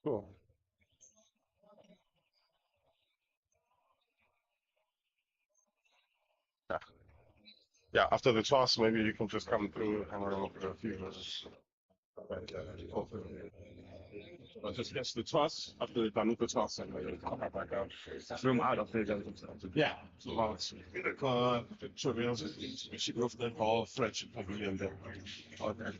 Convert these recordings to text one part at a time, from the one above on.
Cool. Yeah. Yeah. After the toss, maybe you can just come through and run over a few verses. But, but just guess the toss after they've done with the toss and then come back out. Swim out of the Yeah. So it's surveillance Michigan all French pavilion there. Okay.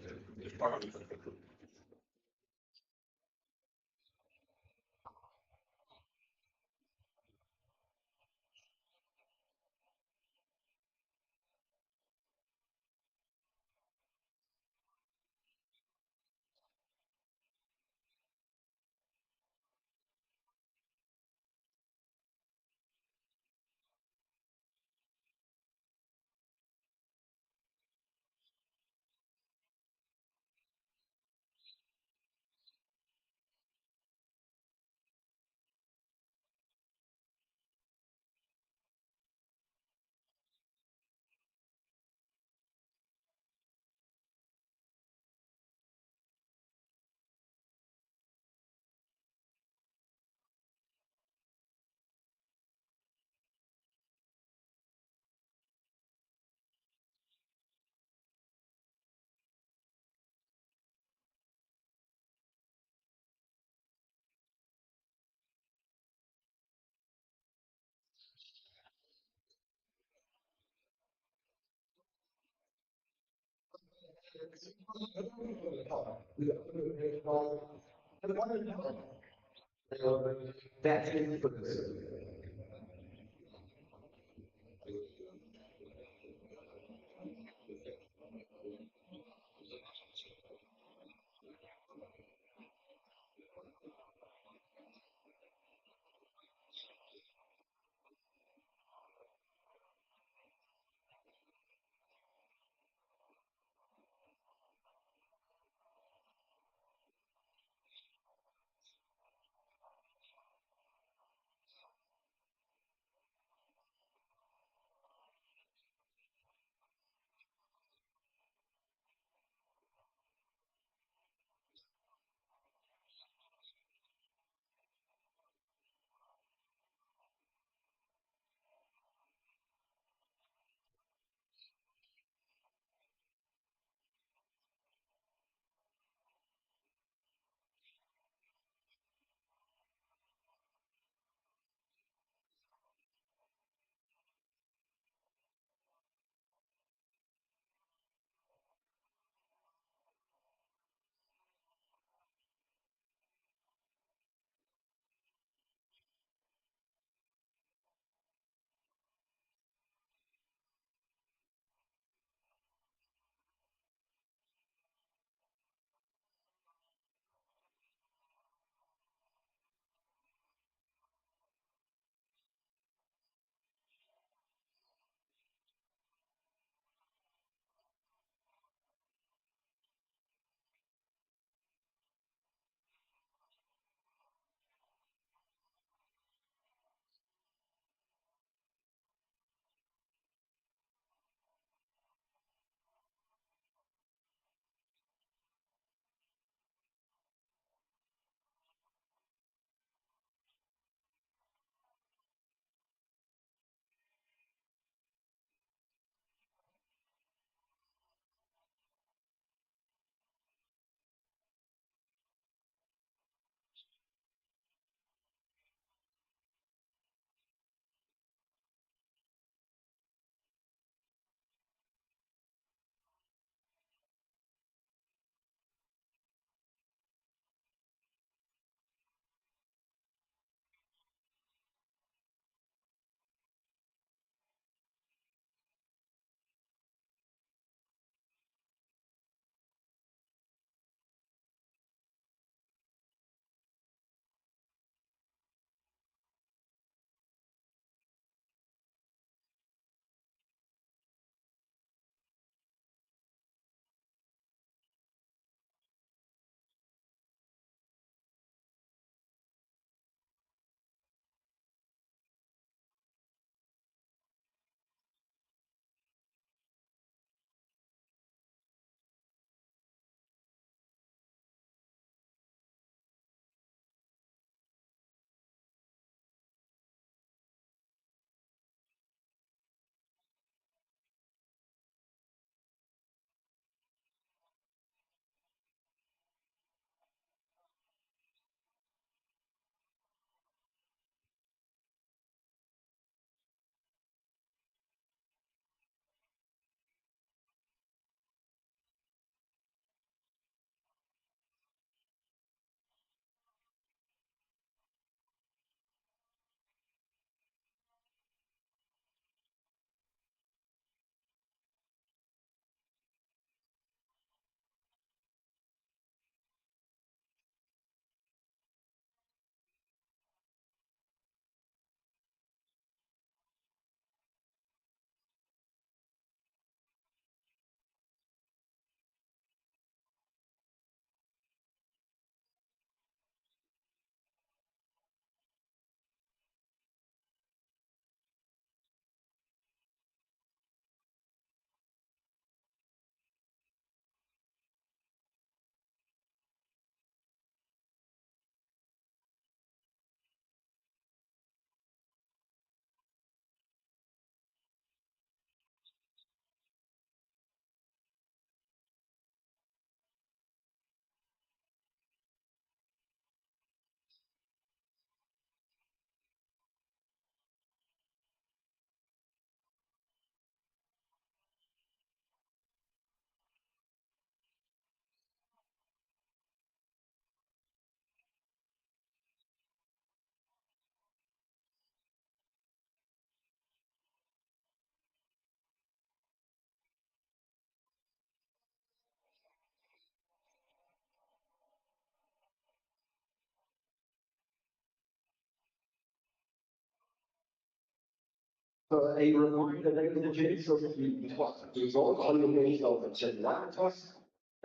So a reminder, ladies and gents, of the result on the base of the line toss.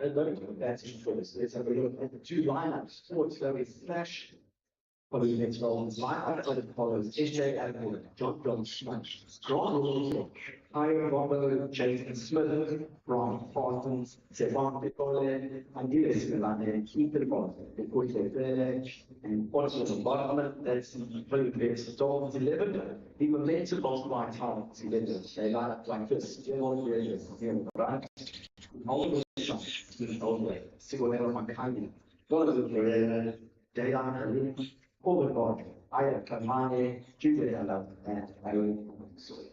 And that's first. Let's have a look at the two lineups. Sports so it's Flash. Probably the next role is lineup, but it follows SJ Adams, John Smash, Grant Wilson, Kyle Robert, Jason Smith, Brian Parsons, Stefan Piccole, Andreas Milane, Ethan Foster, Nicole Village, and also the bottom, that's the Hollywoodbets Dolphins 11. The momentum of my talents 11. They line up like this, still here, right? All the shots, all the way, single level on behind you. One of the Dayana, Overlord, Aya Kamane, Julia Love, and Irene Soy.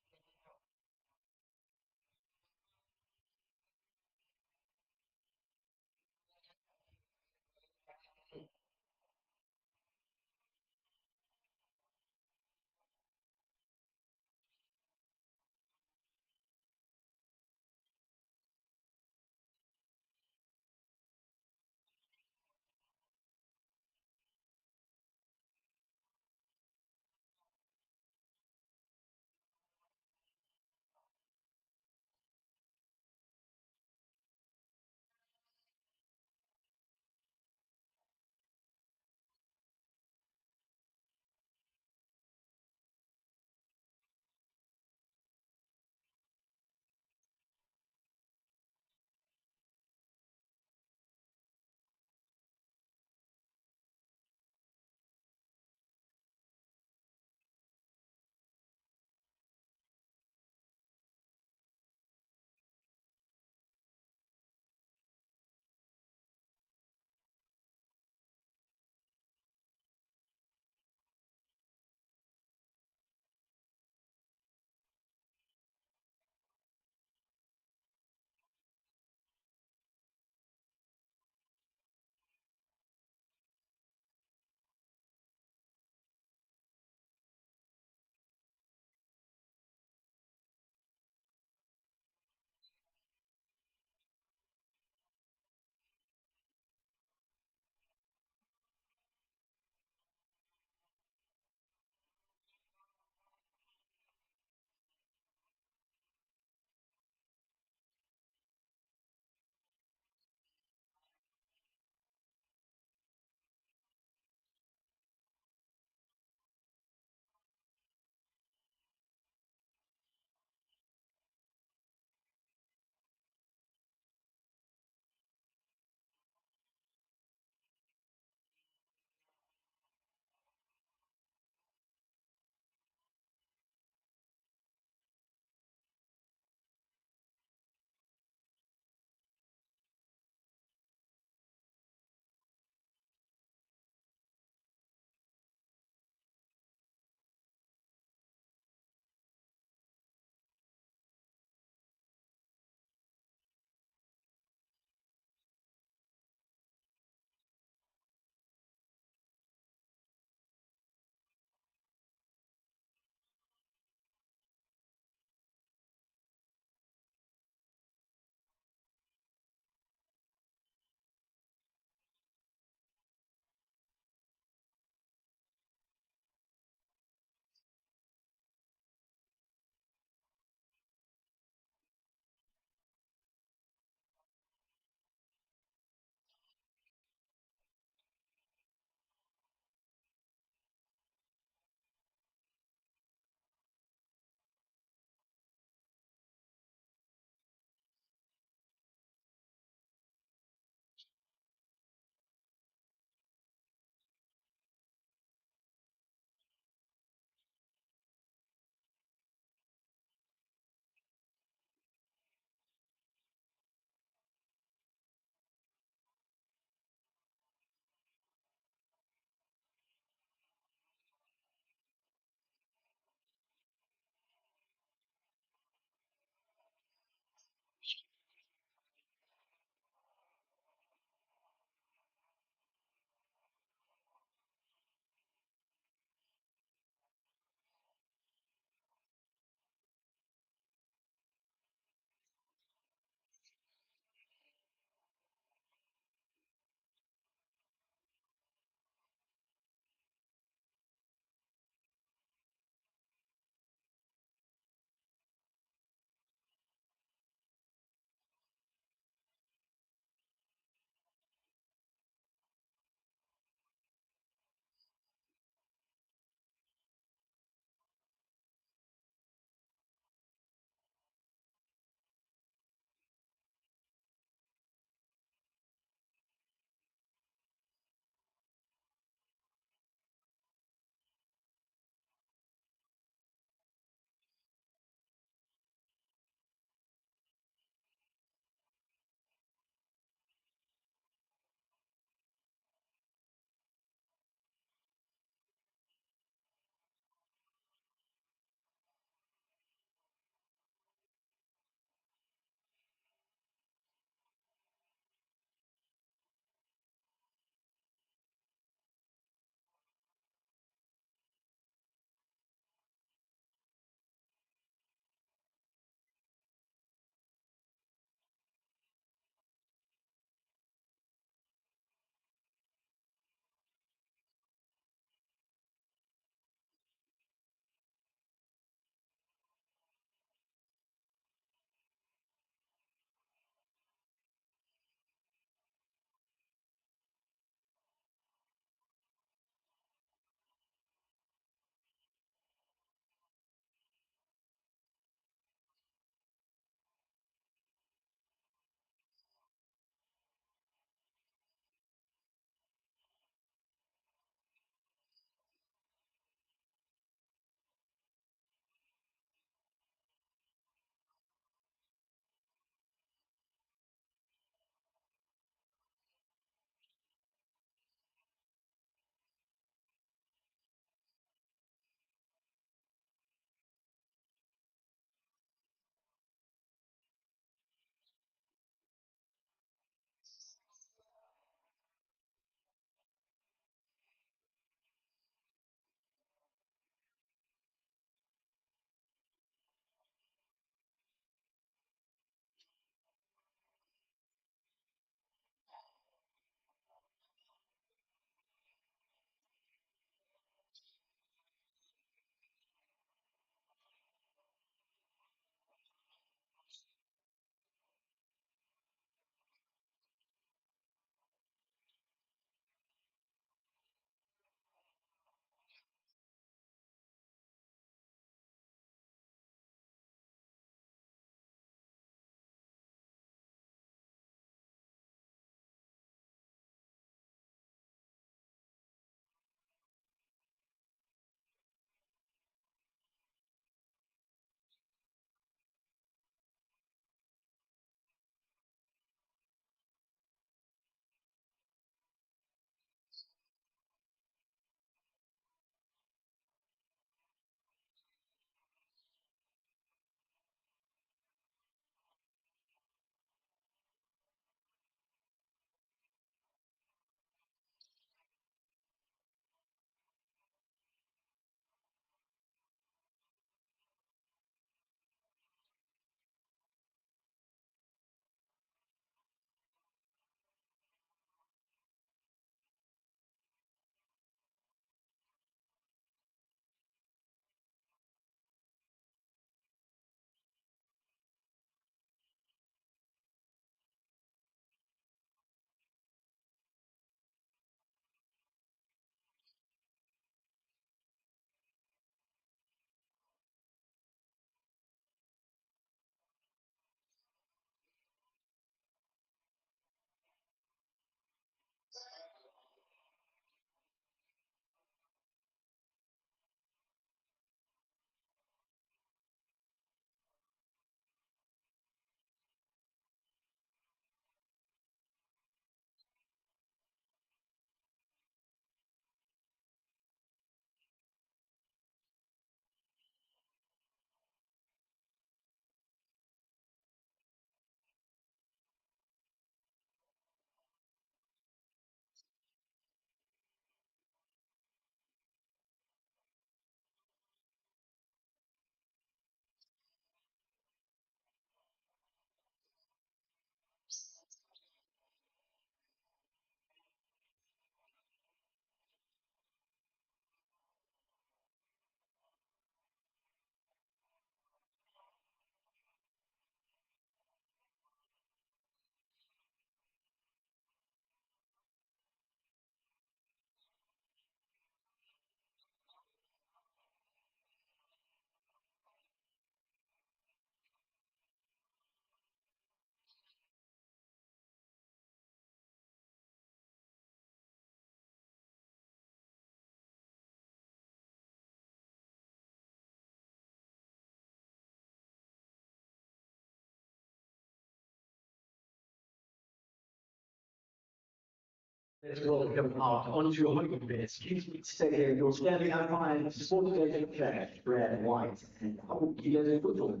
Let's welcome out onto Hollywoodbets. Please stay your standing outline, sports data cash, red, white, and hockey football.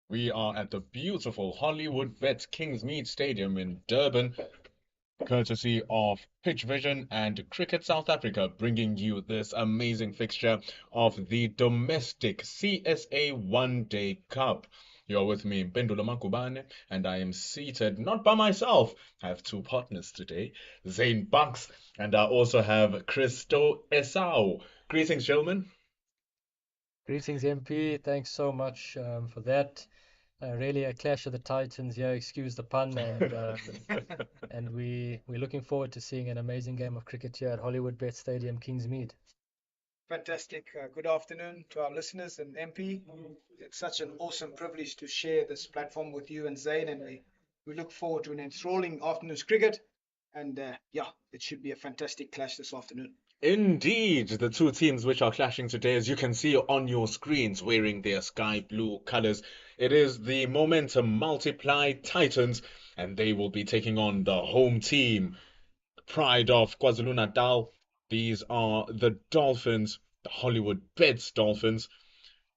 We are at the beautiful Hollywoodbets Kingsmead Stadium in Durban, courtesy of Pitch Vision and Cricket South Africa, bringing you this amazing fixture of the domestic CSA One Day Cup. You're with me, Pendulo Makubane, and I am seated not by myself. I have two partners today, Zane Bucks, and I also have Christo Esau. Greetings, gentlemen. Greetings, MP. Thanks so much for that. Really a clash of the titans here. Excuse the pun, and we're looking forward to seeing an amazing game of cricket here at Hollywoodbets Stadium, Kingsmead. Fantastic. Good afternoon to our listeners and MP. It's such an awesome privilege to share this platform with you and Zain, and we look forward to an enthralling afternoon's cricket. And yeah, it should be a fantastic clash this afternoon. Indeed, the two teams which are clashing today, as you can see on your screens, wearing their sky blue colors. It is the Momentum Multiply Titans, and they will be taking on the home team, Pride of KwaZulu-Natal. These are the Dolphins, the Hollywood Bets Dolphins.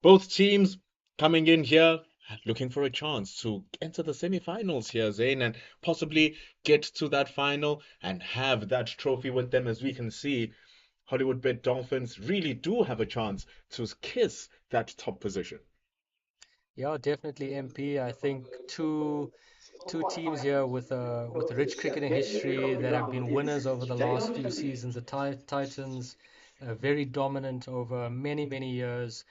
Both teams coming in here looking for a chance to enter the semi-finals here, Zayn, and possibly get to that final and have that trophy with them. As we can see, Hollywood Bet Dolphins really do have a chance to kiss that top position. Yeah, definitely, MP. I think two teams here with a rich cricketing history that have been winners over the last few seasons. The Titans, very dominant over many years,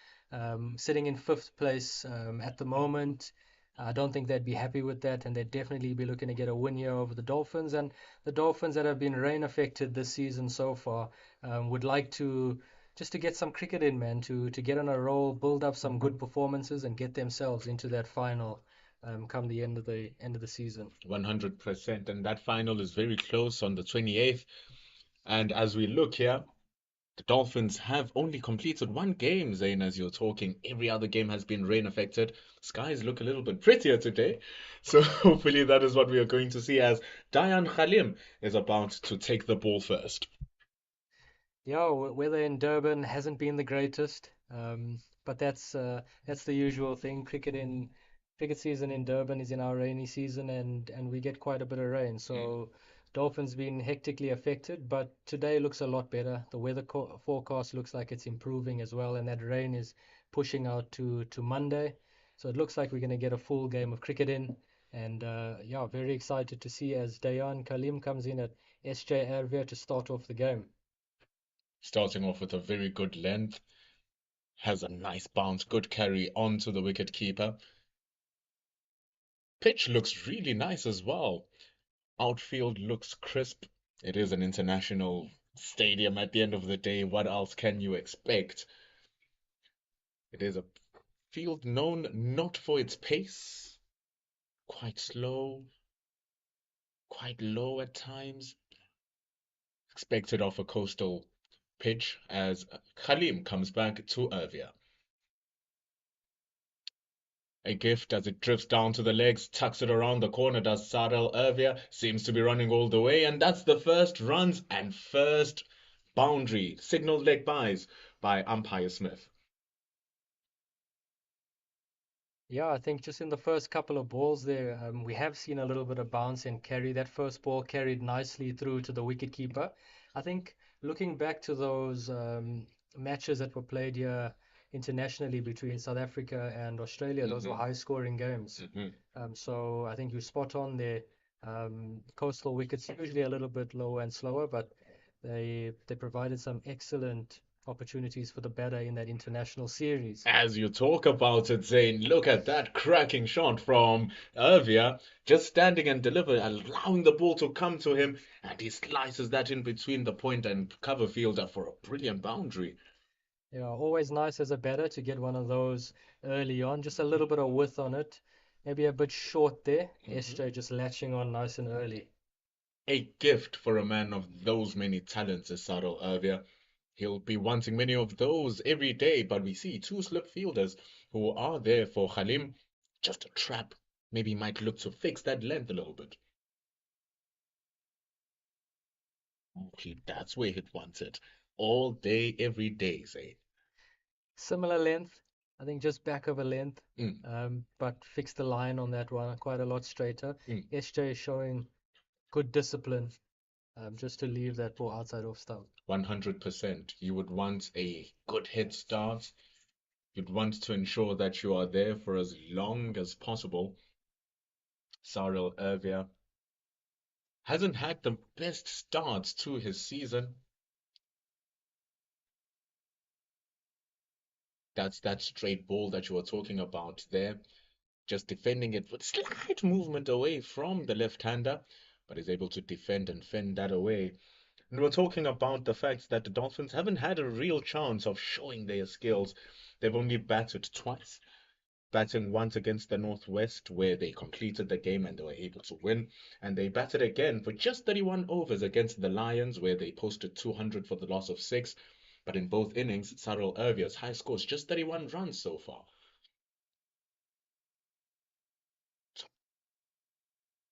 sitting in fifth place at the moment. I don't think they'd be happy with that, and they'd definitely be looking to get a win here over the Dolphins. And the Dolphins that have been rain affected this season so far would like to just to get some cricket in, man, to get on a roll, build up some good performances, and get themselves into that final come the end of the season. 100%. And that final is very close on the 28th. And as we look here, the Dolphins have only completed one game, Zayn, as you're talking. Every other game has been rain affected. Skies look a little bit prettier today. So hopefully that is what we are going to see as Dayan Khalim is about to take the ball first. Yeah, weather in Durban hasn't been the greatest, but that's the usual thing. Cricket season in Durban is in our rainy season, and we get quite a bit of rain. So Dolphins been hectically affected, but today looks a lot better. The weather forecast looks like it's improving as well, and that rain is pushing out to Monday. So it looks like we're going to get a full game of cricket in, and yeah, very excited to see as Dayan Kalim comes in at SJ Ervia to start off the game. Starting off with a very good length, has a nice bounce, good carry onto the wicket keeper. Pitch looks really nice as well. Outfield looks crisp. It is an international stadium at the end of the day. What else can you expect? It is a field known not for its pace, quite slow, quite low at times. Expected off a coastal pitch as Khalim comes back to Ervia. A gift as it drifts down to the legs, tucks it around the corner, does Sarel Ervia, seems to be running all the way, and that's the first runs and first boundary, signaled leg byes by umpire Smith. Yeah, I think just in the first couple of balls there, we have seen a little bit of bounce and carry. That first ball carried nicely through to the wicketkeeper. I think looking back to those matches that were played here internationally between South Africa and Australia, those were high-scoring games. So I think you're spot on there. Coastal wickets usually a little bit lower and slower, but they provided some excellent opportunities for the batter in that international series. As you talk about it, Zane, look at that cracking shot from Ervia, just standing and delivering, allowing the ball to come to him, and he slices that in between the point and cover fielder for a brilliant boundary. Yeah, always nice as a batter to get one of those early on, just a little bit of width on it, maybe a bit short there. SJ just latching on nice and early. A gift for a man of those many talents is Sarel Erwia. He'll be wanting many of those every day, but we see two slip fielders who are there for Halim. Just a trap. Maybe he might look to fix that length a little bit. That's where he'd want it. All day, every day, say. Similar length, I think just back of a length, Mm, but fix the line on that one quite a lot straighter. mm. SJ is showing good discipline, just to leave that ball outside off stump. 100%. You would want a good head start. You'd want to ensure that you are there for as long as possible. Sarel Erwia hasn't had the best start to his season. That's that straight ball that you were talking about there. Just defending it with slight movement away from the left-hander, but is able to defend and fend that away. And we're talking about the fact that the Dolphins haven't had a real chance of showing their skills. They've only batted twice, batting once against the Northwest, where they completed the game and they were able to win. And they batted again for just 31 overs against the Lions, where they posted 200 for the loss of 6. But in both innings, Sarel Erwia's high score is just 31 runs so far.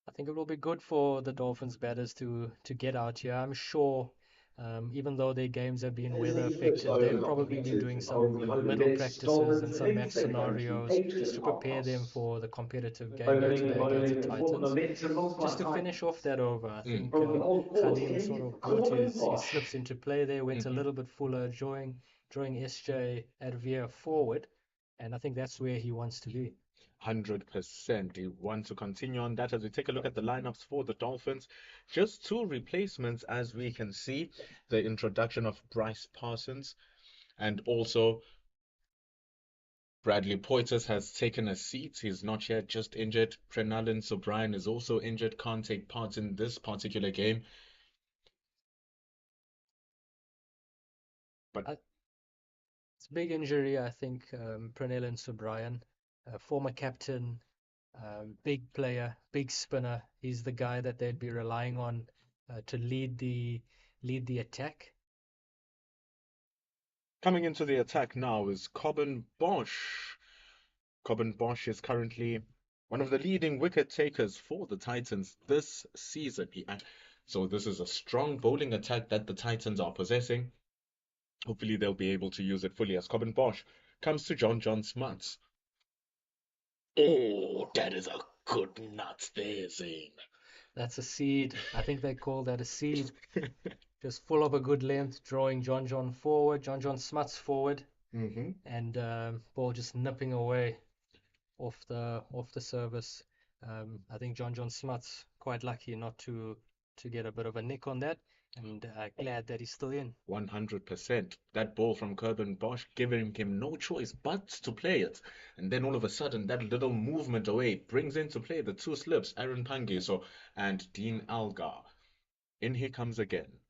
I think it will be good for the Dolphins batters to get out here. I'm sure, even though their games have been There's weather the flip affected, side of they've it. probably been doing Over some the middle Hollywoodbets, practices and Dolphins some heading match to the ground from scenarios just to Patriots prepare them Podcast. for the competitive game here Bowling and today against the bowling, form Titans. momentum Just to multiplied finish off that over, I Mm. think from the whole court. Khalim sort Hey, of brought Corbin his Bosch. slips into play there, went a Mhm. little bit fuller, drawing SJ Advia forward, and I think that's where he wants to be. 100%. You want to continue on that as we take a look at the lineups for the Dolphins. Just two replacements, as we can see. The introduction of Bryce Parsons and also Bradley Poitras has taken a seat. He's not yet just injured. Prenalin Sobrine is also injured, can't take part in this particular game. But It's a big injury, I think. Pranel and Subrian, former captain, big player, big spinner. He's the guy that they'd be relying on to lead the attack. coming into the attack now is Coben Bosch. Coben Bosch is currently one of the leading wicket takers for the Titans this season. So this is a strong bowling attack that the Titans are possessing. Hopefully they'll be able to use it fully as Coben Bosch comes to John Smuts. Oh, that is a good nut there, Zane. That's a seed. I think they call that a seed. Just full of a good length, drawing John forward, John Smuts forward, hmm and ball just nipping away off the service. I think John Smuts quite lucky not to get a bit of a nick on that, and glad that he's still in. 100%. That ball from Coben Bosch giving him no choice but to play it. And then all of a sudden, that little movement away brings into play the two slips, Aaron Pangiso and Dean Algar. In he comes again.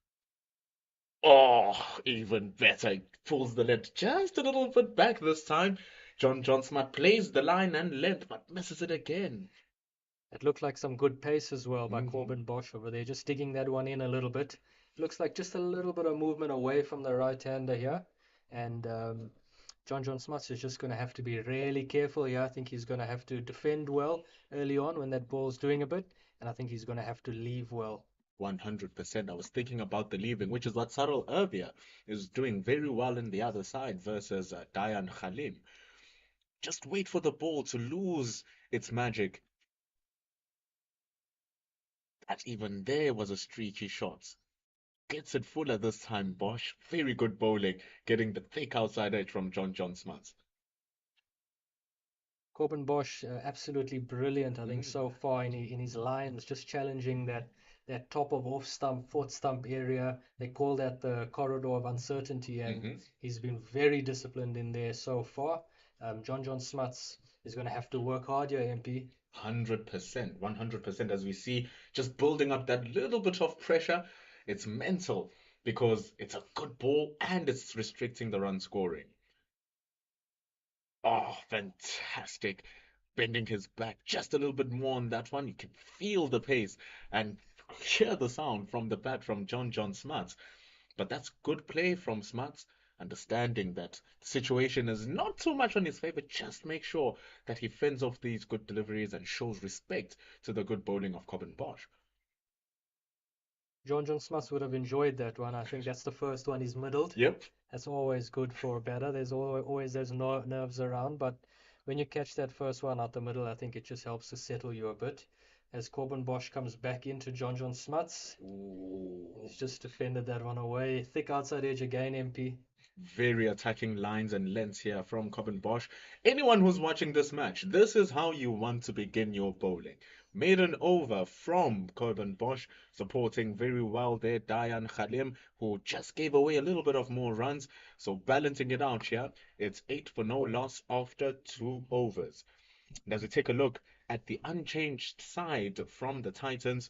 Oh, even better. Pulls the length just a little bit back this time. John Smart plays the line and length, but misses it again. It looked like some good pace as well by hmm Corbin Bosch over there, just digging that one in a little bit. Looks like just a little bit of movement away from the right-hander here. And John Smuts is just going to have to be really careful here. I think he's going to have to defend well early on when that ball's doing a bit. And I think he's going to have to leave well. 100%. I was thinking about the leaving, which is what Sarel Ervia is doing very well in the other side versus Dayan Khalim. Just wait for the ball to lose its magic. That even there was a streaky shot. Gets it fuller this time, Bosch. Very good bowling, getting the thick outside edge from John Smuts. Corbin Bosch, absolutely brilliant, I think, Mm. so far in his lines, just challenging that top of off stump, fourth stump area. They call that the corridor of uncertainty, and hmm he's been very disciplined in there so far. John Smuts is going to have to work hard here, MP. 100%, 100%. As we see, just building up that little bit of pressure. It's mental because it's a good ball and it's restricting the run scoring. Oh, fantastic. Bending his back just a little bit more on that one. You can feel the pace and hear the sound from the bat from John Smuts. But that's good play from Smuts, understanding that the situation is not too much on his favor. Just make sure that he fends off these good deliveries and shows respect to the good bowling of Cobbin Bosch. John Smuts would have enjoyed that one. I think that's the first one he's middled. Yep. That's always good for a batter. There's always those nerves around, but when you catch that first one out the middle, I think it just helps to settle you a bit. As Corbin Bosch comes back into John Smuts, he's just defended that one away. Thick outside edge again, MP. Very attacking lines and lengths here from Cobbin Bosch. Anyone who's watching this match, this is how you want to begin your bowling. Maiden over from Cobbin Bosch, supporting very well there Dayan Khalim, who just gave away a little bit of more runs. So balancing it out here, it's 8 for no loss after 2 overs. And as we take a look at the unchanged side from the Titans,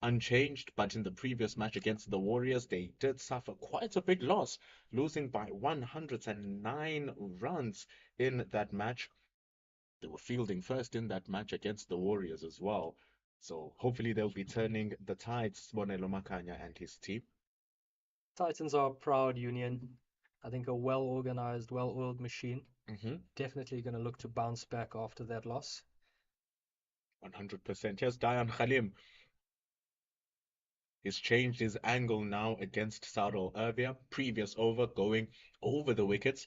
unchanged, but in the previous match against the Warriors, they did suffer quite a big loss, losing by 109 runs in that match. They were fielding first in that match against the Warriors as well. So hopefully they'll be turning the tides, Sibonelo Makanya and his team. Titans are a proud union. I think a well-organized, well-oiled machine. Definitely going to look to bounce back after that loss. 100%. Here's Dayan Khalim. He's changed his angle now against Saudal Arabia. Previous over going over the wickets.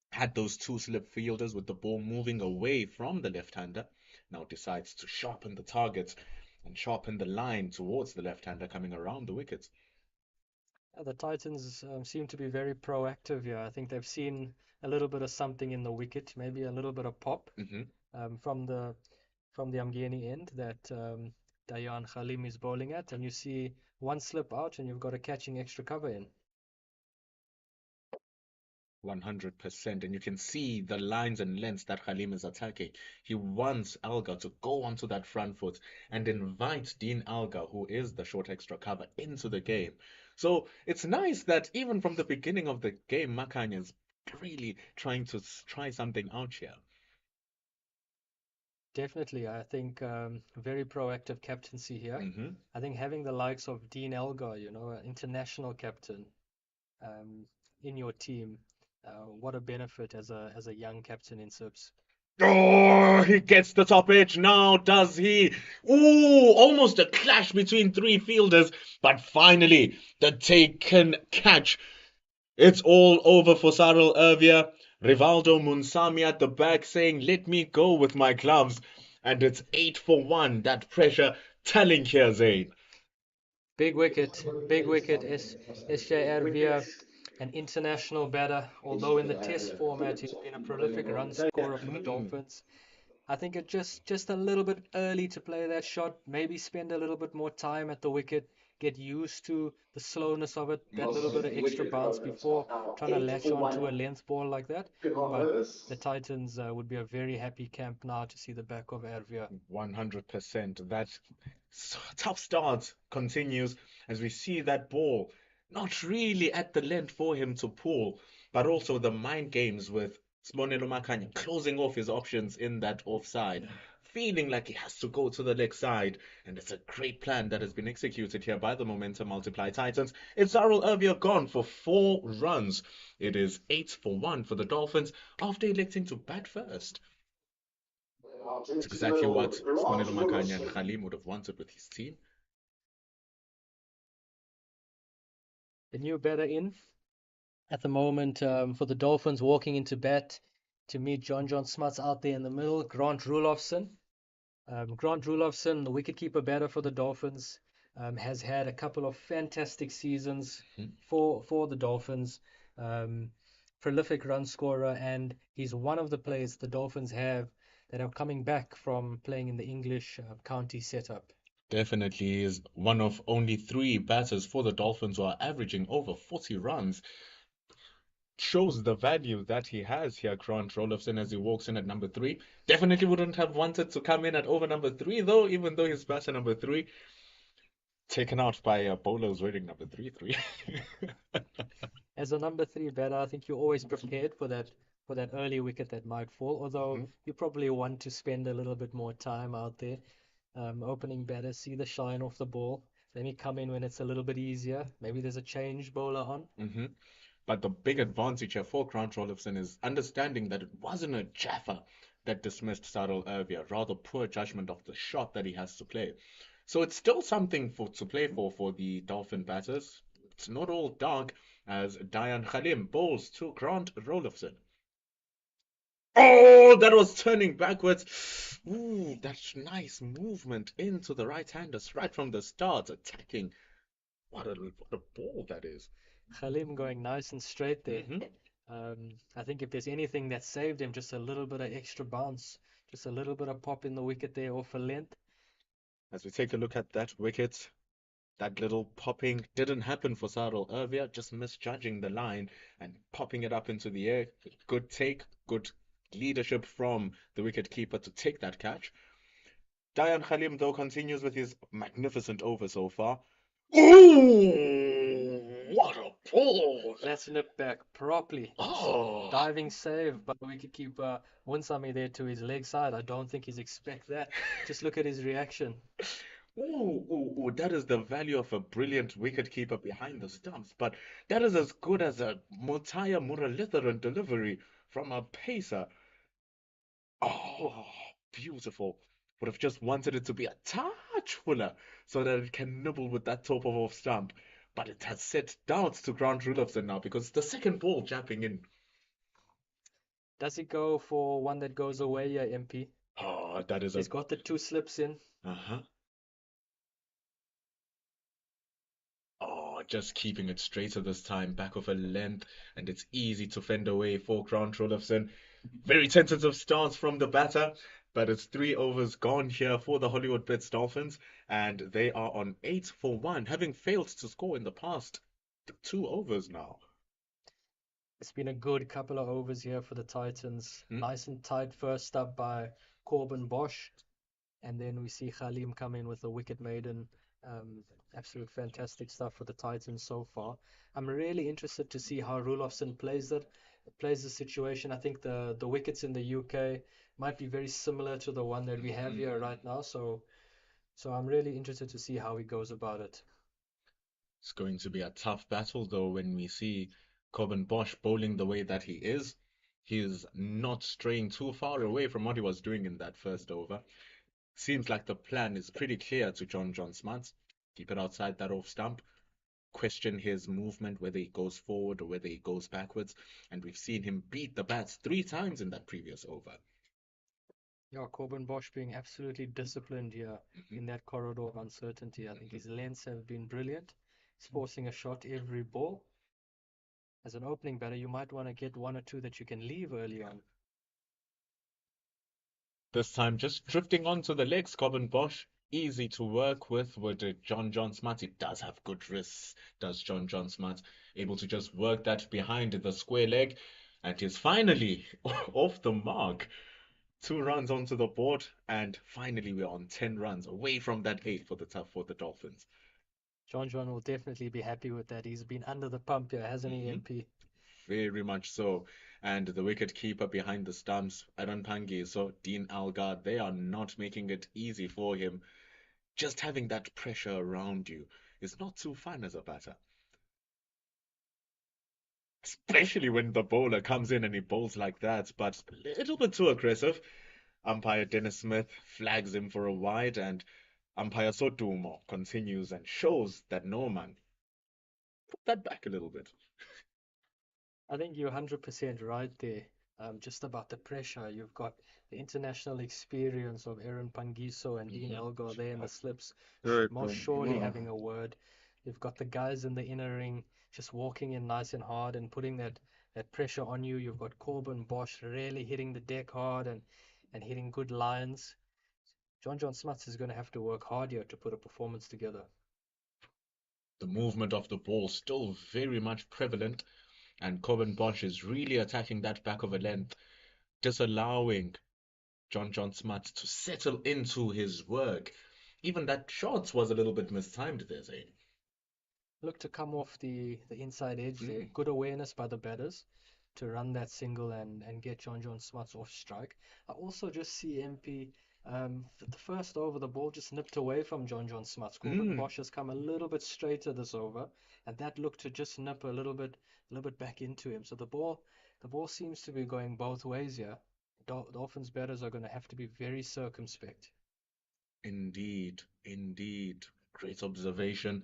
Had those two slip fielders with the ball moving away from the left-hander. Now decides to sharpen the target and sharpen the line towards the left-hander coming around the wickets. The Titans seem to be very proactive here. I think they've seen a little bit of something in the wicket, maybe a little bit of pop from the Amgheni end that Dayan Khalim is bowling at, and you see one slip out and you've got a catching extra cover in. 100%, and you can see the lines and lengths that Khalim is attacking. He wants Alga to go onto that front foot and invite Dean Alga, who is the short extra cover, into the game. So it's nice that even from the beginning of the game, Makanya is really trying to try something out here. Definitely, I think very proactive captaincy here. I think having the likes of Dean Alga, an international captain, in your team, what a benefit as a young captain in Sips. Oh, he gets the top edge now, does he? Ooh, almost a clash between three fielders, but finally the taken catch. It's all over for Sarel Ervia. Rivaldo Munsami at the back saying, let me go with my gloves. And it's 8 for 1. That pressure telling here, Zayn. Big wicket, SJ Ervia, an international batter. Although in the test format he's been a prolific run scorer for the Dolphins. I think it's just a little bit early to play that shot. Maybe spend a little bit more time at the wicket. Get used to the slowness of it, that little bit of extra bounce before trying to latch onto a length ball like that. But the Titans would be a very happy camp now to see the back of Ervia. 100%. That tough start continues as we see that ball not really at the length for him to pull, but also the mind games with Sibonelo Makanya closing off his options in that offside, feeling like he has to go to the leg side. And it's a great plan that has been executed here by the Momentum Multiply Titans. It's Sarel Ervia gone for 4 runs. It is 8 for 1 for the Dolphins after electing to bat first. It's exactly what Sibonelo Makanya and Khalim would have wanted with his team. The new batter in at the moment for the Dolphins, walking into bat to meet John Smuts out there in the middle. Grant Rulofson, the wicketkeeper batter for the Dolphins, has had a couple of fantastic seasons for the Dolphins. Prolific run scorer, and he's one of the players the Dolphins have that are coming back from playing in the English county setup. Definitely is one of only 3 batters for the Dolphins who are averaging over 40 runs. Shows the value that he has here, Grant Rulofson, as he walks in at number 3. Definitely wouldn't have wanted to come in at over number 3 though, even though he's batter number 3. Taken out by a bowler who's wearing number 3. As a number 3 batter, I think you're always prepared for that early wicket that might fall, although you probably want to spend a little bit more time out there. Opening batters see the shine off the ball. Then he come in when it's a little bit easier. Maybe there's a change bowler on. Hmm. But the big advantage here for Grant Rolifson is understanding that it wasn't a Jaffa that dismissed Sarel earlier, rather poor judgment of the shot that he has to play. So it's still something to play for the Dolphin batters. It's not all dark as Dayan Khalim bowls to Grant Rolifson. Oh, that was turning backwards. Ooh, that's nice movement into the right-handers right from the start, attacking. What a ball that is. Khalim going nice and straight there. Hmm. I think if there's anything that saved him, just a little bit of extra bounce, just a little bit of pop in the wicket there off a length. As we take a look at that wicket, that little popping didn't happen for Sarel earlier, just misjudging the line and popping it up into the air. Good take, good leadership from the wicket keeper to take that catch. Dayan Khalim, though, continues with his magnificent over so far. Ooh, what a ball! That's nipped back properly. Oh, Diving save by the wicketkeeper. Winsamy there to his leg side. I don't think he's expect that. Just look at his reaction. ooh, that is the value of a brilliant wicketkeeper behind the stumps. But that is as good as a Mutaya Muralitharan delivery from a pacer. Oh, beautiful. Would have just wanted it to be a touch fuller so that it can nibble with that top of off stump. But it has set doubts to Grant Rudolphson now because the second ball jabbing in. Does he go for one that goes away, yeah, MP? Oh, that is a. He's got the two slips in. Uh-huh. Oh, just keeping it straighter this time, back of a length, and it's easy to fend away for Grant Rudolphson. Very tentative stance from the batter, but it's 3 overs gone here for the Hollywoodbets Dolphins, and they are on 8 for 1, having failed to score in the past 2 overs now. It's been a good couple of overs here for the Titans. Hmm? Nice and tight first up by Corbin Bosch. And then we see Khalim come in with a wicket maiden. Um, Absolute fantastic stuff for the Titans so far. I'm really interested to see how Rulofsson plays the situation. I think the wickets in the UK might be very similar to the one that we have here right now. So I'm really interested to see how he goes about it. It's going to be a tough battle, though, when we see Corbin Bosch bowling the way that he is. He is not straying too far away from what he was doing in that first over. Seems like the plan is pretty clear to John Smart. Keep it outside that off stump. Question his movement, whether he goes forward or whether he goes backwards. And we've seen him beat the bats 3 times in that previous over. Yeah, Corbin Bosch being absolutely disciplined here Mhm. in that corridor of uncertainty. I think his lengths have been brilliant. He's forcing a shot every ball. As an opening batter, you might want to get one or two that you can leave early on. This time just drifting onto the legs, Corbin Bosch. Easy to work with John Smart. He does have good wrists, does John Smart. Able to just work that behind the square leg. And he's finally off the mark. 2 runs onto the board, and finally we're on 10 runs away from that 8 for the Dolphins. John will definitely be happy with that. He's been under the pump here, hasn't he, Hmm. MP? Very much so. And the wicket keeper behind the stumps, Aaron Pangi, so Dean Algar, they are not making it easy for him. Just having that pressure around you is not too fun as a batter. Especially when the bowler comes in and he bowls like that, but a little bit too aggressive. Umpire Dennis Smith flags him for a wide, and umpire Sotumo continues and shows that no man, put that back a little bit. I think you're 100% right there. Just about the pressure. You've got the international experience of Aaron Pangiso and Dean Mhm. Elgar there in the slips, Very most cool. surely Wow. having a word. You've got the guys in the inner ring just walking in nice and hard and putting that pressure on you. You've got Corbin Bosch really hitting the deck hard and hitting good lines. John Smuts is going to have to work hard here to put a performance together. The movement of the ball still very much prevalent, and Corbin Bosch is really attacking that back of a length, disallowing John Smart to settle into his work. Even that shot was a little bit mistimed there, Zane. Look to come off the inside edge there. Mm. Good awareness by the batters to run that single and get John Smuts off strike. I also just see MP The first over, the ball just nipped away from John Smith. Corbin Bosch has come a little bit straighter this over, and that looked to just nip a little bit back into him. So the ball seems to be going both ways here. Dolphins batters are going to have to be very circumspect. Indeed, indeed. Great observation.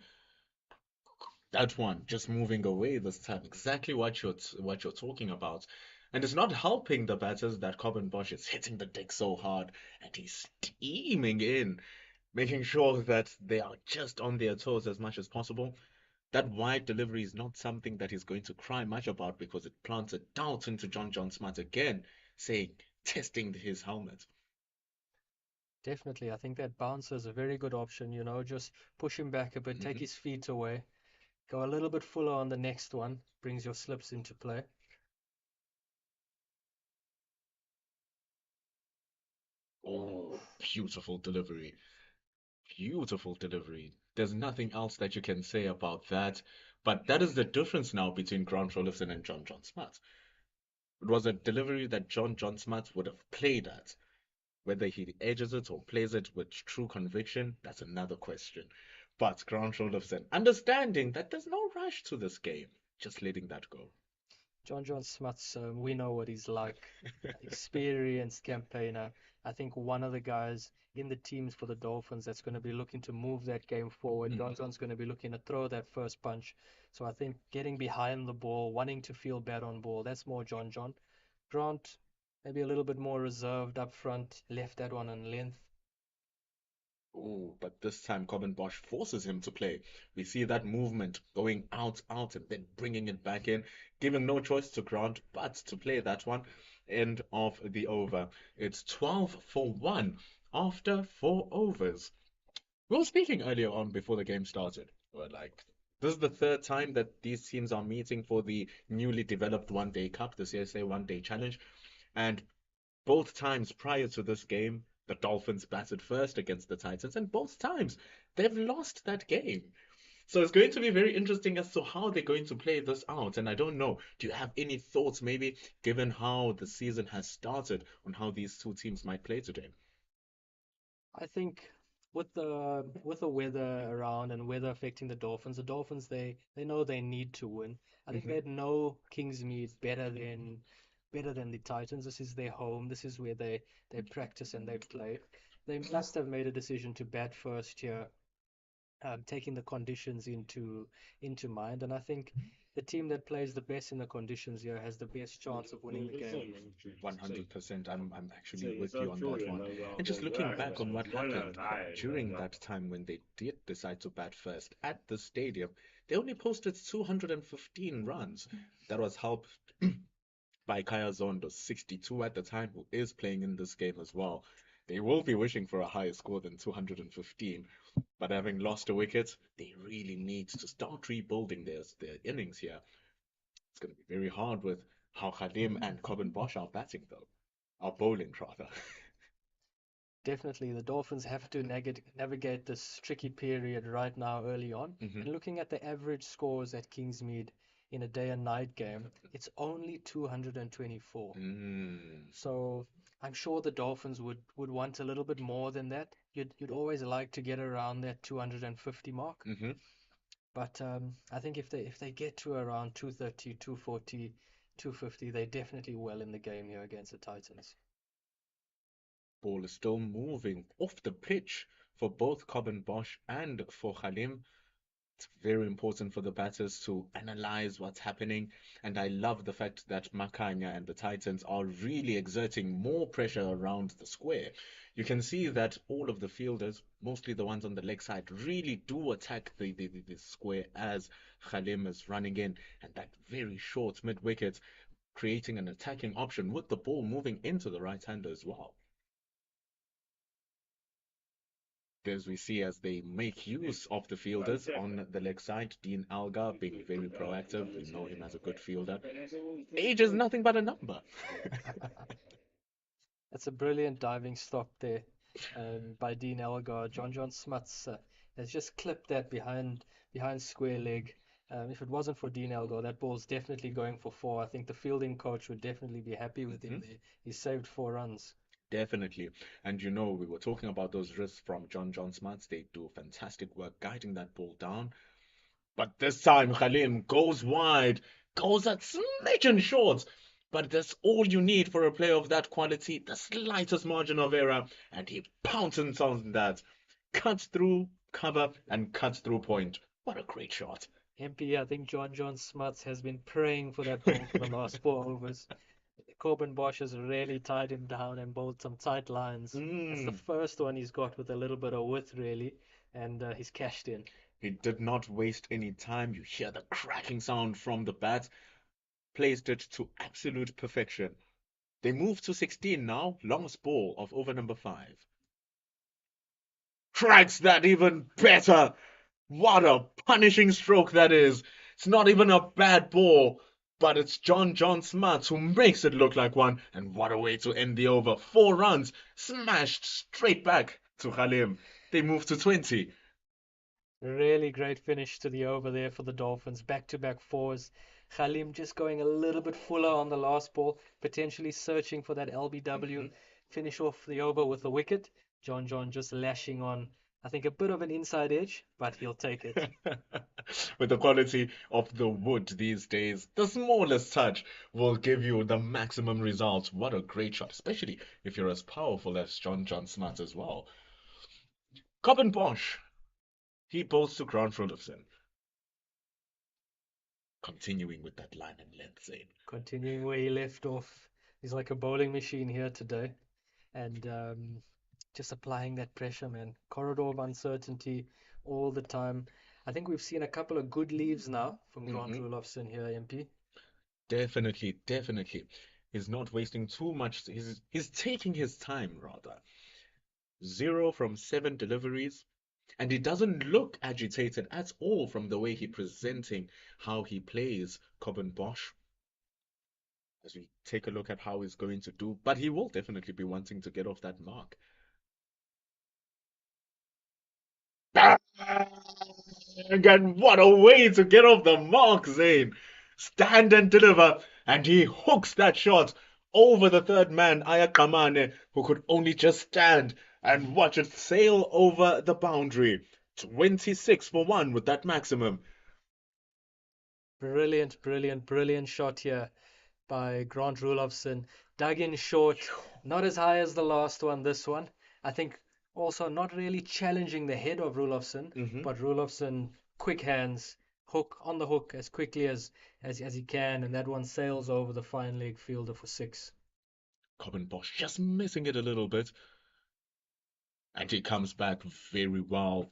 That one just moving away this time. Exactly what you're talking about. And it's not helping the batters that Corbin Bosch is hitting the deck so hard and he's steaming in, making sure that they are just on their toes as much as possible. That wide delivery is not something that he's going to cry much about because it plants a doubt into John Smart again, saying, testing his helmet. Definitely, I think that bouncer is a very good option. Just push him back a bit, take Mhm. his feet away, go a little bit fuller on the next one, brings your slips into play. Oh, beautiful delivery. Beautiful delivery. There's nothing else that you can say about that. But that is the difference now between Grant Rolifton and John Smart. It was a delivery that John Smart would have played at. Whether he edges it or plays it with true conviction, that's another question. But Grant Rolifton, understanding that there's no rush to this game, just letting that go. John Smuts, we know what he's like. Experienced campaigner. I think one of the guys in the teams for the Dolphins that's going to be looking to move that game forward. John's going to be looking to throw that first punch. So I think getting behind the ball, wanting to feel bad on ball, that's more John. Grant, maybe a little bit more reserved up front, left that one in length. Oh, but this time Corbin Bosch forces him to play. We see that movement going out, and then bringing it back in, giving no choice to Grant but to play that one. End of the over. It's 12 for 1 after 4 overs. We were speaking earlier on before the game started. We're like, this is the third time that these teams are meeting for the newly developed One Day Cup, the CSA One Day Challenge. And both times prior to this game, the Dolphins batted first against the Titans, and both times they've lost that game. So it's going to be very interesting as to how they're going to play this out. And I don't know, do you have any thoughts, maybe, given how the season has started, on how these two teams might play today? I think with the weather around and weather affecting the Dolphins they know they need to win. I think Hmm. they know Kingsmead better than the Titans. This is their home. This is where they practice and they play. They must have made a decision to bat first here, taking the conditions into mind. And I think the team that plays the best in the conditions here has the best chance of winning the game. 100%. I'm actually with you on that one. And just looking back on what happened during that time when they did decide to bat first at the stadium, they only posted 215 runs. That was helped by Kaya Zondo, 62 at the time, who is playing in this game as well. They will be wishing for a higher score than 215, but having lost a wicket, they really need to start rebuilding their innings here. It's going to be very hard with how Khadim and Corbin Bosch are batting, though. Are bowling, rather. Definitely, the Dolphins have to navigate this tricky period right now early on. Hmm. And looking at the average scores at Kingsmead in a day and night game, it's only 224. Mm. So I'm sure the Dolphins would want a little bit more than that. You'd always like to get around that 250 mark. Hmm. But I think if they get to around 230, 240, 250, they're definitely well in the game here against the Titans. Ball is still moving off the pitch for both Corbin Bosch and for Khalim. It's very important for the batters to analyze what's happening. And I love the fact that Makanya and the Titans are really exerting more pressure around the square. You can see that all of the fielders, mostly the ones on the leg side, really do attack the square as Khalim is running in. And that very short mid wicket, creating an attacking option with the ball moving into the right hander as well. As we see as they make use of the fielders on the leg side, Dean Algar being very proactive. We know him as a good fielder. Age is nothing but a number. That's a brilliant diving stop there by Dean Elgar. John Smuts has just clipped that behind square leg. If it wasn't for Dean Elgar, that ball's definitely going for four. I think the fielding coach would definitely be happy with him Mhm. there. He saved 4 runs. Definitely. And you know, we were talking about those risks from John Smarts. They do fantastic work guiding that ball down. But this time, Khalim goes wide, goes at smidgen short. But that's all you need for a player of that quality, the slightest margin of error, and he pounces on that. Cuts through cover and cuts through point. What a great shot. MP, I think John Smuts has been praying for that ball for the last 4 overs. Corbin Bosch has really tied him down and bowled some tight lines. That's the Mm. first one he's got with a little bit of width, really, and he's cashed in. He did not waste any time. You hear the cracking sound from the bat, placed it to absolute perfection. They move to 16 now, longest ball of over number 5. Cracks that even better. What a punishing stroke that is. It's not even a bad ball, but it's John Smarts who makes it look like one. And what a way to end the over. 4 runs, smashed straight back to Khalim. They move to 20. Really great finish to the over there for the Dolphins. Back-to-back fours. Khalim just going a little bit fuller on the last ball, potentially searching for that LBW. Mhm. Finish off the over with a wicket. John just lashing on, I think, a bit of an inside edge, but he'll take it. With the quality of the wood these days, the smallest touch will give you the maximum results. What a great shot, especially if you're as powerful as John Smart as well. Cobbin Bosch, he bowls to Grant Rudolphson, continuing with that line and length, Zane. Continuing where he left off. He's like a bowling machine here today. And just applying that pressure, man. Corridor of uncertainty all the time. I think we've seen a couple of good leaves now from Grant Hmm. Rudolphson here, MP. Definitely. He's not wasting too much. He's taking his time rather. 0 from 7 deliveries, and he doesn't look agitated at all from the way he's presenting how he plays Cobbin Bosch. As we take a look at how he's going to do, but he will definitely be wanting to get off that mark. And what a way to get off the mark, Zane! Stand and deliver, and he hooks that shot over the third man, Ayakamane, who could only just stand and watch it sail over the boundary. 26 for 1 with that maximum. Brilliant shot here by Grant Rudolphson. Dug in short, not as high as the last one, this one. I think also not really challenging the head of Rudolphson, Hmm. but Rudolphson, quick hands, hook on the hook as quickly as he can, and that one sails over the fine leg fielder for 6. Cobbin Bosch just missing it a little bit, and he comes back very well.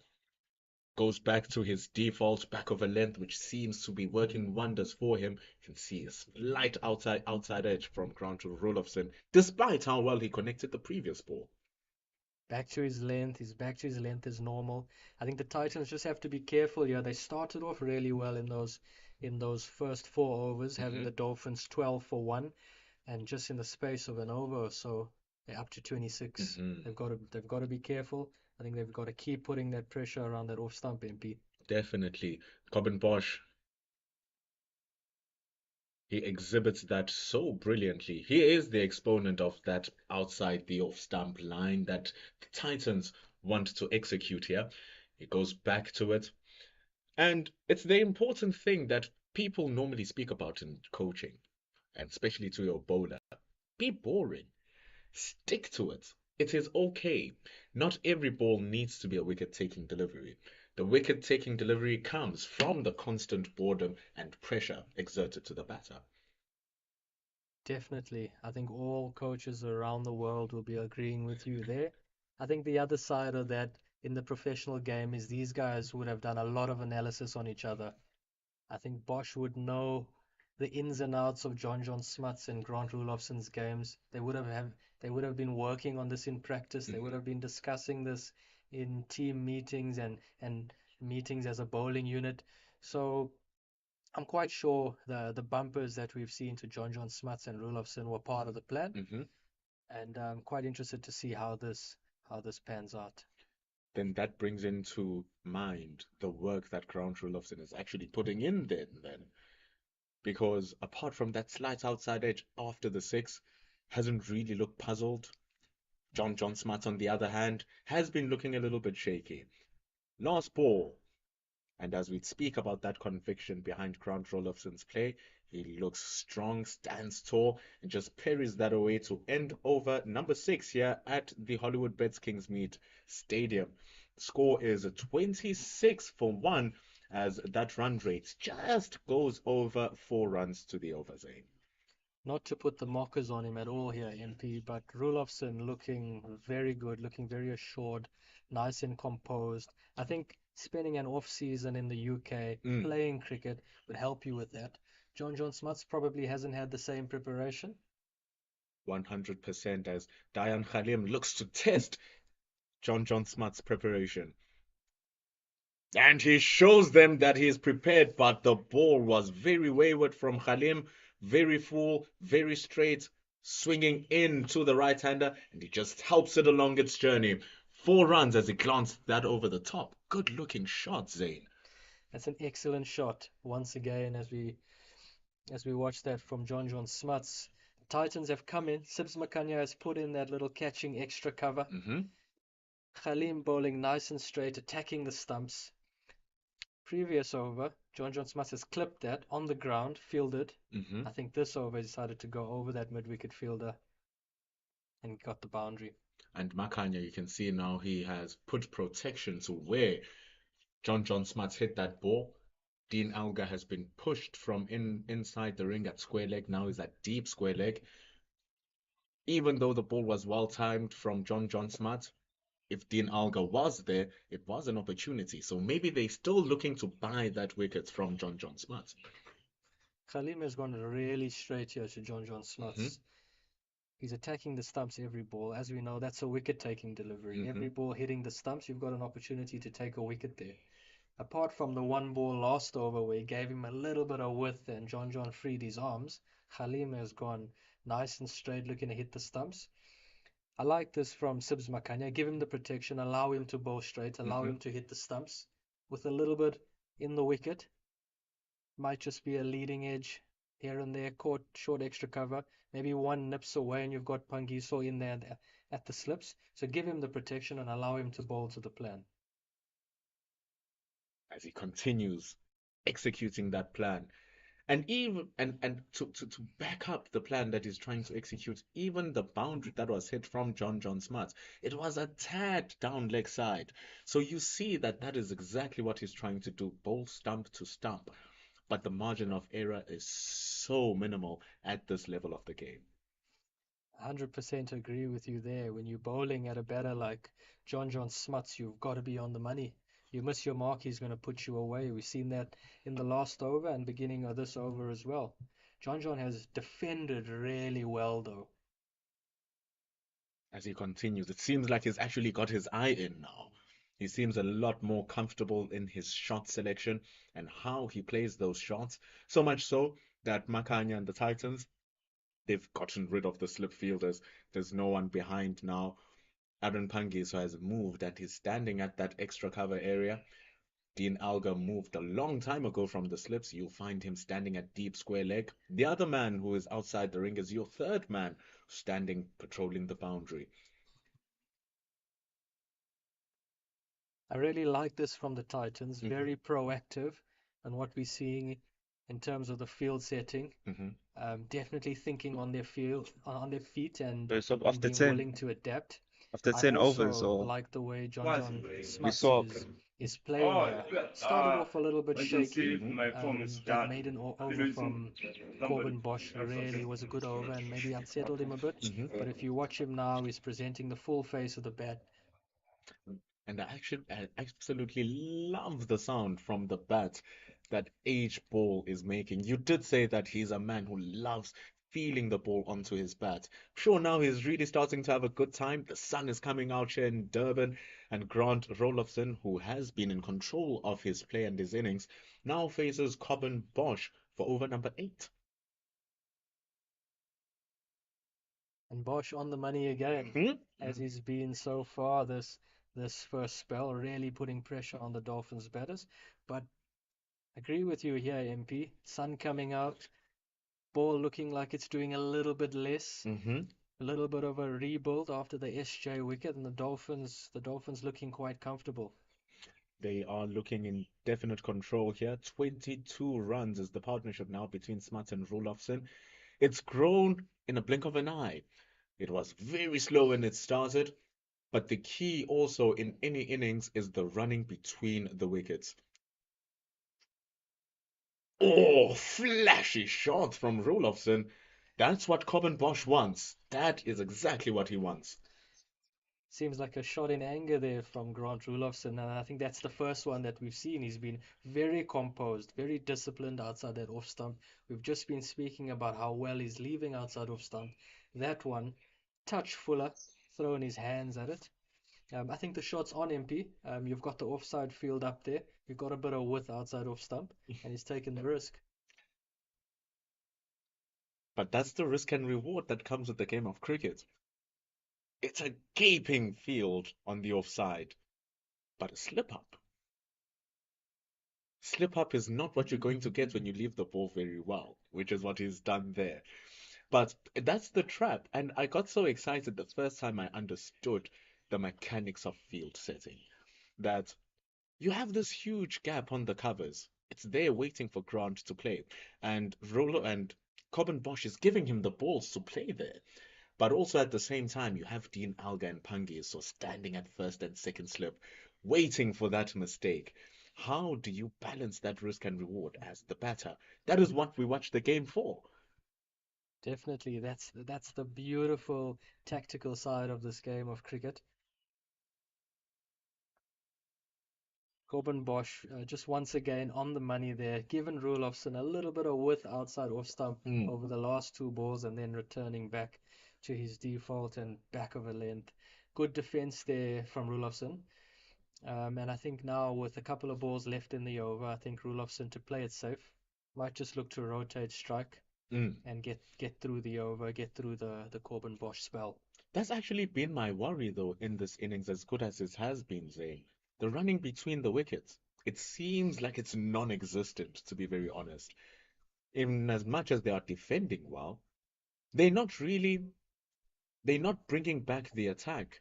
Goes back to his default back over length, which seems to be working wonders for him. You can see a slight outside edge from Grant to Roloffson, despite how well he connected the previous ball. Back to his length. He's back to his length as normal. I think the Titans just have to be careful here. They started off really well in those first 4 overs, having Hmm. the Dolphins 12 for 1, and just in the space of an over or so, they're up to 26. Hmm. They've got to be careful. I think they've got to keep putting that pressure around that off stump, MP. Definitely. Cobbin Bosch, he exhibits that so brilliantly. He is the exponent of that outside the off stump line that the Titans want to execute here. He goes back to it. And it's the important thing that people normally speak about in coaching, and especially to your bowler. Be boring. Stick to it. It is okay. Not every ball needs to be a wicket-taking delivery. The wicket-taking delivery comes from the constant boredom and pressure exerted to the batter. Definitely. I think all coaches around the world will be agreeing with you there. I think the other side of that in the professional game is these guys would have done a lot of analysis on each other. I think Bosch would know the ins and outs of John Smuts and Grant Rudolphson's games. They would have been working on this in practice. They would Mhm. have been discussing this in team meetings and meetings as a bowling unit. So I'm quite sure the bumpers that we've seen to John Smuts and Rudolphson were part of the plan, Mhm. and I'm quite interested to see how this pans out. Then that brings into mind the work that Grant Roloffson is actually putting in then. Because apart from that slight outside edge after the 6, hasn't really looked puzzled. John Smart, on the other hand, has been looking a little bit shaky. Last ball, and as we speak about that conviction behind Grant Rolofson's play, he looks strong, stands tall, and just parries that away to end over number 6 here at the Hollywoodbets Kingsmead Stadium. Score is 26-1 as that run rate just goes over 4 runs to the over, Zane. Not to put the mockers on him at all here, MP, but Rolofson looking very good, looking very assured, nice and composed. I think spending an off season in the UK playing cricket would help you with that. John Smuts probably hasn't had the same preparation. 100% as Dayan Khalim looks to test John Smart's preparation. And he shows them that he is prepared, but the ball was very wayward from Khalim, very full, very straight, swinging in to the right-hander, and he just helps it along its journey. 4 runs as he glanced that over the top. Good-looking shot, Zane. That's an excellent shot. Once again, as we watch that from John Smuts, Titans have come in. Sibs Makanya has put in that little catching extra cover. Khalim bowling nice and straight, attacking the stumps. Previous over, John Smuts has clipped that on the ground, fielded. I think this over decided to go over that mid-wicket fielder and got the boundary. And Makanya, you can see now he has put protection to where John Smuts hit that ball. Dean Alga has been pushed from inside the ring at square leg. Now he's at deep square leg. Even though the ball was well timed from John Smuts, if Dean Alga was there, it was an opportunity. So maybe they're still looking to buy that wicket from John Smuts. Khalim has gone really straight here to John Smuts. He's attacking the stumps every ball. As we know, that's a wicket-taking delivery. Every ball hitting the stumps, you've got an opportunity to take a wicket there. Apart from the one ball last over where he gave him a little bit of width and John freed his arms, Khalim has gone nice and straight looking to hit the stumps. I like this from Sibs Makanya. Give him the protection, allow him to bowl straight, allow him to hit the stumps with a little bit in the wicket. Might just be a leading edge here and there, caught short extra cover. Maybe one nips away and you've got Pangiso in there at the slips. So give him the protection and allow him to bowl to the plan. As he continues executing that plan. And even and to back up the plan that he's trying to execute, even the boundary that was hit from John Smuts, it was a tad down leg side. So you see that is exactly what he's trying to do, bowl stump to stump. But the margin of error is so minimal at this level of the game. 100% agree with you there. When you're bowling at a batter like John Smuts, you've got to be on the money. You miss your mark, he's going to put you away. We've seen that in the last over and beginning of this over as well. John has defended really well, though. As he continues, it seems like he's actually got his eye in now. He seems a lot more comfortable in his shot selection and how he plays those shots. So much so that Makanya and the Titans, they've gotten rid of the slip fielders. There's no one behind now. Aaron Pangiso has moved and he's standing at that extra cover area. Dean Alga moved a long time ago from the slips. You'll find him standing at deep square leg. The other man who is outside the ring is your third man, standing patrolling the boundary. I really like this from the Titans. Very proactive and what we're seeing in terms of the field setting. Definitely thinking on their feet and being willing to adapt. After 10 overs, I or like the way John Smuts is playing here. Started off a little bit shaky. That maiden over from Corbin Bosch really was a good over and maybe unsettled him a bit. But if you watch him now, he's presenting the full face of the bat. And I absolutely love the sound from the bat that H ball is making. You did say that he's a man who loves feeling the ball onto his bat. Sure, now he's really starting to have a good time. The sun is coming out here in Durban, and Grant Rolofson, who has been in control of his play and his innings, now faces Corbin Bosch for over number 8. And Bosch on the money again, as he's been so far this first spell, really putting pressure on the Dolphins batters. But I agree with you here, MP. Sun coming out, ball looking like it's doing a little bit less. A little bit of a rebuild after the SJ wicket, and the Dolphins looking quite comfortable. They are looking in definite control here. 22 runs is the partnership now between Smuts and Rolofson. It's grown in a blink of an eye. It was very slow when it started, but the key also in any innings is the running between the wickets. Oh, flashy shot from Rolofson. That's what Coben Bosch wants. That is exactly what he wants. Seems like a shot in anger there from Grant Rulofson, and I think that's the first one that we've seen. He's been very composed, very disciplined outside that off stump. We've just been speaking about how well he's leaving outside off stump. That one, touch fuller, throwing his hands at it. I think the shot's on MP. You've got the offside field up there. You've got a bit of width outside off stump, and he's taken the risk. But that's the risk and reward that comes with the game of cricket. It's a gaping field on the offside, but a slip up. Slip up is not what you're going to get when you leave the ball very well, which is what he's done there. But that's the trap. And I got so excited the first time I understood the mechanics of field setting that you have this huge gap on the covers. It's there waiting for Grant to play. And Rolo and Coben Bosch is giving him the balls to play there. But also at the same time, you have Dean Alga and Pangi so standing at first and second slip, waiting for that mistake. How do you balance that risk and reward as the batter? That is what we watch the game for. Definitely, that's the beautiful tactical side of this game of cricket. Corbin Bosch just once again on the money there, given Rulofson a little bit of width outside off stump Mm, over the last two balls and then returning back to his default and back of a length. Good defense there from Rulofson. And I think now with a couple of balls left in the over, I think Rulofson to play it safe might just look to rotate strike mm. and get through the over, get through the Corbin Bosch spell. That's actually been my worry, though, in this innings, as good as it has been, Zane. The running between the wickets. It seems like it's non-existent, to be very honest. In as much as they are defending well, they're not really, they're not bringing back the attack.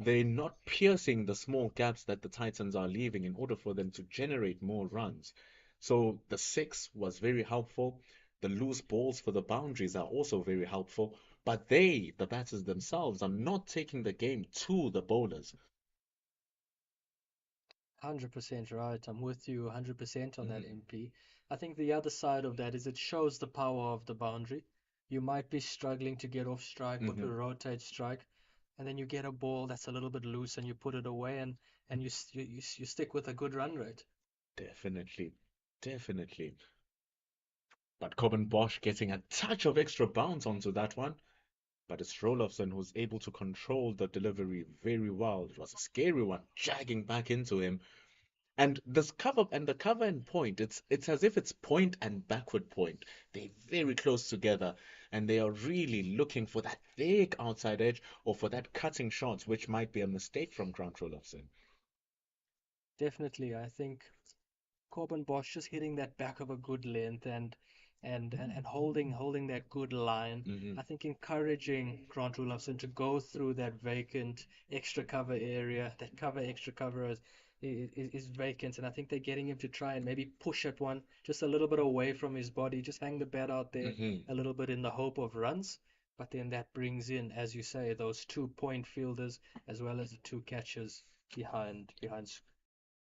They're not piercing the small gaps that the Titans are leaving in order for them to generate more runs. So the six was very helpful. The loose balls for the boundaries are also very helpful. But they, the batters themselves, are not taking the game to the bowlers. 100% right. I'm with you 100% on that Mm, MP. I think the other side of that is it shows the power of the boundary. You might be struggling to get off strike or to mhm. rotate strike, and then you get a ball that's a little bit loose and you put it away and you stick with a good run rate. Definitely, definitely. But Coben Bosch getting a touch of extra bounce onto that one. But it's Rolofson who's able to control the delivery very well. It was a scary one, jagging back into him. And this cover and the cover and point, it's as if it's point and backward point. They're very close together, and they are really looking for that thick outside edge or for that cutting shot, which might be a mistake from Grant Rolofson. Definitely, I think Corbin Bosch just hitting that back of a good length and holding that good line. Hmm. I think encouraging Grant Olofsson to go through that vacant extra cover area, that cover extra cover is vacant, and I think they're getting him to try and maybe push at one just a little bit away from his body, just hang the bat out there Hmm. a little bit in the hope of runs. But then that brings in, as you say, those 2 point fielders as well as the two catchers behind.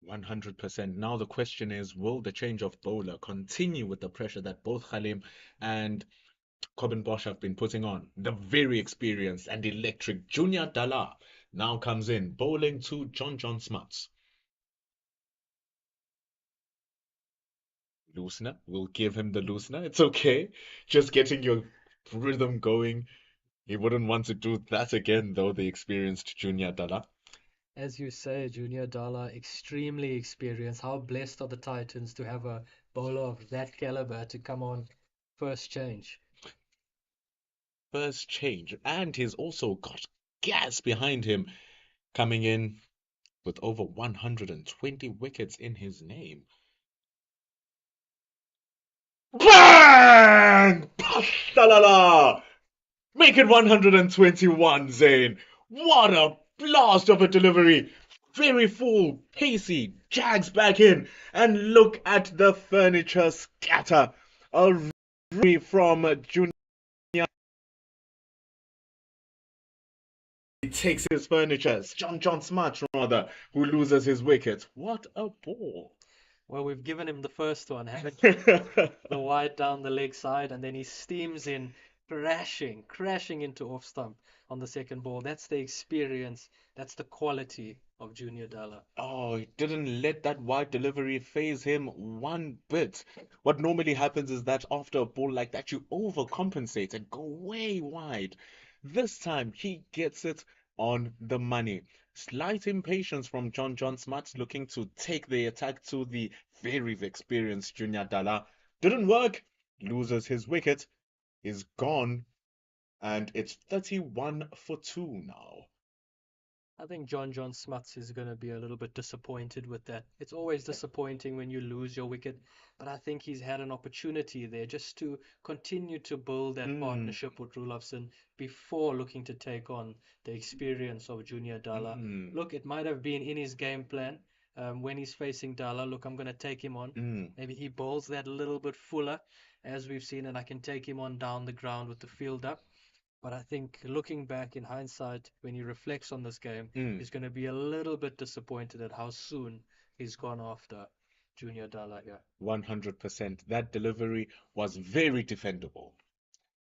100%. Now the question is, will the change of bowler continue with the pressure that both Khalim and Coben Bosch have been putting on? The very experienced and electric Junior Dala now comes in, bowling to John Smuts. Loosener, we'll give him the loosener. It's okay. Just getting your rhythm going. He wouldn't want to do that again, though, the experienced Junior Dala. As you say, Junior Dala, extremely experienced. How blessed are the Titans to have a bowler of that caliber to come on first change. First change. And he's also got gas behind him, coming in with over 120 wickets in his name. Bang! Pashalala! Make it 121, Zane. What a blast of a delivery. Very full, pacey, jags back in, and look at the furniture scatter. A re from Junior. He takes his furniture. John Smart, rather, who loses his wicket. What a ball. Well, we've given him the first one, haven't we? The wide down the leg side, and then he steams in, crashing into off stump on the second ball. That's the experience. That's the quality of Junior Dalla. Oh, he didn't let that wide delivery phase him one bit. What normally happens is that after a ball like that, you overcompensate and go way wide. This time, he gets it on the money. Slight impatience from John Smart looking to take the attack to the very experienced Junior Dalla. Didn't work. Loses his wicket. Is gone. And it's 31 for 2 now. I think John Smuts is going to be a little bit disappointed with that. It's always disappointing when you lose your wicket, but I think he's had an opportunity there just to continue to build that partnership with Rulofsson before looking to take on the experience of Junior Dalla. Look, it might have been in his game plan when he's facing Dalla. Look, I'm going to take him on. Maybe he bowls that a little bit fuller, as we've seen, and I can take him on down the ground with the field up. But I think looking back in hindsight, when he reflects on this game, he's going to be a little bit disappointed at how soon he's gone after Junior Dalla here. 100%. That delivery was very defendable.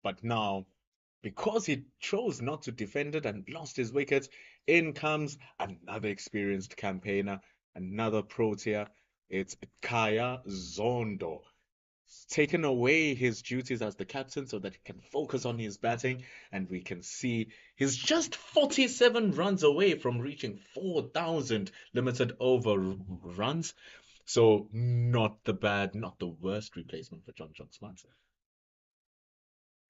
But now, because he chose not to defend it and lost his wicket, in comes another experienced campaigner, another Protea. It's Kaya Zondo. Taken away his duties as the captain so that he can focus on his batting, and we can see he's just 47 runs away from reaching 4,000 limited over runs. So not the worst replacement for John Smart.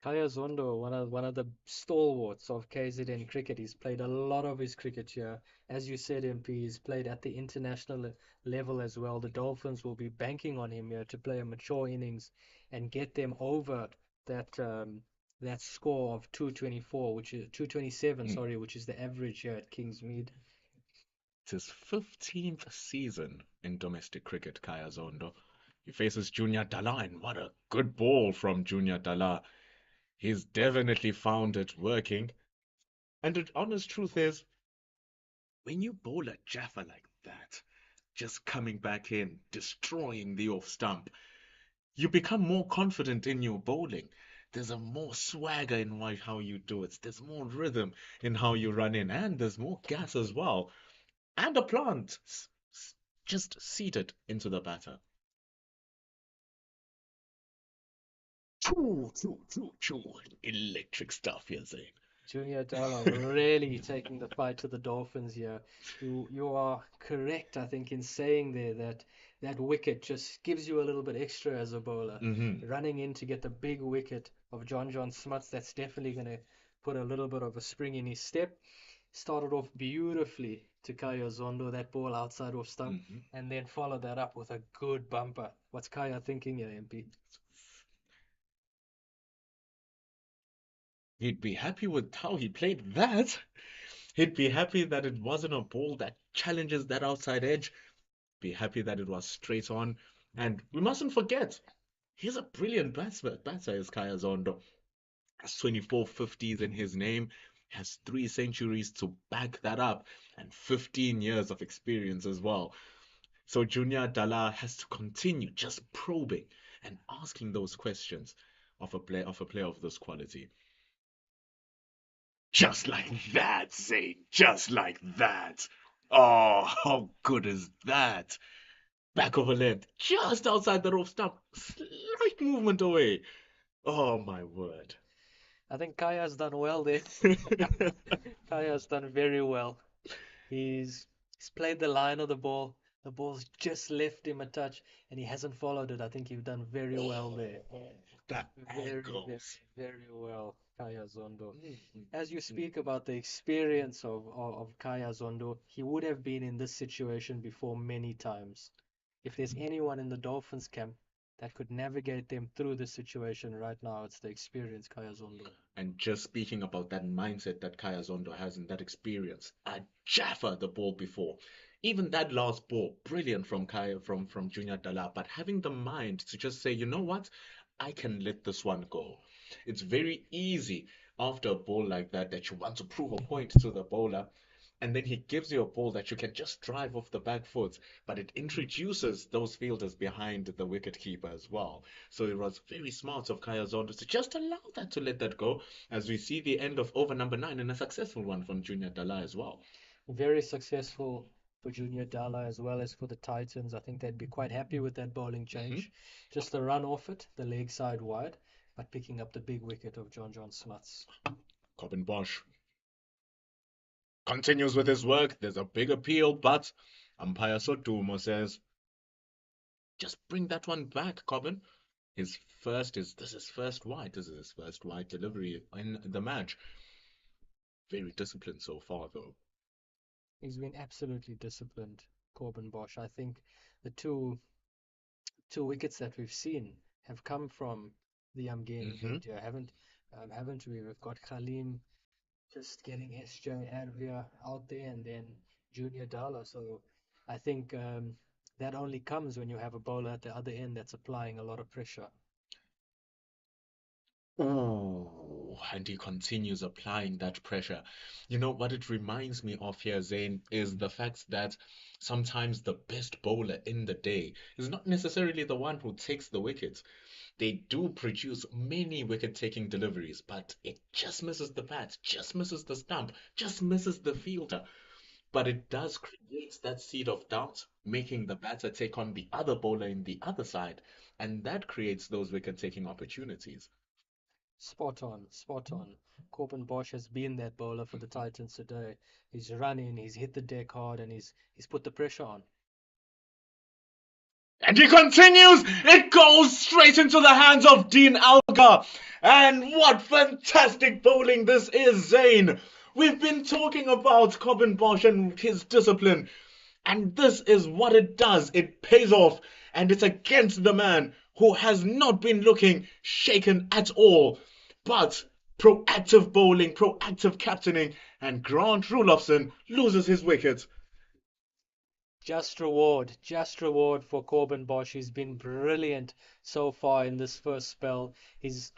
Kaya Zondo, one of the stalwarts of KZN cricket. He's played a lot of his cricket here. As you said, MP, he's played at the international level as well. The Dolphins will be banking on him here to play a mature innings and get them over that score of 224, which is 227, sorry, which is the average here at Kingsmead. It's his 15th season in domestic cricket, Kaya Zondo. He faces Junior Dalla, and what a good ball from Junior Dalla. He's definitely found it working. And the honest truth is, when you bowl a Jaffa like that, just coming back in, destroying the off stump, you become more confident in your bowling. There's a more swagger in how you do it. There's more rhythm in how you run in, and there's more gas as well. And a plant just seeded into the batter. Choo. Electric stuff here, Zane. Junior Dalla really taking the fight to the Dolphins here. You are correct, I think, in saying there that that wicket just gives you a little bit extra as a bowler. Running in to get the big wicket of John Smuts, that's definitely going to put a little bit of a spring in his step. Started off beautifully to Kaya Zondo, that ball outside off stump, and then followed that up with a good bumper. What's Kaya thinking here, MP? He'd be happy with how he played that. He'd be happy that it wasn't a ball that challenges that outside edge. Be happy that it was straight on. And we mustn't forget, he's a brilliant batter is Kaya Zondo. Has 24 50s in his name, has 3 centuries to back that up, and 15 years of experience as well. So Junior Dalla has to continue just probing and asking those questions of a player of this quality. Just like that, Zane. Just like that. Oh, how good is that? Back of a length, just outside the rope stump. Slight movement away. Oh, my word. I think Kaya's done well there. Kaya's done very well. He's played the line of the ball. The ball's just left him a touch, and he hasn't followed it. I think you've done very well there. That Very, goes. very well, Kaya Zondo. As you speak about the experience of Kaya Zondo, he would have been in this situation before many times. If there's anyone in the Dolphins camp that could navigate them through this situation right now. It's the experienced Kaya Zondo. And just speaking about that mindset that Kaya Zondo has and that experience, a Jaffa the ball before. Even that last ball, brilliant from Kaya from Junior Dala, but having the mind to just say, you know what, I can let this one go. It's very easy after a ball like that that you want to prove a point to the bowler, and then he gives you a ball that you can just drive off the back foot, but it introduces those fielders behind the wicket keeper as well. So it was very smart of Kaya Zondo to just allow that to let that go, as we see the end of over number 9 and a successful one from Junior Dala as well. Very successful for Junior Dala as well as for the Titans. I think they'd be quite happy with that bowling Hmm. change. Just the run off it, the leg side wide, but picking up the big wicket of John Smiths. Corbin Bosch continues with his work. There's a big appeal, but umpire Sotumo says, just bring that one back, Corbin. This is first white. This is his first white delivery in the match. Very disciplined so far, though. He's been absolutely disciplined, Corbin Bosch. I think the two wickets that we've seen have come from the Amgeni Hmm. end here, haven't we? We've got Khalim just getting SJ Advia out there and then Junior Dala. So I think that only comes when you have a bowler at the other end that's applying a lot of pressure. Oh, and he continues applying that pressure. You know what it reminds me of here, Zain, is the fact that sometimes the best bowler in the day is not necessarily the one who takes the wickets. They do produce many wicket-taking deliveries, but it just misses the bat, just misses the stump, just misses the fielder. But it does create that seed of doubt, making the batter take on the other bowler in the other side, and that creates those wicket-taking opportunities. Spot on, spot on. Corbin Bosch has been that bowler for the Titans today. He's run in, he's hit the deck hard, and he's put the pressure on. And he continues. It goes straight into the hands of Dean Algar. And what fantastic bowling this is, Zane. We've been talking about Corbin Bosch and his discipline. And this is what it does. It pays off. And it's against the man who has not been looking shaken at all. But proactive bowling, proactive captaining, and Grant Rulofsson loses his wicket. Just reward for Corbin Bosch. He's been brilliant so far in this first spell. He's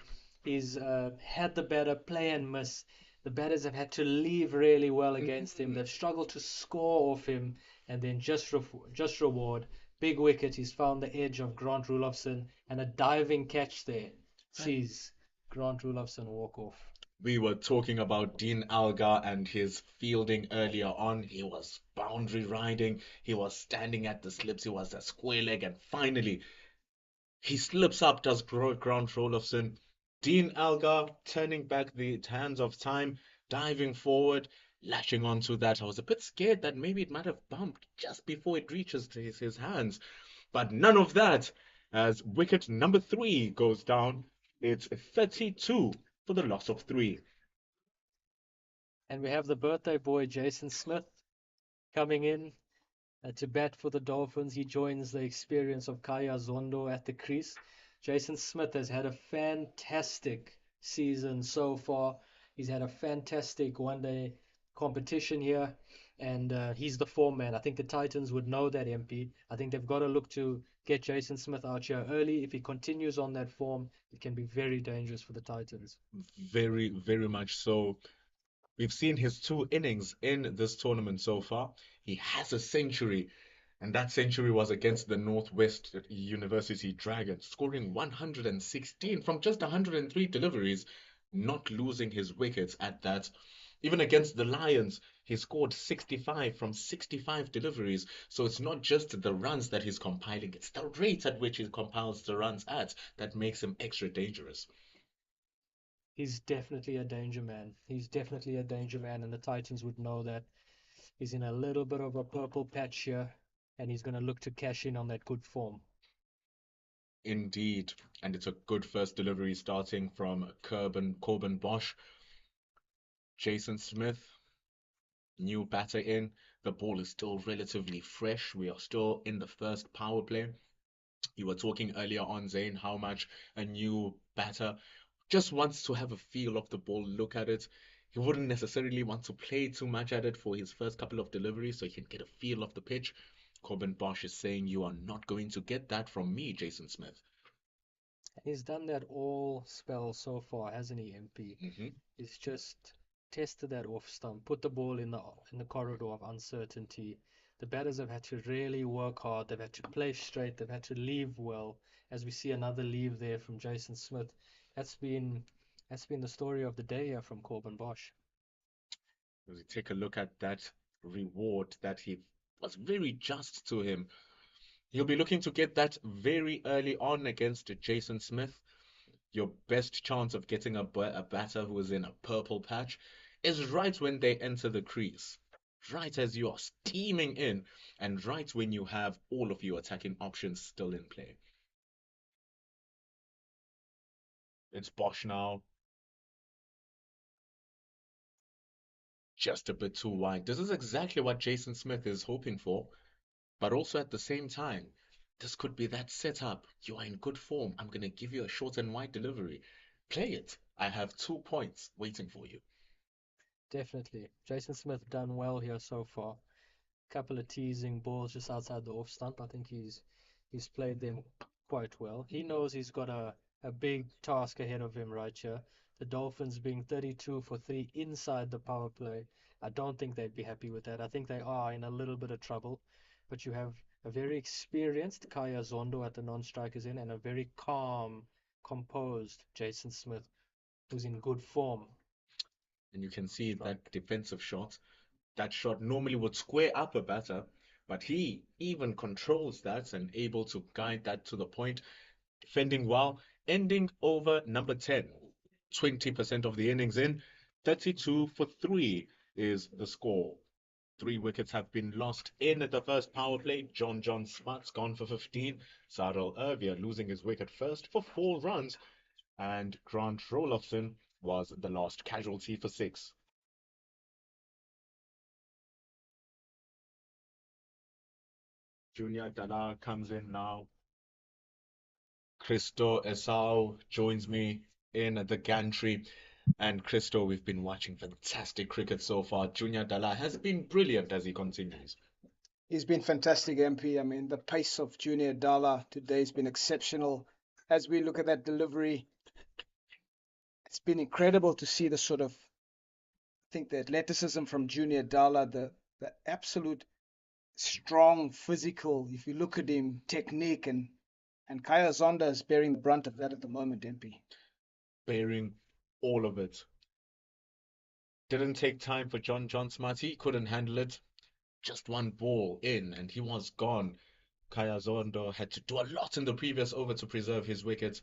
had the better play and miss. The batters have had to leave really well against him. They've struggled to score off him, and then just reward. Big wicket. He's found the edge of Grant Rulofsson, and a diving catch there sees Grant Rulofsson walk off. We were talking about Dean Algar and his fielding earlier on. He was boundary riding, he was standing at the slips, he was a square leg, and finally he slips up, does Grant Rolofsson. Dean Algar turning back the hands of time, diving forward, lashing onto that. I was a bit scared that maybe it might have bumped just before it reaches to his hands, but none of that. As wicket number 3 goes down, it's 32 for the loss of 3. And we have the birthday boy Jason Smith coming in to bat for the Dolphins. He joins the experience of Kaya Zondo at the crease. Jason Smith has had a fantastic season so far. He's had a fantastic one-day competition here, and he's the form man. I think the Titans would know that, MP. I think they've got to look to get Jason Smith out here early. If he continues on that form, it can be very dangerous for the Titans. Very, very much so. We've seen his 2 innings in this tournament so far. He has a century, and that century was against the Northwest University Dragons, scoring 116 from just 103 deliveries, not losing his wickets at that. Even against the Lions, he scored 65 from 65 deliveries. So it's not just the runs that he's compiling, it's the rate at which he compiles the runs at that makes him extra dangerous. He's definitely a danger man. He's definitely a danger man, and the Titans would know that. He's in a little bit of a purple patch here, and he's going to look to cash in on that good form. Indeed, and it's a good first delivery starting from Corbin Bosch. Jason Smith, new batter in. The ball is still relatively fresh. We are still in the first power play. You were talking earlier on, Zane, how much a new batter just wants to have a feel of the ball, look at it. He wouldn't necessarily want to play too much at it for his first couple of deliveries so he can get a feel of the pitch. Corbin Bosch is saying you are not going to get that from me, Jason Smith. He's done that all spell so far, hasn't he, MP? Hmm. He's just tested that off stump, put the ball in the corridor of uncertainty. The batters have had to really work hard. They've had to play straight. They've had to leave well. As we see another leave there from Jason Smith. That's been that's been the story of the day here from Corbin Bosch. As we take a look at that reward that he was very just to him. He'll be looking to get that very early on against Jason Smith. Your best chance of getting a batter who is in a purple patch is right when they enter the crease, right as you are steaming in, and right when you have all of your attacking options still in play. It's Bosch now, just a bit too wide. This is exactly what Jason Smith is hoping for, but also at the same time, this could be that setup. You are in good form. I'm going to give you a short and wide delivery. Play it. I have 2 points waiting for you. Definitely. Jason Smith done well here so far. Couple of teasing balls just outside the off stump. I think he's played them quite well. He knows he's got a big task ahead of him right here. The Dolphins being 32 for 3 inside the power play. I don't think they'd be happy with that. I think they are in a little bit of trouble. But you have a very experienced Kaya Zondo at the non-strikers end and a very calm, composed Jason Smith who's in good form. And you can see that defensive shot. That shot normally would square up a batter, but he even controls that and able to guide that to the point, defending well, ending over number 10. 20% of the innings in, 32 for 3 is the score. 3 wickets have been lost in the first power play. John Smuts gone for 15. Sarel Ervia losing his wicket first for 4 runs. And Grant Rolofson was the last casualty for 6. Junior Dala comes in now. Christo Esau joins me in the gantry. And Christo, we've been watching fantastic cricket so far. Junior Dala has been brilliant as he continues. He's been fantastic, MP. I mean, the pace of Junior Dala today has been exceptional. As we look at that delivery, it's been incredible to see the sort of, I think, the athleticism from Junior Dala, the absolute strong physical, if you look at him, technique, and Kaya Zonda is bearing the brunt of that at the moment, MP. Bearing all of it. Didn't take time for John Smarty. He couldn't handle it. Just one ball in and he was gone. Kaya Zondo had to do a lot in the previous over to preserve his wicket.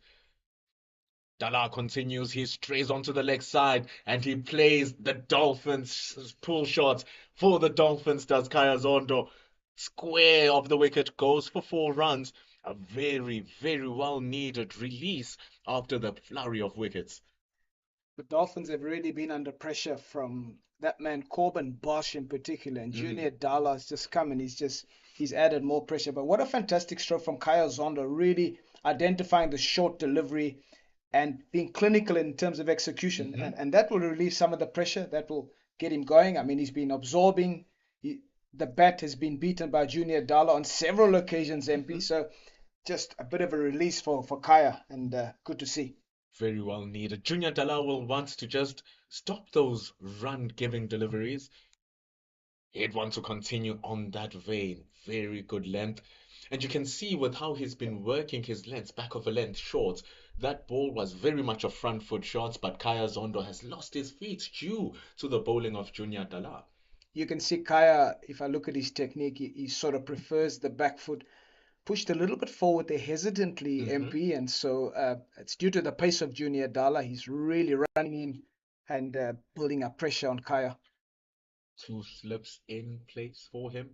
Dala continues, he strays onto the leg side and he plays the Dolphins pull shot for the Dolphins, does Kaya Zondo. Square of the wicket, goes for 4 runs. A very, very well needed release after the flurry of wickets. The Dolphins have really been under pressure from that man Corbin Bosch in particular, and Junior Dala has just come and he's added more pressure. But what a fantastic stroke from Kyle Zondo, really identifying the short delivery and being clinical in terms of execution, and that will relieve some of the pressure. That will get him going. I mean, he's been absorbing. The bat has been beaten by Junior Dala on several occasions, MP. So just a bit of a release for Kaya, and good to see. Very well needed. Junior Dala will want to just stop those run-giving deliveries. He'd want to continue on that vein. Very good length. And you can see with how he's been working his length, back of a length short, that ball was very much a front foot shot, but Kaya Zondo has lost his feet due to the bowling of Junior Dala. You can see Kaya, if I look at his technique, he sort of prefers the back foot pushed a little bit forward there hesitantly, MP, and so it's due to the pace of Junior Dala. He's really running in and building up pressure on Kaya. 2 slips in place for him.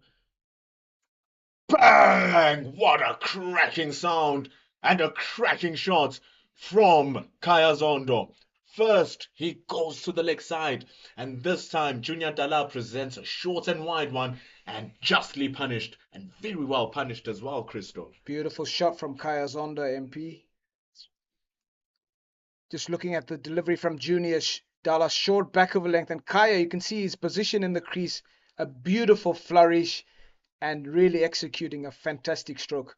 Bang! What a cracking sound and a cracking shot from Kaya Zondo. First, he goes to the leg side, and this time Junior Dala presents a short and wide one. and justly punished, and very well punished as well, Christo. Beautiful shot from Kaya Zondo, MP. Just looking at the delivery from Junior Dala, short back over length, and Kaya, you can see his position in the crease, a beautiful flourish, and really executing a fantastic stroke.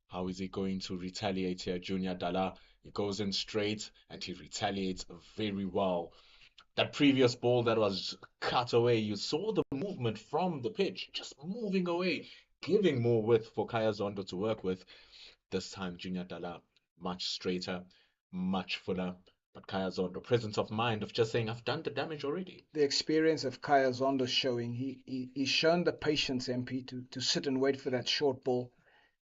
How is he going to retaliate here, Junior Dala? He goes in straight and he retaliates very well. That previous ball that was cut away, you saw the movement from the pitch, just moving away, giving more width for Kaya Zondo to work with. This time, Junior Dala, much straighter, much fuller. But Kaya Zondo, presence of mind of just saying, I've done the damage already. The experience of Kaya Zondo showing. He's shown the patience, MP, to sit and wait for that short ball.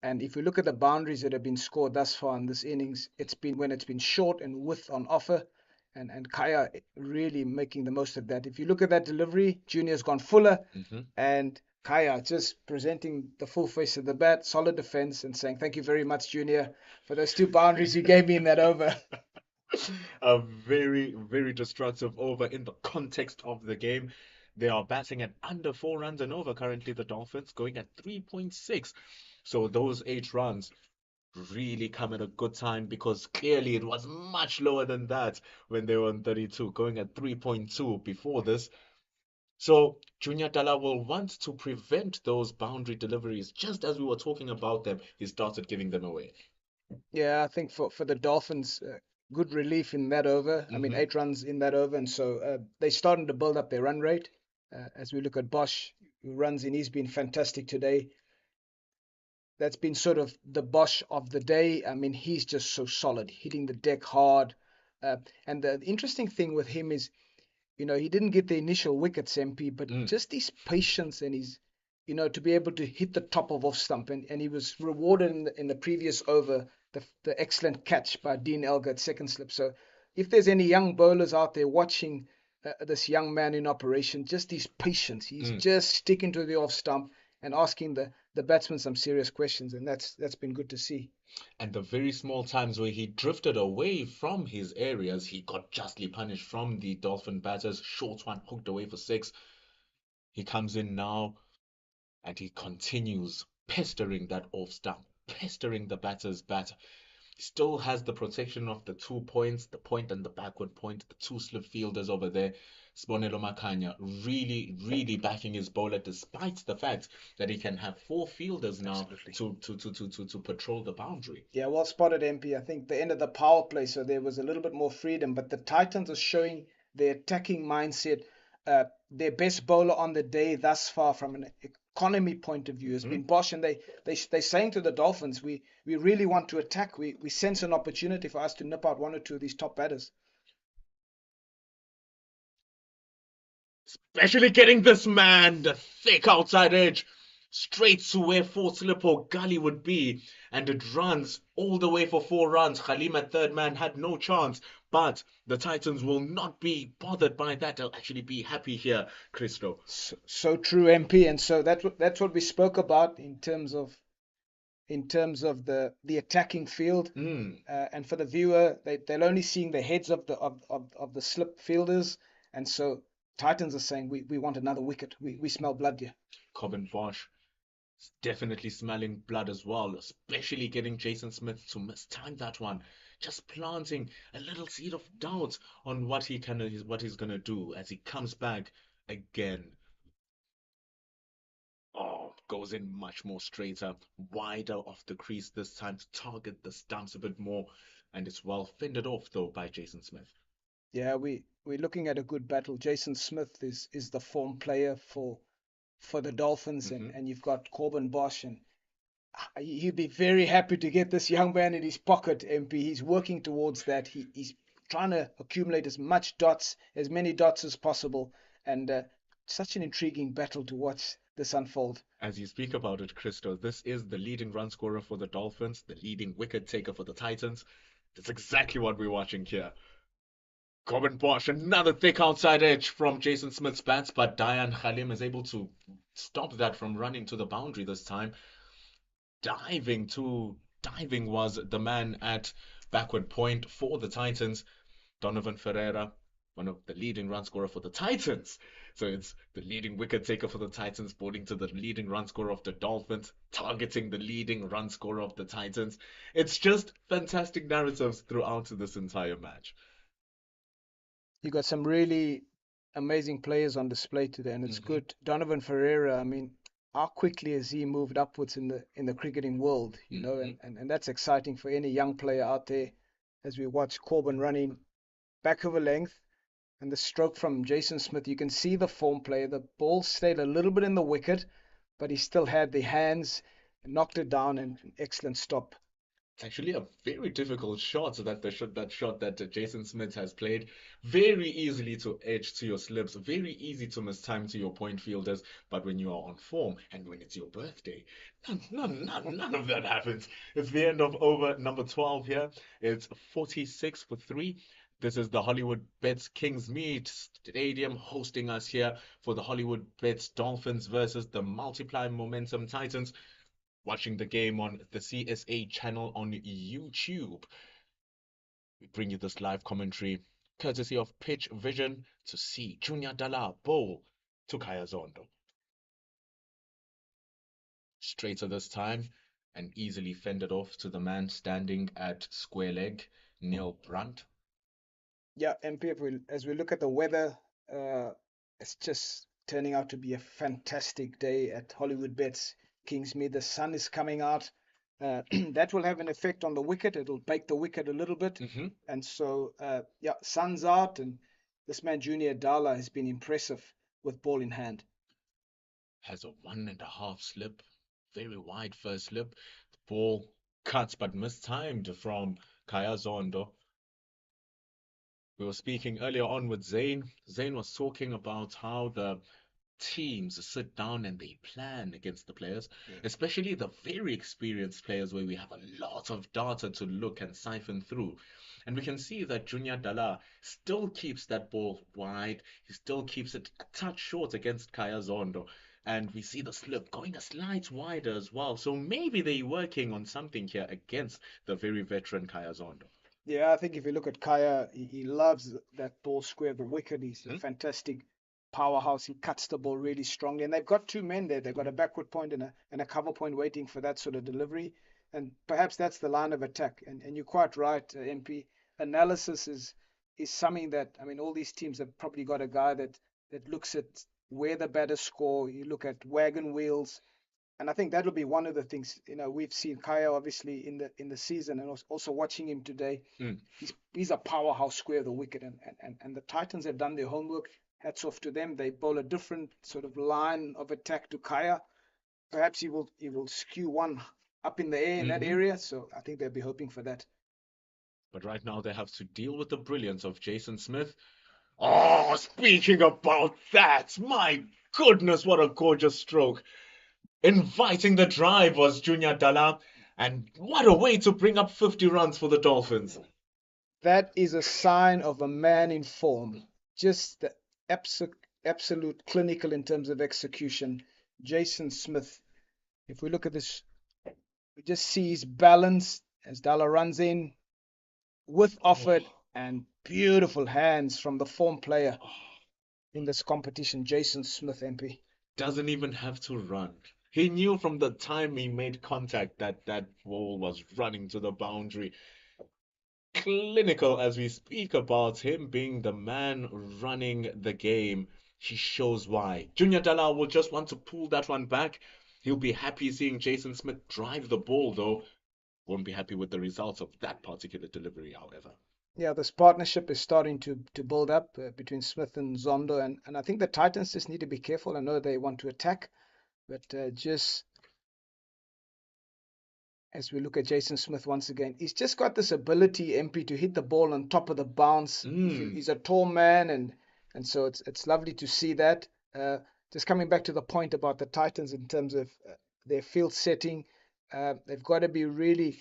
And if we look at the boundaries that have been scored thus far in this innings, it's been short and width on offer. And Kaya really making the most of that. If you look at that delivery, Junior's gone fuller, and Kaya just presenting the full face of the bat, solid defense, and saying, thank you very much, Junior, for those 2 boundaries you gave me in that over. A very, very destructive over in the context of the game. They are batting at under 4 runs and over currently, the Dolphins, going at 3.6. So those 8 runs really come at a good time because clearly it was much lower than that when they were on 32, going at 3.2 before this. So Junior Dala will want to prevent those boundary deliveries. Just as we were talking about them, he started giving them away. Yeah, I think for the Dolphins, good relief in that over. I mean, 8 runs in that over, and so they're starting to build up their run rate. As we look at Bosch, who runs in, he's been fantastic today. That's been sort of the Bosch of the day. I mean, he's just so solid, hitting the deck hard. And the interesting thing with him is, he didn't get the initial wickets, MP, but just his patience and his, to be able to hit the top of off stump. And he was rewarded in the previous over, the excellent catch by Dean Elgar at second slip. So if there's any young bowlers out there watching this young man in operation, just his patience. He's just sticking to the off stump and asking the batsman some serious questions, and that's been good to see. And the very small times where he drifted away from his areas, he got justly punished from the Dolphin batters. Short one hooked away for 6. He comes in now and he continues pestering that off stump, pestering the batter's bat. He still has the protection of the 2 points, the point and the backward point, the 2 slip fielders over there. Sibonelo Makhanya really, really backing his bowler despite the fact that he can have 4 fielders now to patrol the boundary. Yeah, well spotted, MP. I think the end of the power play, so there was a little bit more freedom, but the Titans are showing their attacking mindset. Their best bowler on the day thus far from an economy point of view has been Bosch, and they're saying to the Dolphins, we really want to attack. We sense an opportunity for us to nip out 1 or 2 of these top batters. Especially getting this man the thick outside edge straight to where 4 slip or gully would be, and it runs all the way for 4 runs. Khalim at third man had no chance, but the Titans will not be bothered by that. They'll actually be happy here, Christo. So true, MP, and so that's what we spoke about in terms of the attacking field. And for the viewer, they're only seeing the heads of the slip fielders, and so Titans are saying we want another wicket. We smell blood here. Corbin Bosch is definitely smelling blood as well, especially getting Jason Smith to mistime that one, just planting a little seed of doubt on what he's gonna do as he comes back again. Oh, goes in much more straighter, wider off the crease this time to target the stumps a bit more, and it's well fended off though by Jason Smith. Yeah, we're looking at a good battle. Jason Smith is the form player for the Dolphins, and you've got Corbin Bosch, and he'd be very happy to get this young man in his pocket, MP. He's working towards that. He's trying to accumulate as many dots as possible, and such an intriguing battle to watch this unfold. As you speak about it, Christo, this is the leading run scorer for the Dolphins, the leading wicket taker for the Titans. That's exactly what we're watching here. Corbin Bosch, another thick outside edge from Jason Smith's bats, but Dayan Khalim is able to stop that from running to the boundary this time. Diving was the man at backward point for the Titans. Donovan Ferreira one of the leading run scorer for the Titans. So it's the leading wicket taker for the Titans, bowling to the leading run scorer of the Dolphins, targeting the leading run scorer of the Titans. It's just fantastic narratives throughout this entire match. You got some really amazing players on display today, and it's good. Donovan Ferreira, I mean, how quickly has he moved upwards in the cricketing world, you know, and that's exciting for any young player out there as we watch Corbin running back over length and the stroke from Jason Smith. You can see the form player. The ball stayed a little bit in the wicket, but he still had the hands, knocked it down, and an excellent stop. It's actually a very difficult shot, so that that shot that Jason Smith has played very easily to edge to your slips, very easy to mistime to your point fielders. But when you are on form and when it's your birthday, none of that happens. It's the end of over number 12 here. It's 46 for 3. This is the Hollywoodbets Kingsmead Stadium hosting us here for the Hollywoodbets Dolphins versus the Multiply Momentum Titans. Watching the game on the CSA channel on YouTube. We bring you this live commentary courtesy of Pitch Vision to see Junior Dala bowl to Kaya Zondo. Straighter this time and easily fended off to the man standing at square leg, Neil Brunt. Yeah, MP, as we look at the weather, it's just turning out to be a fantastic day at Hollywoodbets Kingsmead. The sun is coming out. That will have an effect on the wicket. It'll bake the wicket a little bit. And so, yeah, sun's out, and this man, Junior Dala, has been impressive with ball in hand. Has a 1.5 slip, very wide first slip. The ball cuts but mistimed from Kaya Zondo. We were speaking earlier on with Zane. Zane was talking about how the teams sit down and they plan against the players, especially the very experienced players where we have a lot of data to look and siphon through. And we can see that Junior Dala still keeps that ball wide. He still keeps it a touch short against Kaya Zondo. And we see the slip going a slight wider as well. So maybe they're working on something here against the very veteran Kaya Zondo. Yeah, I think if you look at Kaya, he loves that ball square of the wicket. He's a fantastic powerhouse. He cuts the ball really strongly. And they've got two men there. They've got a backward point and a cover point waiting for that sort of delivery. And perhaps that's the line of attack. And you're quite right, MP. Analysis is something that, I mean, all these teams have probably got a guy that looks at where the batters score. You look at wagon wheels. And I think that'll be one of the things, you know, we've seen Kaya obviously in the season, and also watching him today. He's a powerhouse square of the wicket, and the Titans have done their homework. Hats off to them. They bowl a different sort of line of attack to Kaya. Perhaps he will skew one up in the air in that area. So I think they'll be hoping for that. But right now they have to deal with the brilliance of Jason Smith. Oh, speaking about that, my goodness, what a gorgeous stroke. Inviting the drive was Junior Dala, and what a way to bring up 50 runs for the Dolphins. That is a sign of a man in form. Just the absolute clinical in terms of execution. Jason Smith, if we look at this, we just see his balance as Dala runs in with offered and beautiful hands from the form player in this competition, Jason Smith, MP. Doesn't even have to run. He knew from the time he made contact that that ball was running to the boundary. Clinical as we speak about him being the man running the game. He shows why. Junior Dala will just want to pull that one back. He'll be happy seeing Jason Smith drive the ball, though. Won't be happy with the results of that particular delivery, however. Yeah, this partnership is starting to build up between Smith and Zondo, and I think the Titans just need to be careful. I know they want to attack, but just as we look at Jason Smith once again, he's just got this ability, MP, to hit the ball on top of the bounce. He's a tall man, and so it's lovely to see that. Just coming back to the point about the Titans in terms of their field setting, they've got to be really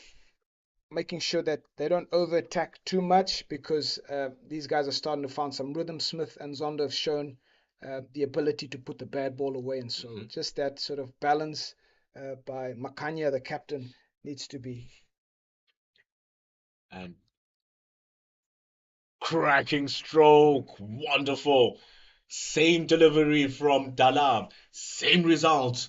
making sure that they don't over attack too much, because these guys are starting to find some rhythm. Smith and Zondo have shown the ability to put the bad ball away, and so just that sort of balance by Makanya, the captain, needs to be. And Cracking stroke. Wonderful. Same delivery from Dalab. Same result.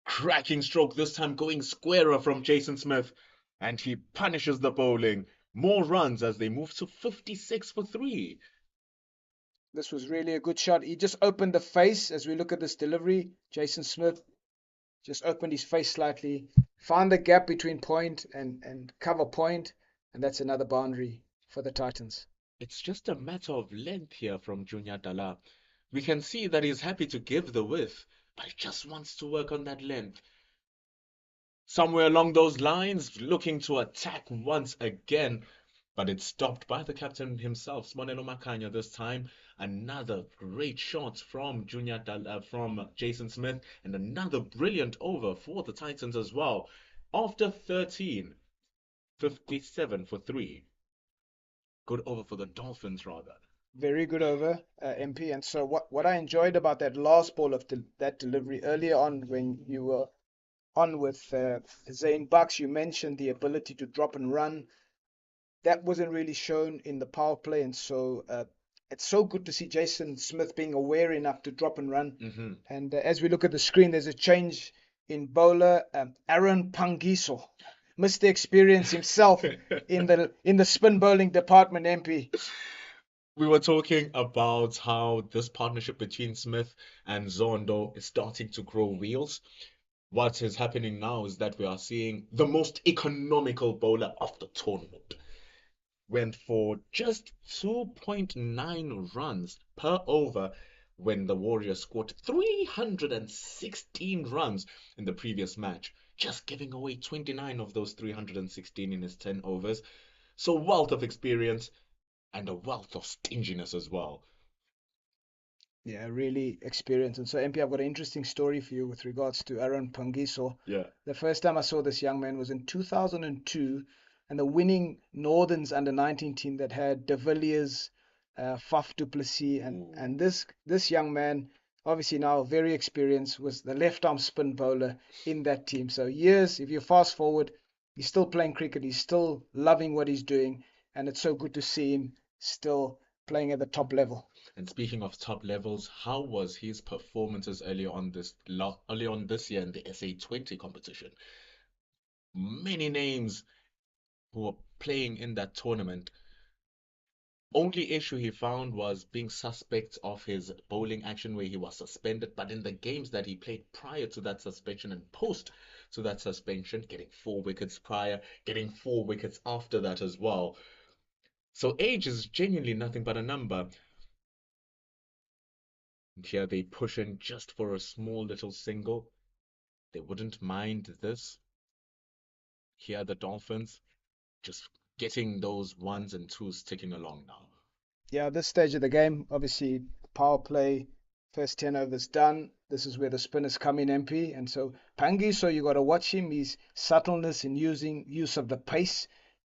Cracking stroke, this time going squarer from Jason Smith. And he punishes the bowling. More runs as they move to 56 for 3. This was really a good shot. He just opened the face as we look at this delivery. Jason Smith just opened his face slightly, found the gap between point and cover point, and that's another boundary for the Titans. It's just a matter of length here from Junior Dala. We can see that he's happy to give the width, but he just wants to work on that length. Somewhere along those lines, looking to attack once again, but it's stopped by the captain himself, Smonelo Makanya this time. Another great shot from from Jason Smith, and another brilliant over for the Titans as well. After 13, 57 for 3. Good over for the Dolphins, rather. Very good over, MP. And so what I enjoyed about that last ball of that delivery earlier on when you were on with Zane Bucks, you mentioned the ability to drop and run. That wasn't really shown in the power play, and so it's so good to see Jason Smith being aware enough to drop and run. Mm-hmm. And as we look at the screen, there's a change in bowler. Aaron Pangiso, Mr. Experience himself in the spin bowling department, MP. We were talking about how this partnership between Smith and Zondo is starting to grow wheels. What is happening now is that we are seeing the most economical bowler of the tournament. Went for just 2.9 runs per over when the Warriors scored 316 runs in the previous match, just giving away 29 of those 316 in his 10 overs. So, wealth of experience and a wealth of stinginess as well. Yeah, really experienced. And so, MP, I've got an interesting story for you with regards to Aaron Pangiso. Yeah. The first time I saw this young man was in 2002, and the winning Northerns under-19 team that had De Villiers, Faf du Plessis, and this young man, obviously now very experienced, was the left-arm spin bowler in that team. So years, if you fast forward, he's still playing cricket, he's still loving what he's doing, and it's so good to see him still playing at the top level. And speaking of top levels, how was his performances early on this year in the SA20 competition? Many names who were playing in that tournament. Only issue he found was being suspect of his bowling action where he was suspended, but in the games that he played prior to that suspension and post to that suspension, getting 4 wickets prior, getting 4 wickets after that as well. So age is genuinely nothing but a number. And here they push in just for a small little single. They wouldn't mind this. Here the Dolphins just getting those ones and twos ticking along now. Yeah, this stage of the game, obviously power play, first 10 overs done. This is where the spinners come in, MP. And so Pangi, so you got to watch him. His subtleness in use of the pace.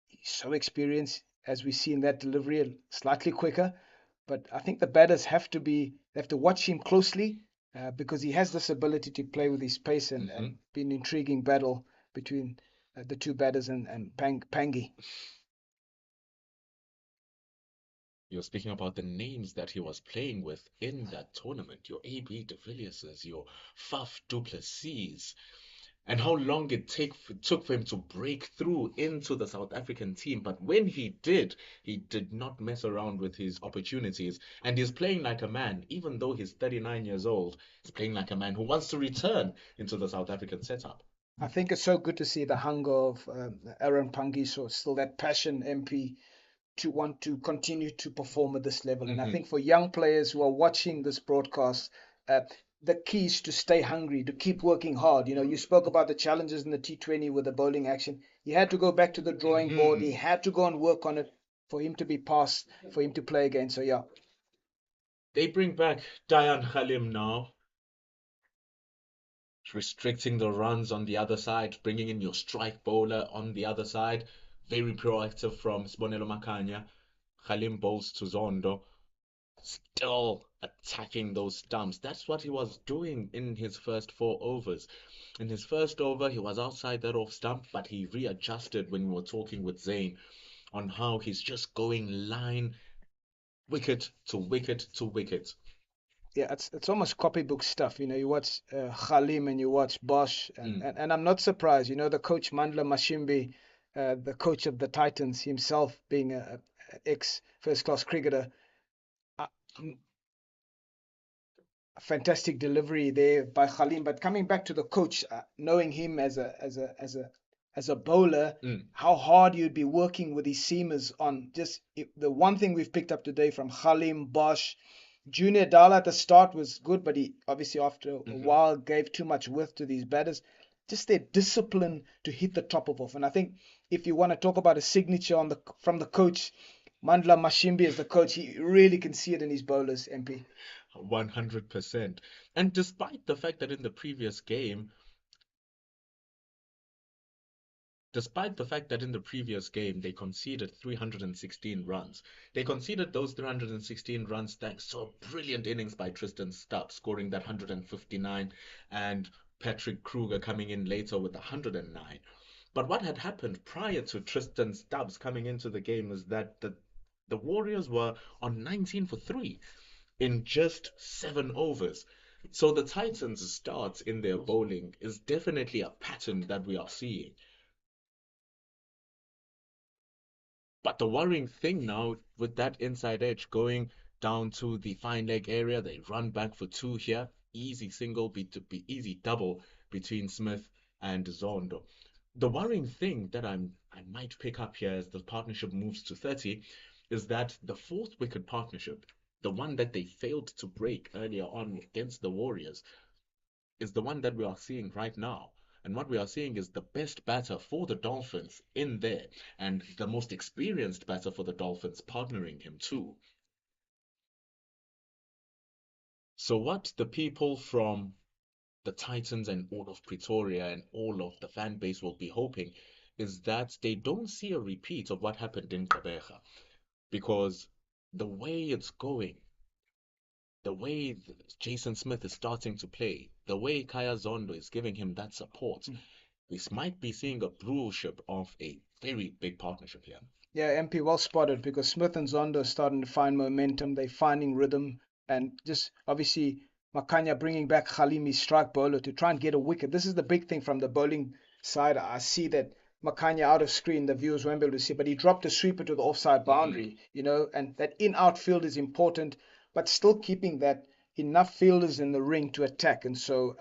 He's so experienced, as we see in that delivery, slightly quicker. But I think the batters they have to watch him closely because he has this ability to play with his pace and be an intriguing battle between the two batters and Pangi. You're speaking about the names that he was playing with in that tournament. Your A.B. de Villiers, your Faf du Plessis, and how long it took for him to break through into the South African team. But when he did not mess around with his opportunities. And he's playing like a man, even though he's 39 years old, he's playing like a man who wants to return into the South African setup. I think it's so good to see the hunger of Aaron Pangiso, still that passion, MP, to want to continue to perform at this level. And I think for young players who are watching this broadcast, the key is to stay hungry, to keep working hard. You know, you spoke about the challenges in the T20 with the bowling action. He had to go back to the drawing board. He had to go and work on it for him to be passed, for him to play again. So, yeah. They bring back Dayan Khalim now, restricting the runs on the other side, bringing in your strike bowler on the other side. Very proactive from Sibonelo Makanya. Khalim bowls to Zondo, still attacking those stumps. That's what he was doing in his first 4 overs. In his first over, he was outside that off stump, but he readjusted when we were talking with Zane on how he's just going line wicket to wicket to wicket. Yeah, it's almost copybook stuff. You watch Khalim and you watch Bosch, and I'm not surprised. The coach Mandla Mashimbi, the coach of the Titans himself, being a ex first class cricketer, uh, a fantastic delivery there by Khalim. But coming back to the coach, knowing him as a bowler, how hard you'd be working with his seamers on just the one thing we've picked up today from Khalim, Bosch. Junior Dala at the start was good, but he obviously after a while gave too much width to these batters. Just their discipline to hit the top of off. And I think if you want to talk about a signature from the coach, Mandla Mashimbi as the coach, he really can see it in his bowlers, MP. 100%. And despite the fact that in the previous game, they conceded 316 runs. They conceded those 316 runs thanks to a brilliant innings by Tristan Stubbs, scoring that 159, and Patrick Kruger coming in later with 109. But what had happened prior to Tristan Stubbs coming into the game is that the Warriors were on 19 for 3 in just 7 overs. So the Titans' starts in their bowling is definitely a pattern that we are seeing. But the worrying thing now with that inside edge going down to the fine leg area, they run back for 2 here. Easy single, easy double between Smith and Zondo. The worrying thing that I might pick up here as the partnership moves to 30 is that the fourth wicket partnership, the one that they failed to break earlier on against the Warriors, is the one that we are seeing right now. And what we are seeing is the best batter for the Dolphins in there, and the most experienced batter for the Dolphins partnering him too. So what the people from the Titans and all of Pretoria and all of the fan base will be hoping is that they don't see a repeat of what happened in Gqeberha, because the way it's going, the way Jason Smith is starting to play, the way Kaya Zondo is giving him that support, we might be seeing a brewship of a very big partnership here. Yeah, MP, well spotted, because Smith and Zondo are starting to find momentum. They're finding rhythm, and just obviously Makanya bringing back Khalimi's strike bowler to try and get a wicket. This is the big thing from the bowling side. I see that Makanya out of screen, the viewers won't be able to see, but he dropped a sweeper to the offside boundary, and that in-out field is important, but still keeping that enough fielders in the ring to attack. And so,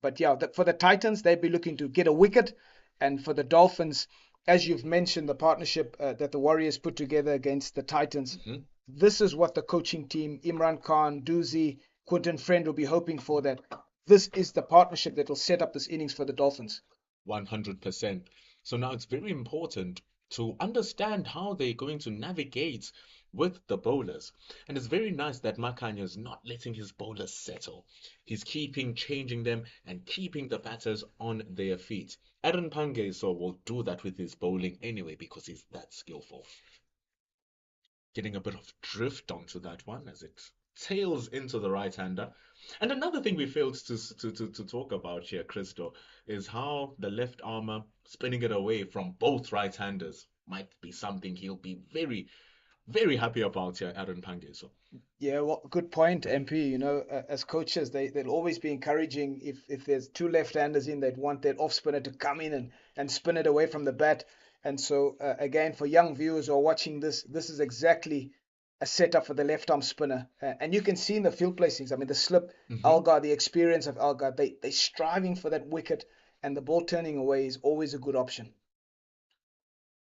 but yeah, for the Titans, they'd be looking to get a wicket, and for the Dolphins, as you've mentioned, the partnership that the Warriors put together against the Titans, this is what the coaching team, Imran Khan, Doozy, Quinton Friend, will be hoping for, that this is the partnership that will set up this innings for the Dolphins. 100%. So now it's very important to understand how they're going to navigate with the bowlers. And it's very nice that Makanya is not letting his bowlers settle. He's changing them, and keeping the batters on their feet. Aaron Pangeso will do that with his bowling anyway because he's that skillful. Getting a bit of drift onto that one as it tails into the right-hander. And another thing we failed to talk about here, Christo, is how the left armour spinning it away from both right-handers might be something he'll be very, very happy about here, Aaron Pangeso. Yeah, well, good point, MP. As coaches, they'll always be encouraging, if there's two left-handers in, they'd want that off spinner to come in and spin it away from the bat. And so, again, for young viewers who are watching this is exactly a setup for the left arm spinner. And you can see in the field placings, I mean, the slip, Algar, the experience of Algar, they're striving for that wicket, and the ball turning away is always a good option.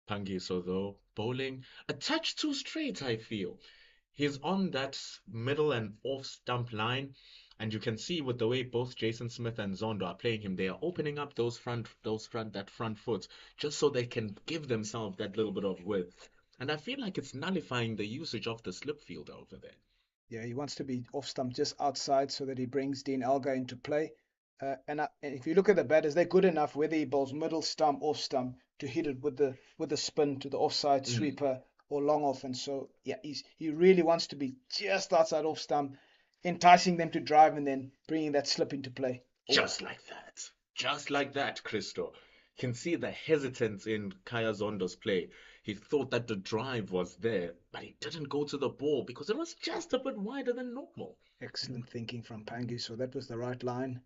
Pangeso, though, bowling a touch too straight, I feel. He's on that middle and off stump line, and you can see with the way both Jason Smith and Zondo are playing him, they are opening up that front foot just so they can give themselves that little bit of width. And I feel like it's nullifying the usage of the slip fielder over there. Yeah, he wants to be off stump just outside so that he brings Dean Elgar into play. And if you look at the batters, they're good enough whether he bowls middle stump, off stump, to hit it with the spin to the offside sweeper or long off. And so, yeah, he really wants to be just outside off stump, enticing them to drive and then bringing that slip into play. Just like that, Christo. Can see the hesitance in Kaya Zondo's play. He thought that the drive was there, but he didn't go to the ball because it was just a bit wider than normal. Excellent thinking from Pangu. So that was the right line.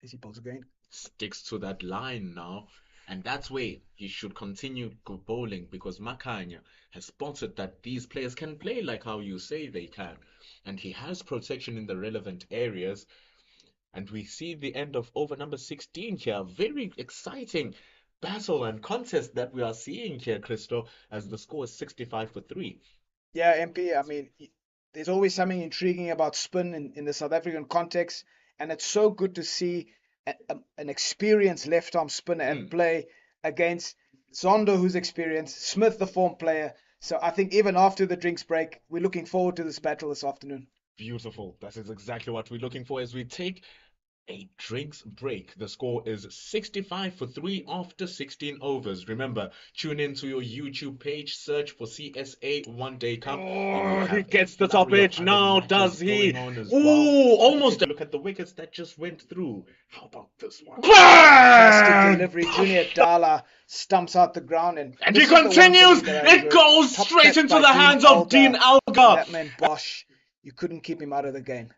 Is he bowls again? Sticks to that line now, and that's where he should continue bowling because Makanya has spotted that these players can play like how you say they can, and he has protection in the relevant areas. And we see the end of over number 16 here. Very exciting battle and contest that we are seeing here, Christo, as the score is 65 for 3. Yeah, MP. I mean, there's always something intriguing about spin in the South African context, and it's so good to see an experienced left-arm spinner at play against Zondo, who's experienced, Smith, the form player. So I think even after the drinks break, we're looking forward to this battle this afternoon. Beautiful. That is exactly what we're looking for as we take a drinks break. The score is 65 for 3 after 16 overs. Remember, tune into your YouTube page, search for CSA One Day Cup. Oh, he gets the top edge now, does he? Ooh, almost. Look at the wickets that just went through. How about this one? Fantastic delivery. Junior Dala stumps out the ground and he continues. It goes straight into the hands of Dean Algar. That man Bosch, you couldn't keep him out of the game.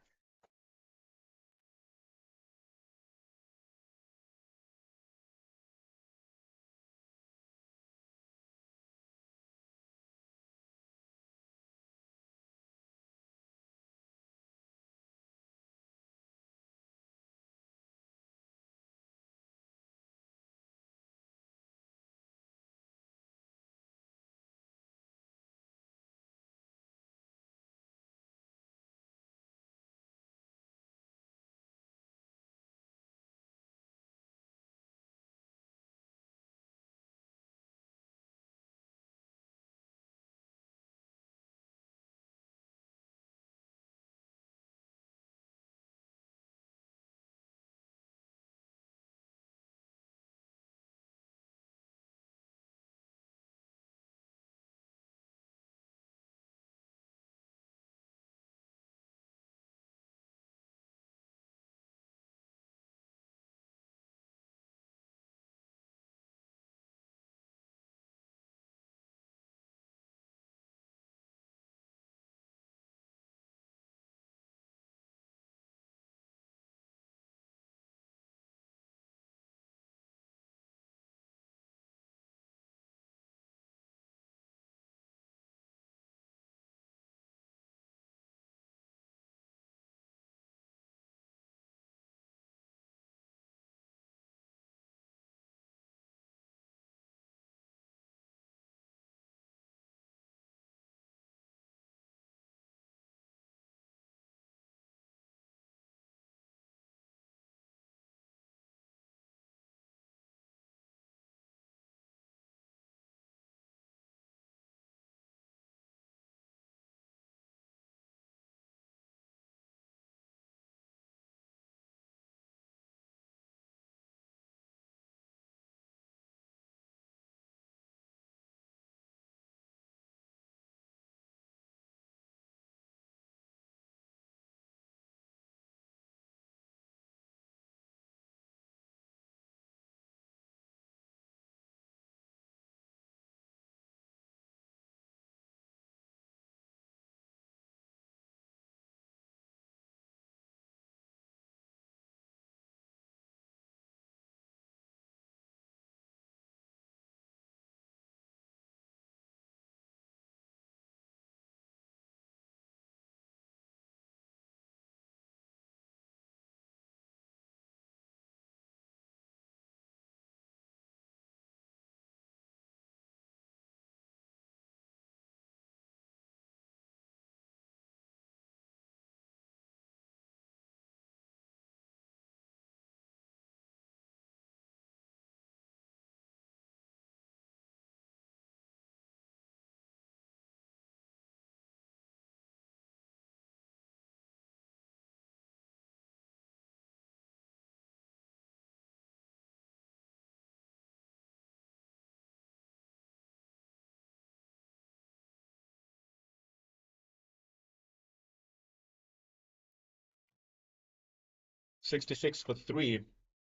$66 for 3.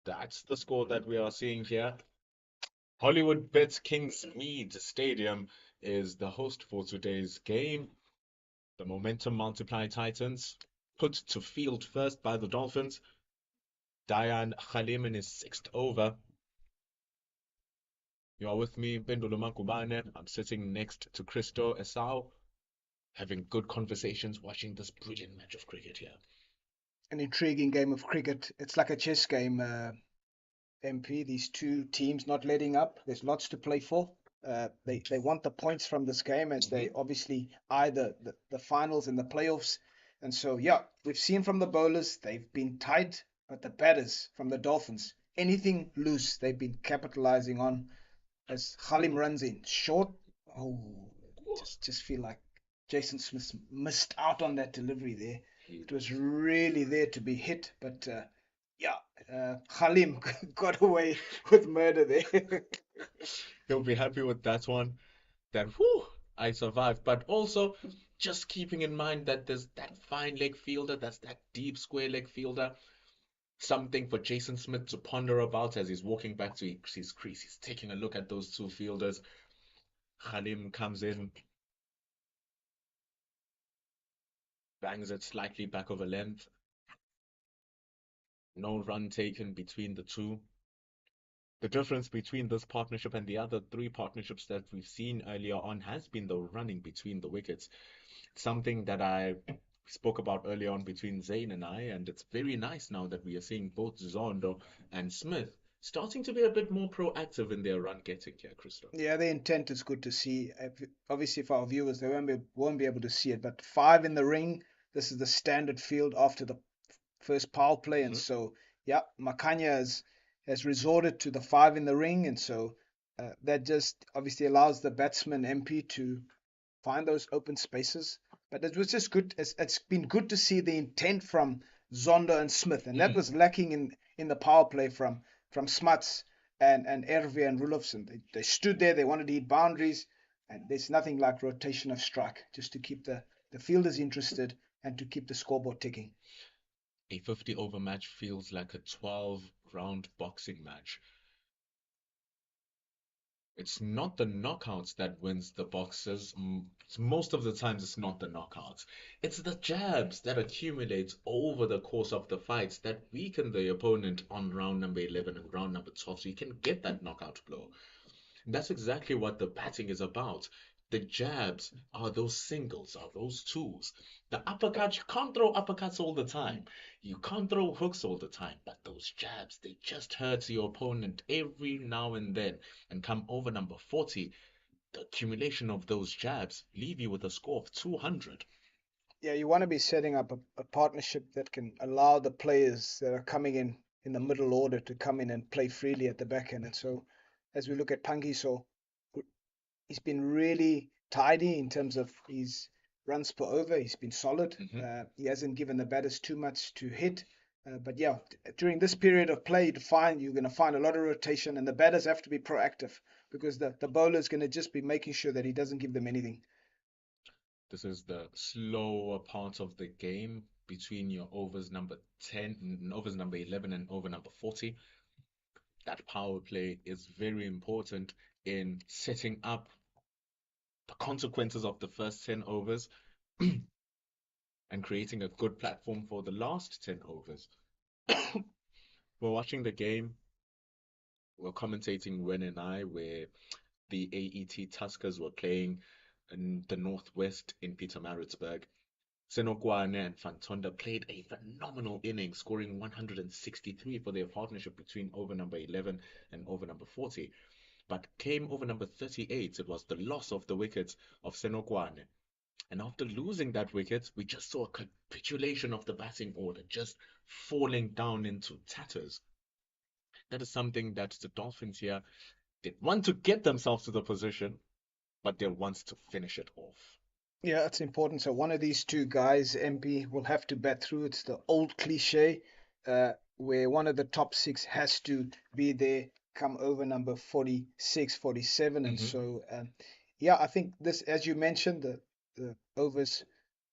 That's the score that we are seeing here. Hollywoodbets Kingsmead Stadium is the host for today's game. The momentum multiply Titans put to field first by the Dolphins. Diane Khalim in his sixth over. You are with me, Bendulo Makubane. I'm sitting next to Christo Esau, having good conversations, watching this brilliant match of cricket here. An intriguing game of cricket. It's like a chess game, MP. These two teams not letting up. There's lots to play for. They want the points from this game, and they obviously either the finals and the playoffs. And so, yeah, we've seen from the bowlers, they've been tight, but the batters from the Dolphins, anything loose, they've been capitalizing on. As Khalim runs in short, oh, just feel like Jason Smith missed out on that delivery there. It was really there to be hit, but yeah, Khalim got away with murder there. He'll be happy with that one. That whew, I survived. But also just keeping in mind that there's that fine leg fielder, that's that deep square leg fielder. Something for Jason Smith to ponder about as he's walking back to his crease. He's taking a look at those two fielders. Khalim comes in, bangs it slightly back over length. No run taken between the two. The difference between this partnership and the other three partnerships that we've seen earlier on has been the running between the wickets. Something that I spoke about earlier on between Zayn and I, and it's very nice now that we are seeing both Zondo and Smith starting to be a bit more proactive in their run getting here, Christo. Yeah, the intent is good to see. Obviously, for our viewers, they won't be able to see it, but five in the ring. This is the standard field after the first power play, and so yeah, Makanya has resorted to the five in the ring, and so that just obviously allows the batsman MP to find those open spaces. But it was just good. It's been good to see the intent from Zondo and Smith, and that was lacking in the power play from Smuts and Erve and Rulofsson. They stood there. They wanted to hit boundaries, and there's nothing like rotation of strike just to keep the fielders interested and to keep the scoreboard ticking. A 50 over match feels like a 12 round boxing match. It's not the knockouts that wins the boxers. Most of the times, it's not the knockouts. It's the jabs that accumulate over the course of the fights that weaken the opponent on round number 11 and round number 12, so you can get that knockout blow. And that's exactly what the batting is about. The jabs are those singles, are those twos. The uppercut, you can't throw uppercuts all the time. You can't throw hooks all the time. But those jabs, they just hurt your opponent every now and then. And come over number 40, the accumulation of those jabs leave you with a score of 200. Yeah, you want to be setting up a partnership that can allow the players that are coming in the middle order to come in and play freely at the back end. And so, as we look at Pangiso, he's been really tidy in terms of his runs per over. He's been solid. He hasn't given the batters too much to hit. But yeah, during this period of play, you're going to find a lot of rotation, and the batters have to be proactive because the bowler is going to just be making sure that he doesn't give them anything. This is the slower part of the game between your overs number 10, overs number 11, and over number 40. That power play is very important in setting up the consequences of the first 10 overs and creating a good platform for the last 10 overs. We're watching the game, we're commentating Wen and I, where the AET Tuskers were playing in the Northwest in Pietermaritzburg. Senokwane and Fantonda played a phenomenal inning, scoring 163 for their partnership between over number 11 and over number 40. But came over number 38, it was the loss of the wickets of Senokwane. And after losing that wicket, we just saw a capitulation of the batting order, just falling down into tatters. That is something that the Dolphins here did want to get themselves to the position, but they want to finish it off. Yeah, it's important. So one of these two guys, MP, will have to bat through. It's the old cliche where one of the top six has to be there come over number 46, 47. And so, yeah, I think this, as you mentioned, the overs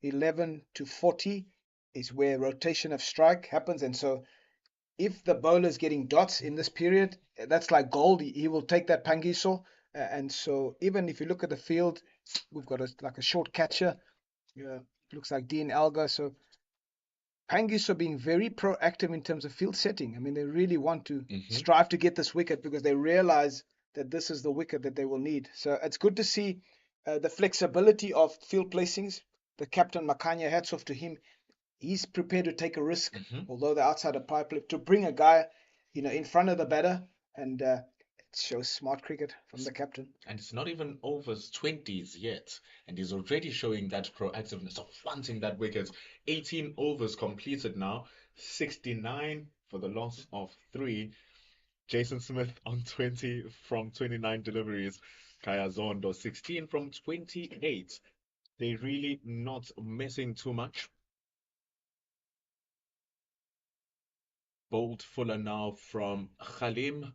11 to 40 is where rotation of strike happens. And so if the bowler's getting dots in this period, that's like gold. He will take that Pangiso. And so even if you look at the field, we've got like a short catcher. Looks like Dean Alga. So Pangiso being very proactive in terms of field setting. I mean, they really want to strive to get this wicket because they realize that this is the wicket that they will need. So it's good to see the flexibility of field placings. The captain, Makanya, hats off to him. He's prepared to take a risk, although they're outside a pipe, to bring a guy, in front of the batter, and it shows smart cricket from the captain. And it's not even overs 20s yet, and he's already showing that proactiveness of wanting that wicket. 18 overs completed now, 69 for the loss of 3. Jason Smith on 20 from 29 deliveries. Kaya Zondo 16 from 28. They're really not missing too much. Bold Fuller now from Khalim.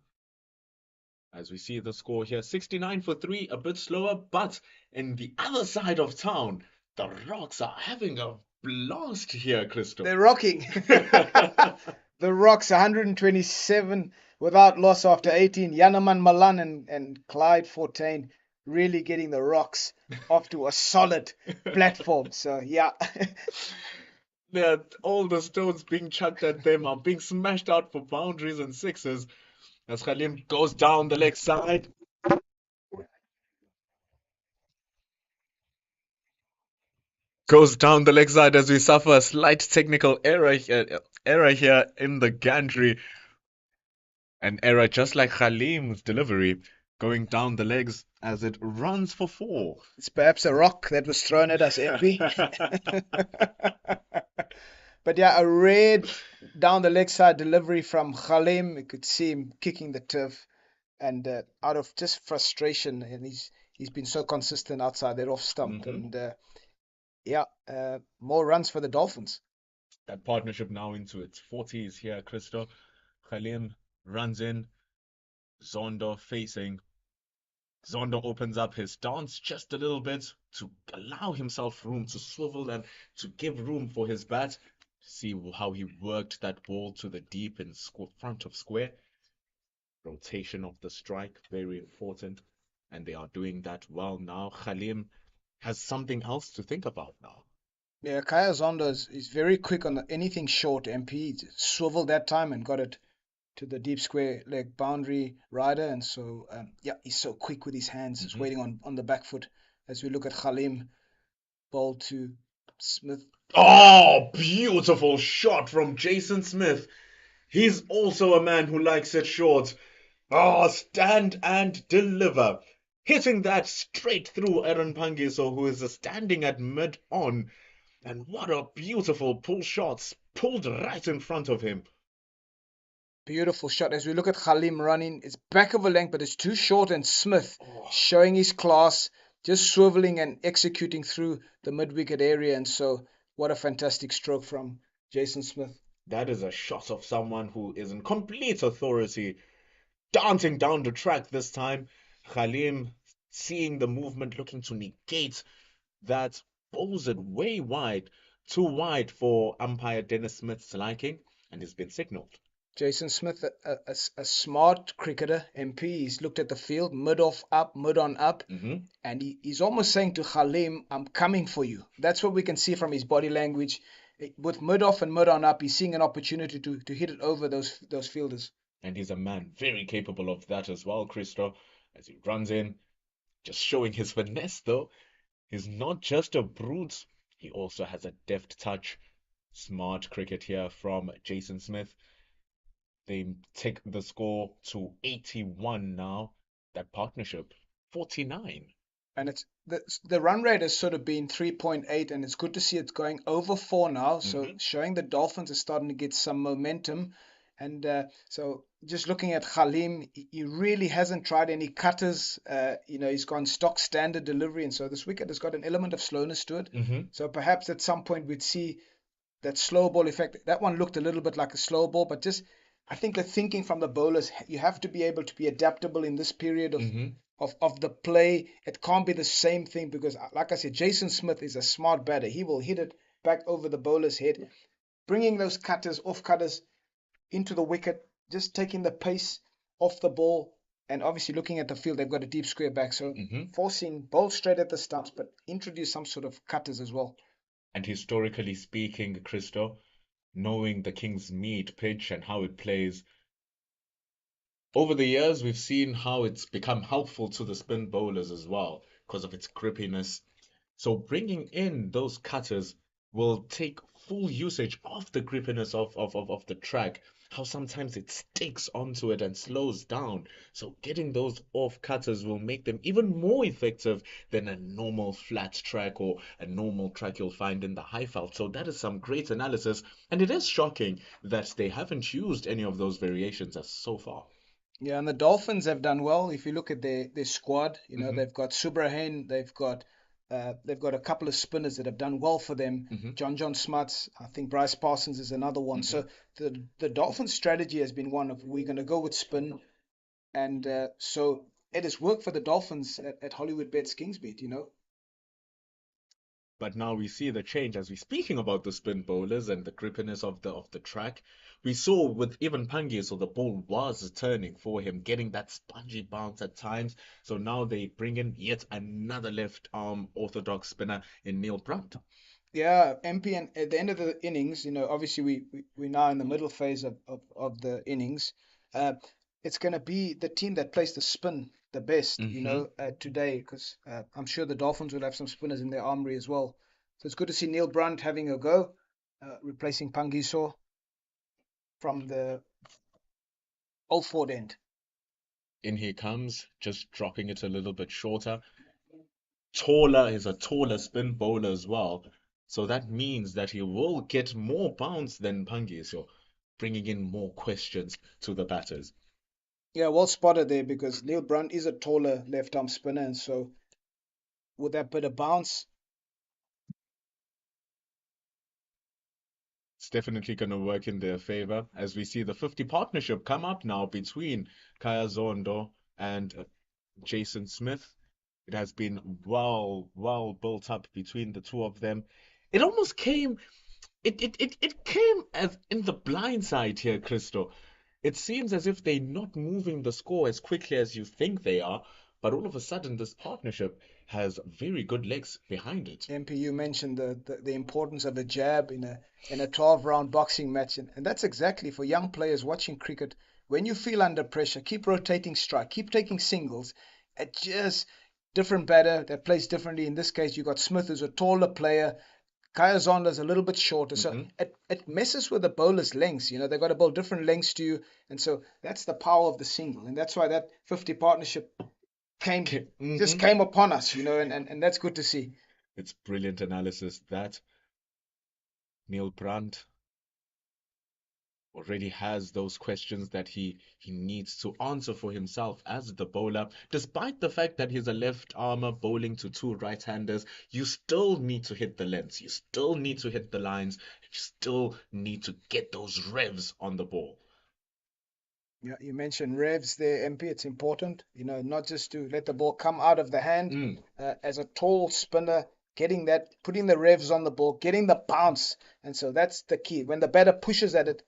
As we see the score here, 69 for 3, a bit slower, but in the other side of town, the Rocks are having a blast here, Crystal. They're rocking. The Rocks 127 without loss after 18. Yanaman Malan and Clyde Fortain really getting the Rocks off to a solid platform. So, yeah. All the stones being chucked at them are being smashed out for boundaries and sixes. As Khalim goes down the leg side. Goes down the leg side as we suffer a slight technical error here in the gantry. An error just like Khalim's delivery, going down the legs as it runs for 4. It's perhaps a rock that was thrown at us, MP. But yeah, a red down the leg side delivery from Khalim. You could see him kicking the turf, and out of just frustration, and he's been so consistent outside that off stump, and more runs for the Dolphins. That partnership now into its 40s here, Christo. Khalim runs in, Zondo facing. Zondo opens up his stance just a little bit to allow himself room to swivel and to give room for his bat. See how he worked that ball to the deep in front of square. Rotation of the strike, very important. And they are doing that well now. Khalim has something else to think about now. Yeah, Kaya Zondo is very quick on anything short, MP. He swiveled that time and got it to the deep square leg boundary rider. And so, he's so quick with his hands. He's waiting on the back foot as we look at Khalim. Ball to Smith. Oh, beautiful shot from Jason Smith. He's also a man who likes it short. Oh, stand and deliver. Hitting that straight through Aaron Pangiso, who is standing at mid-on. And what a beautiful pull shot, pulled right in front of him. Beautiful shot. As we look at Khalim running, it's back of a length, but it's too short, and Smith showing his class, just swiveling and executing through the mid-wicket area. And so, what a fantastic stroke from Jason Smith. That is a shot of someone who is in complete authority, dancing down the track this time. Khalim seeing the movement, looking to negate that, bowls it way wide, too wide for umpire Dennis Smith's liking, and has been signalled. Jason Smith, a smart cricketer, MP. He's looked at the field, mid-off up, mid-on up, and he's almost saying to Khalim, I'm coming for you. That's what we can see from his body language. With mid-off and mid-on up, he's seeing an opportunity to hit it over those fielders. And he's a man very capable of that as well, Christo, as he runs in, just showing his finesse though. He's not just a brute, he also has a deft touch. Smart cricket here from Jason Smith. They take the score to 81 now. That partnership, 49. And it's the run rate has sort of been 3.8, and it's good to see it's going over 4 now. So showing the Dolphins are starting to get some momentum. And so just looking at Khalim, he really hasn't tried any cutters. He's gone stock standard delivery. And so this wicket has got an element of slowness to it. So perhaps at some point we'd see that slow ball effect. That one looked a little bit like a slow ball, but just I think the thinking from the bowlers, you have to be able to be adaptable in this period of the play. It can't be the same thing because, like I said, Jason Smith is a smart batter. He will hit it back over the bowler's head. Bringing those cutters, off cutters, into the wicket, just taking the pace off the ball, and obviously looking at the field, they've got a deep square back, so forcing bowls straight at the stumps, but introduce some sort of cutters as well. And historically speaking, Christo, knowing the King's Mead pitch and how it plays, over the years we've seen how it's become helpful to the spin bowlers as well because of its grippiness. So bringing in those cutters will take full usage of the grippiness of the track, how sometimes it sticks onto it and slows down. So getting those off cutters will make them even more effective than a normal flat track or a normal track you'll find in the high felt. So that is some great analysis, and it is shocking that they haven't used any of those variations as so far. Yeah, and the Dolphins have done well. If you look at their squad, they've got Subrahen, they've got a couple of spinners that have done well for them. John Smuts, I think Bryce Parsons is another one. So the Dolphins' strategy has been one of we're going to go with spin, and so it has worked for the Dolphins at Hollywoodbets Kingsbeat. But now we see the change as we're speaking about the spin bowlers and the grippiness of the track. We saw with even Pangi, so the ball was turning for him, getting that spongy bounce at times. So now they bring in yet another left arm orthodox spinner in Neil Brunt. Yeah, MP, and at the end of the innings, obviously we're now in the middle phase of the innings. It's going to be the team that plays the spin the best, today, because I'm sure the Dolphins will have some spinners in their armory as well. So it's good to see Neil Brunt having a go, replacing Pangiso from the Old Ford end. In he comes, just dropping it a little bit shorter. Taller is a taller spin bowler as well. So that means that he will get more bounce than Pangiso, bringing in more questions to the batters. Yeah, well spotted there because Neil Brunt is a taller left-arm spinner, and so with that bit of bounce, It's definitely going to work in their favor as we see the 50 partnership come up now between Kaya Zondo and Jason Smith. It has been well built up between the two of them. It almost came, it came as in the blind side here, Christo. It seems as if they're not moving the score as quickly as you think they are, but all of a sudden this partnership has very good legs behind it. MPU mentioned the importance of a jab in a 12-round boxing match, and that's exactly for young players watching cricket. When you feel under pressure, keep rotating strike, keep taking singles. It just different batter that plays differently. In this case, you got Smith, who's a taller player. Kaya Zonda's a little bit shorter, so it messes with the bowler's lengths. They've got to bowl different lengths to you, and so that's the power of the single, and that's why that 50 partnership just came upon us, and that's good to see. It's brilliant analysis that Neil Brandt already has those questions that he needs to answer for himself as the bowler. Despite the fact that he's a left armer bowling to two right-handers, you still need to hit the lengths, you still need to hit the lines, you still need to get those revs on the ball. Yeah, you mentioned revs there, MP. It's important, not just to let the ball come out of the hand. As a tall spinner, putting the revs on the ball, getting the bounce, and so that's the key. When the batter pushes at it,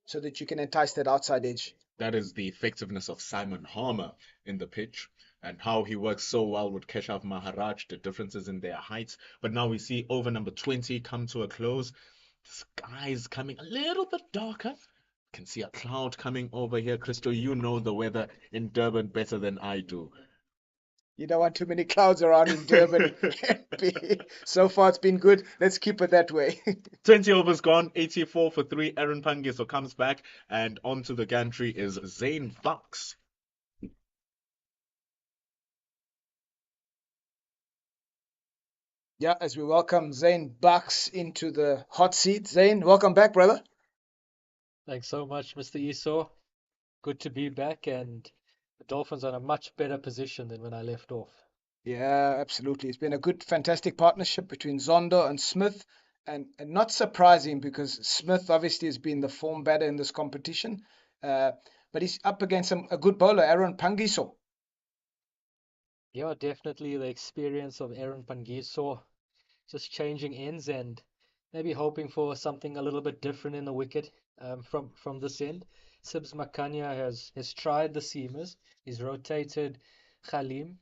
so that you can entice that outside edge. That is the effectiveness of Simon Harmer in the pitch and how he works so well with Keshav Maharaj, the differences in their heights. But now we see over number 20 come to a close. The sky's coming a little bit darker. Can see a cloud coming over here. Crystal, you know the weather in Durban better than I do. You don't want too many clouds around in Durban. So far, it's been good. Let's keep it that way. 20 overs gone, 84 for 3. Aaron Pangiso comes back, and onto the gantry is Zane Bucks. Yeah, as we welcome Zane Bucks into the hot seat. Zane, welcome back, brother. Thanks so much, Mr. Esau. Good to be back, and the Dolphins are in a much better position than when I left off. Yeah, absolutely. It's been a good, fantastic partnership between Zondo and Smith, and not surprising because Smith obviously has been the form batter in this competition, but he's up against a good bowler, Aaron Pangiso. Yeah, definitely the experience of Aaron Pangiso, just changing ends, and Maybe hoping for something a little bit different in the wicket from this end. Sibs Makanya has tried the seamers. He's rotated Khalim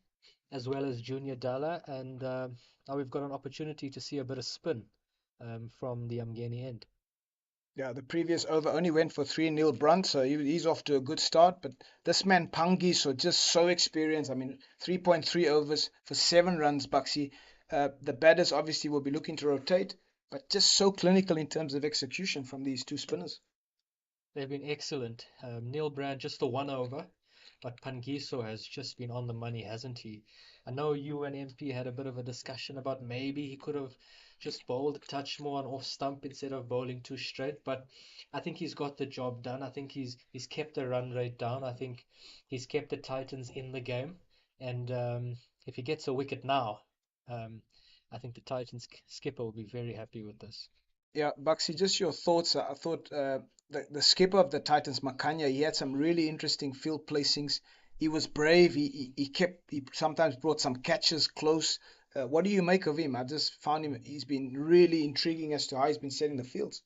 as well as Junior Dalla, and now we've got an opportunity to see a bit of spin from the Umgeni end. Yeah, the previous over only went for 3 Neil Brunt, so he's off to a good start. But this man Pangi, so just so experienced. I mean, 3.3 overs for 7 runs, Buxy. The batters obviously will be looking to rotate, but just so clinical in terms of execution from these two spinners. They've been excellent. Neil Brand just the 1 over, but Pangiso has just been on the money, hasn't he? I know you and MP had a bit of a discussion about maybe he could have just bowled a touch more on off stump instead of bowling too straight, but I think he's got the job done. I think he's kept the run rate down. I think he's kept the Titans in the game, and if he gets a wicket now, um, I think the Titans skipper will be very happy with this. Yeah, Buxy, just your thoughts. I thought the skipper of the Titans, Makanya, he had some really interesting field placings. He was brave. He sometimes brought some catches close. What do you make of him? I just found him. He's been really intriguing as to how he's been setting the fields.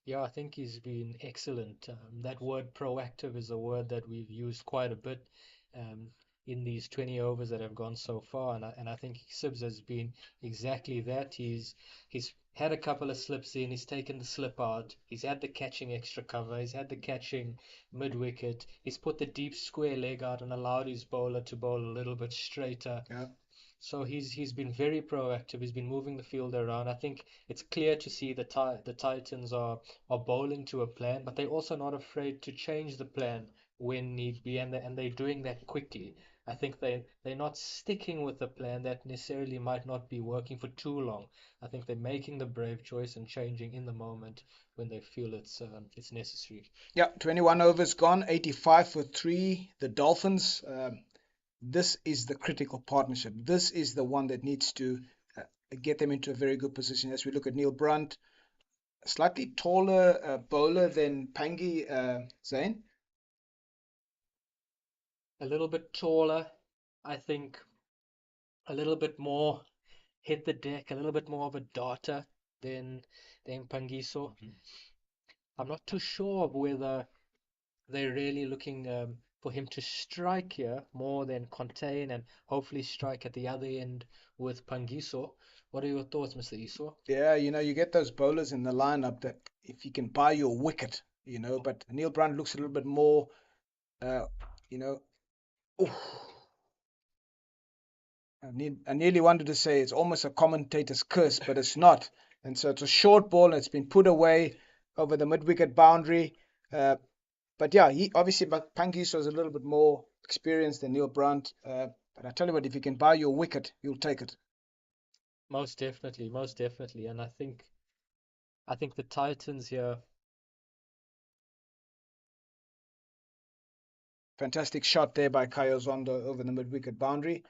Yeah, I think he's been excellent. That word proactive is a word that we've used quite a bit um, in these 20 overs that have gone so far, and I think Sibs has been exactly that. He's had a couple of slips in, he's taken the slip out, he's had the catching extra cover, he's had the catching mid wicket, he's put the deep square leg out and allowed his bowler to bowl a little bit straighter. Yeah. So he's been very proactive. He's been moving the field around. I think it's clear to see the Titans are bowling to a plan, but they're also not afraid to change the plan when need be, and they're doing that quickly. I think they're not sticking with the plan that necessarily might not be working for too long. I think they're making the brave choice and changing in the moment when they feel it's necessary. Yeah, 21 overs gone, 85 for three. The Dolphins. This is the critical partnership. This is the one that needs to uh, get them into a very good position. As we look at Neil Brunt, a slightly taller bowler than Pangi Zain. A little bit taller, I think a little bit more hit the deck, a little bit more of a darter than Pangiso. I'm not too sure of whether they're really looking for him to strike here more than contain and hopefully strike at the other end with Pangiso. What are your thoughts, Mr. Iso? Yeah, you get those bowlers in the lineup that if you can buy your wicket, but Neil Brunt looks a little bit more, uh, you know, oof. I nearly wanted to say it's almost a commentator's curse, but it's not. And so it's a short ball and it's been put away over the mid-wicket boundary. But yeah, he obviously, but Pangiso is a little bit more experienced than Neil Brunt. But I tell you what, if you can buy your wicket, you'll take it. Most definitely, most definitely. And I think the Titans here. Fantastic shot there by Kyle Zondo over the mid-wicket boundary.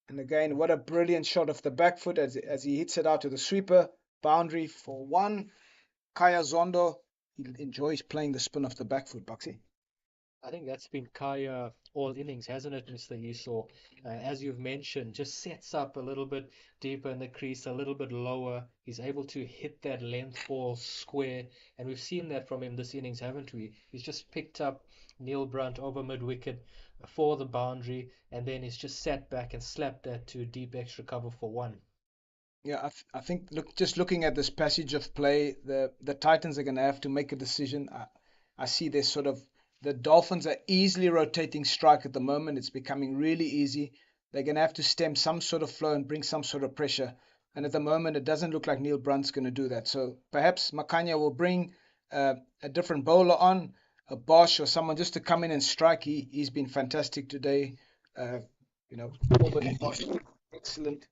And again, what a brilliant shot off the back foot as he hits it out to the sweeper boundary for one. Kaya Zondo, he enjoys playing the spin off the back foot, Buxy. I think that's been Kaya all innings, hasn't it, Mr. Esau? As you've mentioned, just sets up a little bit deeper in the crease, a little bit lower. He's able to hit that length ball square, and we've seen that from him this innings, haven't we? He's just picked up Neil Brunt over mid wicket for the boundary, and then he's just sat back and slapped that to deep extra cover for one. Yeah, I think just looking at this passage of play, the Titans are going to have to make a decision. I see this sort of the Dolphins are easily rotating strike at the moment. It's becoming really easy. They're going to have to stem some sort of flow and bring some sort of pressure. And at the moment, it doesn't look like Neil Brunt's going to do that. So perhaps Makanya will bring a different bowler on, a Bosch or someone just to come in and strike. He's been fantastic today. Uh, excellent.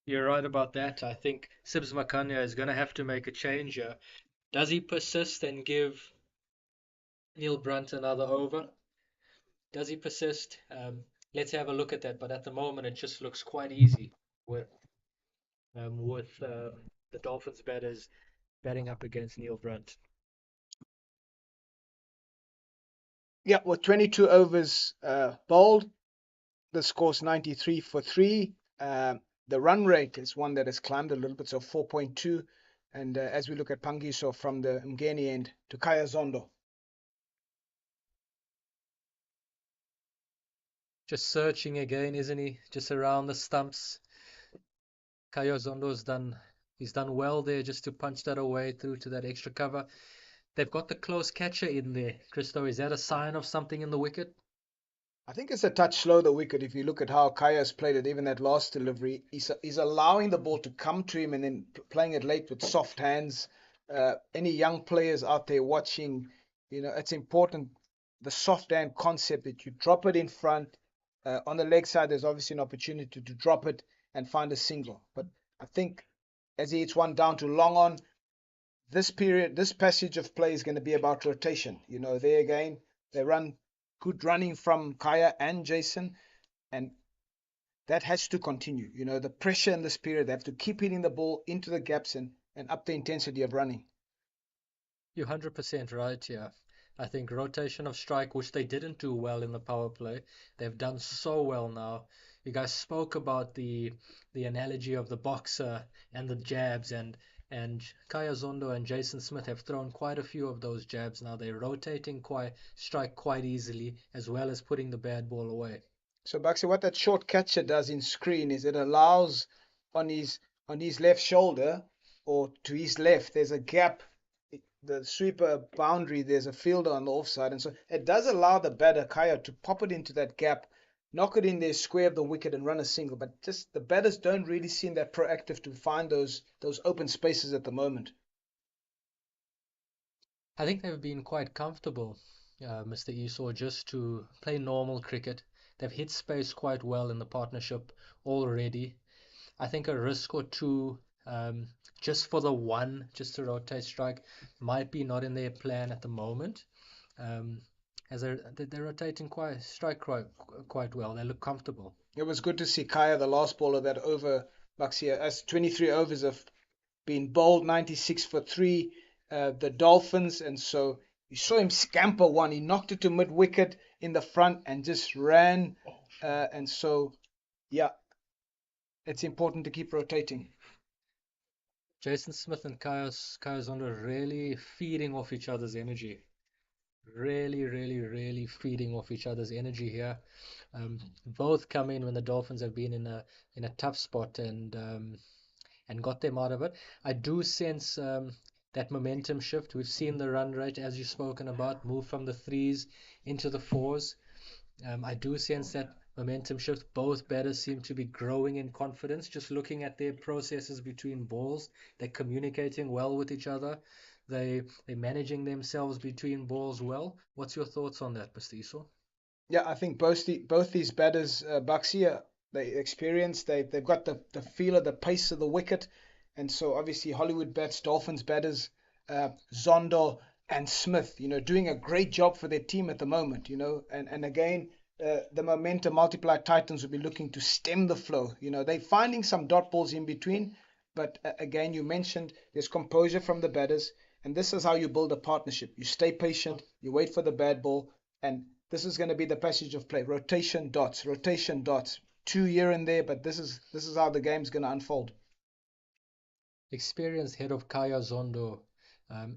You're right about that. I think Sibs Makanya is going to have to make a change here. Does he persist and give Neil Brunt another over? Does he persist? Let's have a look at that. But at the moment, it just looks quite easy with the Dolphins batters batting up against Neil Brunt. Yeah, with 22 overs bowled, the score's 93 for three. the run rate is one that has climbed a little bit, so 4.2. And as we look at Pangiso from the Mgeni end to Kaya Zondo. Just searching again, isn't he? Just around the stumps. Kaya Zondo's he's done well there just to punch that away through to that extra cover. They've got the close catcher in there. Christo, is that a sign of something in the wicket? I think it's a touch slow, the wicket. If you look at how Kaya's played it, even that last delivery, he's allowing the ball to come to him and then playing it late with soft hands. Any young players out there watching, it's important. The soft hand concept that you drop it in front. On the leg side, there's obviously an opportunity to drop it and find a single. But I think as he hits one down to long on, this passage of play is going to be about rotation. There again, they run good running from Kaya and Jason, and that has to continue. The pressure in this period, they have to keep hitting the ball into the gaps and up the intensity of running. You're 100% right, yeah. I think rotation of strike, which they didn't do well in the power play, they've done so well now. You guys spoke about the analogy of the boxer and the jabs, and Kaya Zondo and Jason Smith have thrown quite a few of those jabs now. They're rotating strike quite easily, as well as putting the bad ball away. So Baxi, what that short catcher does in screen is it allows on his left shoulder or to his left, there's a gap. The sweeper boundary, there's a fielder on the offside, and so it does allow the batter Kaya to pop it into that gap, knock it in there square of the wicket and run a single. But just the batters don't really seem that proactive to find those open spaces at the moment. I think they've been quite comfortable, Mr. Esau, just to play normal cricket. They've hit space quite well in the partnership already. I think a risk or two, just for the one, just to rotate strike, might be not in their plan at the moment. As they're rotating strike quite well. They look comfortable. It was good to see Kaya, the last ball of that over, Baxia, as 23 overs have been bowled, 96 for 3, the Dolphins, and so you saw him scamper one. He knocked it to mid-wicket in the front and just ran, and so, yeah, it's important to keep rotating. Jason Smith and Kaya Zondo really feeding off each other's energy. Really, really, really feeding off each other's energy here. Both come in when the Dolphins have been in a tough spot and got them out of it. I do sense that momentum shift. We've seen the run rate, as you've spoken about, move from the 3s into the 4s. I do sense that momentum shift. Both batters seem to be growing in confidence. Just looking at their processes between balls, they're communicating well with each other. They're managing themselves between balls well. What's your thoughts on that, Mr. Esau? Yeah, I think both these batters, Baxia, they experienced. They've got the feel of the pace of the wicket, and so obviously Hollywoodbets, Dolphins batters, Zondo and Smith, doing a great job for their team at the moment, and again, the momentum multiplied Titans will be looking to stem the flow. They're finding some dot balls in between, but again, you mentioned there's composure from the batters, and this is how you build a partnership. You stay patient, you wait for the bad ball, and this is going to be the passage of play. Rotation dots. 2 here and there, but this is how the game's going to unfold. Experienced head of Kaya Zondo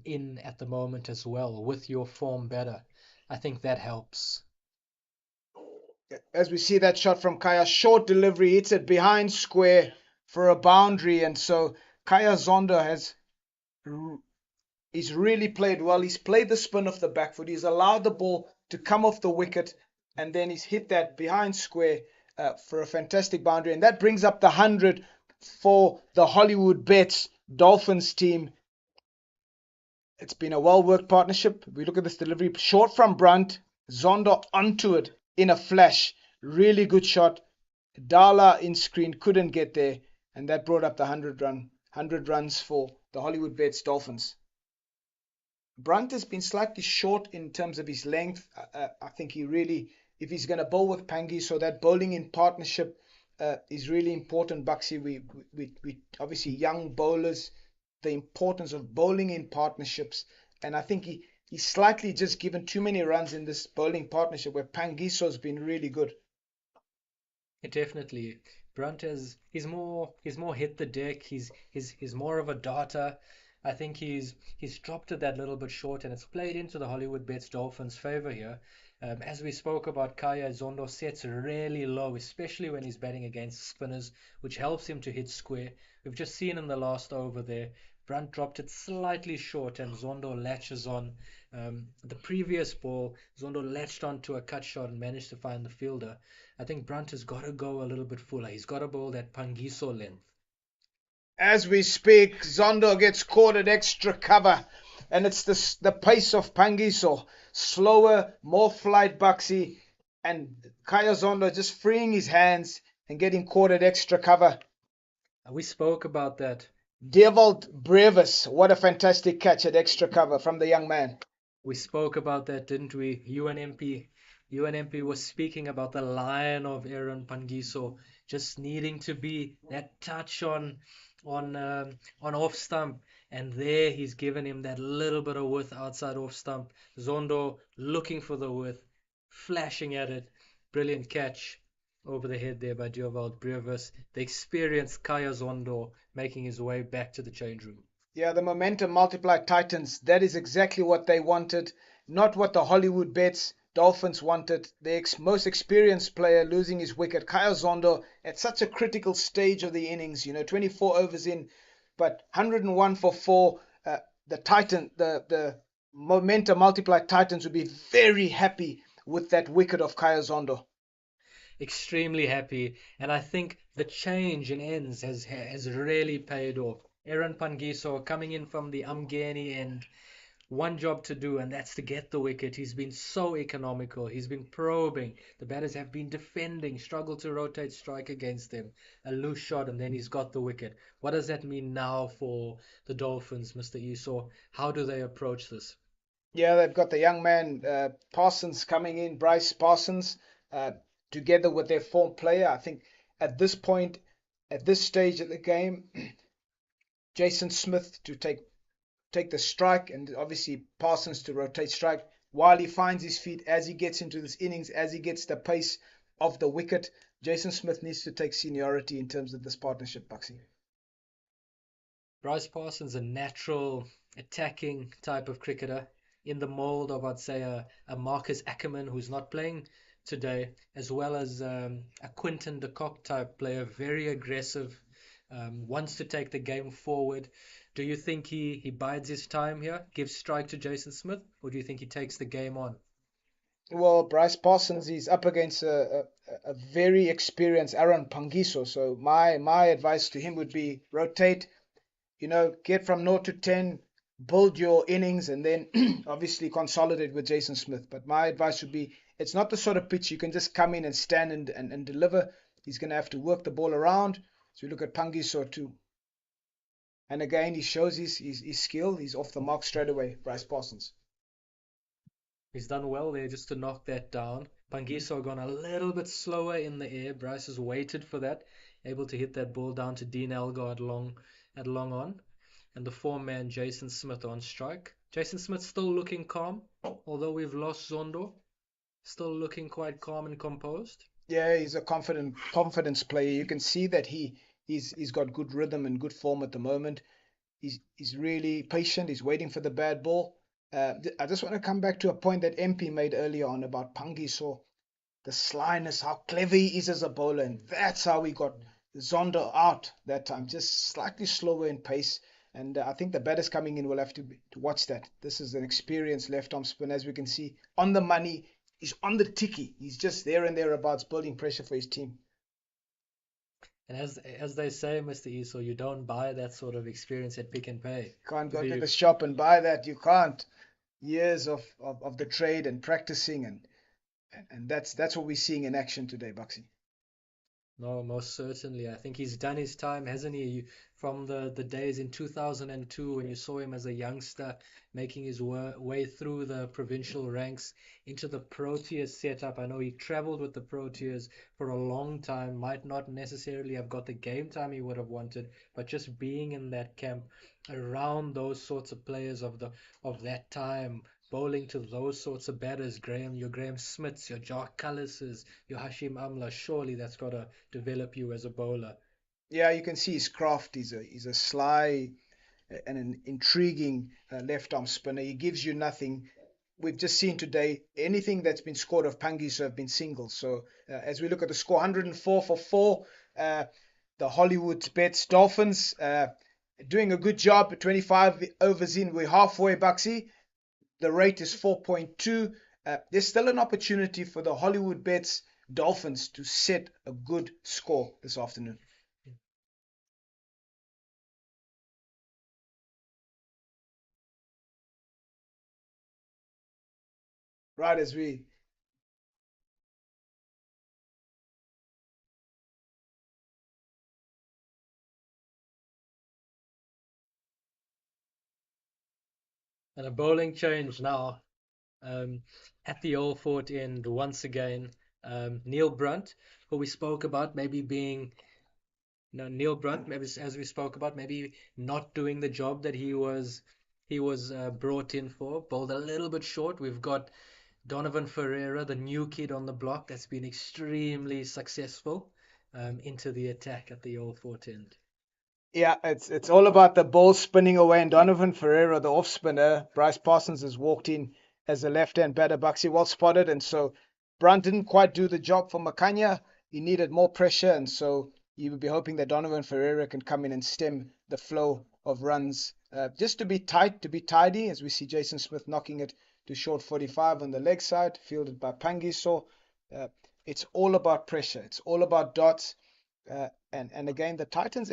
in at the moment as well with your form better. I think that helps. As we see that shot from Kaya, short delivery, hits it behind square for a boundary, and so Kaya Zondo he's really played well. He's played the spin off the back foot. He's allowed the ball to come off the wicket, and then he's hit that behind square for a fantastic boundary. And that brings up the 100 for the Hollywoodbets Dolphins team. It's been a well-worked partnership. We look at this delivery. Short from Brunt. Zondo onto it in a flash. Really good shot. Dala in screen couldn't get there, and that brought up the 100 runs for the Hollywoodbets Dolphins. Brunt has been slightly short in terms of his length. I think he really, if he's going to bowl with Pangi, so that bowling in partnership is really important. Baxi, we obviously young bowlers, the importance of bowling in partnerships, and I think he's slightly just given too many runs in this bowling partnership where Pangiso has been really good. Definitely. Brunt has he's more hit the deck. He's more of a darter. I think he's dropped it that little bit short, and it's played into the Hollywoodbets Dolphins' favor here. As we spoke about, Kaya Zondo sets really low, especially when he's batting against spinners, which helps him to hit square. We've just seen in the last over there, Brunt dropped it slightly short, and Zondo latches on. The previous ball, Zondo latched onto a cut shot and managed to find the fielder. I think Brunt has got to go a little bit fuller. He's got to bowl that Pangiso length. As we speak, Zondo gets caught at extra cover, and it's the pace of Pangiso. Slower, more flight, Buxy, and Kaya Zondo just freeing his hands and getting caught at extra cover. We spoke about that. Devalt Brevis, what a fantastic catch at extra cover from the young man. We spoke about that, didn't we? UNMP was speaking about the lion of Aaron Pangiso just needing to be that touch on off stump, and there he's given him that little bit of width outside off stump. Zondo looking for the width, flashing at it. Brilliant catch over the head there by Diovald Brevis. The experienced Kaya Zondo making his way back to the change room. Yeah, the momentum multiplied Titans. That is exactly what they wanted, not what the Hollywoodbets Dolphins wanted. The most experienced player losing his wicket, Kaya Zondo, at such a critical stage of the innings. 24 overs in, but 101 for 4. The momentum multiplied Titans would be very happy with that wicket of Kaya Zondo. Extremely happy, and I think the change in ends has really paid off. Aaron Pangiso coming in from the Umgeni end, one job to do, and that's to get the wicket. He's been so economical. He's been probing. The batters have been defending, struggled to rotate strike against him. A loose shot, and then he's got the wicket. What does that mean now for the Dolphins, Mr. Esau? How do they approach this? Yeah, they've got the young man Parsons coming in, Bryce Parsons, together with their form player. I think at this point, at this stage of the game, Jason Smith to take the strike, and obviously Parsons to rotate strike while he finds his feet as he gets into this innings, as he gets the pace of the wicket. Jason Smith needs to take seniority in terms of this partnership, Buxy. Bryce Parsons, a natural attacking type of cricketer in the mold of, I'd say, a Marcus Ackerman who's not playing today, as well as a Quinton de Kock type player, very aggressive, wants to take the game forward. Do you think he bides his time here, gives strike to Jason Smith, or do you think he takes the game on? Well, Bryce Parsons is up against a very experienced Aaron Pangiso, so my advice to him would be rotate, get from 0 to 10, build your innings, and then obviously consolidate with Jason Smith. But my advice would be, it's not the sort of pitch you can just come in and stand and deliver. He's going to have to work the ball around. So we look at Pangiso too. And again, he shows his skill. He's off the mark straight away, Bryce Parsons. He's done well there just to knock that down. Pangiso gone a little bit slower in the air. Bryce has waited for that, able to hit that ball down to Dean Elgar at long on. And the four-man Jason Smith on strike. Jason Smith still looking calm, although we've lost Zondo. Still looking quite calm and composed. Yeah, he's a confidence player. You can see that he's got good rhythm and good form at the moment. He's really patient. He's waiting for the bad ball. I just want to come back to a point that MP made earlier on about Pangiso, the slyness, how clever he is as a bowler, and that's how we got Zondo out that time, just slightly slower in pace. And I think the batters coming in will have to watch that. This is an experienced left-arm spin, as we can see, on the money. He's on the ticky. He's just there and thereabouts, building pressure for his team. And as they say, Mr. Esau, you don't buy that sort of experience at Pick and Pay. Can't go to the shop and buy that. You can't. Years of the trade and practicing, and that's what we're seeing in action today, Buxy. No, most certainly. I think he's done his time, hasn't he? From the days in 2002 when you saw him as a youngster making his way through the provincial ranks into the Proteas setup. I know he traveled with the Proteas for a long time, might not necessarily have got the game time he would have wanted, but just being in that camp around those sorts of players of that time, bowling to those sorts of batters, your Graham Smiths, your Jock Cullises, your Hashim Amla, surely that's got to develop you as a bowler. Yeah, you can see his craft. He's a sly and an intriguing left arm spinner. He gives you nothing. We've just seen today anything that's been scored of Pangiso have been singles. So as we look at the score, 104 for 4, the Hollywoodbets Dolphins doing a good job. 25 overs in, we're halfway, Buxy. The rate is 4.2. There's still an opportunity for the Hollywoodbets Dolphins to set a good score this afternoon. Right as we And a bowling change now at the Old Fort End once again. Neil Brunt, who we spoke about maybe being no, Neil Brunt, maybe as we spoke about, maybe not doing the job that he was brought in for. Bowled a little bit short. We've got Donovan Ferreira, the new kid on the block, that's been extremely successful into the attack at the Old Fort End. Yeah, it's all about the ball spinning away, and Donovan Ferreira, the off spinner. Bryce Parsons has walked in as a left-hand batter. Buxy, well spotted, and so Brunt didn't quite do the job for Makanya. He needed more pressure, and so you would be hoping that Donovan Ferreira can come in and stem the flow of runs, just to be tight, to be tidy, as we see Jason Smith knocking it to short 45 on the leg side, fielded by Pangiso. Uh, it's all about pressure. It's all about dots. And again, the Titans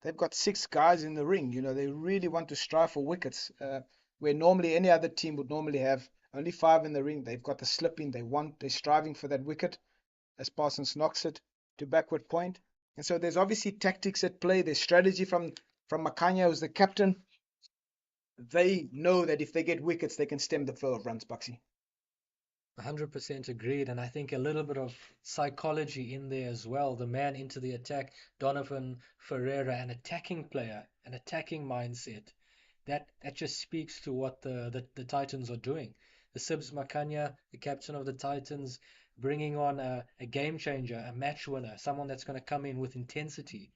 they've got 6 guys in the ring. You know, they really want to strive for wickets, where normally any other team would normally have only 5 in the ring. They've got the slip in. They're striving for that wicket as Parsons knocks it to backward point. And so there's obviously tactics at play. There's strategy from Makanya, who's the captain. They know that if they get wickets, they can stem the flow of runs, Buxy. 100% agreed, and I think a little bit of psychology in there as well. The man into the attack, Donovan Ferreira, an attacking player, an attacking mindset. That just speaks to what the Titans are doing. The Sibs Makanya, the captain of the Titans, bringing on a game changer, a match winner, someone that's going to come in with intensity,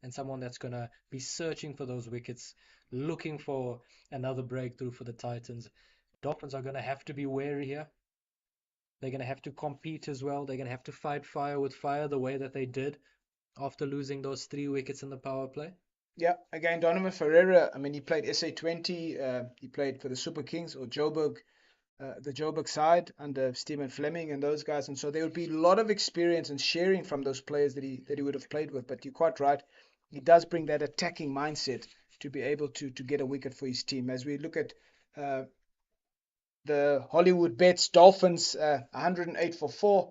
and someone that's going to be searching for those wickets, looking for another breakthrough for the Titans. Dolphins are going to have to be wary here. They're going to have to compete as well. They're going to have to fight fire with fire the way that they did after losing those 3 wickets in the power play. Yeah, again, Donovan Ferreira, I mean, he played SA20, he played for the Super Kings or Joburg, the Joburg side under Stephen Fleming and those guys. And so there would be a lot of experience and sharing from those players that he would have played with. But you're quite right. He does bring that attacking mindset to be able to get a wicket for his team. As we look at the Hollywoodbets Dolphins, 108 for 4,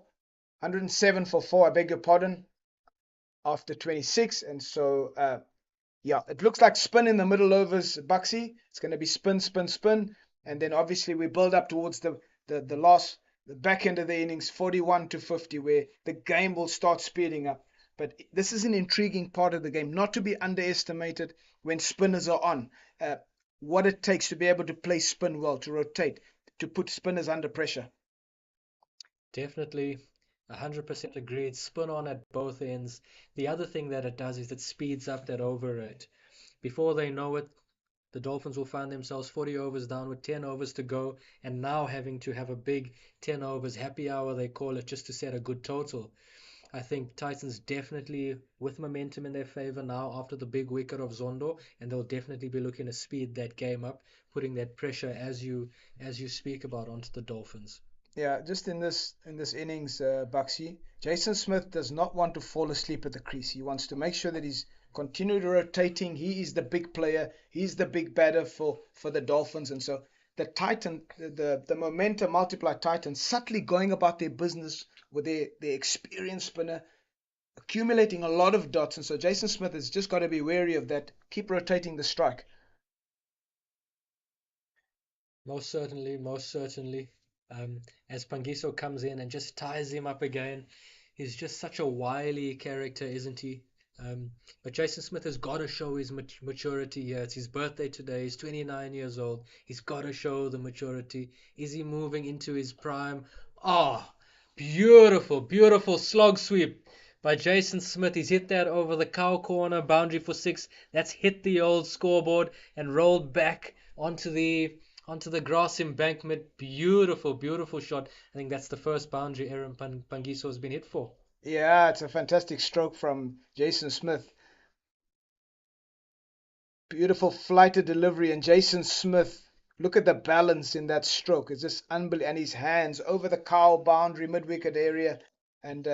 107 for 4, I beg your pardon, after 26. And so yeah, it looks like spin in the middle overs, Buxy. It's going to be spin, spin, spin. And then obviously we build up towards the back end of the innings, 41 to 50, where the game will start speeding up. But this is an intriguing part of the game, not to be underestimated when spinners are on. What it takes to be able to play spin well, to rotate, to put spinners under pressure. Definitely 100% agreed. Spin on at both ends. The other thing that it does is it speeds up that over rate. Before they know it, the Dolphins will find themselves 40 overs down with 10 overs to go, and now having to have a big 10 overs happy hour, they call it, just to set a good total. I think Titans definitely with momentum in their favor now after the big wicket of Zondo, and they'll definitely be looking to speed that game up, putting that pressure as you speak about onto the Dolphins. Yeah, just in this innings, Buxy, Jason Smith does not want to fall asleep at the crease. He wants to make sure that he's continued rotating. He is the big player. He's the big batter for the Dolphins, and so the momentum multiply Titans subtly going about their business with their experienced spinner, accumulating a lot of dots, and so Jason Smith has just got to be wary of that. Keep rotating the strike. Most certainly, most certainly. As Pangiso comes in and just ties him up again, he's just such a wily character, isn't he? But Jason Smith has got to show his maturity here. It's his birthday today. He's 29 years old. He's got to show the maturity. Is he moving into his prime? Ah, beautiful, beautiful slog sweep by Jason Smith. He's hit that over the cow corner, boundary for 6. That's hit the old scoreboard and rolled back onto the grass embankment. Beautiful, beautiful shot. I think that's the first boundary Aaron Pangiso has been hit for. Yeah, it's a fantastic stroke from Jason Smith. Beautiful flighted delivery, and Jason Smith, look at the balance in that stroke. It's just unbelievable. And his hands over the cow boundary, mid-wicket area. And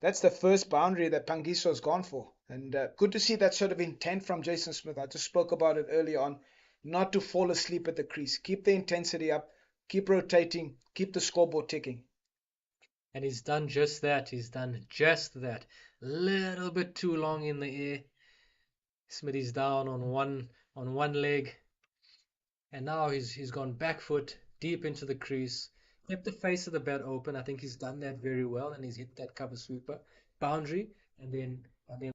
that's the first boundary that Pangiso's gone for. And good to see that sort of intent from Jason Smith. I just spoke about it earlier on. Not to fall asleep at the crease. Keep the intensity up. Keep rotating. Keep the scoreboard ticking. And he's done just that. He's done just that. Little bit too long in the air. Smitty's down on one leg. And now he's gone back foot deep into the crease. Kept the face of the bat open. I think he's done that very well, and he's hit that cover sweeper boundary, and then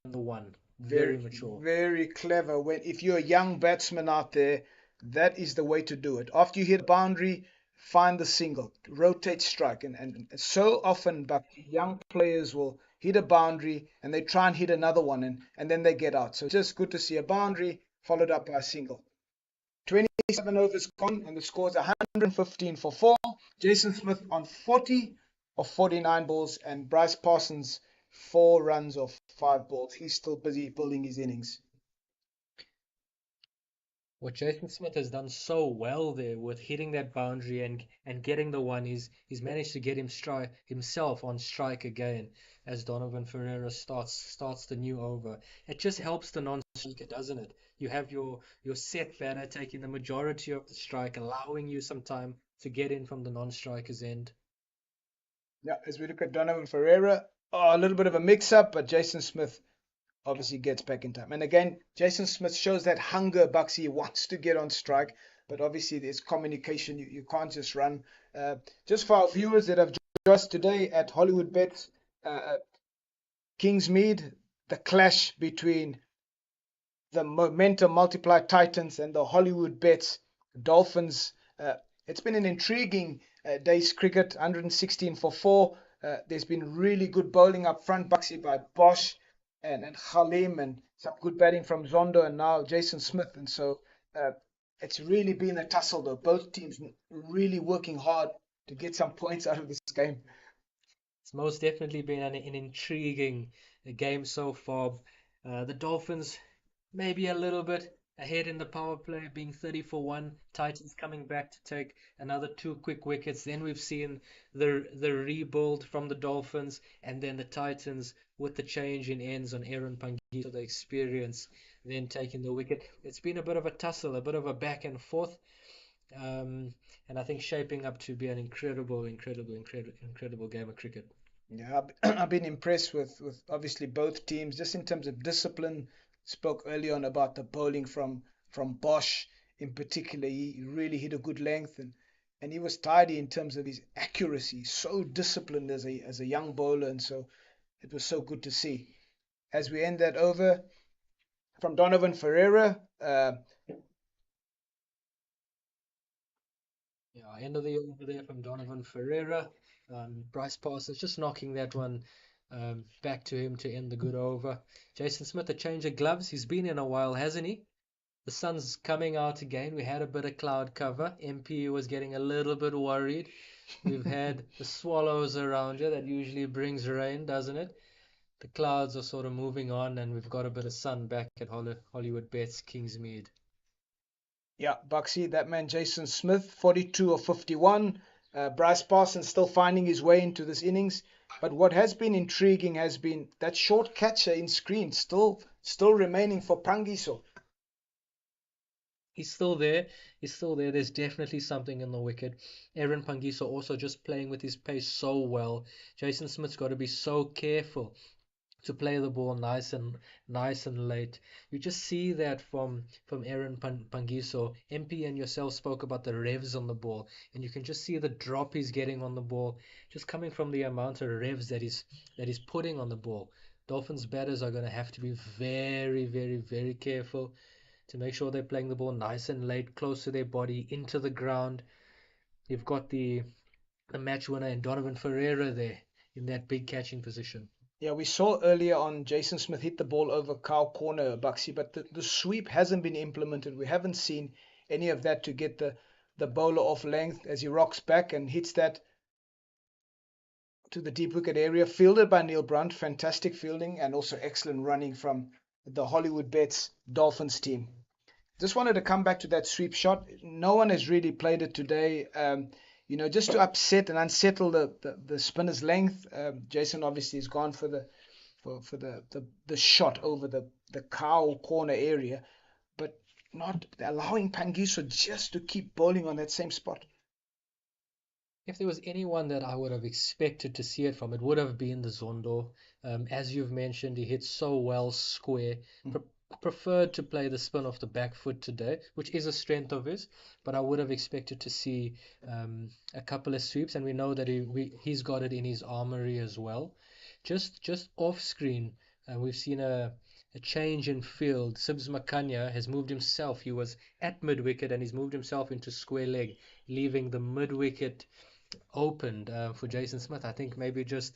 the one. Very mature. Very clever. If you're a young batsman out there, that is the way to do it. After you hit a boundary, find the single, rotate strike, and so often, but young players will hit a boundary and they try and hit another one, and then they get out. So just good to see a boundary followed up by a single. 27 overs gone, and the score's 115 for 4. Jason Smith on 40 of 49 balls, and Bryce Parsons 4 runs off 5 balls. He's still busy building his innings. What Jason Smith has done so well there with hitting that boundary and getting the one, he's managed to get himself on strike again as Donovan Ferreira starts the new over. It just helps the non-striker, doesn't it? You have your set batter taking the majority of the strike, allowing you some time to get in from the non-striker's end. Yeah, as we look at Donovan Ferreira, a little bit of a mix-up, but Jason Smith obviously gets back in time. And again, Jason Smith shows that hunger, Bucksy. He wants to get on strike, but obviously there's communication. You can't just run. Just for our viewers that have joined us today at Hollywoodbets, Kingsmead, the clash between the Momentum Multiply Titans and the Hollywoodbets Dolphins. It's been an intriguing day's cricket, 116 for 4. There's been really good bowling up front, Bucksy, by Bosch and Khalim, and some good batting from Zondo and now Jason Smith. And so it's really been a tussle, though. Both teams really working hard to get some points out of this game. It's most definitely been an intriguing game so far. The Dolphins maybe a little bit ahead in the power play, being 30 for 1. Titans coming back to take another 2 quick wickets. Then we've seen the rebuild from the Dolphins, and then the Titans with the change in ends on Aaron Pangiso, the experience, then taking the wicket. It's been a bit of a tussle, a bit of a back and forth, and I think shaping up to be an incredible game of cricket. Yeah, I've been impressed with obviously both teams, just in terms of discipline. Spoke earlier on about the bowling from Bosch in particular. He really hit a good length, and he was tidy in terms of his accuracy. So disciplined as a young bowler, and so it was so good to see. As we end that over from Donovan Ferreira. End of the over there from Donovan Ferreira. Bryce Parsons just knocking that one back to him to end the good over. Jason Smith, a change of gloves. He's been in a while, hasn't he? The sun's coming out again. We had a bit of cloud cover. MP was getting a little bit worried. We've had the swallows around here. That usually brings rain, doesn't it? The clouds are sort of moving on, and we've got a bit of sun back at Hollywoodbets Kingsmead. Yeah, Bucksy, that man Jason Smith, 42 of 51. Bryce Parsons still finding his way into this innings. But what has been intriguing has been that short catcher in screen still remaining for Pangiso. He's still there. There's definitely something in the wicket. Aaron Pangiso also just playing with his pace so well. Jason Smith's got to be so careful to play the ball nice and late. You just see that from Aaron Pangiso. MP and yourself spoke about the revs on the ball, and you can just see the drop he's getting on the ball, just coming from the amount of revs that he's putting on the ball. Dolphins batters are going to have to be very, very, very careful to make sure they're playing the ball nice and late, close to their body, into the ground. You've got the match winner and Donovan Ferreira there in that big catching position. Yeah, we saw earlier on Jason Smith hit the ball over cow corner, Buxy, but the sweep hasn't been implemented. We haven't seen any of that to get the bowler off length as he rocks back and hits that to the deep wicket area, fielded by Neil Brunt. Fantastic fielding and also excellent running from the Hollywoodbets Dolphins team. Just wanted to come back to that sweep shot. No one has really played it today. Just to upset and unsettle the spinner's length. Jason obviously has gone for the shot over the cow corner area, but not allowing Pangiso just to keep bowling on that same spot. If there was anyone that I would have expected to see it from, it would have been the Zondo. As you've mentioned, he hit so well square. Preferred to play the spin off the back foot today, which is a strength of his, but I would have expected to see a couple of sweeps, and we know that he's got it in his armory as well. Just off screen, we've seen a change in field. Sibs Makanya has moved himself. He was at mid wicket and he's moved himself into square leg, leaving the mid wicket opened for Jason Smith. I think maybe just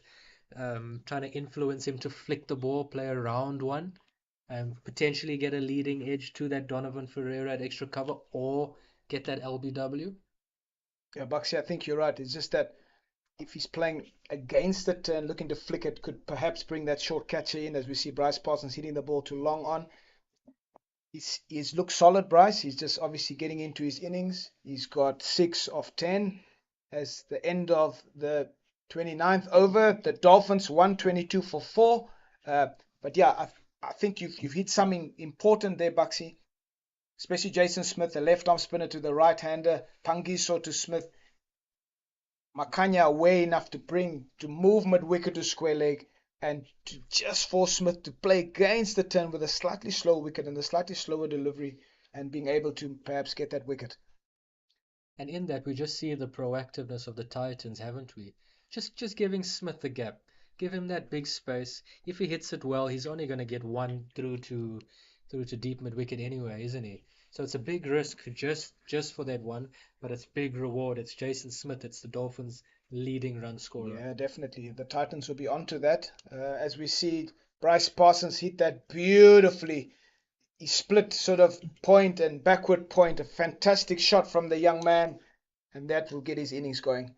trying to influence him to flick the ball, play around one, and potentially get a leading edge to that Donovan Ferreira at extra cover or get that LBW. Yeah, Buxy, I think you're right. It's just that if he's playing against it and looking to flick it, could perhaps bring that short catcher in, as we see Bryce Parsons hitting the ball too long on. He's looked solid, Bryce. He's just obviously getting into his innings. He's got 6 of 10 as the end of the 29th over. The Dolphins 122 for 4. But yeah, I think you've hit something important there, Buxy. Especially Jason Smith, the left arm spinner to the right hander, Pangiso to Smith, Makanya away enough to move mid wicket to square leg and to just force Smith to play against the turn with a slightly slow wicket and a slightly slower delivery and being able to perhaps get that wicket. And in that, we just see the proactiveness of the Titans, haven't we? Just giving Smith the gap. Give him that big space. If he hits it well, he's only going to get one through to deep mid wicket anyway, isn't he? So it's a big risk just for that one, but it's big reward. It's Jason Smith. It's the Dolphins' leading run scorer. Yeah, definitely. The Titans will be onto that. As we see Bryce Parsons hit that beautifully. He split sort of point and backward point. A fantastic shot from the young man, and that will get his innings going.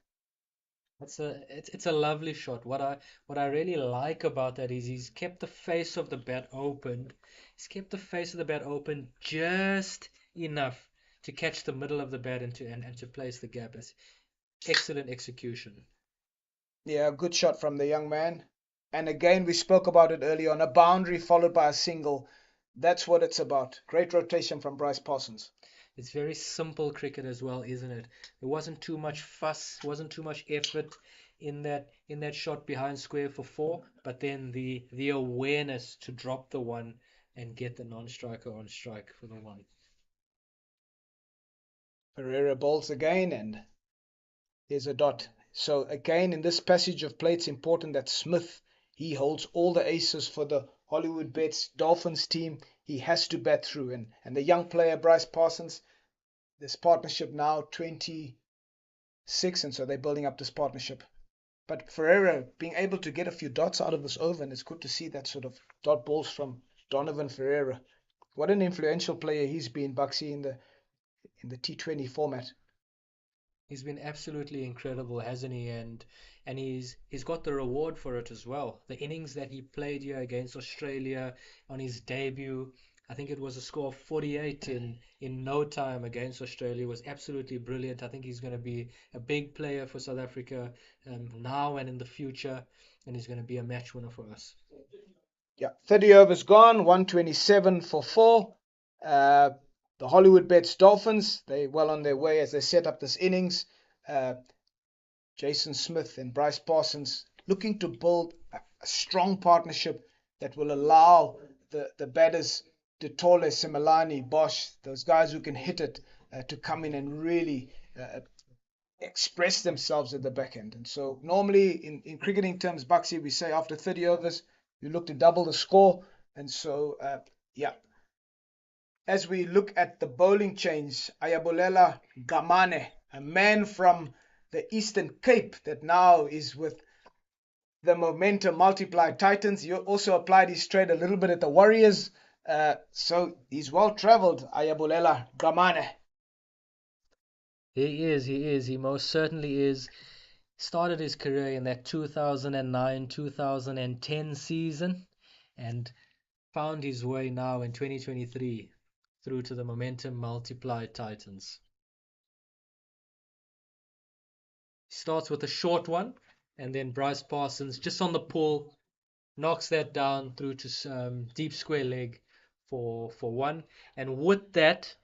It's a lovely shot. What I really like about that is he's kept the face of the bat open. He's kept the face of the bat open just enough to catch the middle of the bat and to place the gap. It's excellent execution. Yeah, good shot from the young man. And again, we spoke about it earlier on, a boundary followed by a single. That's what it's about. Great rotation from Bryce Parsons. It's very simple cricket as well, isn't it? There wasn't too much fuss, wasn't too much effort in that shot behind square for 4, but then the awareness to drop the one and get the non-striker on strike for the 1. Pereira bowls again, and here's a dot. So again, in this passage of play, it's important that Smith, he holds all the aces for the Hollywoodbets Dolphins team. He has to bat through, and the young player Bryce Parsons, this partnership now 26, and so they're building up this partnership. But Ferreira being able to get a few dots out of this over, and it's good to see that sort of dot balls from Donovan Ferreira. What an influential player he's been, Buxy, in the T20 format. He's been absolutely incredible, hasn't he? And he's got the reward for it as well. The innings that he played here against Australia on his debut, I think it was a score of 48 in no time against Australia, was absolutely brilliant. I think he's going to be a big player for South Africa now and in the future, and he's going to be a match winner for us. Yeah, 30 overs gone, 127 for 4. The Hollywoodbets Dolphins, they're well on their way as they set up this innings. Jason Smith and Bryce Parsons looking to build a strong partnership that will allow the batters, Detole, Simelani, Bosch, those guys who can hit it, to come in and really express themselves at the back end. And so normally in cricketing terms, Buxy, we say after 30 overs, you look to double the score. And so, yeah, as we look at the bowling change, Ayabulela Gamane, a man from the Eastern Cape that now is with the Momentum Multiplied Titans. He also applied his trade a little bit at the Warriors. So he's well traveled, Ayabulela Gamane. He is, he most certainly is. Started his career in that 2009-2010 season and found his way now in 2023 through to the Momentum Multiplied Titans. Starts with a short one, and then Bryce Parsons just on the pull knocks that down through to deep square leg for one. And with that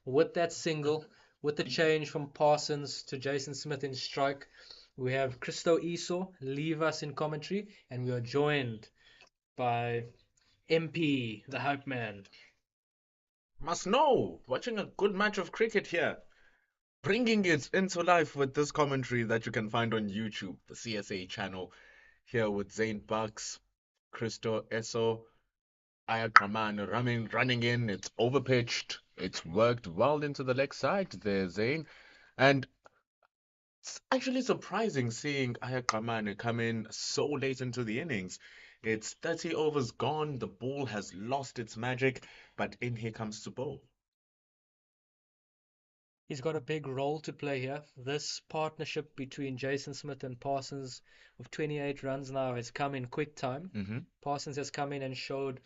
single, with the change from Parsons to Jason Smith in strike, we have Christo Esau leave us in commentary, and we are joined by MP, the hype man. Must know, watching a good match of cricket here, bringing it into life with this commentary that you can find on YouTube, the CSA channel, here with Zane Bucks, Christo Eso, Ayakraman running in. It's overpitched. It's worked well into the leg side there, Zane. And it's actually surprising seeing Ayakraman come in so late into the innings. It's 30 overs gone. The ball has lost its magic, but in here comes to bowl. He's got a big role to play here. This partnership between Jason Smith and Parsons of 28 runs now has come in quick time. Parsons has come in and showed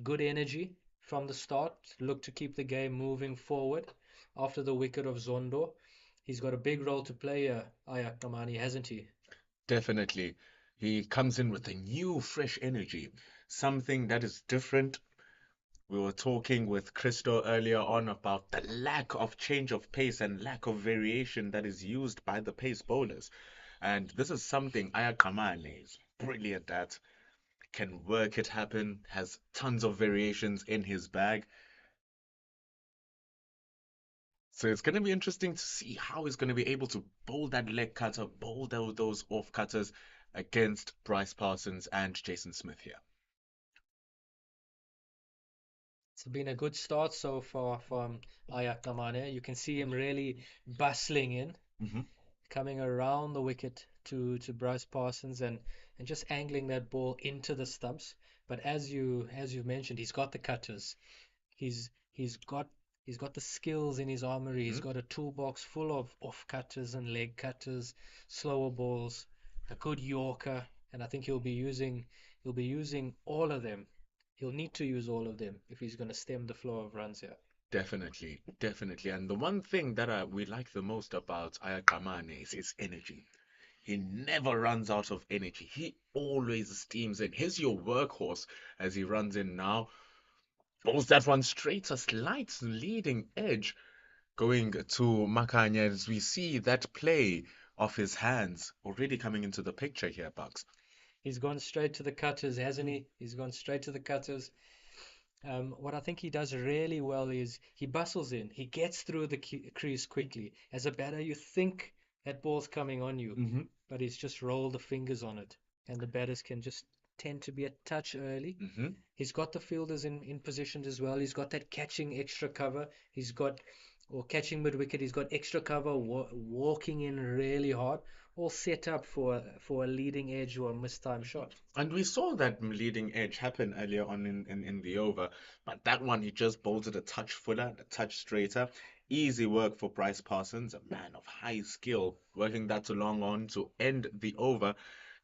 good energy from the start, looked to keep the game moving forward after the wicket of Zondo. He's got a big role to play here, Ayak Namani, hasn't he? Definitely. He comes in with a new, fresh energy, something that is different. We were talking with Christo earlier on about the lack of change of pace and lack of variation that is used by the pace bowlers. And this is something Ayakamane is brilliant at. Can work it happen, has tons of variations in his bag. So it's going to be interesting to see how he's going to be able to bowl that leg cutter, bowl those off cutters against Bryce Parsons and Jason Smith here. It's been a good start so far from Ayak Namane. You can see him really bustling in, coming around the wicket to Bryce Parsons and just angling that ball into the stumps. But as you've mentioned, he's got the cutters. He's got the skills in his armory. He's got a toolbox full of off cutters and leg cutters, slower balls, a good Yorker, and I think he'll be using all of them. He'll need to use all of them if he's going to stem the flow of runs here. Definitely, definitely. And the one thing that we like the most about Ayakamane is his energy. He never runs out of energy. He always steams in. Here's your workhorse as he runs in now. Bowls that one straight, a slight leading edge going to Makanya as we see that play of his hands already coming into the picture here, Bucks. He's gone straight to the cutters, hasn't he? He's gone straight to the cutters. What I think he does really well is he bustles in. He gets through the crease quickly. As a batter, you think that ball's coming on you, but he's just rolled the fingers on it, and the batters can just tend to be a touch early. He's got the fielders in position as well. He's got that catching extra cover. Or catching mid-wicket. He's got extra cover, walking in really hard, all set up for a leading edge or a mistime shot. And we saw that leading edge happen earlier on in the over, but that one he just bowled it a touch fuller, a touch straighter. Easy work for Bryce Parsons, a man of high skill, working that long on to end the over.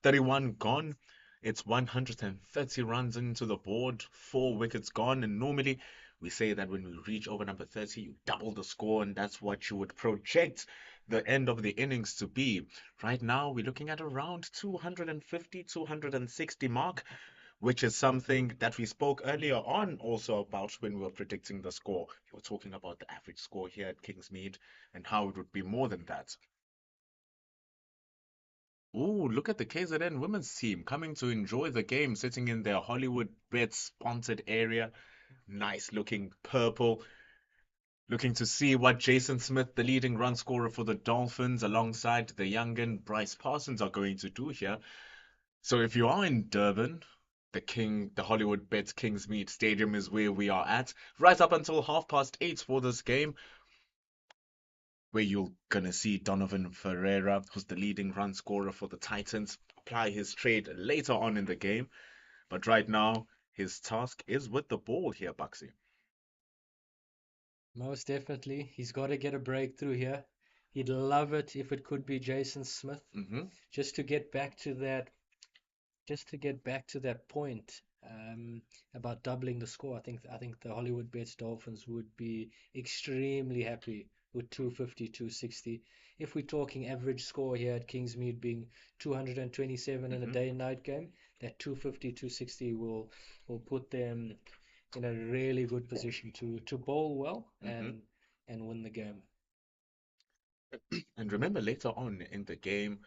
31 gone. It's 130 runs into the board, 4 wickets gone, and normally we say that when we reach over number 30, you double the score, and that's what you would project the end of the innings to be. Right now, we're looking at around 250, 260 mark, which is something that we spoke earlier on also about when we were predicting the score. We were talking about the average score here at Kingsmead and how it would be more than that. Ooh, look at the KZN women's team coming to enjoy the game, sitting in their Hollywoodbets sponsored area. Nice looking purple. Looking to see what Jason Smith, the leading run scorer for the Dolphins, alongside the young'un Bryce Parsons are going to do here. So if you are in Durban, The Hollywoodbets Kingsmead Stadium is where we are at, right up until 8:30 for this game, where you're gonna see Donovan Ferreira, who's the leading run scorer for the Titans, apply his trade later on in the game. But right now, his task is with the ball here, Buxy. Most definitely. He's got to get a breakthrough here. He'd love it if it could be Jason Smith. Hmm. Just to get back to that, just to get back to that point about doubling the score. I think the Hollywoodbets Dolphins would be extremely happy with 250, 260. If we're talking average score here at Kingsmead being 227 in a Hmm. day and night game, that 250, 260 will put them in a really good position to bowl well Hmm. and win the game. And remember, later on in the game,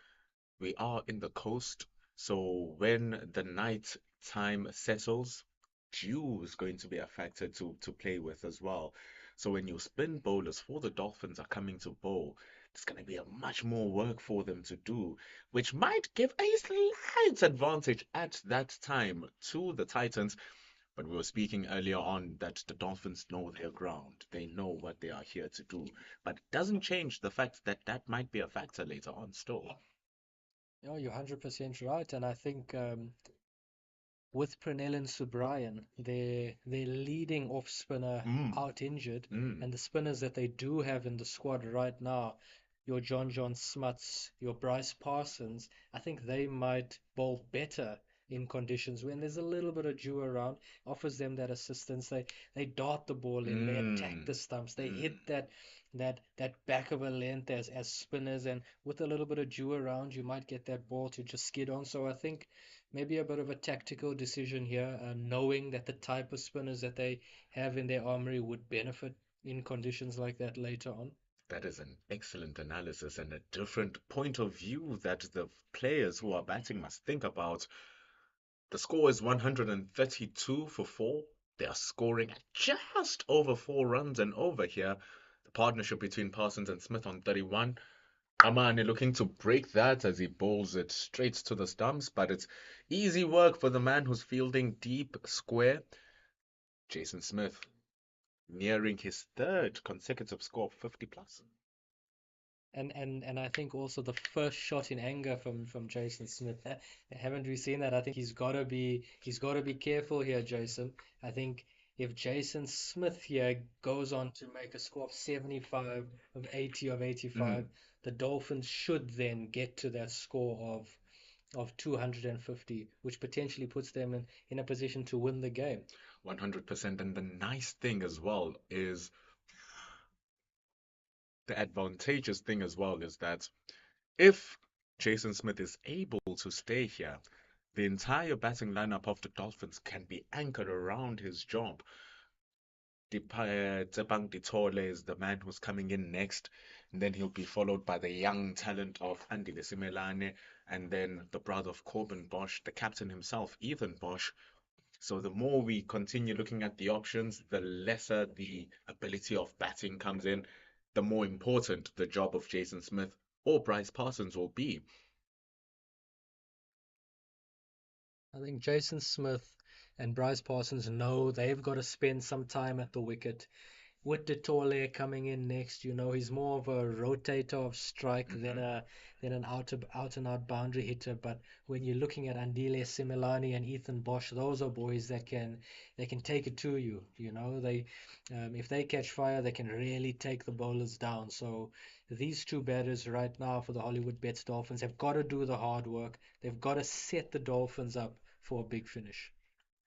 we are in the coast, so when the night time settles, dew is going to be a factor to play with as well. So when your spin bowlers for the Dolphins are coming to bowl, there's going to be a much more work for them to do, which might give a slight advantage at that time to the Titans. But we were speaking earlier on that the Dolphins know their ground. They know what they are here to do. But it doesn't change the fact that that might be a factor later on still. Yeah, you're 100% right, and I think with Pernell and Subrian, their leading off spinner Mm, out injured, mm. and the spinners that they do have in the squad right now, your John Smuts, your Bryce Parsons, I think they might bowl better in conditions when there's a little bit of dew around, offers them that assistance. They dart the ball in, they attack Mm, the stumps, they mm. hit that back of a length as spinners, and with a little bit of dew around, you might get that ball to just skid on. So I think maybe a bit of a tactical decision here, knowing that the type of spinners that they have in their armory would benefit in conditions like that later on. That is an excellent analysis and a different point of view that the players who are batting must think about. The score is 132 for four. They are scoring at just over 4 runs and over here. The partnership between Parsons and Smith on 31. Amani looking to break that as he bowls it straight to the stumps, but it's easy work for the man who's fielding deep square. Jason Smith nearing his third consecutive score of 50 plus. And I think also the first shot in anger from Jason Smith. Haven't we seen that? I think he's got to be careful here, Jason. I think if Jason Smith here goes on to make a score of 75 of 80 of 85, Mm, the Dolphins should then get to that score of 250, which potentially puts them in a position to win the game. 100%. And the nice thing as well is the advantageous thing as well is that if Jason Smith is able to stay here, the entire batting lineup of the Dolphins can be anchored around his job. Tebang Ditole is the man who's coming in next, and then he'll be followed by the young talent of Andile Simelane, and then the brother of Corbin Bosch, the captain himself, Ethan Bosch. So the more we continue looking at the options, the lesser the ability of batting comes in, the more important the job of Jason Smith or Bryce Parsons will be. I think Jason Smith and Bryce Parsons know they've got to spend some time at the wicket. With Detole coming in next, he's more of a rotator of strike than Hmm. an out and out boundary hitter. But when you're looking at Andile Similani and Ethan Bosch, those are boys that can take it to you. They if they catch fire, they can really take the bowlers down. So these two batters right now for the Hollywoodbets Dolphins have got to do the hard work. They've got to set the Dolphins up for a big finish.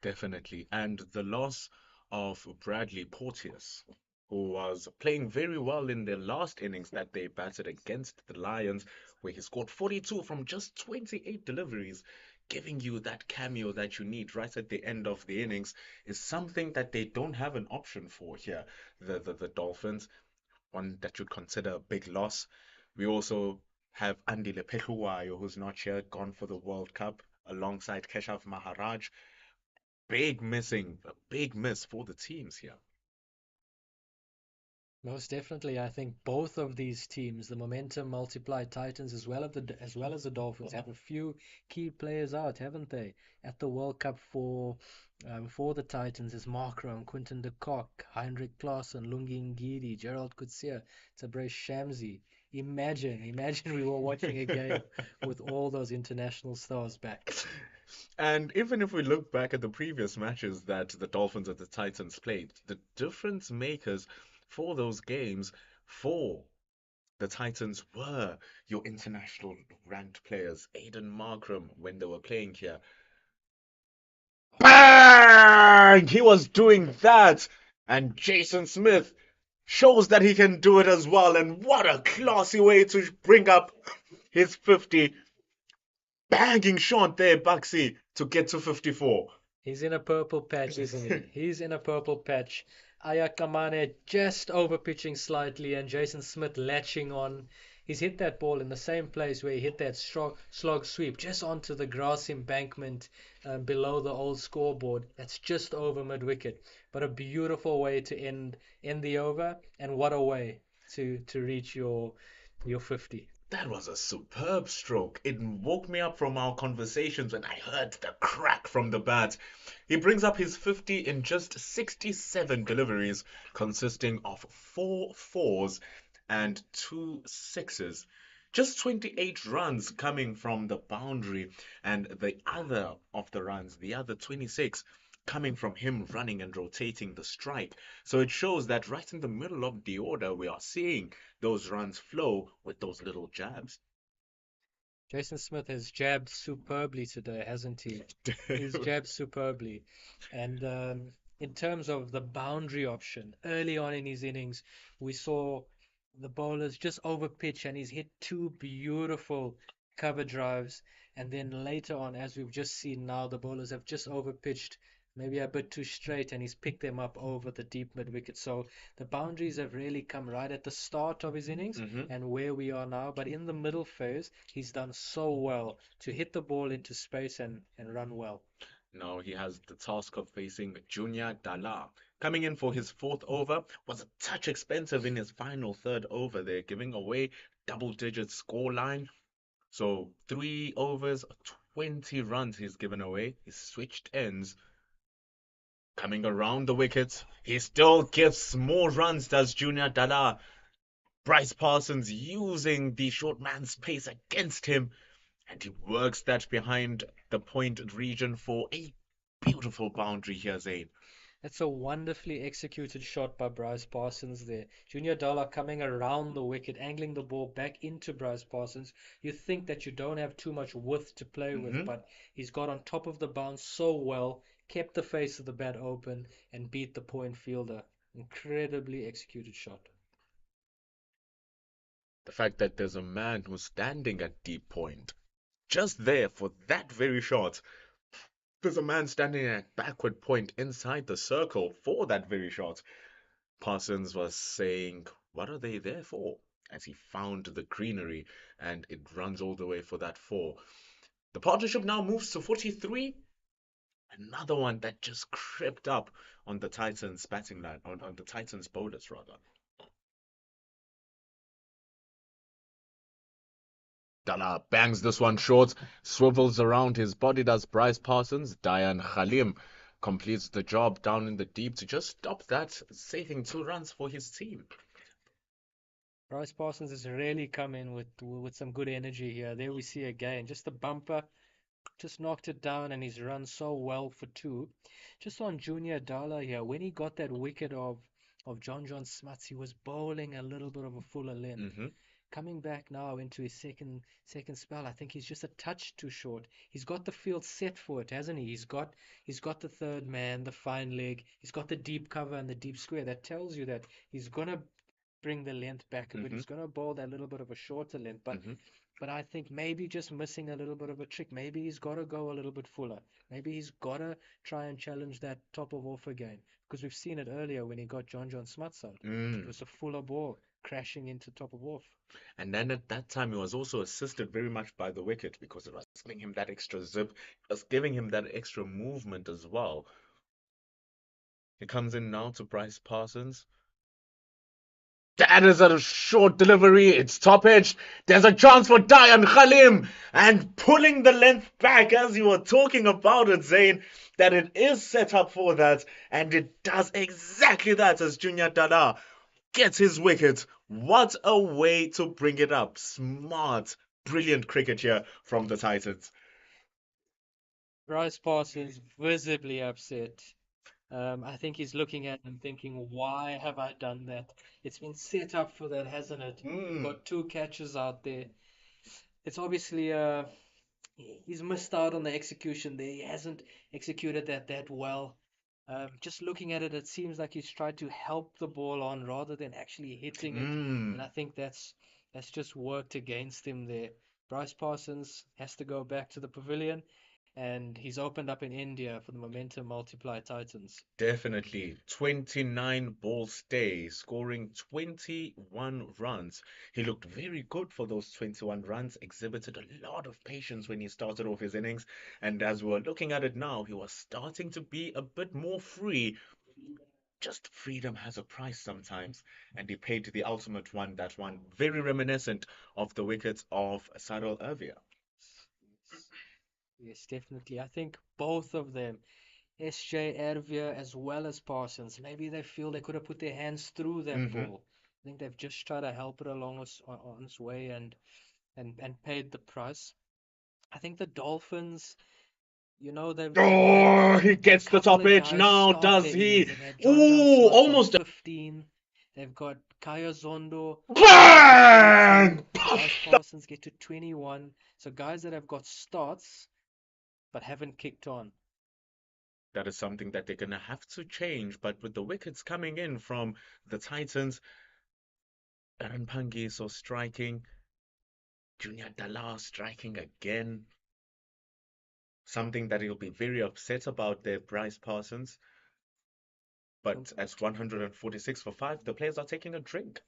Definitely. And the loss of Bradley Porteous, who was playing very well in their last innings that they batted against the Lions, where he scored 42 from just 28 deliveries, giving you that cameo that you need right at the end of the innings, is something that they don't have an option for here, the Dolphins, one that you'd consider a big loss. We also have Andy Lepeluwayo, who's not here, gone for the World Cup, alongside Keshav Maharaj. Big missing, a big miss for the teams here. Most definitely, I think both of these teams, the momentum multiplied Titans as well as the Dolphins, have a few key players out, haven't they? At the World Cup for the Titans is Mark Rom, Quinton de Kock, Heinrich Klaassen, Lungi Ngidi, Gerald Coetzee, Tabrez Shamsi. Imagine we were watching a game with all those international stars back. And even if we look back at the previous matches that the Dolphins and the Titans played, the difference makers for those games for the Titans were your international ranked players. Aiden Markram, when they were playing here, bang! He was doing that. And Jason Smith shows that he can do it as well. And what a classy way to bring up his 50. Banging shot there, Buxy, to get to 54. He's in a purple patch, isn't he? He's in a purple patch. Ayakamane just over pitching slightly, and Jason Smith latching on. He's hit that ball in the same place where he hit that slog sweep, just onto the grass embankment below the old scoreboard. That's just over mid wicket. But a beautiful way to end the over, and what a way to reach your 50. That was a superb stroke. It woke me up from our conversations when I heard the crack from the bat. He brings up his 50 in just 67 deliveries, consisting of 4 fours and 2 sixes. Just 28 runs coming from the boundary, and the other of the runs, the other 26, coming from him running and rotating the strike. So it shows that right in the middle of the order, we are seeing those runs flow with those little jabs. Jason Smith has jabbed superbly today, hasn't he? He's jabbed superbly. And in terms of the boundary option, early on in his innings, we saw the bowlers just over pitch and he's hit two beautiful cover drives. And then later on, as we've just seen now, the bowlers have just over pitched maybe a bit too straight and he's picked them up over the deep mid wicket. So the boundaries have really come right at the start of his innings Mhm. and where we are now. But in the middle phase, he's done so well to hit the ball into space and run well. Now he has the task of facing Junior Dala. Coming in for his fourth over was a touch expensive in his final third over there, giving away double-digit score line. So 3 overs, 20 runs he's given away. He switched ends. Coming around the wickets, he still gives more runs, does Junior Dala. Bryce Parsons using the short man's pace against him, and he works that behind the point region for a beautiful boundary here, Zayn. That's a wonderfully executed shot by Bryce Parsons there. Junior Dollar coming around the wicket, angling the ball back into Bryce Parsons. You think that you don't have too much width to play with, Hmm. but he's got on top of the bounce so well, kept the face of the bat open, and beat the point fielder. Incredibly executed shot. The fact that there's a man who's standing at deep point, just there for that very shot. There's a man standing at backward point inside the circle for that very shot. Parsons was saying, what are they there for? As he found the greenery and it runs all the way for that four. The partnership now moves to 43. Another one that just crept up on the Titans batting line, on the Titans bowlers rather. Dalla bangs this one short, swivels around his body, does Bryce Parsons. Diane Khalim completes the job down in the deep to just stop that, saving 2 runs for his team. Bryce Parsons has really come in with some good energy here. There we see again, just a bumper, just knocked it down and he's run so well for two. Just on Junior Dala here, when he got that wicket of John Smuts, he was bowling a little bit of a fuller length. Hmm. Coming back now into his second spell, I think he's just a touch too short. He's got the field set for it, hasn't he? He's got the third man, the fine leg, he's got the deep cover and the deep square. That tells you that he's gonna bring the length back a bit. Hmm. He's gonna bowl that little bit of a shorter length, but Hmm. but I think maybe just missing a little bit of a trick. Maybe he's got to go a little bit fuller. Maybe he's got to try and challenge that top of off again. Because we've seen it earlier when he got John Smuts out. It Mm. was a fuller ball crashing into top of off. And then at that time, he was also assisted very much by the wicket because it was giving him that extra zip, it was giving him that extra movement as well. He comes in now to Bryce Parsons. That is a short delivery. It's top edge. There's a chance for Dayan Khalim. And pulling the length back, as you were talking about it, Zayn, that it is set up for that. And it does exactly that as Junior Dada gets his wicket. What a way to bring it up. Smart, brilliant cricket here from the Titans. Bryce Parsons visibly upset. I think he's looking at and thinking, why have I done that? It's been set up for that, hasn't it? Mm. Got two catches out there. It's obviously he's missed out on the execution there. He hasn't executed that well. Just looking at it, it seems like he's tried to help the ball on rather than actually hitting it, and Mm. I think that's just worked against him there. Bryce Parsons has to go back to the pavilion, and he's opened up in India for the Momentum Multiply Titans. Definitely. 29 ball stay, scoring 21 runs. He looked very good for those 21 runs, exhibited a lot of patience when he started off his innings. And as we're looking at it now, he was starting to be a bit more free. Just freedom has a price sometimes. And he paid the ultimate one, that one, very reminiscent of the wickets of Sarel Ervia. Yes, yes, definitely. I think both of them, SJ Ervia as well as Parsons, maybe they feel they could have put their hands through that Hmm. ball. I think they've just tried to help it along on its way and paid the price. I think the Dolphins, they've had Oh, he a gets the couple top of edge guys now, start does their innings. he? They've had John Ooh, Smith on almost 15. They've got Kaya Zondo get to bang! 22. Bryce Parsons get to 21. So guys that have got starts but haven't kicked on. That is something that they're going to have to change. But with the wickets coming in from the Titans, Aaron Pangiso striking, Junior Dala striking again, something that he'll be very upset about there, Bryce Parsons. But at 146 for 5, the players are taking a drink.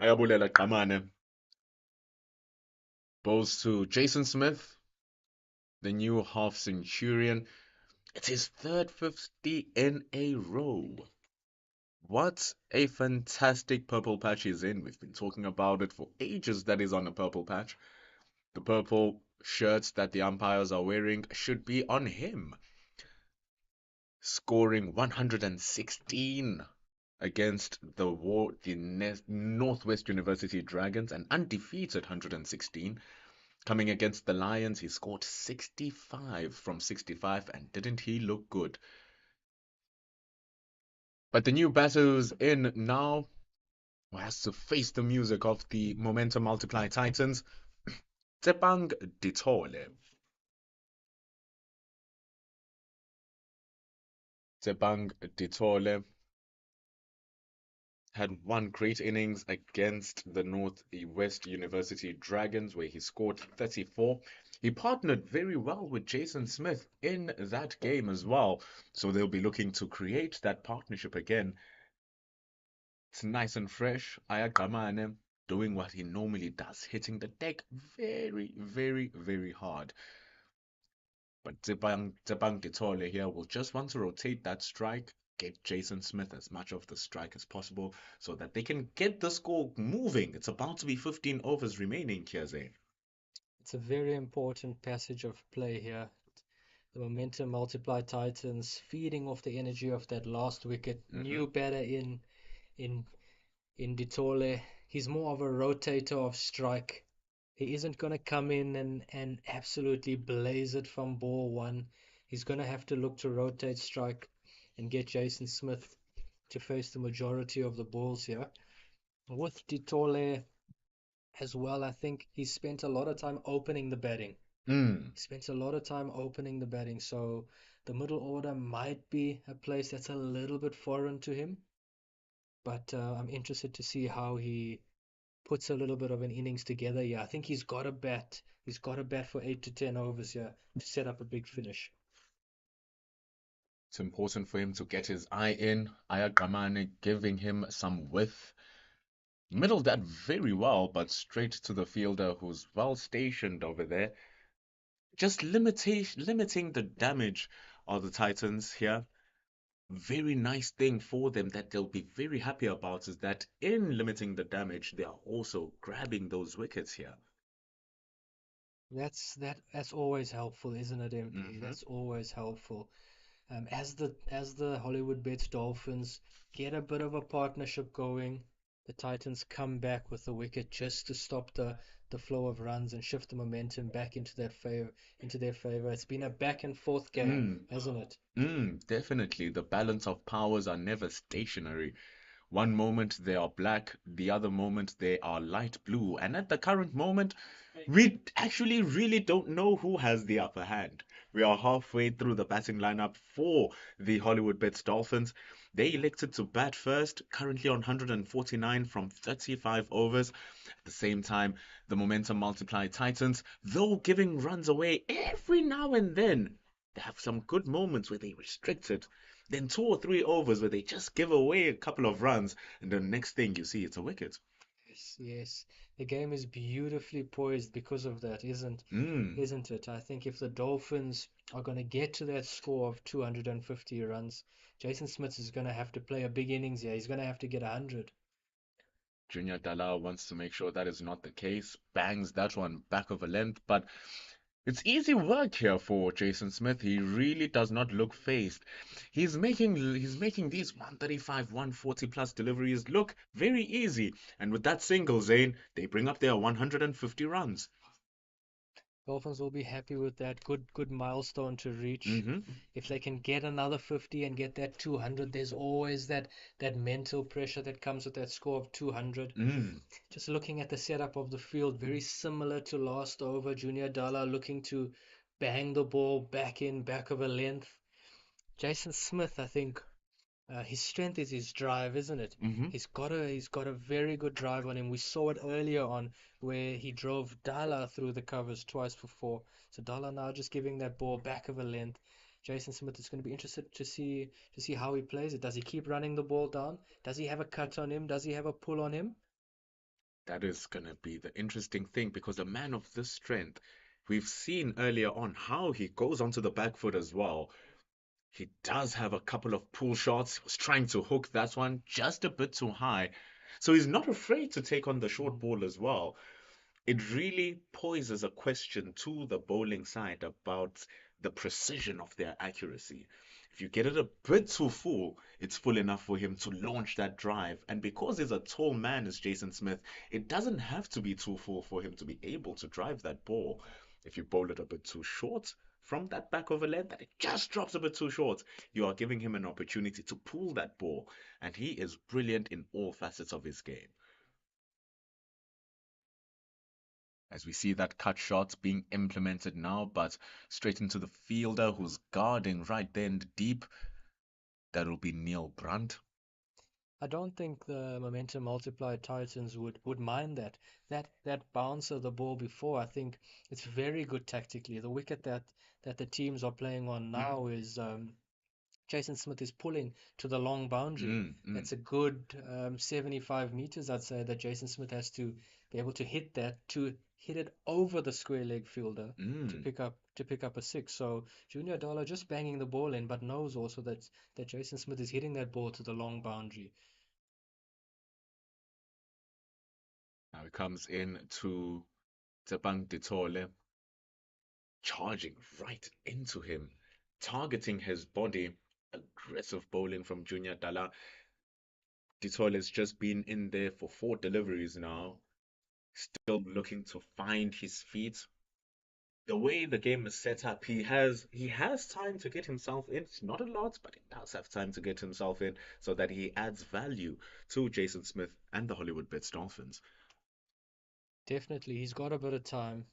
Ayabulela Qamane goes to Jason Smith, the new half centurion. It's his third 50 in a row. What a fantastic purple patch he's in. We've been talking about it for ages that he's on a purple patch. The purple shirts that the umpires are wearing should be on him. Scoring 116 against the Northwest University Dragons, an undefeated 116. Coming against the Lions, he scored 65 from 65, and didn't he look good? But the new batter who's in now, who has to face the music of the Momentum Multiply Titans, Tepang Ditole. Tepang Ditole had one great innings against the Northwest University Dragons, where he scored 34. He partnered very well with Jason Smith in that game as well. So they'll be looking to create that partnership again. It's nice and fresh. Ayagamane doing what he normally does, hitting the deck very, very, very hard. But Zebang Ditole here will just want to rotate that strike, get Jason Smith as much of the strike as possible so that they can get the score moving. It's about to be 15 overs remaining, Kiaze. It's a very important passage of play here. The momentum multiply Titans feeding off the energy of that last wicket. New batter in in Ditole. He's more of a rotator of strike. He isn't going to come in and absolutely blaze it from ball one. He's going to have to look to rotate strike and get Jason Smith to face the majority of the balls here. With Ditole as well, I think he spent a lot of time opening the batting. Mm. Spent a lot of time opening the batting, so the middle order might be a place that's a little bit foreign to him. But I'm interested to see how he puts a little bit of an innings together. Yeah, I think he's got a bat. He's got a bat for 8 to 10 overs here to set up a big finish. It's important for him to get his eye in. Ayagamane giving him some width. Middled that very well, but straight to the fielder who's well stationed over there. Just limiting the damage of the Titans here. Very nice thing for them that they'll be very happy about is that in limiting the damage, they are also grabbing those wickets here. That's always helpful, isn't it, MP? That's always helpful. As the Hollywoodbets Dolphins get a bit of a partnership going, the Titans come back with a wicket just to stop the flow of runs and shift the momentum back into their favor. It's been a back and forth game, hasn't it? Definitely. The balance of powers are never stationary. One moment they are black, the other moment they are light blue. And at the current moment, we actually really don't know who has the upper hand. We are halfway through the batting lineup for the Hollywoodbets Dolphins. They elected to bat first, currently on 149 from 35 overs. At the same time, the momentum multiply Titans, though giving runs away every now and then. They have some good moments where they restrict it. Then 2 or 3 overs where they just give away a couple of runs, and the next thing you see, it's a wicket. Yes, yes. The game is beautifully poised because of that, Mm. isn't it? I think if the Dolphins are going to get to that score of 250 runs, Jason Smith is going to have to play a big innings here. He's going to have to get 100. Junior Dalla wants to make sure that is not the case. Bangs that one back of a length, but it's easy work here for Jason Smith. He really does not look phased. He's making these 135, 140 plus deliveries look very easy. And with that single, Zane, they bring up their 150 runs. Dolphins will be happy with that. Good milestone to reach. Mm-hmm. If they can get another 50 and get that 200, there's always that mental pressure that comes with that score of 200. Just looking at the setup of the field, very similar to last over. Junior Dalla looking to bang the ball back of a length. Jason Smith, I think, his strength is his drive, isn't it? Mm-hmm. He's got a very good drive on him. We saw it earlier on where he drove Dala through the covers twice before. So Dala now just giving that ball back of a length. Jason Smith is going to be interested to see how he plays it. Does he keep running the ball down? Does he have a cut on him? Does he have a pull on him? That is going to be the interesting thing because a man of this strength, we've seen earlier on how he goes onto the back foot as well. He does have a couple of pull shots. He was trying to hook that one just a bit too high. So he's not afraid to take on the short ball as well. It really poses a question to the bowling side about the precision of their accuracy. If you get it a bit too full, it's full enough for him to launch that drive. And because he's a tall man as Jason Smith, it doesn't have to be too full for him to be able to drive that ball. If you bowl it a bit too short from that back of a length, that it just drops a bit too short, you are giving him an opportunity to pull that ball. And he is brilliant in all facets of his game. As we see that cut shot being implemented now, but straight into the fielder who's guarding right there in the deep. That'll be Neil Brandt. I don't think the momentum multiplier Titans would mind that. That bounce of the ball before, I think it's very good tactically. The wicket that the teams are playing on Mm, now is Jason Smith is pulling to the long boundary. mm, mm, That's a good 75 meters, I'd say, that Jason Smith has to be able to hit that, to hit it over the square leg fielder mm. to pick up a six. So Junior Dollar just banging the ball in, but knows also that Jason Smith is hitting that ball to the long boundary. Now it comes in to Tebang Ditole, charging right into him, targeting his body. Aggressive bowling from Junior Dala. Ditole has just been in there for 4 deliveries now, still looking to find his feet. The way the game is set up, he has time to get himself in. It's not a lot, but he does have time to get himself in so that he adds value to Jason Smith and the Hollywoodbets Dolphins. Definitely, he's got a bit of time,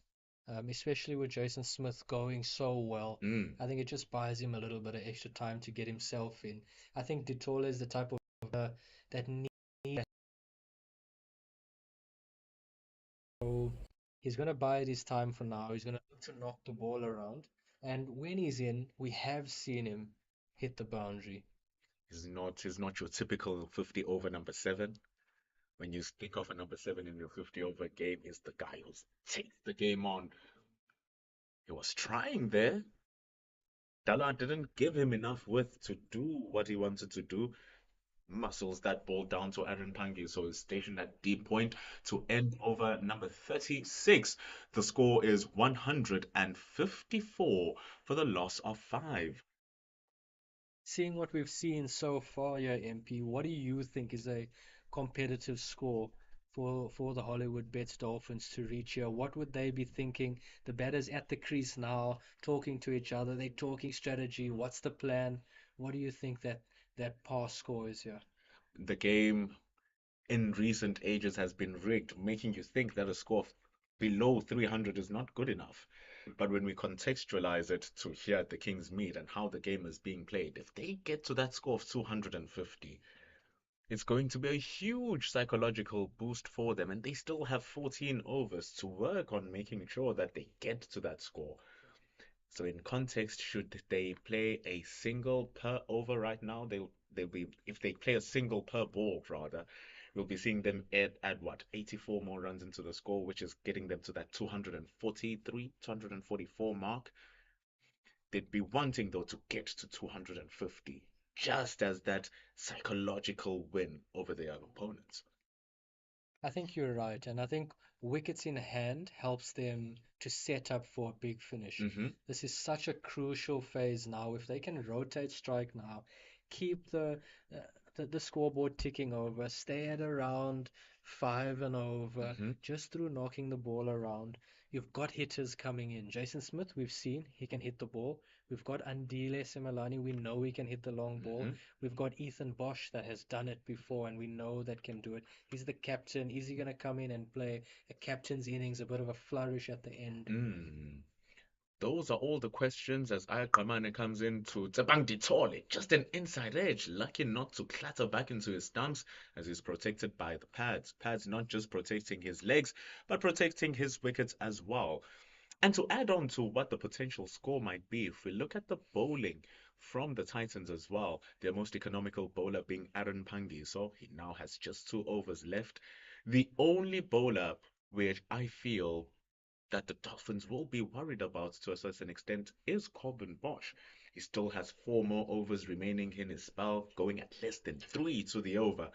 especially with Jason Smith going so well. Mm, I think it just buys him a little bit of extra time to get himself in. I think Detola is the type of that needs. So he's going to bide his time for now. He's going to look to knock the ball around. And when he's in, we have seen him hit the boundary. he's not your typical 50 over number seven. When you think of a number seven in your 50 over game, is the guy who takes the game on. He was trying there. Dalla didn't give him enough width to do what he wanted to do. Muscles that ball down to Aaron Pangi, so he's stationed at deep point to end over number 36. The score is 154 for the loss of five. Seeing what we've seen so far here, MP, what do you think is a competitive score for the Hollywood Bets Dolphins to reach here? What would they be thinking? The batters at the crease now, talking to each other. They're talking strategy. What's the plan? What do you think that pass score is here? The game in recent ages has been rigged, making you think that a score of below 300 is not good enough. But when we contextualize it to here at the King's Mead and how the game is being played, if they get to that score of 250, it's going to be a huge psychological boost for them. And they still have 14 overs to work on making sure that they get to that score. So in context, should they play a single per over right now? They'll be if they play a single per ball rather, we'll be seeing them add what 84 more runs into the score, which is getting them to that 243, 244 mark. They'd be wanting though to get to 250, just as that psychological win over their opponents. I think you're right, and I think wickets in hand helps them to set up for a big finish. Mm-hmm. This is such a crucial phase now. If they can rotate strike now, keep uh, the scoreboard ticking over, stay at around five and over, Mm-hmm. just through knocking the ball around. You've got hitters coming in. Jason Smith, we've seen he can hit the ball. We've got Andile Semelani, we know he can hit the long ball. Mm-hmm. We've got Ethan Bosch that has done it before, and we know that can do it. He's the captain. Is he going to come in and play a captain's innings, a bit of a flourish at the end? Mm. Those are all the questions as Ayakamane comes in to Tabang Ditole. Just an inside edge, lucky not to clatter back into his stumps as he's protected by the pads. Pads not just protecting his legs, but protecting his wickets as well. And to add on to what the potential score might be, if we look at the bowling from the Titans as well, their most economical bowler being Aaron Pangi. So he now has just 2 overs left. The only bowler which I feel that the Dolphins will be worried about to a certain extent is Corbin Bosch. He still has 4 more overs remaining in his spell, going at less than 3 to the over.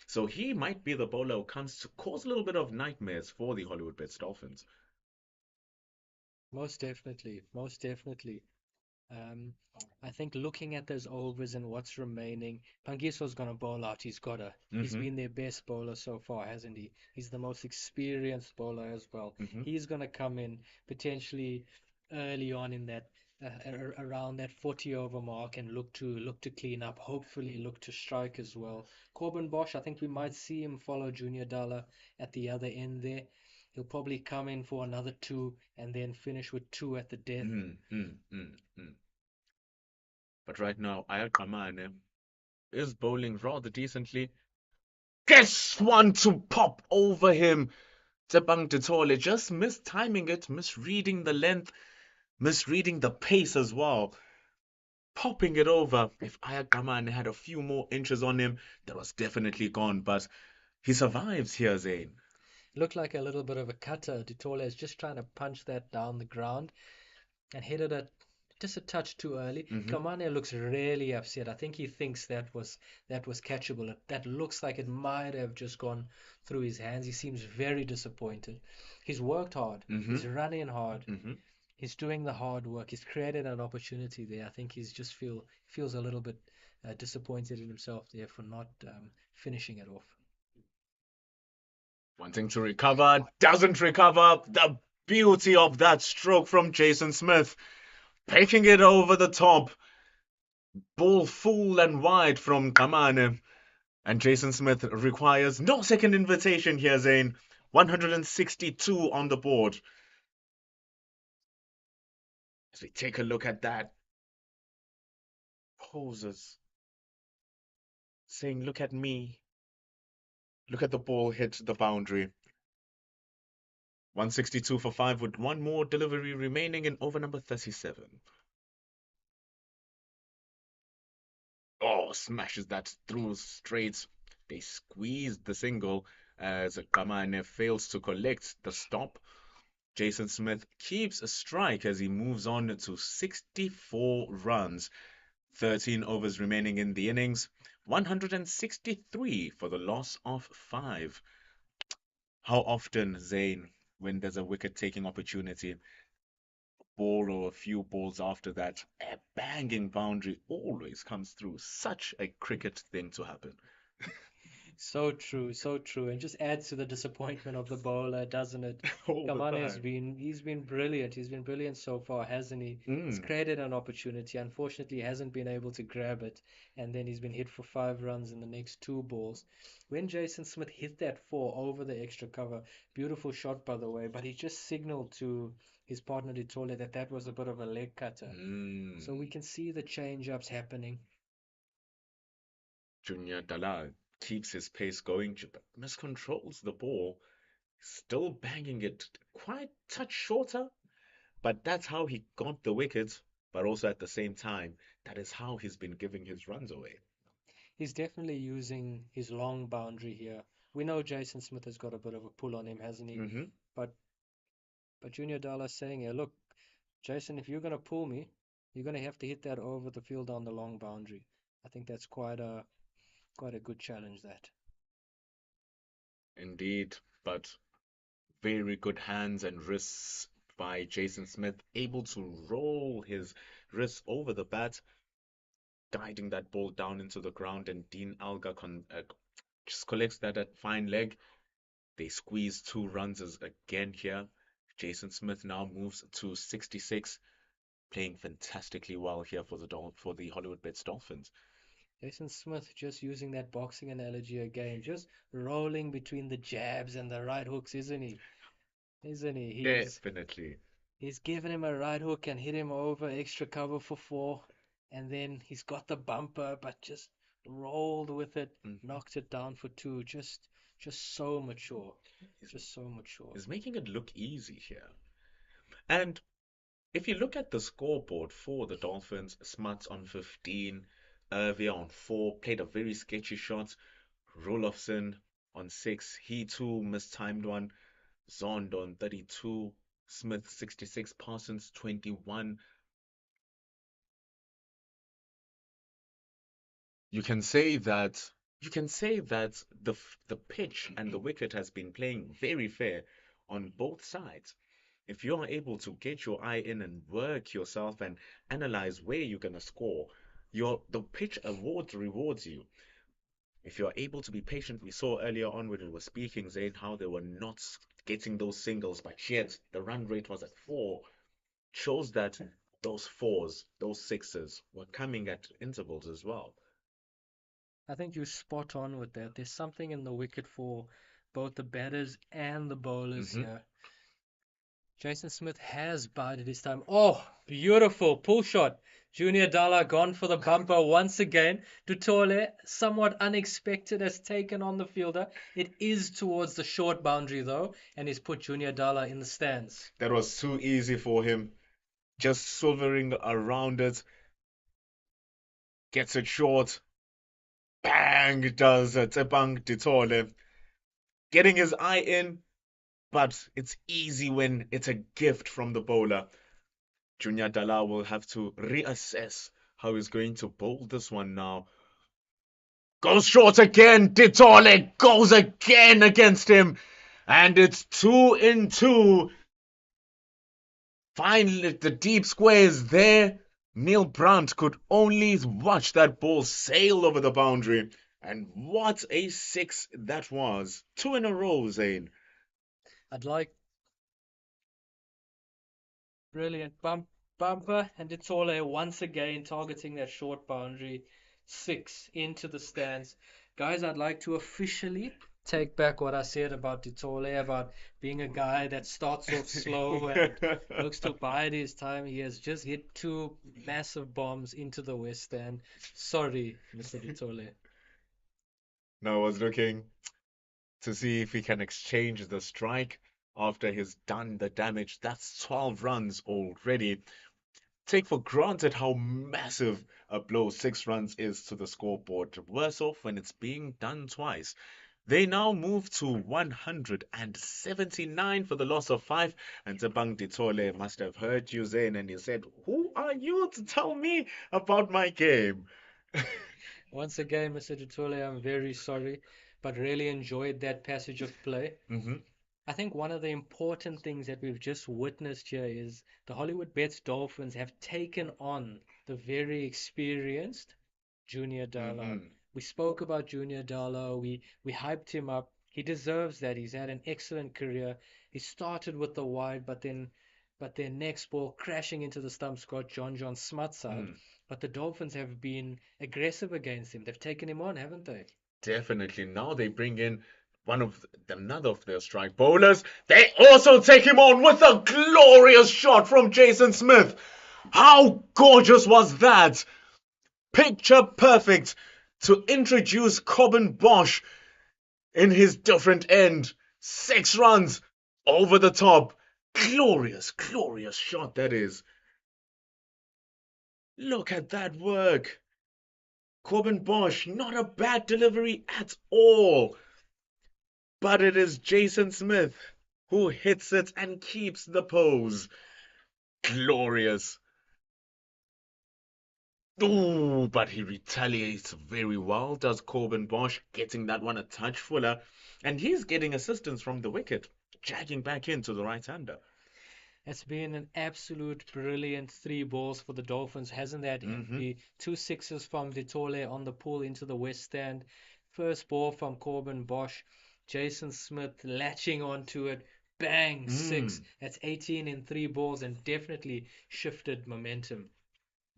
So he might be the bowler who comes to cause a little bit of nightmares for the Hollywoodbets Dolphins. Most definitely, most definitely. Um, I think looking at those overs and what's remaining, Pangiso's gonna bowl out. He's Mm-hmm, been their best bowler so far, hasn't he? He's the most experienced bowler as well. mm-hmm, He's gonna come in potentially early on in that around that 40 over mark and look to clean up. Hopefully, look to strike as well. Corbin Bosch, I think we might see him follow Junior Dalla at the other end there. He'll probably come in for another two and then finish with two at the death. mm. But right now, Ayakamane is bowling rather decently. Gets one to pop over him. Tebang Ditole just mistiming it, misreading the length, misreading the pace as well. Popping it over. If Ayagaman had a few more inches on him, that was definitely gone. But he survives here, Zayn. Looked like a little bit of a cutter. Ditole is just trying to punch that down the ground and hit it at just a touch too early. Mhm. Kamane looks really upset. I think he thinks that was catchable. That looks like it might have just gone through his hands. He seems very disappointed. He's worked hard. He's Mhm. running hard. Mhm. He's doing the hard work. He's created an opportunity there. I think he's just feels a little bit disappointed in himself there for not finishing it off. Wanting to recover, doesn't recover. The beauty of that stroke from Jason Smith. Taking it over the top. Ball full and wide from Kamane. And Jason Smith requires no second invitation here, Zane. 162 on the board. As we take a look at that, poses, saying, look at me. Look at the ball hit the boundary. 162 for 5 with one more delivery remaining in over number 37. Oh, smashes that through straight. They squeezed the single as Kamane fails to collect the stop. Jason Smith keeps a strike as he moves on to 64 runs. 13 overs remaining in the innings. 163 for the loss of 5. How often, Zayn, when there's a wicket-taking opportunity, ball or a few balls after that, a banging boundary always comes through. Such a cricket thing to happen. So true, and just adds to the disappointment of the bowler, doesn't it? All the Kamane has time. been he's been brilliant. He's been brilliant so far, hasn't he? He's Mm. created an opportunity. Unfortunately, he hasn't been able to grab it, and then he's been hit for 5 runs in the next two balls. When Jason Smith hit that four over the extra cover, beautiful shot by the way, but he just signaled to his partner Ditole that that was a bit of a leg cutter. So we Mm. can see the change-ups happening. Junior Dala keeps his pace going, but miscontrols the ball, still banging it quite touch shorter. But that's how he got the wicket. But also at the same time, that is how he's been giving his runs away. He's definitely using his long boundary here. We know Jason Smith has got a bit of a pull on him, hasn't he? Hmm. But Junior Dallas saying here, look, Jason, if you're gonna pull me, you're gonna have to hit that over the field on the long boundary. I think that's quite a good challenge that. Indeed, but very good hands and wrists by Jason Smith, able to roll his wrists over the bat, guiding that ball down into the ground, and Dean Alga just collects that at fine leg. They squeeze 2 runs again here. Jason Smith now moves to 66, playing fantastically well here for the Hollywoodbets Dolphins. Jason Smith just using that boxing analogy again, just rolling between the jabs and the right hooks, isn't he? Isn't he? Definitely. He's given him a right hook and hit him over extra cover for four, and then he's got the bumper, but just rolled with it, Mhm. knocked it down for two. Just so mature, He's, just so mature. he's making it look easy here. And if you look at the scoreboard for the Dolphins, Smuts on 15, Irvia on 4, played a very sketchy shot. Rolofson on 6, he too mistimed one. Zond on 32, Smith 66, Parsons 21. You can say that the pitch and the wicket has been playing very fair on both sides. If you are able to get your eye in and work yourself and analyze where you're gonna score, the pitch awards rewards you. If you're able to be patient, we saw earlier on when we were speaking, Zayn, how they were not getting those singles, but yet the run rate was at 4. Shows that those fours, those sixes were coming at intervals as well. I think you're spot on with that. There's something in the wicket for both the batters and the bowlers Hmm. here. Jason Smith has bided his time. Oh, beautiful pull shot. Junior Dalla gone for the bumper once again. Dutole, somewhat unexpected, has taken on the fielder. It is towards the short boundary though, and he's put Junior Dalla in the stands. That was too easy for him. Just silvering around it. Gets it short. Bang, does Tebang Ditole. Getting his eye in, but it's easy when it's a gift from the bowler. Junior Dalla will have to reassess how he's going to bowl this one now. Goes short again. Ditole goes again against him. And it's 2 in 2. Finally, the deep squares there. Neil Brandt could only watch that ball sail over the boundary. And what a six that was. 2 in a row, Zane. I'd like brilliant bumper and Dutole once again targeting that short boundary. 6 into the stands. Guys, I'd like to officially take back what I said about Dutole, about being a guy that starts off slow and looks to bide his time. He has just hit 2 massive bombs into the West Stand. Sorry, Mr. Dutole. Now I was looking to see if he can exchange the strike after he's done the damage. That's 12 runs already. Take for granted how massive a blow 6 runs is to the scoreboard. Worse off when it's being done twice. They now move to 179 for the loss of 5. And Tebang Ditole must have heard you, Zain, and he said, "Who are you to tell me about my game?" Once again, Mr. Dutole, I'm very sorry, but really enjoyed that passage of play. Mhm. I think one of the important things that we've just witnessed here is the Hollywoodbets Dolphins have taken on the very experienced Junior Dalla. Mhm. We spoke about Junior Dalla. We hyped him up. He deserves that. He's had an excellent career. He started with the wide, but their next ball crashing into the stumps got John Smuts out. Mm. But the Dolphins have been aggressive against him. They've taken him on, haven't they? Definitely. Now they bring in another of their strike bowlers. They also take him on with a glorious shot from Jason Smith. How gorgeous was that? Picture perfect to introduce Corbin Bosch in his different end. 6 runs over the top. Glorious, glorious shot that is. Look at that work. Corbin Bosch, not a bad delivery at all. But it is Jason Smith who hits it and keeps the pose. Glorious. Ooh, but he retaliates very well, does Corbin Bosch, getting that one a touch fuller. And he's getting assistance from the wicket, jagging back into the right-hander. It's been an absolute brilliant 3 balls for the Dolphins, hasn't that, MP? 2 sixes from Ditole on the pull into the West Stand. First ball from Corbin Bosch. Jason Smith latching onto it. Bang, 6. That's 18 in 3 balls and definitely shifted momentum.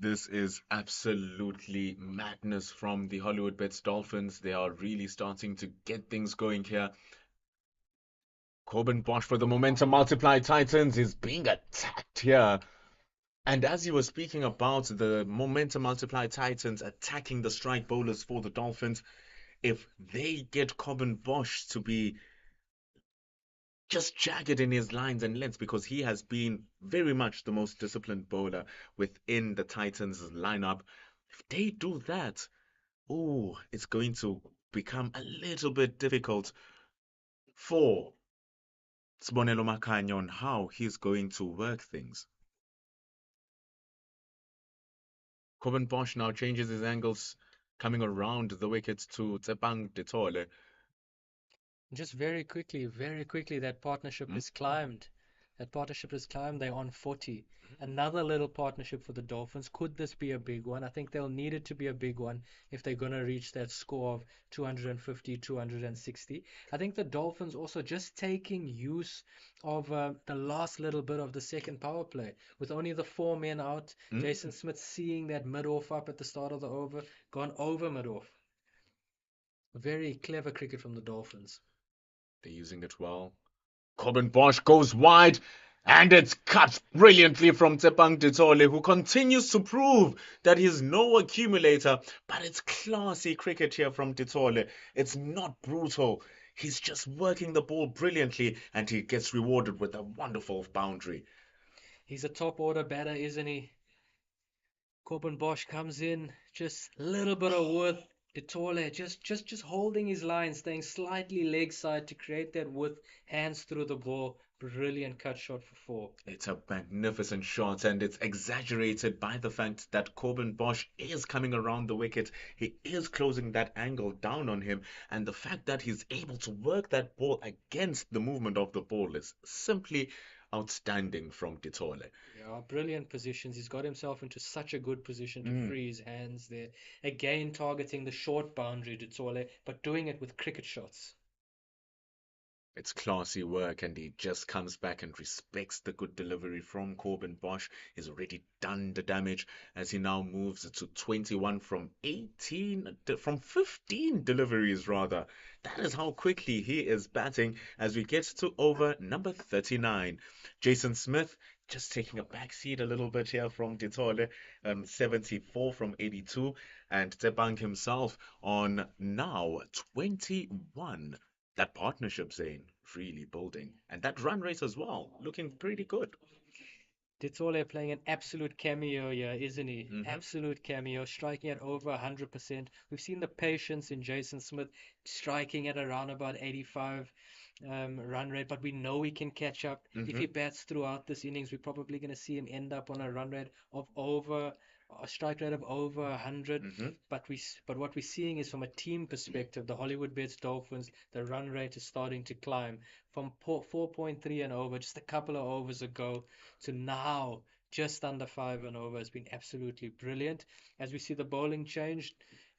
This is absolutely madness from the Hollywoodbets Dolphins. They are really starting to get things going here. Corbin Bosch for the momentum multiplied Titans is being attacked here. And as you were speaking about the momentum multiplied Titans attacking the strike bowlers for the Dolphins, if they get Corbin Bosch to be just jagged in his lines and lengths, because he has been very much the most disciplined bowler within the Titans lineup, if they do that, oh, it's going to become a little bit difficult for Sibonelo Makhanya on how he's going to work things. Corbin Bosch now changes his angles, coming around the wickets to Tebang Ditole. Just very quickly, that partnership has climbed. That partnership has climbed. They're on 40. Another little partnership for the Dolphins. Could this be a big one? I think they'll need it to be a big one if they're going to reach that score of 250, 260. I think the Dolphins also just taking use of the last little bit of the second power play. With only the 4 men out, Jason Smith seeing that mid-off up at the start of the over, gone over mid-off. Very clever cricket from the Dolphins. They're using it well. Corbin Bosch goes wide, And it's cut brilliantly from Tshepang Ditole, who continues to prove that he's no accumulator, but it's classy cricket here from Ditole. It's not brutal. He's just working the ball brilliantly, and he gets rewarded with a wonderful boundary. He's a top order batter, isn't he? Corbin Bosch comes in, just a little bit of width. Ditole just holding his line, staying slightly leg side to create that width, hands through the ball. Brilliant cut shot for four. It's a magnificent shot, and it's exaggerated by the fact that Corbin Bosch is coming around the wicket. He is closing that angle down on him, and the fact that he's able to work that ball against the movement of the ball is simply outstanding from Ditole. Yeah, brilliant positions. He's got himself into such a good position to free his hands there. Again, targeting the short boundary, Ditole, but doing it with cricket shots. It's classy work, and he just comes back and respects the good delivery from Corbin Bosch. He's already done the damage as he now moves to 21 from 15 deliveries rather. That is how quickly he is batting as we get to over number 39. Jason Smith just taking a back seat a little bit here from Ditole, 74 from 82, and Tshepang himself on now 21. That partnership, Zane, really building. And that run rate as well, looking pretty good. Ditole playing an absolute cameo here, isn't he? Mhm. Absolute cameo, striking at over 100%. We've seen the patience in Jason Smith striking at around about 85 run rate, but we know he can catch up. If he bats throughout this innings, we're probably going to see him end up on a run rate of over a strike rate of over 100. But what we're seeing is from a team perspective, the Hollywoodbets Dolphins, the run rate is starting to climb from 4.3 and over just a couple of overs ago to now just under 5 and over. Has been absolutely brilliant. As we see the bowling change,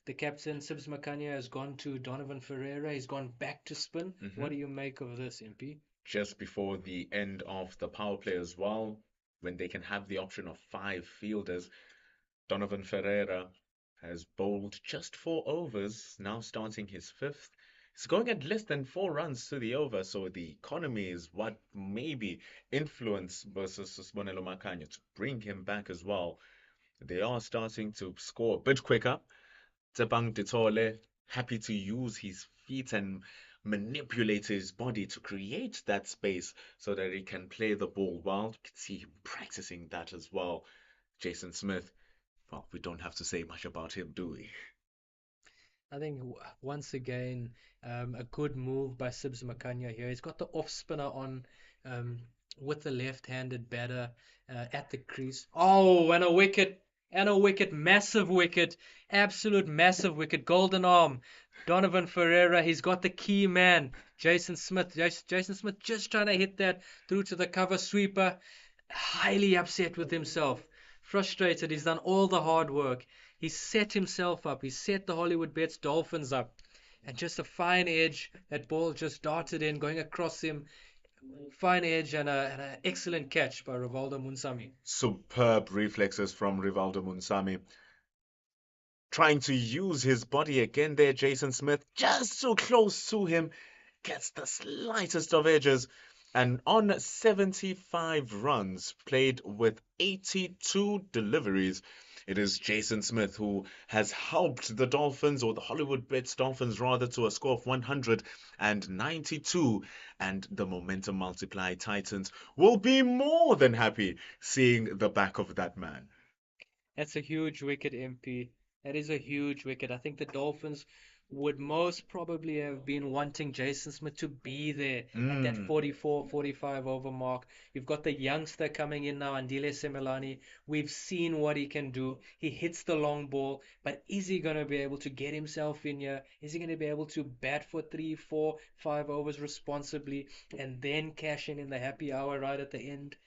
the captain Sibs Makanya has gone to Donovan Ferreira. He's gone back to spin. What do you make of this, MP? Just before the end of the power play as well, when they can have the option of 5 fielders, Donovan Ferreira has bowled just 4 overs, now starting his 5th. He's going at less than 4 runs to the over, so the economy is what maybe influence versus Sibonelo Makanya to bring him back as well. They are starting to score a bit quicker. Tshepang Ditole happy to use his feet and manipulate his body to create that space so that he can play the ball well. You can see him practicing that as well. Jason Smith, well, we don't have to say much about him, do we? I think once again, a good move by Sibs Makanya here. He's got the off spinner on with the left-handed batter at the crease. Oh, and a wicket, massive wicket, absolute massive wicket, golden arm. Donovan Ferreira, he's got the key man, Jason Smith. Jason Smith just trying to hit that through to the cover sweeper. Highly upset with himself, frustrated. He's done all the hard work. He's set himself up. He's set the Hollywoodbets Dolphins up. And just a fine edge. That ball just darted in, going across him. Fine edge and an excellent catch by Rivaldo Munsami. Superb reflexes from Rivaldo Munsami. Trying to use his body again there, Jason Smith, just so close to him, gets the slightest of edges. And on 75 runs, played with 82 deliveries, it is Jason Smith who has helped the Dolphins, or the Hollywoodbets Dolphins rather, to a score of 192. And the momentum multiply Titans will be more than happy seeing the back of that man. That's a huge wicket, MP. That is a huge wicket. I think the Dolphins would most probably have been wanting Jason Smith to be there at that 44, 45 over mark. You've got the youngster coming in now, Andile Semelani. We've seen what he can do. He hits the long ball, but is he going to be able to get himself in here? Is he going to be able to bat for 3, 4, 5 overs responsibly and then cash in the happy hour right at the end?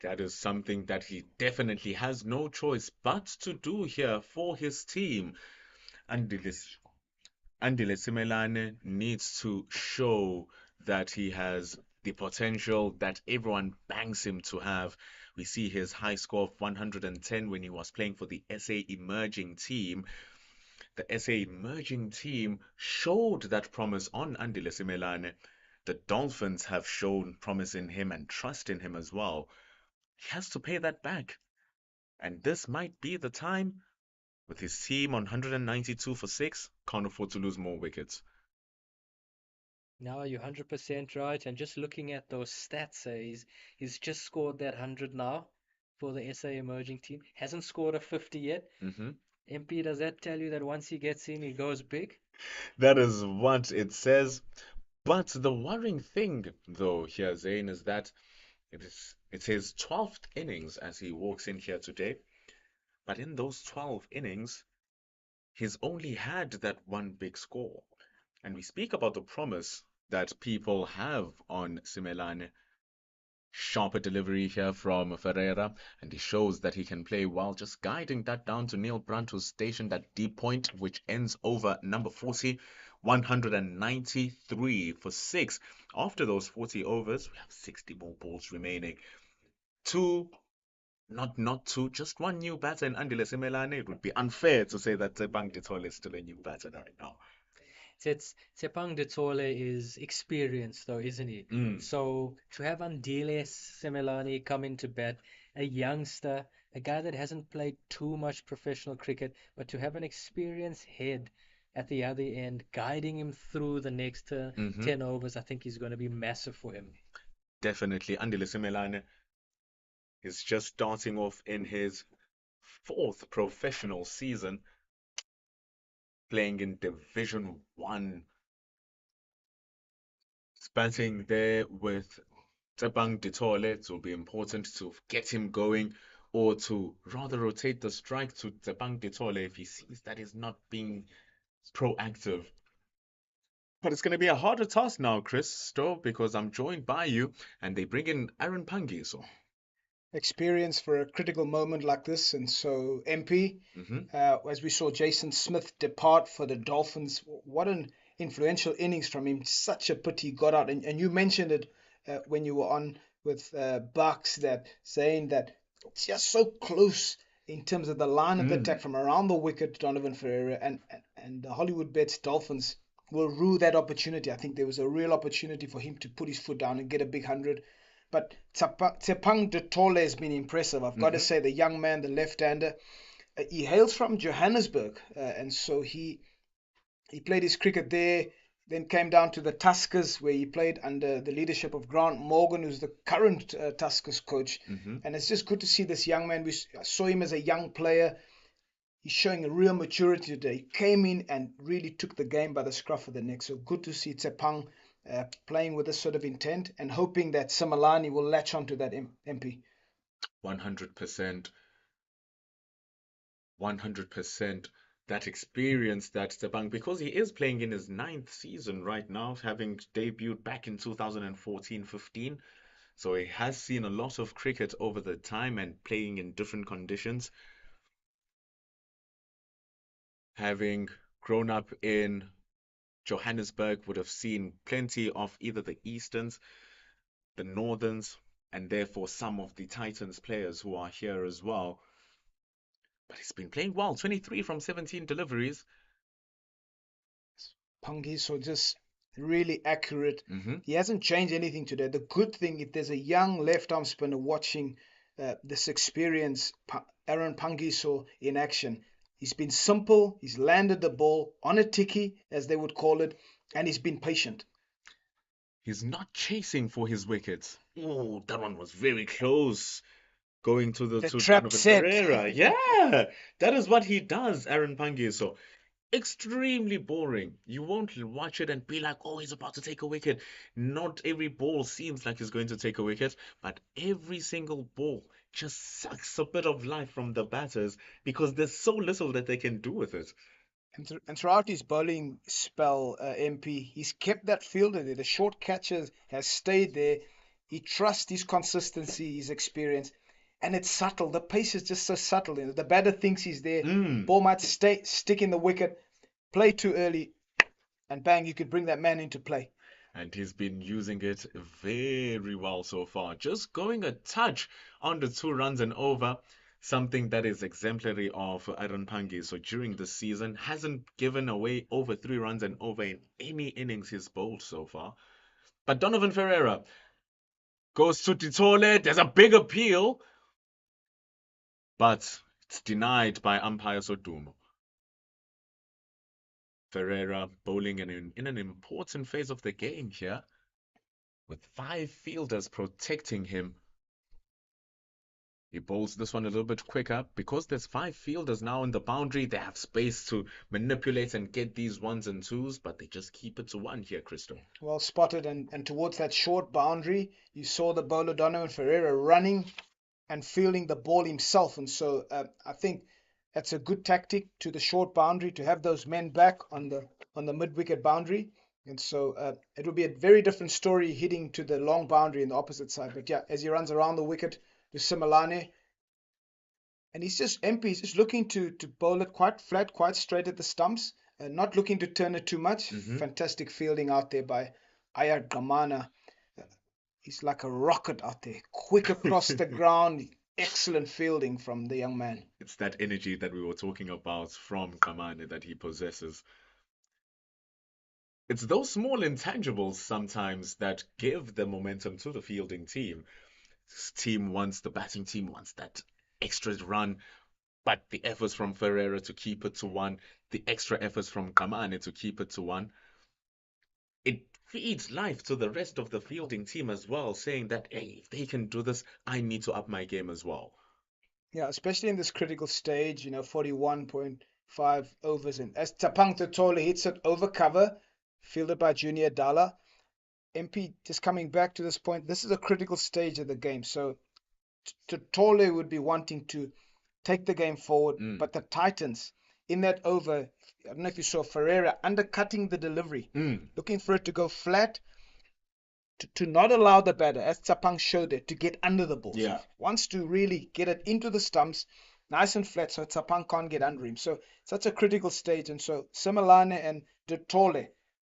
That is something that he definitely has no choice but to do here for his team. Andile Simelane needs to show that he has the potential that everyone banks him to have. We see his high score of 110 when he was playing for the SA Emerging team. The SA Emerging team showed that promise on Andile Simelane. the Dolphins have shown promise in him and trust in him as well. He has to pay that back. And this might be the time with his team on 192 for 6, can't afford to lose more wickets. Now you're 100% right. And just looking at those stats, he's just scored that 100 now for the SA emerging team. Hasn't scored a 50 yet. Hmm. MP, does that tell you that once he gets in, he goes big? That is what it says. But the worrying thing, though, here, Zane, is that it's his 12th innings as he walks in here today. But in those 12 innings, he's only had that one big score. And we speak about the promise that people have on Simelane. Sharper delivery here from Ferreira, and he shows that he can play well, just guiding that down to Neil Brunt, who's stationed at deep point, which ends over number 40, 193 for 6. After those 40 overs, we have 60 more balls remaining. Two, not two, just one new batter in Andile Simelane. It would be unfair to say that Tebang Ditole is still a new batter right now. Tshepang Ditole is experienced, though, isn't he? So to have Andile Semelani come into bat, a youngster, a guy that hasn't played too much professional cricket, but to have an experienced head at the other end, guiding him through the next 10 overs, I think is going to be massive for him. Definitely. Andile Simelane is just starting off in his 4th professional season, playing in Division 1. Batting there with Tebang Ditole. It will be important to get him going, or to rather rotate the strike to Tebang Ditole if he sees that he's not being proactive. But it's going to be a harder task now, Chris Stowe, because I'm joined by you, and they bring in Aaron Pangiso. Experience for a critical moment like this. And so, MP, as we saw Jason Smith depart for the Dolphins, what an influential innings from him. Such a pity he got out. And you mentioned it when you were on with Bucks, that saying that it's just so close in terms of the line of attack from around the wicket, Donovan Ferreira, and the Hollywoodbets Dolphins will rue that opportunity. I think there was a real opportunity for him to put his foot down and get a big 100. But Tshepang Ditole has been impressive. I've got to say, the young man, the left-hander, he hails from Johannesburg, and so he played his cricket there, then came down to the Tuskers, where he played under the leadership of Grant Morgan, who's the current Tuskers coach. And it's just good to see this young man. I saw him as a young player. He's showing a real maturity today. He came in and really took the game by the scruff of the neck. So good to see Tshepang playing with this sort of intent and hoping that Simelane will latch onto that, MP. 100%. 100%. That experience that Tshepang, because he is playing in his 9th season right now, having debuted back in 2014-15. So he has seen a lot of cricket over the time and playing in different conditions. Having grown up in Johannesburg, would have seen plenty of either the Easterns, the Northerns, and therefore some of the Titans players who are here as well. But he's been playing well, 23 from 17 deliveries. Pangiso just really accurate. He hasn't changed anything today. The good thing, if there's a young left-arm spinner watching this experience, Aaron Pangiso in action, he's been simple. He's landed the ball on a ticky, as they would call it, and he's been patient. He's not chasing for his wickets. Oh, that one was very close. Going to the trap set. Ferreira. Yeah, that is what he does, Aaron Pangiso. Extremely boring. You won't watch it and be like, oh, he's about to take a wicket. Not every ball seems like he's going to take a wicket, but every single ball just sucks a bit of life from the batters because there's so little that they can do with it. And throughout his bowling spell, MP, he's kept that fielder there. The short catcher has stayed there. He trusts his consistency, his experience. And it's subtle. The pace is just so subtle. The batter thinks he's there. Ball might stick in the wicket, play too early, and bang, you could bring that man into play. And he's been using it very well so far. Just going a touch under 2 runs and over. Something that is exemplary of Aaron Pangiso. So during the season, hasn't given away over 3 runs and over in any innings he's bowled so far. But Donovan Ferreira goes to Ditole. There's a big appeal, but it's denied by umpire Sodumo. Ferreira bowling in an important phase of the game here, with 5 fielders protecting him. He bowls this one a little bit quicker. Because there's 5 fielders now in the boundary, they have space to manipulate and get these 1s and 2s, but they just keep it to 1 here, Crystal. Well spotted, and towards that short boundary, you saw the bowler Donovan Ferreira running and fielding the ball himself. And so I think that's a good tactic to the short boundary to have those men back on the mid-wicket boundary. And so it will be a very different story hitting to the long boundary in the opposite side. But yeah, as he runs around the wicket to Simelane, and he's just looking to bowl it quite flat, quite straight at the stumps, and not looking to turn it too much. Fantastic fielding out there by Ayar Gamana. He's like a rocket out there, quick across the ground. Excellent fielding from the young man. It's that energy that we were talking about from Kamane that he possesses. It's those small intangibles sometimes that give the momentum to the fielding team. The batting team wants that extra run, but the efforts from Ferreira to keep it to 1, the extra efforts from Kamane to keep it to 1, it feeds life to the rest of the fielding team as well, saying that, hey, if they can do this, I need to up my game as well. Yeah, especially in this critical stage, 41.5 overs in. As Tapang Totole hits it over cover, fielded by Junior Dala. MP just coming back to this point, this is a critical stage of the game. So Totole would be wanting to take the game forward, but the Titans in that over, I don't know if you saw Ferreira undercutting the delivery, looking for it to go flat, to not allow the batter, as Tsapang showed it, to get under the ball. Yeah. Wants to really get it into the stumps, nice and flat, so Tsapang can't get under him. So such a critical stage. And so Simelane and De Tole,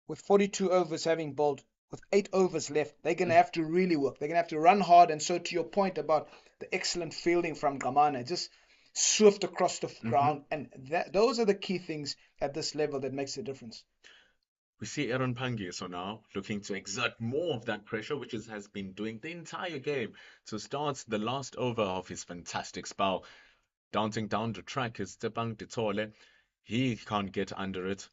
with 42 overs having bowled, with 8 overs left, they're going to have to really work. They're going to have to run hard. And so to your point about the excellent fielding from Gamana, just swift across the ground. And those are the key things at this level that makes the difference. We see Aaron Pangiso now looking to exert more of that pressure, which has been doing the entire game, to start the last over of his fantastic spell. Dancing down the track is Tepang Ditole. He can't get under it.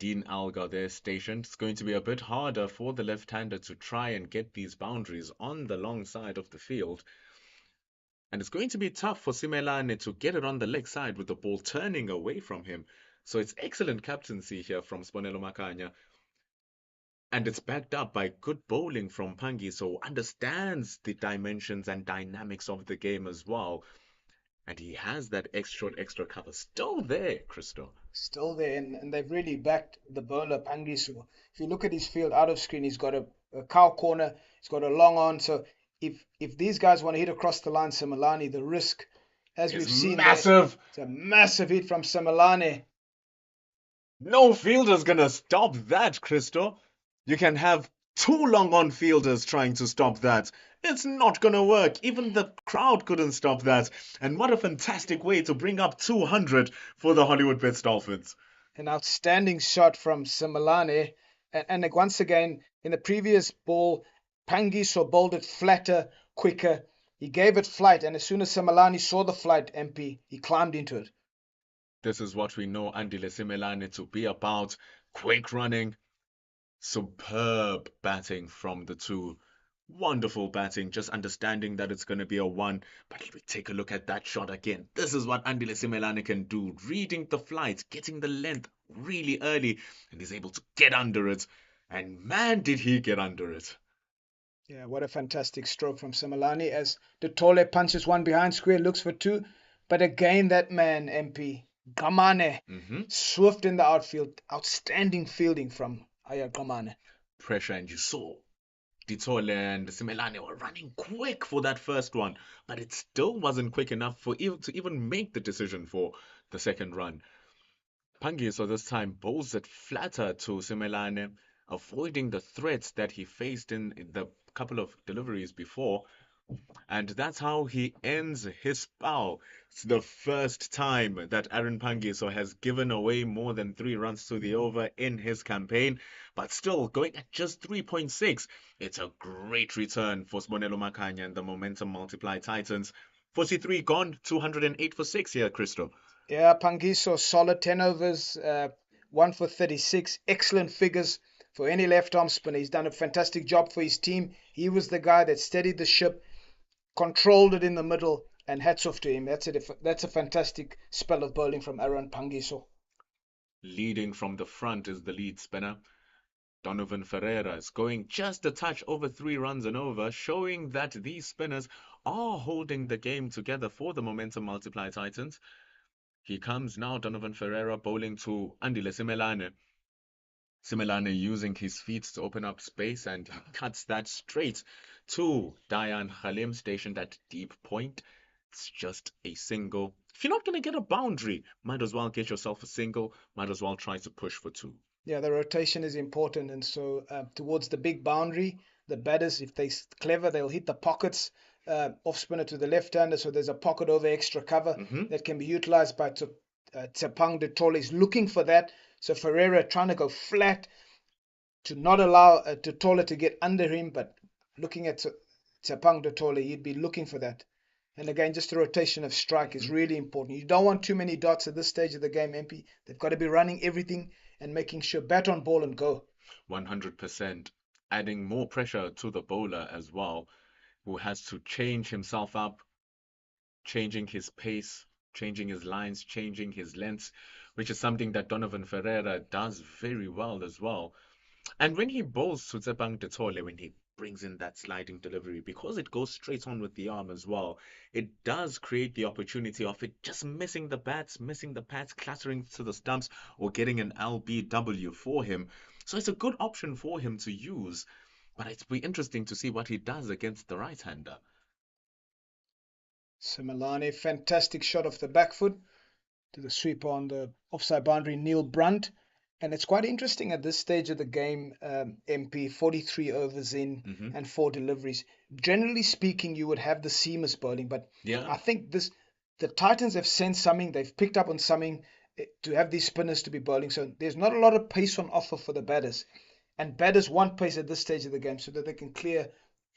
Dean Algar there stationed. It's going to be a bit harder for the left-hander to try and get these boundaries on the long side of the field. And it's going to be tough for Simelane to get it on the leg side with the ball turning away from him. So it's excellent captaincy here from Sponelo Makanya. And it's backed up by good bowling from Pangi, so understands the dimensions and dynamics of the game as well. And he has that extra cover still there, Christo. Still there, and they've really backed the bowler Pangiso. If you look at his field out of screen, he's got a cow corner, he's got a long on. So if these guys want to hit across the line, Simelane, the risk, as we've seen, massive. It's a massive hit from Simelane. No fielder's gonna stop that, Christo. You can have 2 long on fielders trying to stop that. It's not gonna work. Even the crowd couldn't stop that. And what a fantastic way to bring up 200 for the Hollywoodbets Dolphins. An outstanding shot from Simelane. And once again, in the previous ball, Pangiso bowled it flatter, quicker. He gave it flight, and as soon as Simelane saw the flight, MP, he climbed into it. This is what we know Andile Simelane to be about. Quick running, superb batting from the 2. Wonderful batting, just understanding that it's going to be a 1. But we take a look at that shot again. This is what Andile Simelane can do. Reading the flight, getting the length really early, and he's able to get under it. And man, did he get under it. Yeah, what a fantastic stroke from Simelane as De Tole punches one behind square, looks for 2. But again, that man, MP, Gamane, swift in the outfield. Outstanding fielding from Ayar Gamane. Pressure, and you saw Ditole and Simelane were running quick for that first one, but it still wasn't quick enough to even make the decision for the second run. Pangiso this time bowls it flatter to Simelane, avoiding the threats that he faced in the couple of deliveries before. And that's how he ends his spell. It's the first time that Aaron Pangiso has given away more than 3 runs to the over in his campaign, but still going at just 3.6. It's a great return for Sibonelo Makanya and the Momentum Multiply Titans. 43 gone, 208 for 6 here, Crystal. Yeah, Pangiso, solid 10 overs, 1 for 36. Excellent figures for any left arm spinner. He's done a fantastic job for his team. He was the guy that steadied the ship, controlled it in the middle, and hats off to him. That's a fantastic spell of bowling from Aaron Pangiso. Leading from the front is the lead spinner. Donovan Ferreira is going just a touch over 3 runs and over, showing that these spinners are holding the game together for the Momentum Multiply Titans. He comes now, Donovan Ferreira, bowling to Andile Simelane. Simelane using his feet to open up space and cuts that straight to Dayan Halim, stationed at deep point. It's just a single. If you're not going to get a boundary, might as well get yourself a single, might as well try to push for 2. Yeah, the rotation is important, and so towards the big boundary, the batters, if they're clever, they'll hit the pockets, off spinner to the left-hander, so there's a pocket over extra cover that can be utilized by Tsepang de Tole. Is looking for that, so Ferreira trying to go flat to not allow de Tole to get under him, but looking at Tsepang de Tole, he'd be looking for that. And again, just the rotation of strike is really important. You don't want too many dots at this stage of the game, MP. They've got to be running everything and making sure bat on ball and go. 100%. Adding more pressure to the bowler as well, who has to change himself up, changing his pace, changing his lines, changing his lengths, which is something that Donovan Ferreira does very well as well. And when he bowls to Tsepang de Tole, when he brings in that sliding delivery, because it goes straight on with the arm as well, it does create the opportunity of it just missing the bats, missing the pads, clattering to the stumps, or getting an LBW for him. So it's a good option for him to use. But it'll be interesting to see what he does against the right-hander. Simelane, fantastic shot off the back foot to the sweeper on the offside boundary, Neil Brunt. And it's quite interesting at this stage of the game, MP, 43 overs in and 4 deliveries. Generally speaking, you would have the seamers bowling, but I think the Titans have sensed something. They've picked up on something to have these spinners to be bowling. So there's not a lot of pace on offer for the batters. And batters want pace at this stage of the game so that they can clear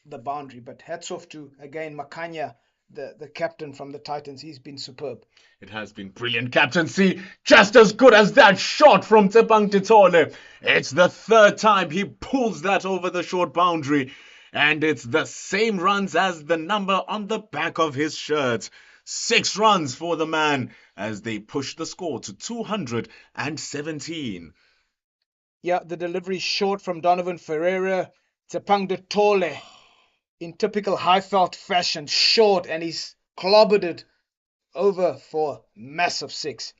the boundary. But hats off to, again, Makanya, the captain from the Titans. He's been superb. It has been brilliant captaincy, just as good as that shot from Tsepang de Tole. It's the 3rd time he pulls that over the short boundary, and it's the same runs as the number on the back of his shirt. 6 runs for the man as they push the score to 217. Yeah, the delivery short from Donovan Ferreira. Tsepang de Tole, in typical Highveld fashion, short, and he's clobbered it over for massive 6.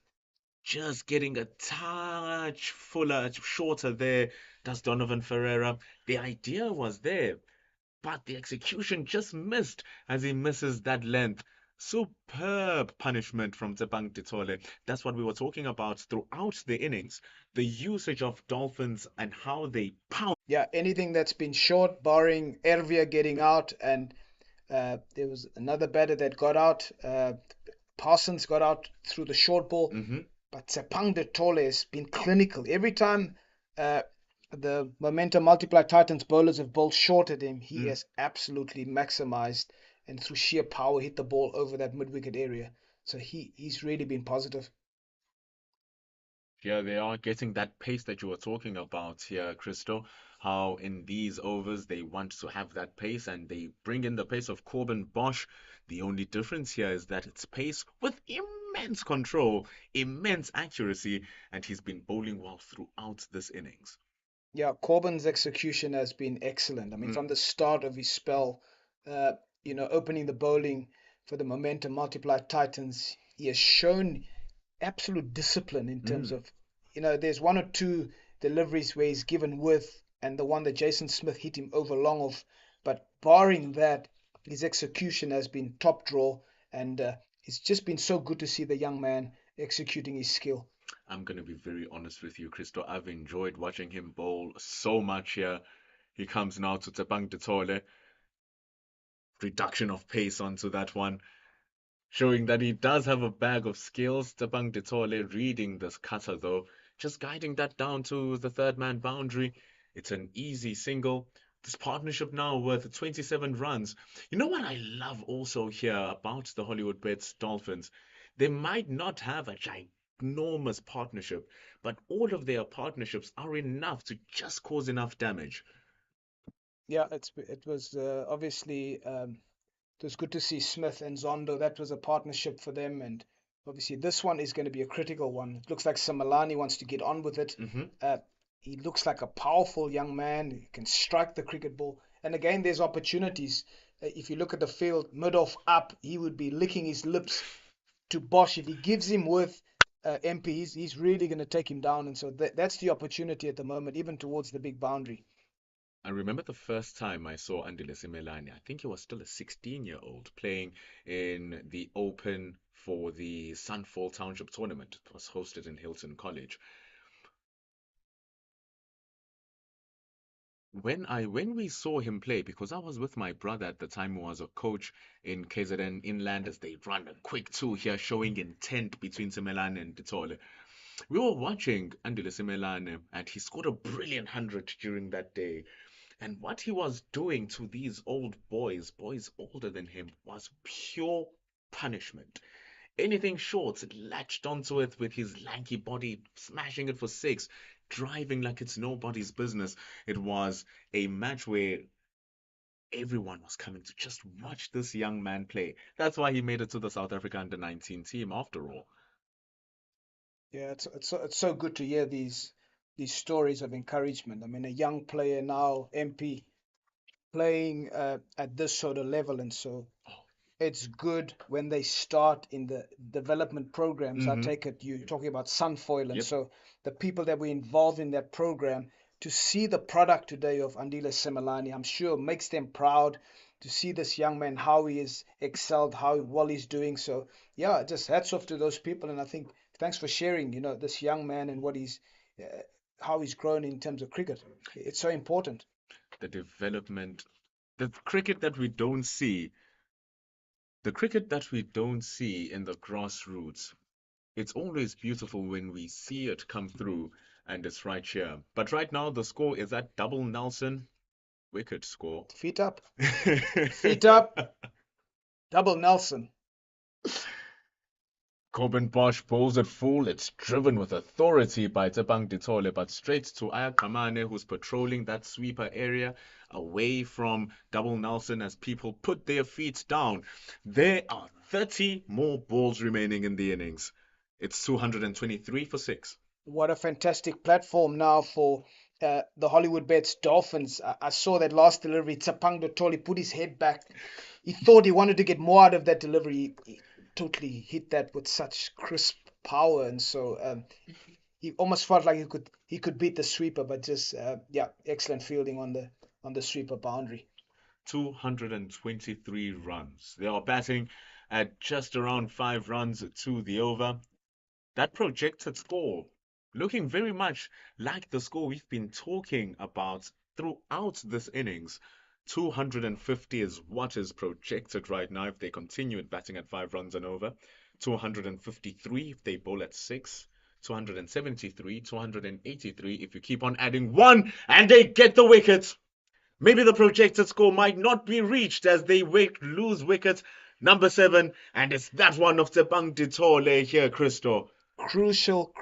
Just getting a touch fuller, shorter there, does Donovan Ferreira. The idea was there, but the execution just missed as he misses that length. Superb punishment from Tsepang de Tole. That's what we were talking about throughout the innings. The usage of Dolphins and how they pound. Yeah, anything that's been short, barring Ervia getting out, and there was another batter that got out. Parsons got out through the short ball. But Tsepang de Tole has been clinical. Every time the Momentum Multiply Titans bowlers have bowled short at him, he has absolutely maximized and through sheer power hit the ball over that mid-wicket area. So he's really been positive. Yeah, they are getting that pace that you were talking about here, Crystal. How in these overs they want to have that pace and they bring in the pace of Corbin Bosch. The only difference here is that it's pace with immense control, immense accuracy, and he's been bowling well throughout this innings. Yeah, Corbin's execution has been excellent. I mean, from the start of his spell, opening the bowling for the Momentum Multiply Titans, he has shown absolute discipline in terms of, there's 1 or 2 deliveries where he's given width and the one that Jason Smith hit him over long off. But barring that, his execution has been top draw, and it's just been so good to see the young man executing his skill. I'm going to be very honest with you, Crystal. I've enjoyed watching him bowl so much here. He comes now to Tsepang de Tole. reduction of pace onto that one, showing that he does have a bag of skills. Tebang Ditole reading this cutter though, just guiding that down to the third man boundary. It's an easy single. This partnership now worth 27 runs. You know what I love also here about the Hollywoodbets Dolphins? They might not have a ginormous partnership, but all of their partnerships are enough to just cause enough damage. Yeah, it was obviously it was good to see Smith and Zondo. That was a partnership for them, and obviously this one is going to be a critical one. It looks like Samalani wants to get on with it. Uh, he looks like a powerful young man. He can strike the cricket ball, and again, there's opportunities. If you look at the field, mid-off up, he would be licking his lips to Bosch. If he gives him with MP, he's really going to take him down, and so that's the opportunity at the moment, even towards the big boundary. I remember the first time I saw Andile Simelane. I think he was still a 16-year-old playing in the Open for the Sunfall Township tournament. It was hosted in Hilton College. When we saw him play, because I was with my brother at the time who was a coach in KZN Inland, as they run a quick two here showing intent between Simelane and Ditole. We were watching Andile Simelane and he scored a brilliant 100 during that day. And what he was doing to these old boys older than him, was pure punishment. Anything short, it latched onto it with his lanky body, smashing it for six, driving like it's nobody's business. It was a match where everyone was coming to just watch this young man play. That's why he made it to the South Africa under-19 team after all. Yeah, it's so good to hear these stories of encouragement. I mean, a young player now, MP, playing at this sort of level, and so it's good when they start in the development programs. I take it you're talking about Sunfoil, and Yep. so the people that were involved in that program, to see the product today of Andile Semelani, I'm sure makes them proud to see this young man, how he has excelled, how well he's doing. So yeah, just hats off to those people, and I think thanks for sharing, this young man and what uh, how he's grown in terms of cricket. It's so important. The development, the cricket that we don't see, the cricket that we don't see in the grassroots, it's always beautiful when we see it come through, and it's right here. But right now, the score is at double Nelson. Wicked score. Feet up, feet up, double Nelson. Corbin Bosch bowls it full. It's driven with authority by Tebang Ditole, but straight to Ayakamane, who's patrolling that sweeper area away from double Nelson as people put their feet down. There are 30 more balls remaining in the innings. It's 223 for 6. What a fantastic platform now for the Hollywoodbets Dolphins. I saw that last delivery. Tsapang Dotoli put his head back. He thought he wanted to get more out of that delivery. He totally hit that with such crisp power, and so he almost felt like he could beat the sweeper, but just yeah, excellent fielding on the sweeper boundary. 223 runs. They are batting at just around 5 runs to the over. That projected score looking very much like the score we've been talking about throughout this innings. 250 is what is projected right now if they continue at batting at 5 runs and over. 253 if they bowl at 6. 273, 283 if you keep on adding 1 and they get the wicket. Maybe the projected score might not be reached as they lose wicket number 7, and it's that one of Tebang Ditole here, Christo. Crucial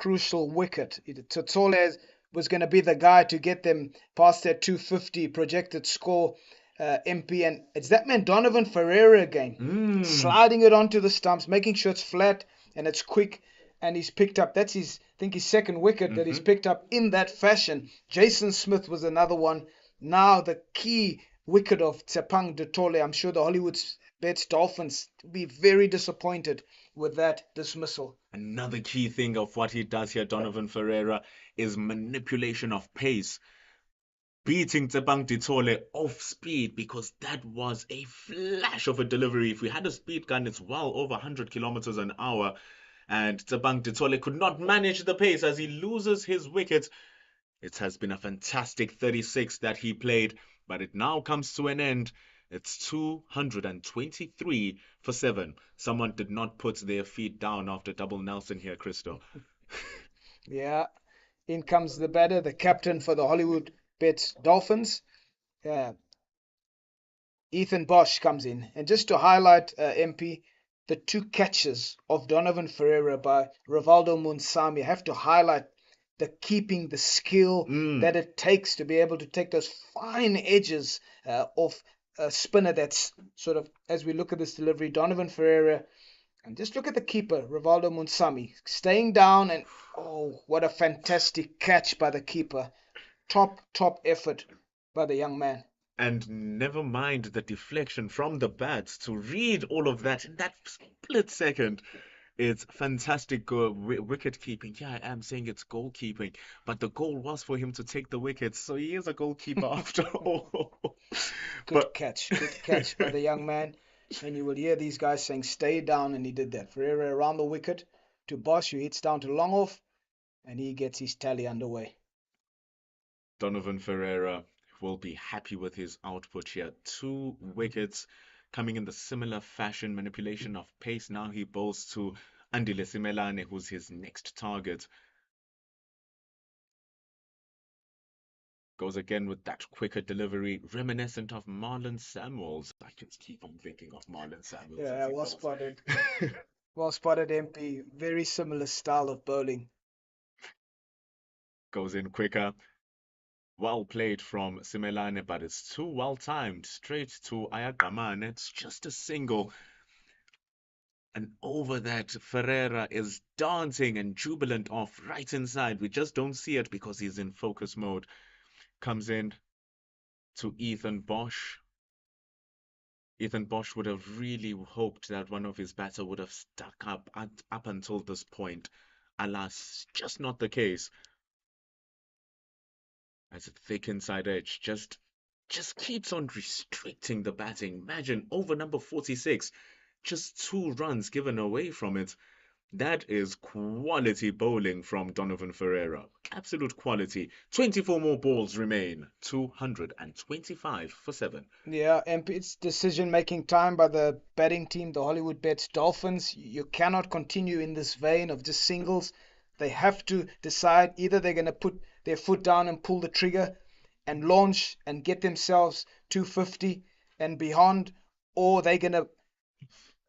wicket. Totole was going to be the guy to get them past that 250 projected score, MP, and it's that man Donovan Ferreira again, sliding it onto the stumps, making sure it's flat and it's quick, and he's picked up, that's his, I think his second wicket that he's picked up in that fashion. Jason Smith was another one. Now the key wicket of Tsapang Dotole. I'm sure the Hollywoodbets Dolphins will be very disappointed with that dismissal. Another key thing of what he does here, Donovan Ferreira, is manipulation of pace. Beating Tebang Ditole off speed, because that was a flash of a delivery. If we had a speed gun, it's well over 100 kilometers an hour. And Tebang Ditole could not manage the pace as he loses his wicket. It has been a fantastic 36 that he played, but it now comes to an end. It's 223 for 7. Someone did not put their feet down after double Nelson here, Crystal. Yeah, in comes the batter, the captain for the Hollywoodbets Dolphins. Uh, Ethan Bosch comes in. And just to highlight, MP, the two catches of Donovan Ferreira by Rivaldo Munsami, I have to highlight the keeping, the skill that it takes to be able to take those fine edges off a spinner that's sort of, as we look at this delivery, Donovan Ferreira, and just look at the keeper, Rivaldo Munsami, staying down, and oh, what a fantastic catch by the keeper. Top effort by the young man. And never mind the deflection from the bats to read all of that in that split second. It's fantastic wicket keeping. Yeah, I am saying it's goalkeeping, but the goal was for him to take the wickets, so he is a goalkeeper after all. Good catch by the young man. And you will hear these guys saying, stay down, and he did that. Ferreira around the wicket to Bosch, who hits down to long off, and he gets his tally underway. Donovan Ferreira will be happy with his output here. 2 wickets coming in the similar fashion, manipulation of pace. Now he bowls to Andile Simelane, who's his next target. Goes again with that quicker delivery, reminiscent of Marlon Samuels. I just keep on thinking of Marlon Samuels. Yeah, well spotted. Well spotted, MP. Very similar style of bowling. Goes in quicker. Well played from Simelane, but it's too well timed. Straight to Ayagamane. It's just a single. And over that, Ferreira is dancing and jubilant off right inside. We just don't see it because he's in focus mode. Comes in to Ethan Bosch. Ethan Bosch would have really hoped that one of his batter would have stuck up until this point. Alas, just not the case. As a thick inside edge just keeps on restricting the batting. Imagine over number 46, just 2 runs given away from it. That is quality bowling from Donovan Ferreira. Absolute quality. 24 more balls remain. 225 for 7. Yeah, MP, it's decision-making time by the batting team, the Hollywoodbets Dolphins. You cannot continue in this vein of just singles. They have to decide either they're going to put their foot down and pull the trigger and launch and get themselves 250 and beyond, or they're going to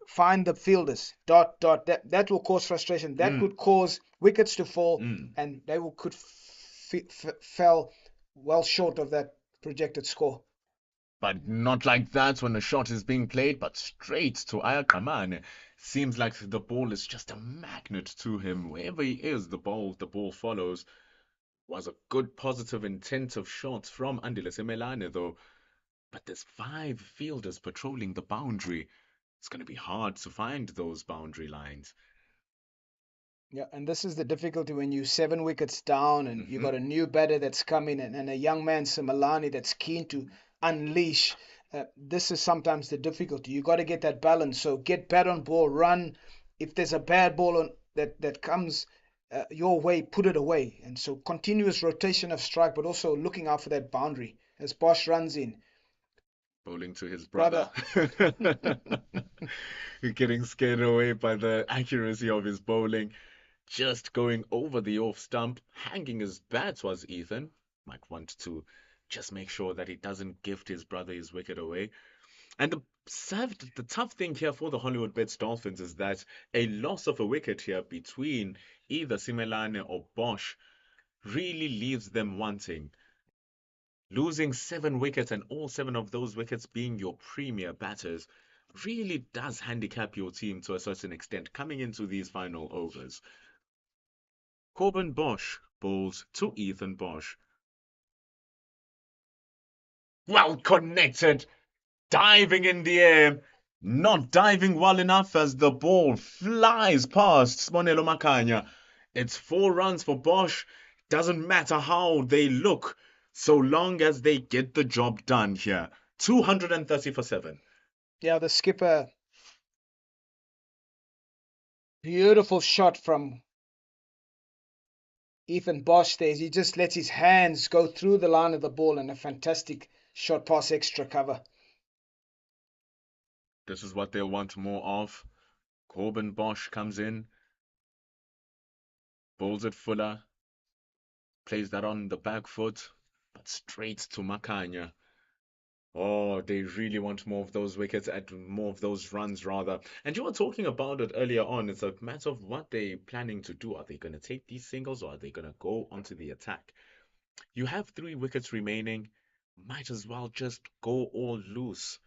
find the fielders. That will cause frustration. That could cause wickets to fall, and they could fell well short of that projected score. But not like that when a shot is being played, but straight to Ayakamane. Seems like the ball is just a magnet to him. Wherever he is, the ball follows. Was a good positive intensive shot from Andile Semelane though. But there's 5 fielders patrolling the boundary. It's going to be hard to find those boundary lines. Yeah, and this is the difficulty when you're 7 wickets down and you got a new batter that's coming and a young man, Simelane, that's keen to unleash. This is sometimes the difficulty. You got to get that balance. So get bat on ball, run. If there's a bad ball on that comes your way, put it away. And so continuous rotation of strike, but also looking out for that boundary as Bosch runs in. Bowling to his brother. Getting scared away by the accuracy of his bowling. Just going over the off stump. Hanging his bat was Ethan. Might want to just make sure that he doesn't gift his brother his wicket away. And the tough thing here for the Hollywoodbets Dolphins is that a loss of a wicket here between either Simelane or Bosch really leaves them wanting. Losing 7 wickets and all 7 of those wickets being your premier batters really does handicap your team to a certain extent coming into these final overs. Corbin Bosch bowls to Ethan Bosch. Well connected, diving in the air, not diving well enough as the ball flies past Smonelo Makanya. It's 4 runs for Bosch. Doesn't matter how they look, so long as they get the job done here. 230 for 7. Yeah, the skipper. Beautiful shot from Ethan Bosch there. He just lets his hands go through the line of the ball, and a fantastic shot past extra cover. This is what they'll want more of. Corbin Bosch comes in, bowls it fuller, plays that on the back foot, but straight to Makanya. Oh, they really want more of those wickets and more of those runs, rather. And you were talking about it earlier on. It's a matter of what they're planning to do. Are they going to take these singles or are they going to go onto the attack? You have 3 wickets remaining. Might as well just go all loose.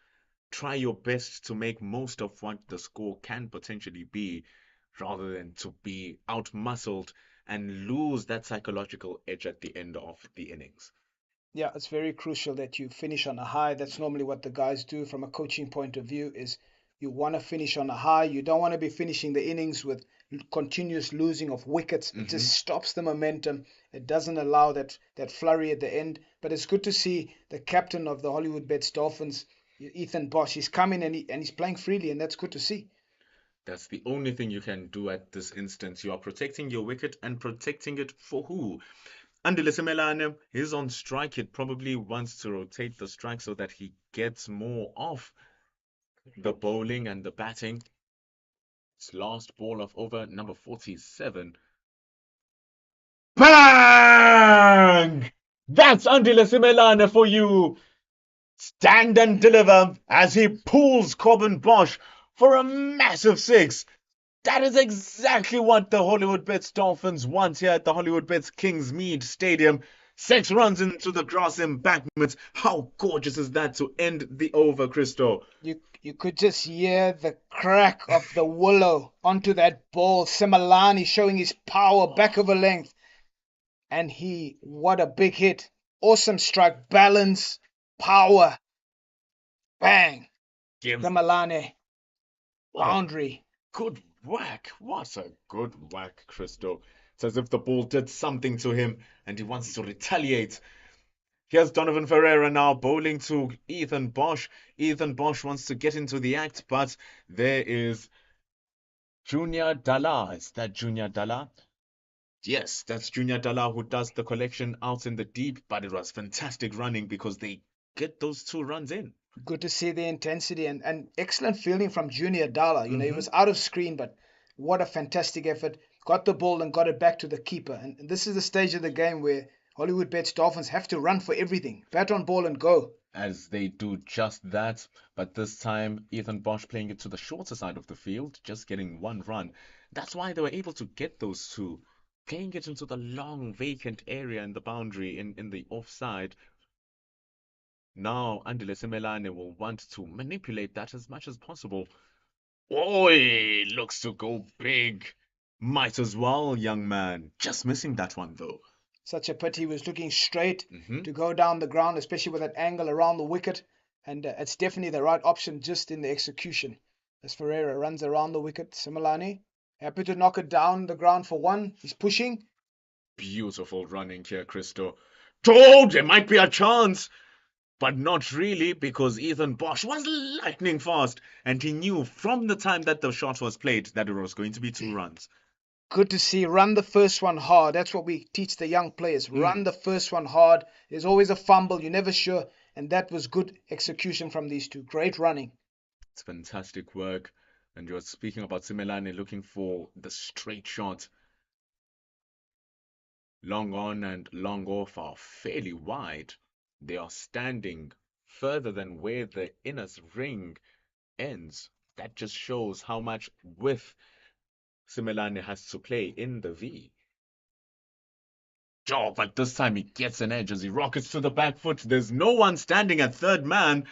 Try your best to make most of what the score can potentially be, rather than to be outmuscled and lose that psychological edge at the end of the innings. Yeah, it's very crucial that you finish on a high. That's normally what the guys do from a coaching point of view is you want to finish on a high. You don't want to be finishing the innings with continuous losing of wickets. It Hmm. just stops the momentum. It doesn't allow that flurry at the end. But it's good to see the captain of the Hollywoodbets Dolphins, Ethan Bosch. He's coming and he's playing freely, and that's good to see. That's the only thing you can do at this instance. You are protecting your wicket and protecting it for who? Andile Simelane is on strike. It probably wants to rotate the strike so that he gets more of the bowling and the batting. It's last ball of over number 47. Bang! That's Andile Simelane for you. Stand and deliver as he pulls Corbin Bosch for a massive 6. That is exactly what the Hollywoodbets Dolphins want here at the Hollywoodbets Kingsmead Stadium. 6 runs into the grass embankment. How gorgeous is that to end the over, Christo? You could just hear the crack of the willow onto that ball. Simalani showing his power back over length. And what a big hit. Awesome strike, balance, power. Bang. Gives Simalani, what a boundary. good whack. What a good whack, Christo. It's as if the ball did something to him and he wants to retaliate. Here's Donovan Ferreira now bowling to Ethan Bosch. Ethan Bosch wants to get into the act, but there is Junior Dalla. Is that Junior Dalla? Yes, that's Junior Dalla who does the collection out in the deep, but it was fantastic running because they get those 2 runs in. Good to see the intensity and excellent fielding from Junior Dala. He Hmm. was out of screen, but what a fantastic effort. Got the ball and got it back to the keeper. And this is the stage of the game where Hollywoodbets Dolphins have to run for everything. Bat on ball and go. As they do just that, but this time Ethan Bosch playing it to the shorter side of the field, just getting 1 run. That's why they were able to get those 2, playing it into the long vacant area in the boundary in the offside. Now Andile Simelane will want to manipulate that as much as possible. Oi, looks to go big. Might as well, young man. Just missing that one though. Such a pity. He was looking straight Hmm. to go down the ground, especially with that angle around the wicket. And it's definitely the right option just in the execution. As Ferreira runs around the wicket, Similani happy to knock it down the ground for 1. He's pushing. Beautiful running here, Christo. Oh, there might be a chance. But not really, because Ethan Bosch was lightning fast, and he knew from the time that the shot was played that it was going to be 2 runs. Good to see. Run the first one hard. That's what we teach the young players. Mm. Run the first one hard. There's always a fumble. You're never sure. And that was good execution from these 2. Great running. It's fantastic work. And you're speaking about Simelane looking for the straight shot. Long on and long off are fairly wide. They are standing further than where the inner ring ends. That just shows how much width Simelane has to play in the V. Oh, but this time he gets an edge as he rockets to the back foot. There's no one standing at third man.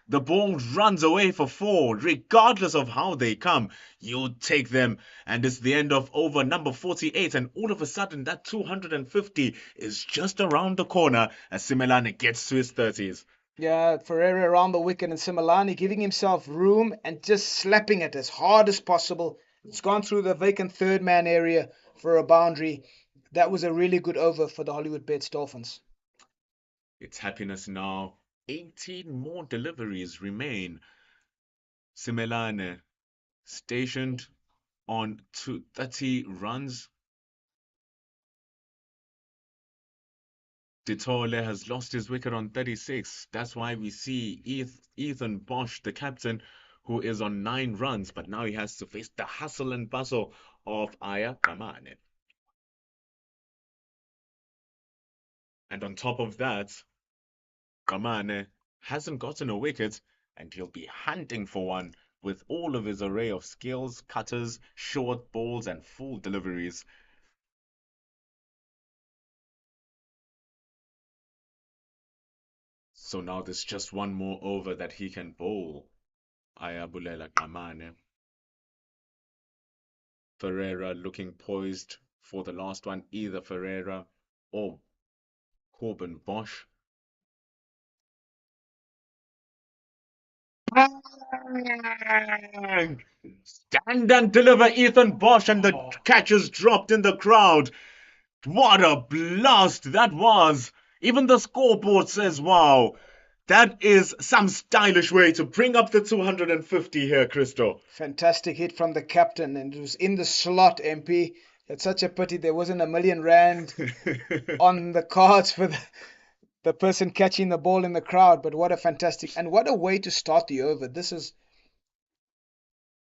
The ball runs away for 4, regardless of how they come. You take them, and it's the end of over number 48. And all of a sudden, that 250 is just around the corner as Simelane gets to his 30s. Yeah, Ferreira around the wicket and Similani giving himself room and just slapping it as hard as possible. It's gone through the vacant third man area for a boundary. That was a really good over for the Hollywoodbets Dolphins. It's happiness now. 18 more deliveries remain. Simelane stationed on 30 runs. Ditole has lost his wicket on 36. That's why we see Ethan Bosch, the captain, who is on 9 runs, but now he has to face the hustle and bustle of Aya Kamane. And on top of that, Kamane hasn't gotten a wicket, and he'll be hunting for one with all of his array of skills, cutters, short balls, and full deliveries. So now there's just one more over that he can bowl. Ayabulela Kamane. Ferreira looking poised for the last one, either Ferreira or Corbin Bosch. Bang! Stand and deliver, Ethan Bosch, and the catch is dropped in the crowd. What a blast that was! Even the scoreboard says, wow. That is some stylish way to bring up the 250 here, Christo. Fantastic hit from the captain, and it was in the slot, MP. It's such a pity there wasn't R1 million on the cards for the person catching the ball in the crowd, but what a fantastic, and what a way to start the over. This is,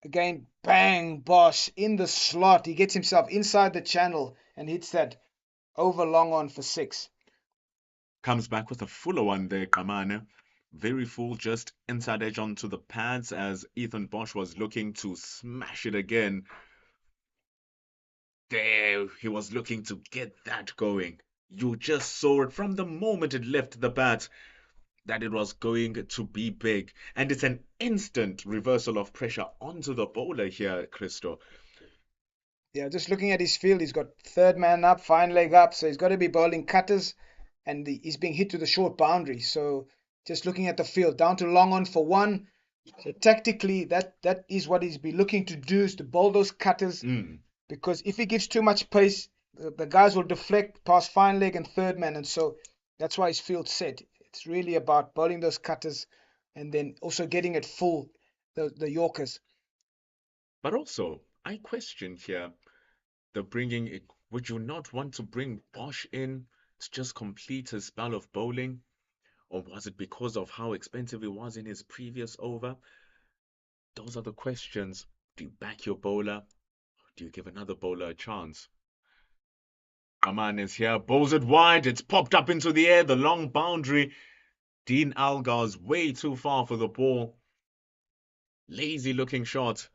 again, bang, Bosch in the slot. He gets himself inside the channel and hits that over long on for 6. Comes back with a fuller one there, Kamane. Very full, just inside edge onto the pads as Ethan Bosch was looking to smash it again. There, he was looking to get that going. You just saw it from the moment it left the bat that it was going to be big. And it's an instant reversal of pressure onto the bowler here, Christo. Yeah, just looking at his field, he's got third man up, fine leg up, so he's got to be bowling cutters, and he's being hit to the short boundary. So just looking at the field, down to long on for 1. So tactically, that is what he's been looking to do, is to bowl those cutters, because if he gives too much pace, the guys will deflect past fine leg and third man, and so that's why his field's set. It's really about bowling those cutters and then also getting it full, the Yorkers. But also, I question here the bringing it. Would you not want to bring Bosch in to just complete his spell of bowling? Or was it because of how expensive he was in his previous over? Those are the questions. Do you back your bowler? Or do you give another bowler a chance? Aman is here, bowls it wide. It's popped up into the air, the long boundary. Dean Algar's way too far for the ball. Lazy looking shot.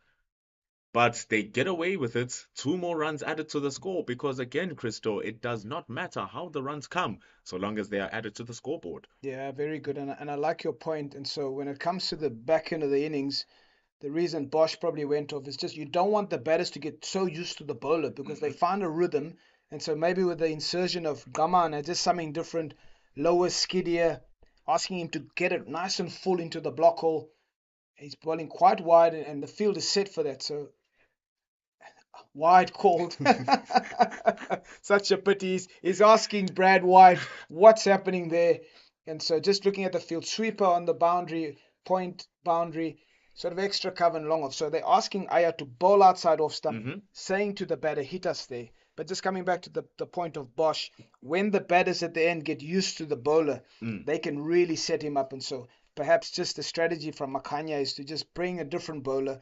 But they get away with it. 2 more runs added to the score because, again, Christo, it does not matter how the runs come so long as they are added to the scoreboard. Yeah, very good. And I like your point. And so when it comes to the back end of the innings, the reason Bosch probably went off is just you don't want the batters to get so used to the bowler because they find a rhythm. And so maybe with the insertion of Gaman, just something different, lower, skiddier, asking him to get it nice and full into the block hole. He's bowling quite wide and the field is set for that. So wide called. Such a pity. He's asking Brad White what's happening there. And so just looking at the field, sweeper on the boundary, point boundary, sort of extra cover and long off. So they're asking Aya to bowl outside off stump, saying to the batter, hit us there. But just coming back to the point of Bosch, when the batters at the end get used to the bowler, they can really set him up. And so perhaps just the strategy from Makanya is to just bring a different bowler,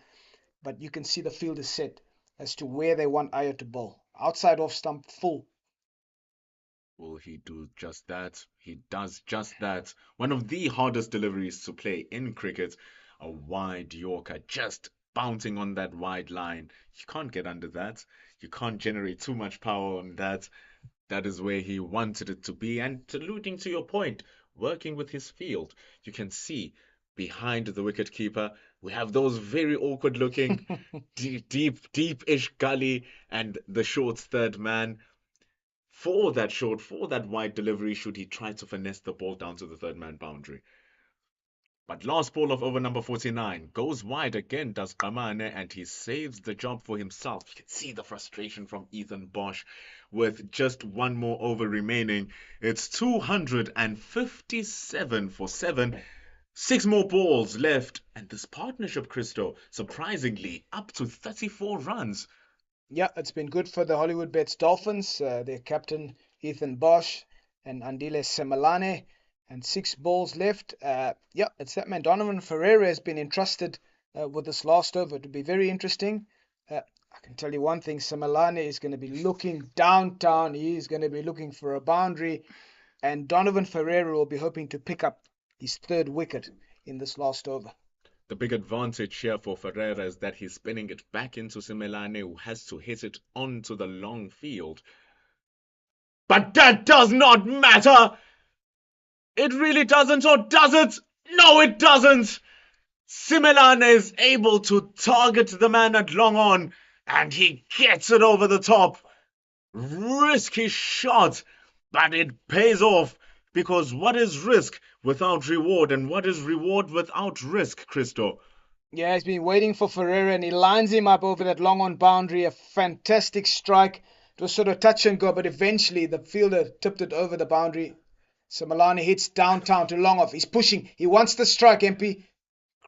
but you can see the field is set as to where they want Aya to bowl. Outside off stump, full. Will he do just that? He does just that. One of the hardest deliveries to play in cricket. A wide Yorker just bouncing on that wide line. You can't get under that. You can't generate too much power on that. That is where he wanted it to be. And alluding to your point, working with his field, you can see behind the wicketkeeper, we have those very awkward looking, deep-ish gully and the short third man. For that wide delivery, should he try to finesse the ball down to the third man boundary. But last ball of over number 49 goes wide again, does Kamane, and he saves the job for himself. You can see the frustration from Ethan Bosch with just 1 more over remaining. It's 257 for 7. 6 more balls left, and this partnership, Christo, surprisingly up to 34 runs. Yeah, it's been good for the Hollywoodbets Dolphins. Their captain Ethan Bosch and Andile Semelane, and 6 balls left. It's that man Donovan Ferreira has been entrusted with this last over. It will be very interesting. I can tell you one thing, Simelane is going to be looking downtown. He is going to be looking for a boundary, and Donovan Ferreira will be hoping to pick up his third wicket in this last over. The big advantage here for Ferreira is that he's spinning it back into Simelane, who has to hit it onto the long field. But that does not matter! It really doesn't, or does it? No, it doesn't! Simelane is able to target the man at long on, and he gets it over the top. Risky shot, but it pays off, because what is risk without reward, and what is reward without risk, Christo? Yeah, he's been waiting for Ferreira, and he lines him up over that long on boundary. A fantastic strike. It was sort of touch and go, but eventually the fielder tipped it over the boundary. So Milani hits downtown to long off. He's pushing. He wants the strike, MP.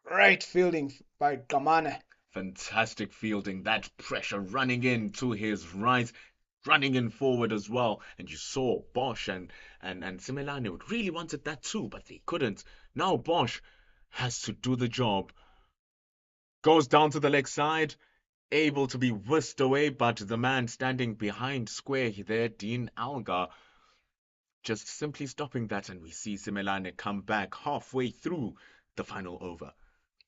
Great fielding by Gamane. Fantastic fielding, that pressure running in to his right, running in forward as well. And you saw Bosch and Simelane really wanted that too, but they couldn't. Now Bosch has to do the job. Goes down to the leg side, able to be whisked away, but the man standing behind square there, Dean Algar, just simply stopping that, and we see Simelane come back halfway through the final over.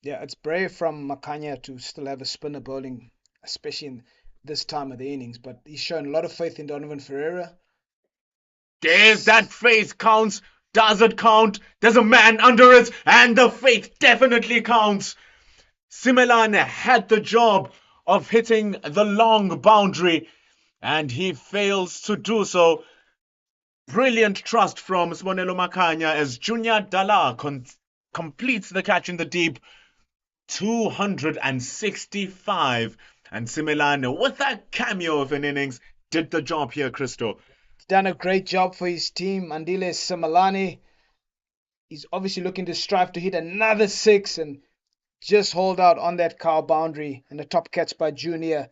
Yeah, it's brave from Makanya to still have a spinner bowling, especially in this time of the innings, but he's shown a lot of faith in Donovan Ferreira. There's that faith counts. Does it count? There's a man under it, and the faith definitely counts. Simelane had the job of hitting the long boundary, and he fails to do so. Brilliant trust from Sibonelo Makanya as Junior Dala completes the catch in the deep. 265, and Simelane, with that cameo of an innings, did the job here, Christo. He's done a great job for his team. Andile Simelane, he's obviously looking to strive to hit another six and just hold out on that cow boundary, and the top catch by Junior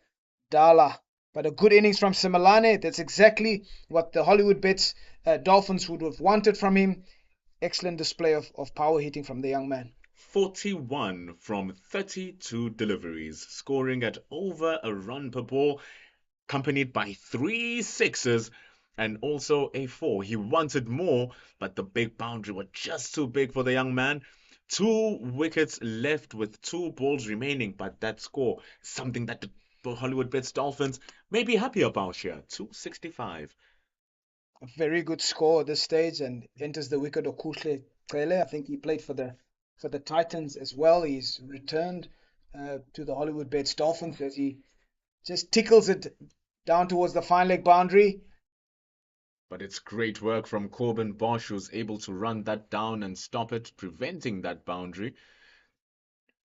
Dala. But a good innings from Simelane. That's exactly what the Hollywoodbets Dolphins would have wanted from him. Excellent display of power hitting from the young man. 41 from 32 deliveries, scoring at over a run per ball, accompanied by 3 sixes and also a 4. He wanted more, but the big boundary was just too big for the young man. 2 wickets left with 2 balls remaining, but that score, something that the Hollywoodbets Dolphins may be happy about here. 265. A very good score at this stage, and enters the wicket of Kuhle Cele. I think he played for the Titans as well. He's returned to the Hollywoodbets Dolphins as he just tickles it down towards the fine leg boundary. But it's great work from Corbin Bosch, who's able to run that down and stop it, preventing that boundary.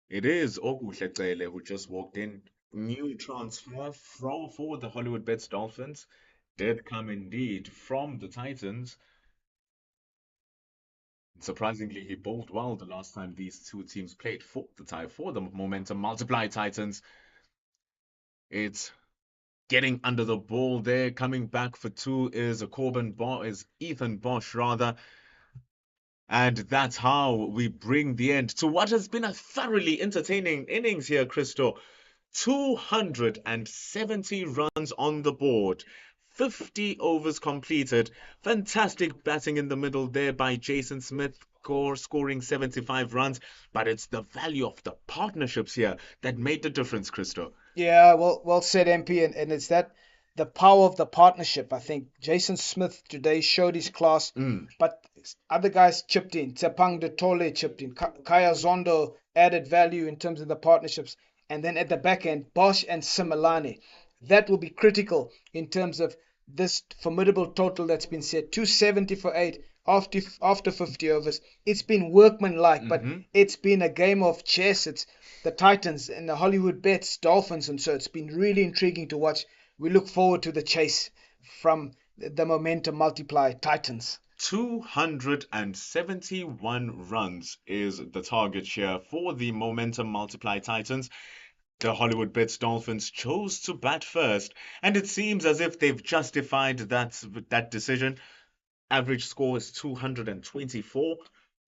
It is Okuhle Cele who just walked in. New transfer for the Hollywoodbets Dolphins. Did come indeed from the Titans. Surprisingly, he bowled well the last time these two teams played for the Momentum Multiply Titans. It's getting under the ball there. Coming back for 2 is Ethan Bosch rather. And that's how we bring the end to what has been a thoroughly entertaining innings here, Christo. 270 runs on the board. 50 overs completed. Fantastic batting in the middle there by Jason Smith, scoring 75 runs. But it's the value of the partnerships here that made the difference, Christo. Yeah, well said, MP. And it's that the power of the partnership. I think Jason Smith today showed his class, but other guys chipped in. Tsepang de Tole chipped in. Kaya Zondo added value in terms of the partnerships. And then at the back end, Bosch and Simelane. That will be critical in terms of this formidable total that's been set. 270 for 8 after 50 overs. It's been workmanlike, but it's been a game of chess. It's the Titans and the Hollywoodbets Dolphins, and so it's been really intriguing to watch. We look forward to the chase from the Momentum Multiply Titans. 271 runs is the target share for the Momentum Multiply Titans. The Hollywoodbets Dolphins chose to bat first, and it seems as if they've justified that decision. Average score is 224.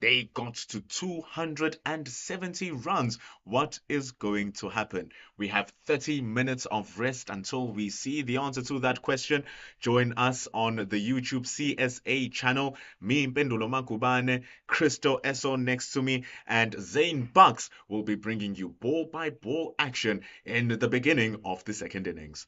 They got to 270 runs. What is going to happen? We have 30 minutes of rest until we see the answer to that question. Join us on the YouTube CSA channel. Me, Mpendulo Makubane, Crystal Eso next to me, and Zane Bucks will be bringing you ball by ball action in the beginning of the second innings.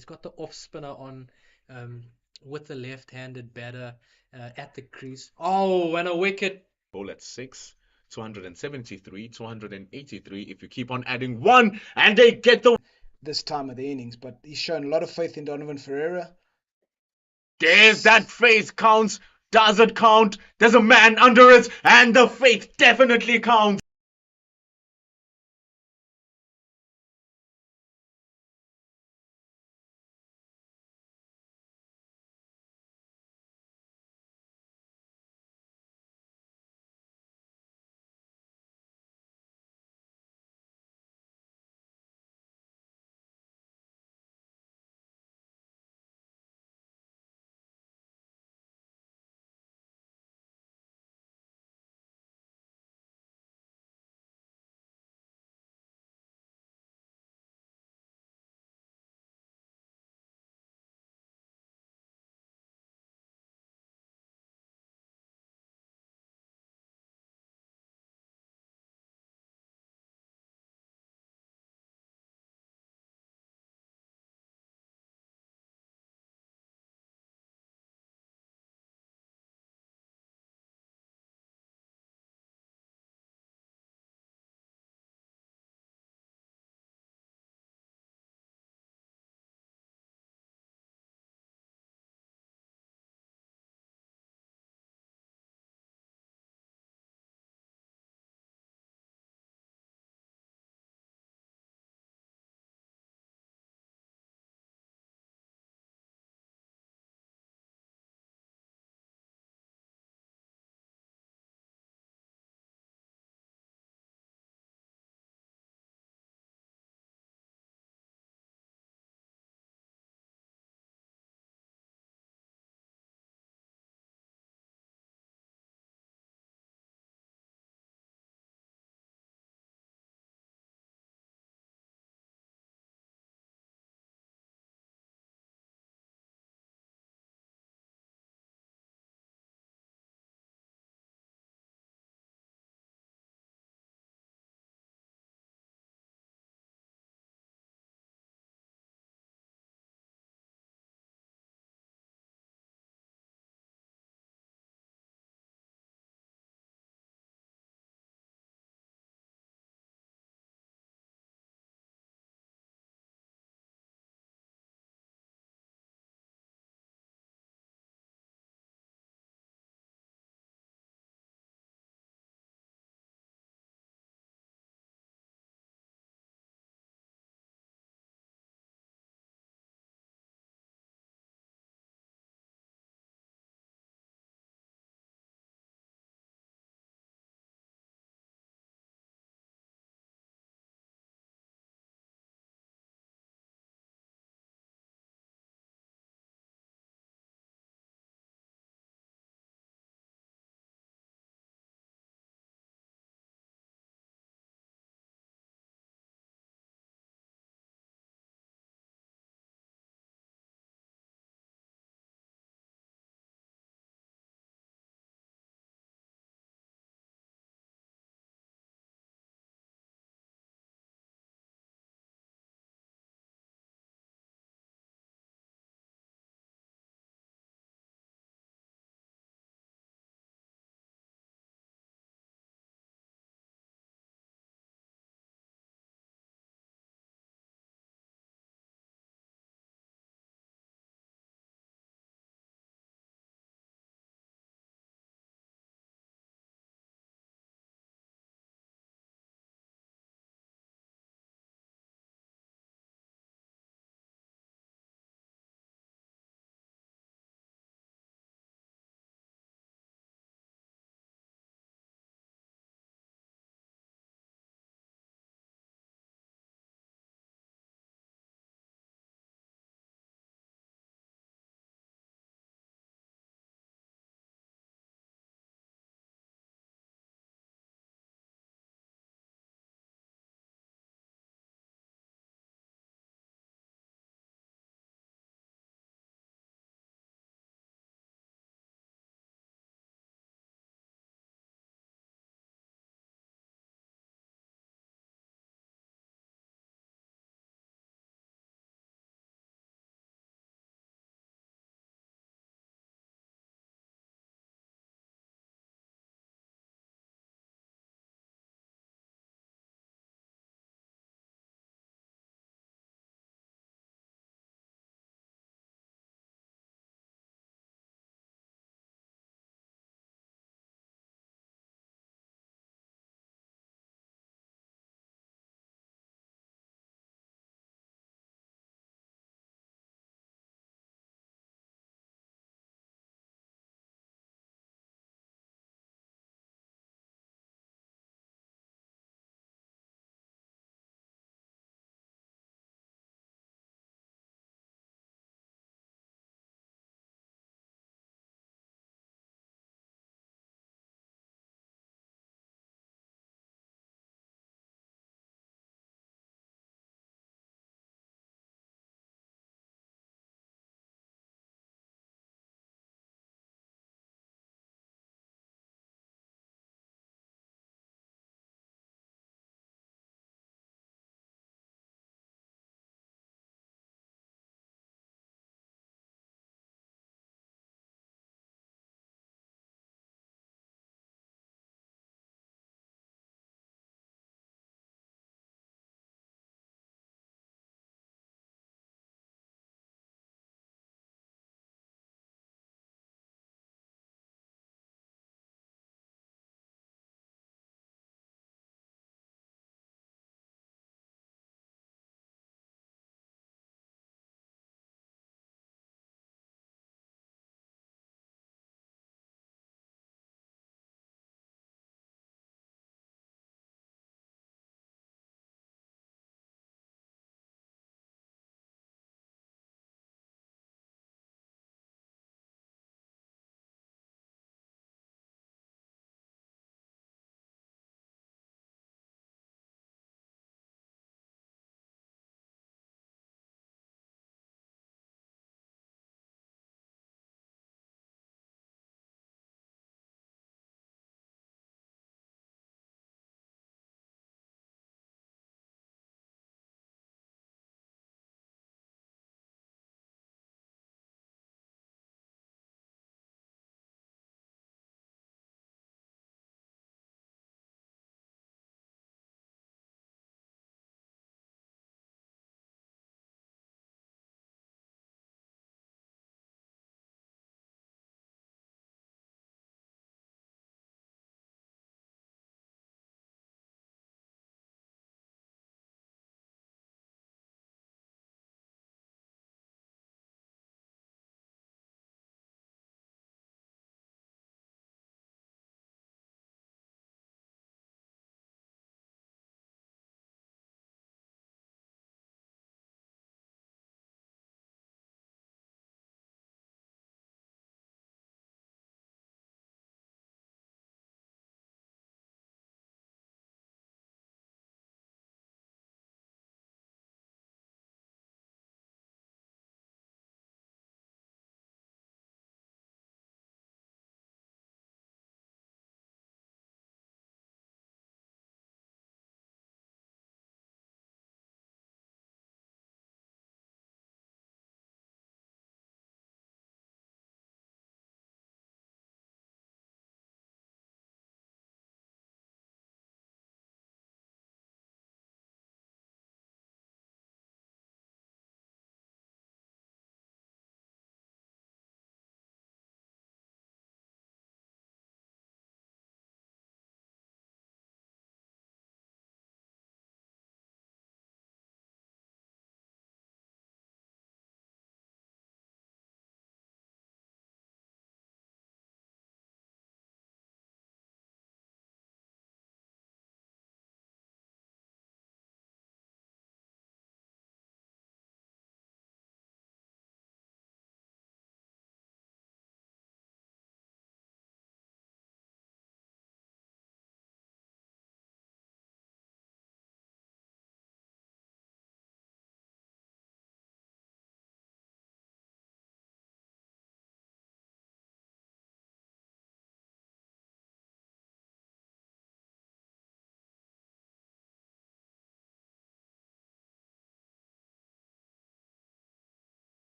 He's got the off spinner on um, with the left-handed batter at the crease. Oh, and a wicket. Ball at 6, 273, 283. If you keep on adding one, and they get the. This time of the innings, but he's shown a lot of faith in Donovan Ferreira. There's that faith counts. Does it count? There's a man under it, and the faith definitely counts.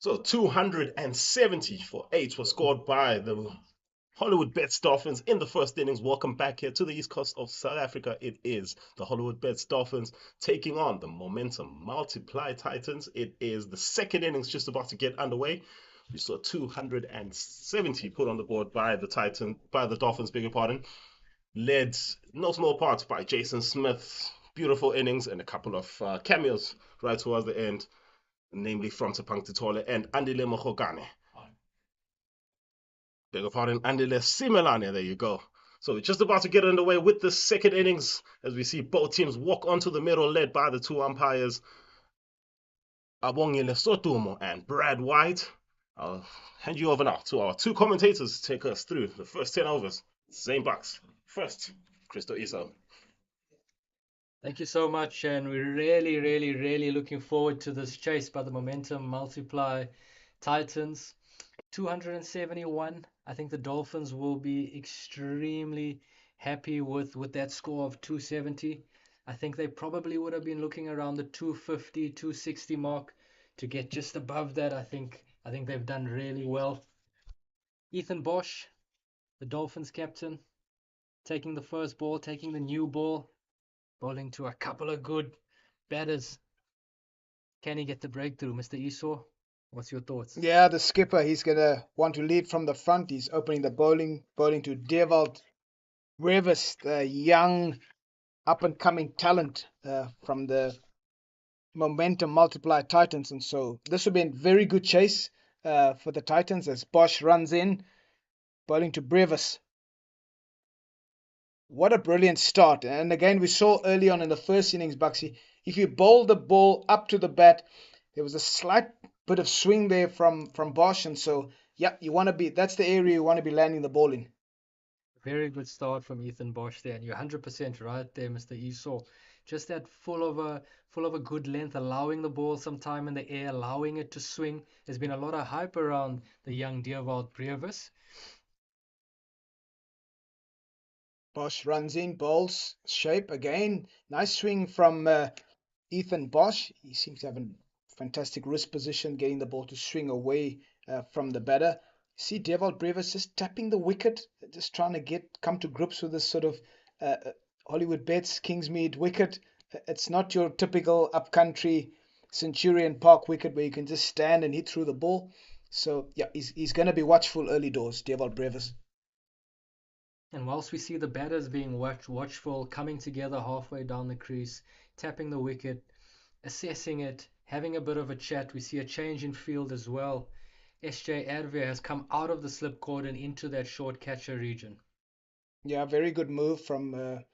So 270 for 8 was scored by the Hollywoodbets Dolphins in the first innings. Welcome back here to the east coast of South Africa. It is the Hollywoodbets Dolphins taking on the Momentum Multiply Titans. It is the second innings just about to get underway. We saw 270 put on the board by the Dolphins, beg your pardon, led no small part by Jason Smith. Beautiful innings and a couple of cameos right towards the end, namely from Tapang Titole and Andile Mokogane. Beg your pardon, Andile Simelane. There you go. So we're just about to get underway with the second innings as we see both teams walk onto the middle, led by the two umpires, Abongile Sotumo and Brad White. I'll hand you over now to our two commentators to take us through the first 10 overs. Same bucks. First, Christo Isa. Thank you so much, and we're really, really, really looking forward to this chase by the Momentum Multiply Titans. 271. I think the Dolphins will be extremely happy with that score of 270. I think they probably would have been looking around the 250, 260 mark to get just above that. I think they've done really well. Ethan Bosch, the Dolphins captain, taking the first ball, taking the new ball, bowling to a couple of good batters. Can he get the breakthrough, Mr. Esau? What's your thoughts? Yeah, the skipper, he's going to want to lead from the front. He's opening the bowling to Dewald Brevis, the young up-and-coming talent from the Momentum Multiply Titans. And so this will be a very good chase for the Titans as Bosch runs in, bowling to Brevis. What a brilliant start. And again, we saw early on in the first innings, Buxy, if you bowl the ball up to the bat, there was a slight bit of swing there from Bosch. And so, yeah, that's the area you want to be landing the ball in. Very good start from Ethan Bosch there, and you're 100% right there, Mr. Esau. Just that full of a good length, allowing the ball some time in the air, allowing it to swing. There's been a lot of hype around the young Dewald Brevis. Bosch runs in, bowls shape again. Nice swing from Ethan Bosch. He seems to have a fantastic wrist position, getting the ball to swing away from the batter. See Dewald Brevis just tapping the wicket, just trying to come to grips with this sort of Hollywoodbets Kingsmead wicket. It's not your typical upcountry Centurion Park wicket where you can just stand and hit through the ball. So yeah, he's going to be watchful early doors, Dewald Brevis. And whilst we see the batters being watchful, coming together halfway down the crease, tapping the wicket, assessing it, having a bit of a chat, we see a change in field as well. SJ Erve has come out of the slip cordon into that short catcher region. Yeah, very good move from the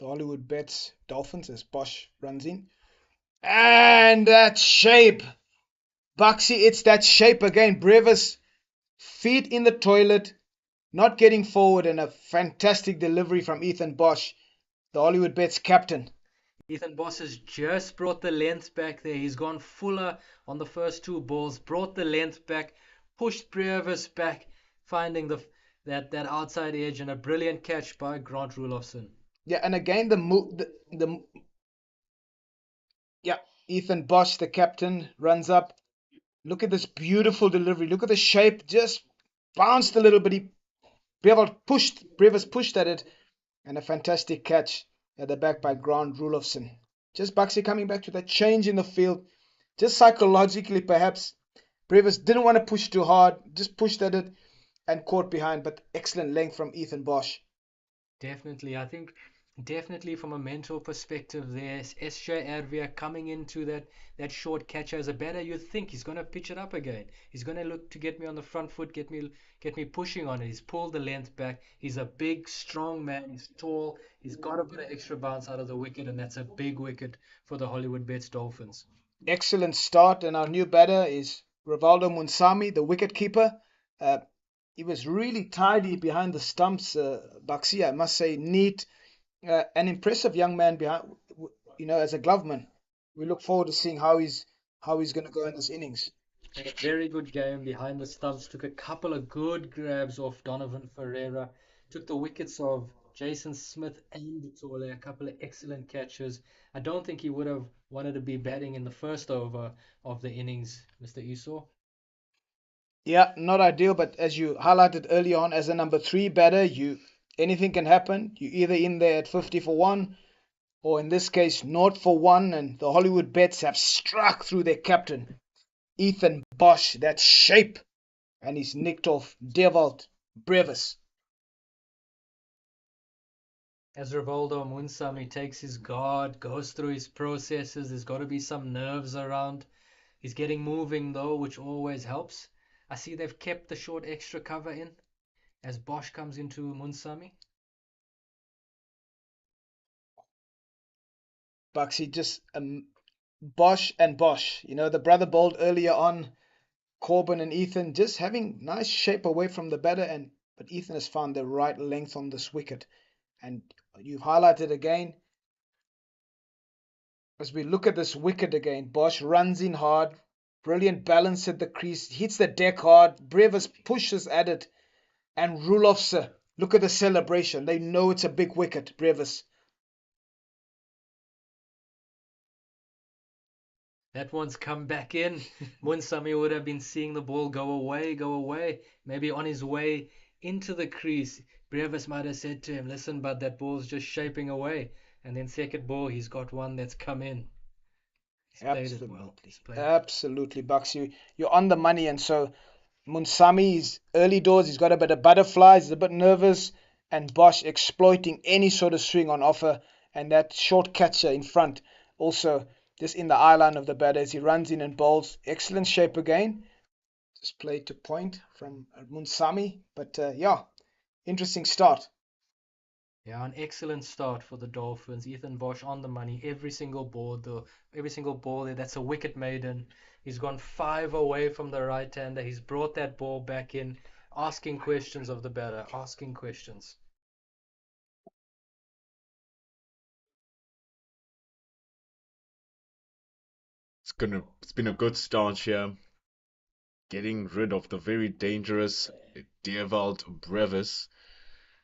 Hollywoodbets Dolphins as Bosch runs in. And that shape. Buxy, it's that shape again. Brevis, feet in the toilet, not getting forward, and a fantastic delivery from Ethan Bosch, the Hollywoodbets captain. Ethan Bosch has just brought the length back there. He's gone fuller on the first two balls, brought the length back, pushed Brevis back, finding that outside edge, and a brilliant catch by Grant Rulofson. Yeah, and again Ethan Bosch, the captain, runs up. Look at this beautiful delivery. Look at the shape. Just bounced a little bit. Brevis pushed at it, and a fantastic catch at the back by Grant Rulofson. Just Buxy coming back to that change in the field. Just psychologically, perhaps, Brevis didn't want to push too hard. Just pushed at it and caught behind. But excellent length from Ethan Bosch. Definitely, I think definitely from a mental perspective there's SJ Ervia coming into that short catcher as a batter. You'd think he's going to pitch it up again. He's going to look to get me on the front foot, get me pushing on it. He's pulled the length back. He's a big, strong man. He's tall. He's got a bit of extra bounce out of the wicket, and that's a big wicket for the Hollywoodbets Dolphins. Excellent start, and our new batter is Rivaldo Munsami, the wicketkeeper. He was really tidy behind the stumps, Buxy. I must say, neat, an impressive young man behind, as a gloveman. We look forward to seeing how he's going to go in this innings. A very good game behind the stumps. Took a couple of good grabs off Donovan Ferreira. Took the wickets of Jason Smith and Vitole. A couple of excellent catches. I don't think he would have wanted to be batting in the first over of the innings, Mr. Esau. Yeah, not ideal, but as you highlighted early on, as a number three batter, anything can happen. You either in there at 50 for one, or in this case, naught for one, and the Hollywood bets have struck through their captain, Ethan Bosch, that shape, and he's nicked off Devalt Brevis. As Rivaldo Munsami takes his guard, goes through his processes, there's got to be some nerves around. He's getting moving though, which always helps. I see they've kept the short extra cover in as Bosch comes into Munsami. Buxy just Bosch and Bosch. The brother bowled earlier on, Corbin and Ethan, just having nice shape away from the batter, but Ethan has found the right length on this wicket. And you've highlighted again, as we look at this wicket again, Bosch runs in hard, brilliant balance at the crease, hits the deck hard, Brevis pushes at it, and Rulofse, look at the celebration. They know it's a big wicket, Brevis. That one's come back in. Munsami would have been seeing the ball go away, go away. Maybe on his way into the crease, Brevis might have said to him, listen, but that ball's just shaping away. And then second ball, he's got one that's come in. He's played it well. Absolutely, Bucks. You're on the money, and so Munsami's early doors, he's got a bit of butterflies, he's a bit nervous, and Bosch exploiting any sort of swing on offer, and that short catcher in front also just in the eye line of the batter as he runs in and bowls. Excellent shape again. Just played to point from Munsami, but yeah, interesting start. Yeah, an excellent start for the Dolphins. Ethan Bosch on the money. Every single ball, though, every single ball there, that's a wicket maiden. He's gone 5 away from the right-hander. He's brought that ball back in, asking questions of the batter, asking questions. It's been a good start here, getting rid of the very dangerous Dewald Brevis.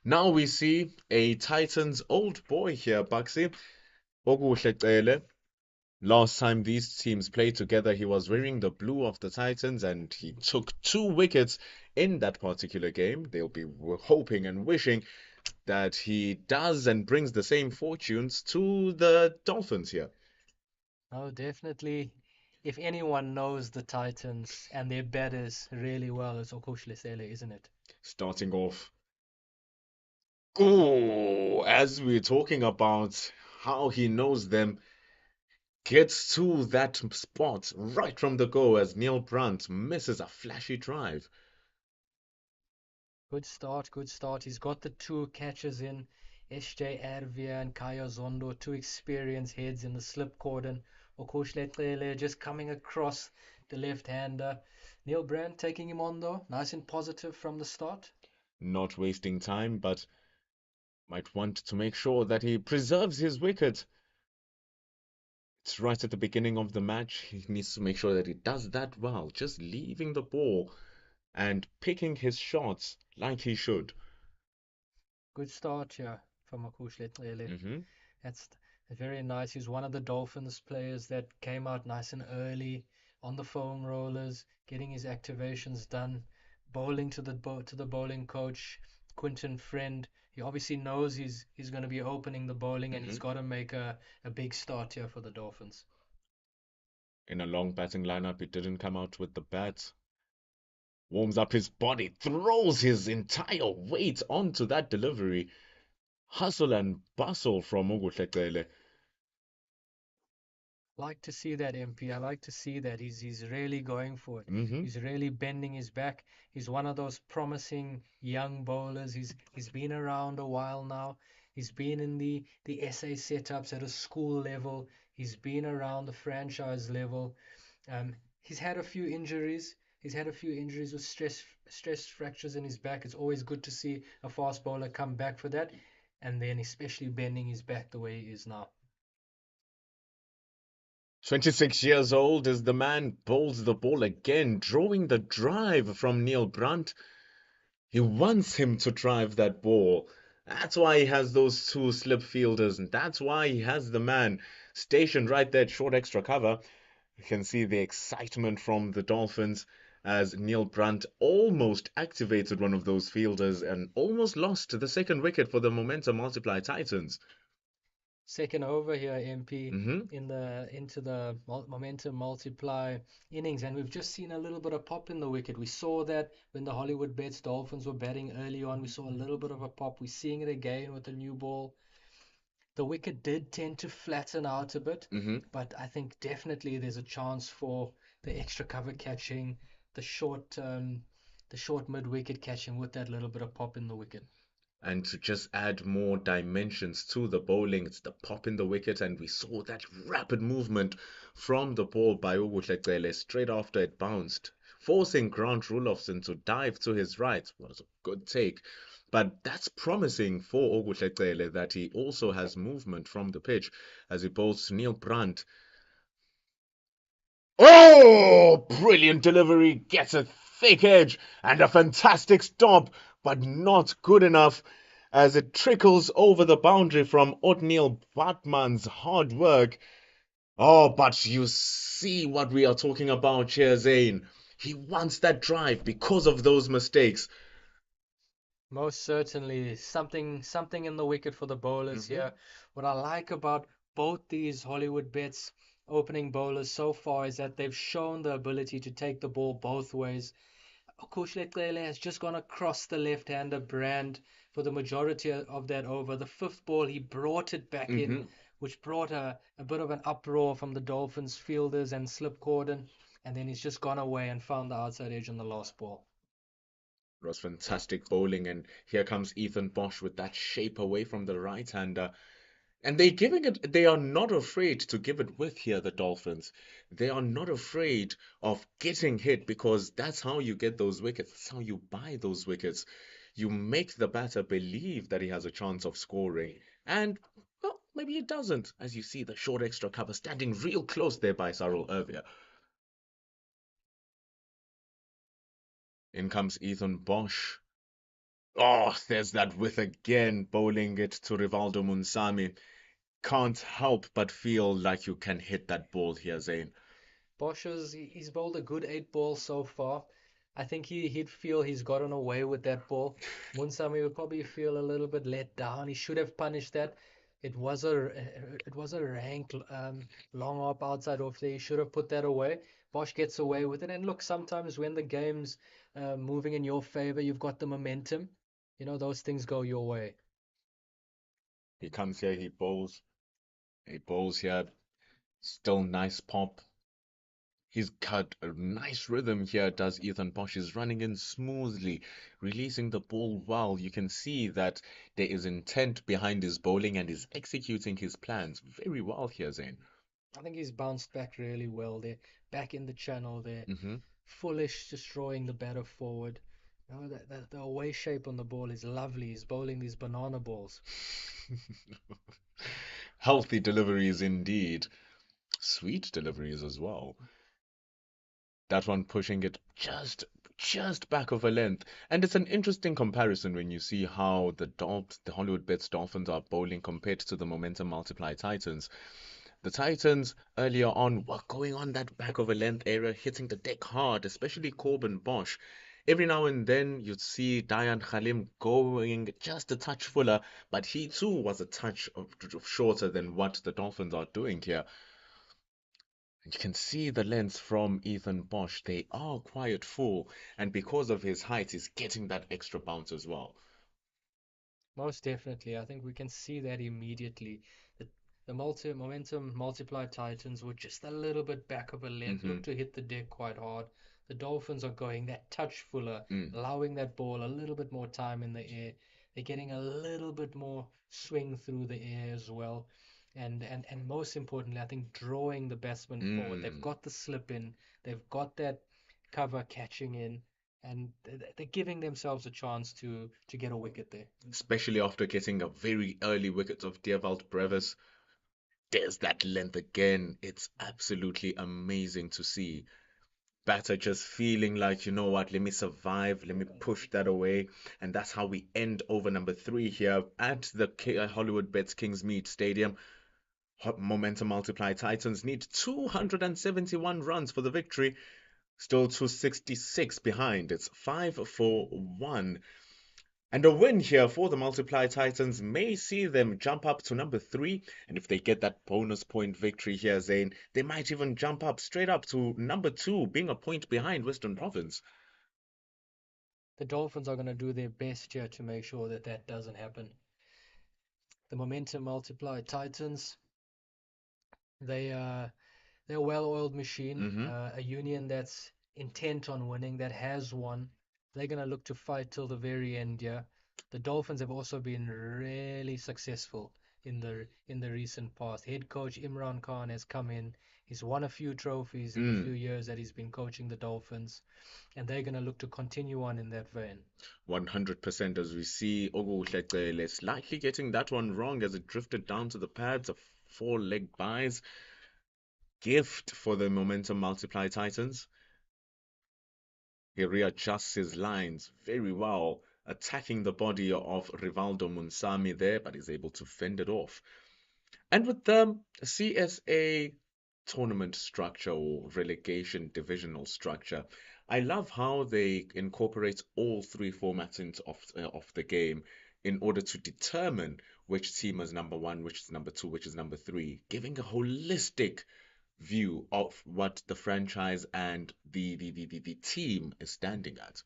Now we see a Titans old boy here, Bugsy. Okuhle Cele. Last time these teams played together, he was wearing the blue of the Titans and he took 2 wickets in that particular game. They'll be hoping and wishing that he does and brings the same fortunes to the Dolphins here. Oh, definitely. If anyone knows the Titans and their batters really well, it's Okosh Lesele, isn't it? Starting off. Oh, as we're talking about how he knows them, gets to that spot right from the go as Neil Brunt misses a flashy drive. Good start, good start. He's got the 2 catches in. SJ Ervia and Kaya Zondo, 2 experienced heads in the slip cordon. Okosh Letlele just coming across the left-hander. Neil Brandt taking him on though. Nice and positive from the start. Not wasting time, but might want to make sure that he preserves his wicket. It's right at the beginning of the match. He needs to make sure that he does that well, just leaving the ball and picking his shots like he should. Good start here from Okosh Letlele. Mm-hmm. That's very nice. He's one of the Dolphins players that came out nice and early on the foam rollers, getting his activations done, bowling to the bowling coach, Quinton Friend. He obviously knows he's going to be opening the bowling and he's got to make a big start here for the Dolphins. In a long batting lineup, he didn't come out with the bat. Warms up his body, throws his entire weight onto that delivery. Hustle and bustle from Ogutlekele. Like to see that, MP. I like to see that he's really going for it. Mm-hmm. He's really bending his back. He's one of those promising young bowlers. He's been around a while now. He's been in the SA setups at a school level. He's been around the franchise level. He's had a few injuries. He's had a few injuries with stress fractures in his back. It's always good to see a fast bowler come back for that, and then especially bending his back the way he is now. 26 years old as the man bowls the ball again, drawing the drive from Neil Brunt. He wants him to drive that ball. That's why he has those 2 slip fielders, and that's why he has the man stationed right there at short extra cover. You can see the excitement from the Dolphins as Neil Brandt almost activated one of those fielders and almost lost the second wicket for the momentum multiply Titans. Second over here, MP, Hmm. into the momentum multiply innings, and we've just seen a little bit of pop in the wicket. We saw that when the Hollywoodbets Dolphins were batting early on. We saw a little bit of a pop. We're seeing it again with the new ball. The wicket did tend to flatten out a bit, Hmm. but I think definitely there's a chance for the extra cover catching, the short mid wicket catching with that little bit of pop in the wicket. And to just add more dimensions to the bowling, it's the pop in the wicket, and we saw that rapid movement from the ball by Uguhle straight after it bounced, forcing Grant Rulofson to dive to his right. Was a good take. But that's promising for Oguhle that he also has movement from the pitch as he bowls Neil Brandt. Oh, brilliant delivery, gets a thick edge and a fantastic stop, but not good enough as it trickles over the boundary from Otniel Batman's hard work. Oh, but you see what we are talking about here, Zane. He wants that drive because of those mistakes. Most certainly, something in the wicket for the bowlers Hmm. here. What I like about both these Hollywoodbets opening bowlers so far is that they've shown the ability to take the ball both ways. Kushletlele has just gone across the left-hander Brand for the majority of that over. The fifth ball, he brought it back in, Hmm. which brought a bit of an uproar from the Dolphins fielders and slip cordon. And then he's just gone away and found the outside edge on the last ball. It was fantastic bowling, and here comes Ethan Bosch with that shape away from the right-hander. And they are not afraid to give it width here, the Dolphins. They are not afraid of getting hit because that's how you get those wickets. That's how you buy those wickets. You make the batter believe that he has a chance of scoring. And, well, maybe he doesn't, as you see the short extra cover standing real close there by Sarul Ervia. In comes Ethan Bosch. Oh, there's that width again, bowling it to Rivaldo Munsami. Can't help but feel like you can hit that ball here, Zane. He's bowled a good 8 balls so far. I think he'd feel he's gotten away with that ball. Munsami would probably feel a little bit let down. He should have punished that. It was a rank long up outside off there. He should have put that away. Bosch gets away with it. And look, sometimes when the game's moving in your favor, you've got the momentum. Those things go your way. He comes here, he bowls. He bowls here. Still nice pop. He's got a nice rhythm here, does Ethan Bosch. Is running in smoothly, releasing the ball well. You can see that there is intent behind his bowling and he's executing his plans very well here, Zane. I think he's bounced back really well there, back in the channel there. Hmm. Fullish destroying the batter forward. The away shape on the ball is lovely. He's bowling these banana balls. Healthy deliveries indeed. Sweet deliveries as well. That one pushing it just back of a length. And it's an interesting comparison when you see how the Hollywoodbets Dolphins are bowling compared to the Momentum Multiply Titans. The Titans earlier on were going on that back of a length area, hitting the deck hard, especially Corbin Bosch. Every now and then you'd see Dayan Khalim going just a touch fuller, but he too was a touch of shorter than what the Dolphins are doing here. And you can see the lengths from Ethan Bosch. They are quite full, and because of his height, he's getting that extra bounce as well. Most definitely. I think we can see that immediately. The momentum multiply Titans were just a little bit back of a length, Hmm. look to hit the deck quite hard. The Dolphins are going that touch fuller, Mm. allowing that ball a little bit more time in the air. They're getting a little bit more swing through the air as well. And most importantly, I think drawing the batsman forward. They've Mm. got the slip in, they've got that cover catching in, and they're giving themselves a chance to get a wicket there. Especially after getting a very early wicket of Dewald Brevis. There's that length again. It's absolutely amazing to see. Batter just feeling like, you know what, let me survive, let me push that away. And that's how we end over number 3 here at the Hollywoodbets Kingsmead Stadium. Momentum Multiply Titans need 271 runs for the victory. Still 266 behind. It's 5-4-1. And a win here for the Multiply Titans may see them jump up to number 3. And if they get that bonus point victory here, Zane, they might even jump up straight up to number 2, being a point behind Western Province. The Dolphins are going to do their best here to make sure that that doesn't happen. The Momentum Multiply Titans, they're a well-oiled machine, a union that's intent on winning, that has won. They're going to look to fight till the very end here. The Dolphins have also been really successful in the recent past. Head coach Imran Khan has come in. He's won a few trophies in the few years that he's been coaching the Dolphins, and they're going to look to continue on in that vein. 100%, as we see Oguhleqele slightly getting that one wrong as it drifted down to the pads of 4-leg buys. Gift for the Momentum Multiply Titans. He readjusts his lines very well, attacking the body of Rivaldo Munsami there, but is able to fend it off. And with the CSA tournament structure or relegation divisional structure, I love how they incorporate all 3 formats of the game in order to determine which team is number 1, which is number 2, which is number 3, giving a holistic view of what the franchise and the team is standing at.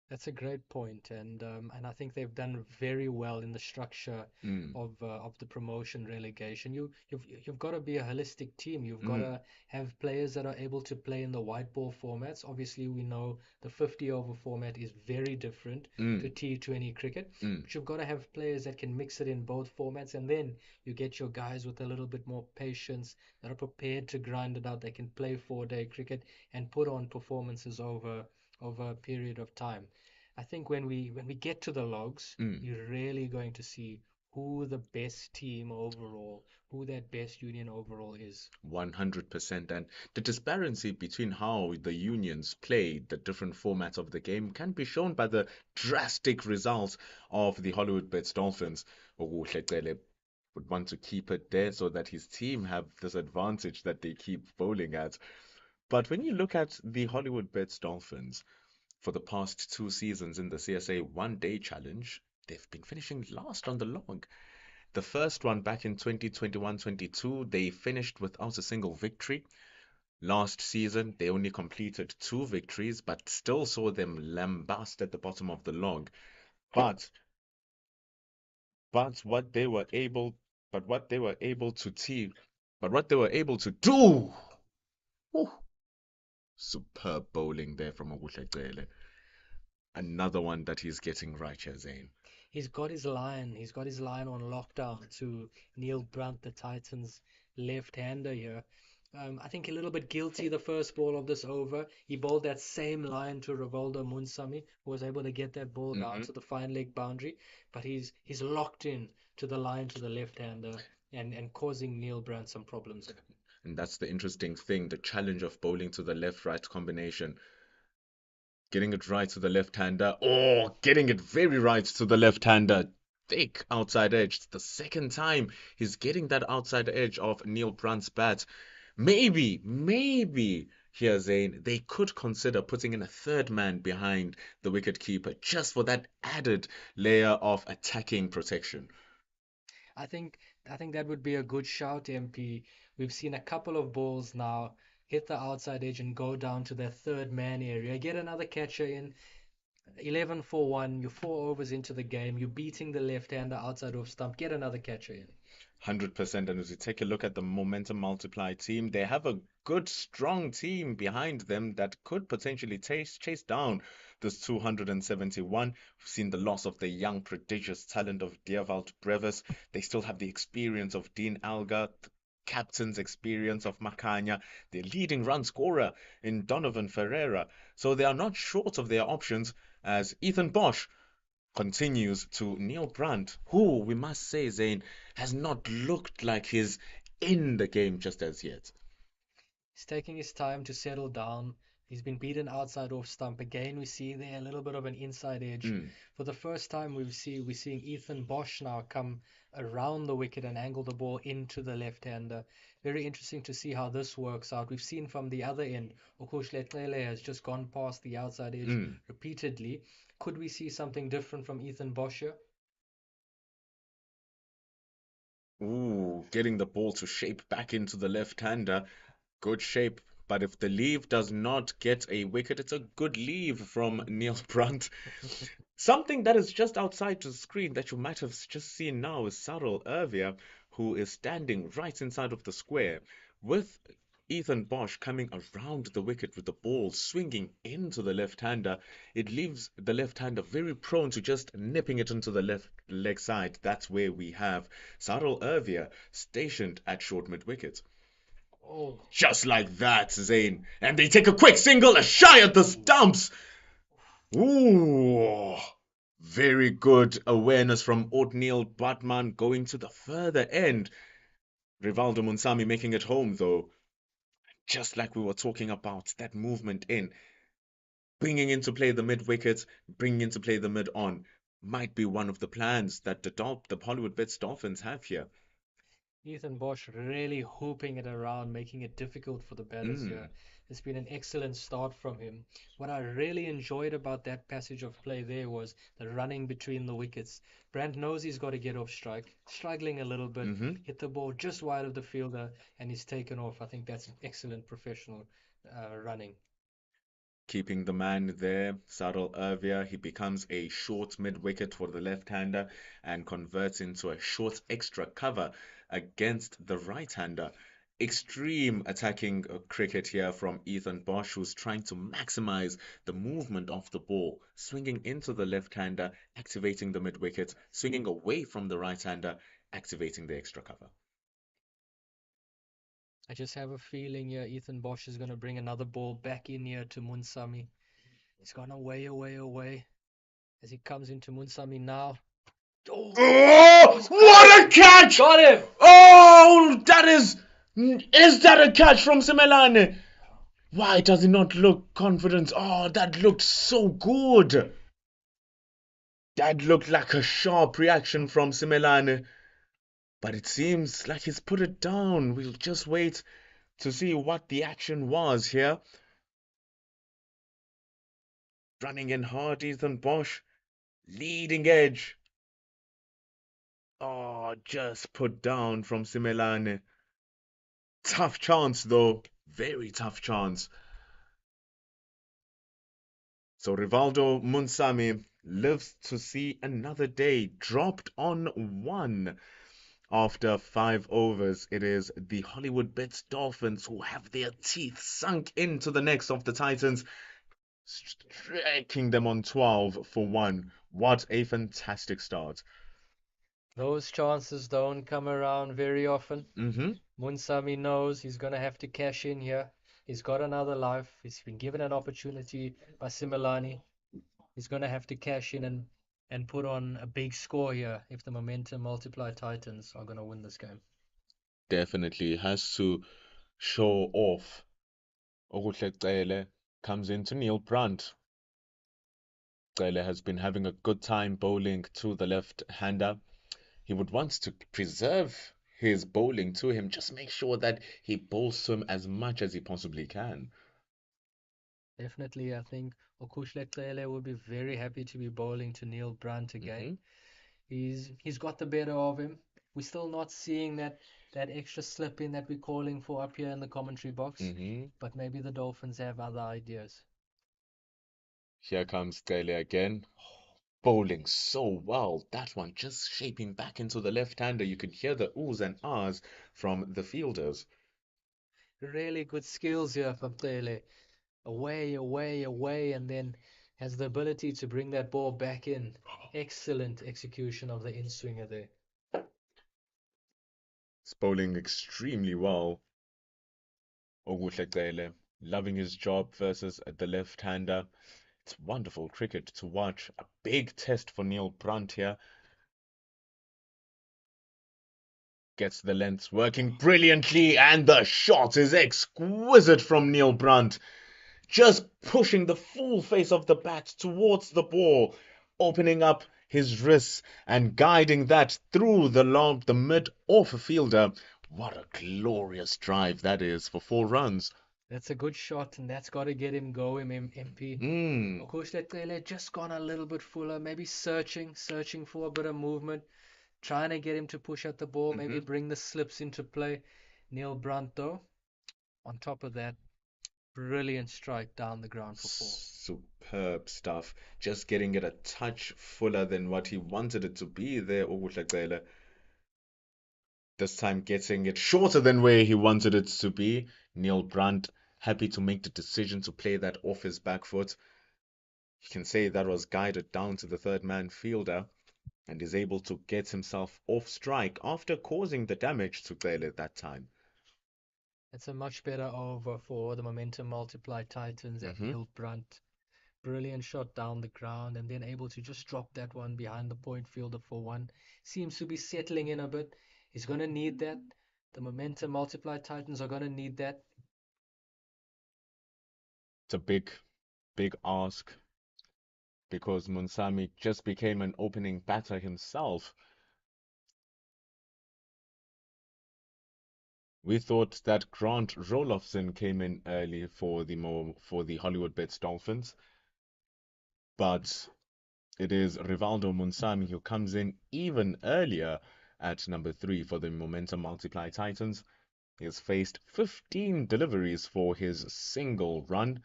That's a great point, and I think they've done very well in the structure of the promotion relegation. You've got to be a holistic team. You've got to have players that are able to play in the white ball formats. Obviously, we know the 50 over format is very different to T20 cricket, but you've got to have players that can mix it in both formats, and then you get your guys with a little bit more patience that are prepared to grind it out. They can play 4-day cricket and put on performances over a period of time. I think when we get to the logs, you're really going to see who the best team overall, who that best union overall is. 100%. And the disparity between how the unions play the different formats of the game can be shown by the drastic results of the Hollywoodbets Dolphins. Oguhleqele would want to keep it there so that his team have this advantage that they keep bowling at. But when you look at the Hollywoodbets Dolphins, for the past 2 seasons in the CSA one-day challenge, they've been finishing last on the log. The first one back in 2021-22, they finished without a single victory. Last season, they only completed 2 victories, but still saw them lambast at the bottom of the log. But what they were able to do. Whew, superb bowling there from Oguhleqele. Another one that he's getting right here, Zane. He's got his line. He's got his line on lockdown to Neil Brunt, the Titans' left-hander here. I think a little bit guilty the first ball of this over. He bowled that same line to Rivaldo Munsami, who was able to get that ball down to the fine leg boundary. But he's locked in to the line to the left-hander and causing Neil Brunt some problems. And that's the interesting thing, the challenge of bowling to the left-right combination. Getting it right to the left-hander, or getting it very right to the left-hander. Thick outside edge. The second time he's getting that outside edge of Neil Brunt's bat. Maybe here, Zane, they could consider putting in a third man behind the wicket-keeper just for that added layer of attacking protection. I think that would be a good shout, MP. We've seen a couple of balls now hit the outside edge and go down to that third man area. Get another catcher in. 11 for 1. You're 4 overs into the game. You're beating the left-hander outside off stump. Get another catcher in. 100%. And as we take a look at the Momentum Multiply team, they have a good, strong team behind them that could potentially chase down this 271. We've seen the loss of the young, prodigious talent of Diervald Brevis. They still have the experience of Dean Alga, captain's experience of Makanya, their leading run scorer in Donovan Ferreira. So they are not short of their options as Ethan Bosch continues to Neil Brunt, who we must say, Zane, has not looked like he's in the game just as yet. He's taking his time to settle down. He's been beaten outside off stump. Again, we see there a little bit of an inside edge. For the first time, we're seeing Ethan Bosch now come around the wicket and angle the ball into the left-hander. Very interesting to see how this works out. We've seen from the other end, Okushletlele has just gone past the outside edge repeatedly. Could we see something different from Ethan Bosch here? Ooh, getting the ball to shape back into the left-hander. Good shape. But if the leave does not get a wicket, it's a good leave from Neil Brunt. Something that is just outside the screen that you might have just seen now is Sarel Ervia, who is standing right inside of the square with Ethan Bosch coming around the wicket with the ball swinging into the left-hander. It leaves the left-hander very prone to just nipping it into the left leg side. That's where we have Sarel Ervia stationed at short mid-wicket. Oh, Just like that, Zane. And they take a quick single, a shy at the stumps. Ooh. Very good awareness from Othniel Batman going to the further end. Rivaldo Munsami making it home, though. Just like we were talking about, that movement in, bringing into play the mid-wicket, bringing into play the mid-on, might be one of the plans that the Hollywoodbets Dolphins have here. Ethan Bosch really hooping it around, making it difficult for the batters here. It's been an excellent start from him. What I really enjoyed about that passage of play there was the running between the wickets. Brandt knows he's got to get off strike, struggling a little bit, hit the ball just wide of the fielder, and he's taken off. I think that's an excellent professional running. Keeping the man there, Sarel Ervia, he becomes a short mid-wicket for the left-hander and converts into a short extra cover against the right-hander. Extreme attacking cricket here from Ethan Bosch, who's trying to maximize the movement of the ball, swinging into the left-hander, activating the mid-wicket, swinging away from the right-hander, activating the extra cover. I just have a feeling here Ethan Bosch is going to bring another ball back in here to Munsami. He's gone away, away, away. As he comes into Munsami now. Oh, what a catch! Got him! Oh, is that a catch from Simelane? Why does he not look confident? Oh, that looked so good. That looked like a sharp reaction from Simelane. But it seems like he's put it down. We'll just wait to see what the action was here. Running in hard, Ethan Bosch. Leading edge. Oh, just put down from Simelane. Tough chance, though. Very tough chance. So Rivaldo Munsami lives to see another day, dropped on 1 after 5 overs. It is the Hollywoodbets Dolphins who have their teeth sunk into the necks of the Titans, striking them on 12 for 1. What a fantastic start. Those chances don't come around very often. Munsami knows he's going to have to cash in here. He's got another life. He's been given an opportunity by Simelane. He's going to have to cash in and put on a big score here if the momentum multiply Titans are going to win this game. Definitely has to show off. Okuhle comes into Neil Brunt. Cele has been having a good time bowling to the left-hander. He would want to preserve his bowling to him, just make sure that he bowls to him as much as he possibly can. Definitely, I think Okuhle will be very happy to be bowling to Neil Brunt again. He's got the better of him. We're still not seeing that extra slip in that we're calling for up here in the commentary box, but maybe the Dolphins have other ideas. Here comes Cele again. Bowling so well. That one just shaping back into the left-hander. You can hear the oohs and ahs from the fielders. Really good skills here from Cele. Away, away, away, and then has the ability to bring that ball back in. Excellent execution of the in-swinger there. He's bowling extremely well. Okuhle loving his job versus the left-hander. It's wonderful cricket to watch. A big test for Neil Brunt here. Gets the lengths working brilliantly, and the shot is exquisite from Neil Brunt. just pushing the full face of the bat towards the ball, opening up his wrists and guiding that through the mid-off fielder. What a glorious drive that is for 4 runs. That's a good shot, and that's got to get him going, MP. Mm. Okuhle just gone a little bit fuller, maybe searching for a bit of movement, trying to get him to push at the ball, maybe bring the slips into play. Neil Brunt, though, on top of that, brilliant strike down the ground for 4. Superb stuff. Just getting it a touch fuller than what he wanted it to be there, Okuhle. This time getting it shorter than where he wanted it to be. Neil Brunt happy to make the decision to play that off his back foot. You can say that was guided down to the third man fielder and is able to get himself off strike after causing the damage to Gale that time. It's a much better over for the momentum multiply Titans at Neil Brunt. Brilliant shot down the ground and then able to just drop that one behind the point fielder for 1. Seems to be settling in a bit. He's going to need that. The momentum multiply Titans are going to need that. It's a big ask because Munsami just became an opening batter himself. We thought that Grant Rolofson came in early for the Hollywoodbets Dolphins, but it is Rivaldo Munsami who comes in even earlier at number 3 for the Momentum Multiply Titans. He has faced 15 deliveries for his single run.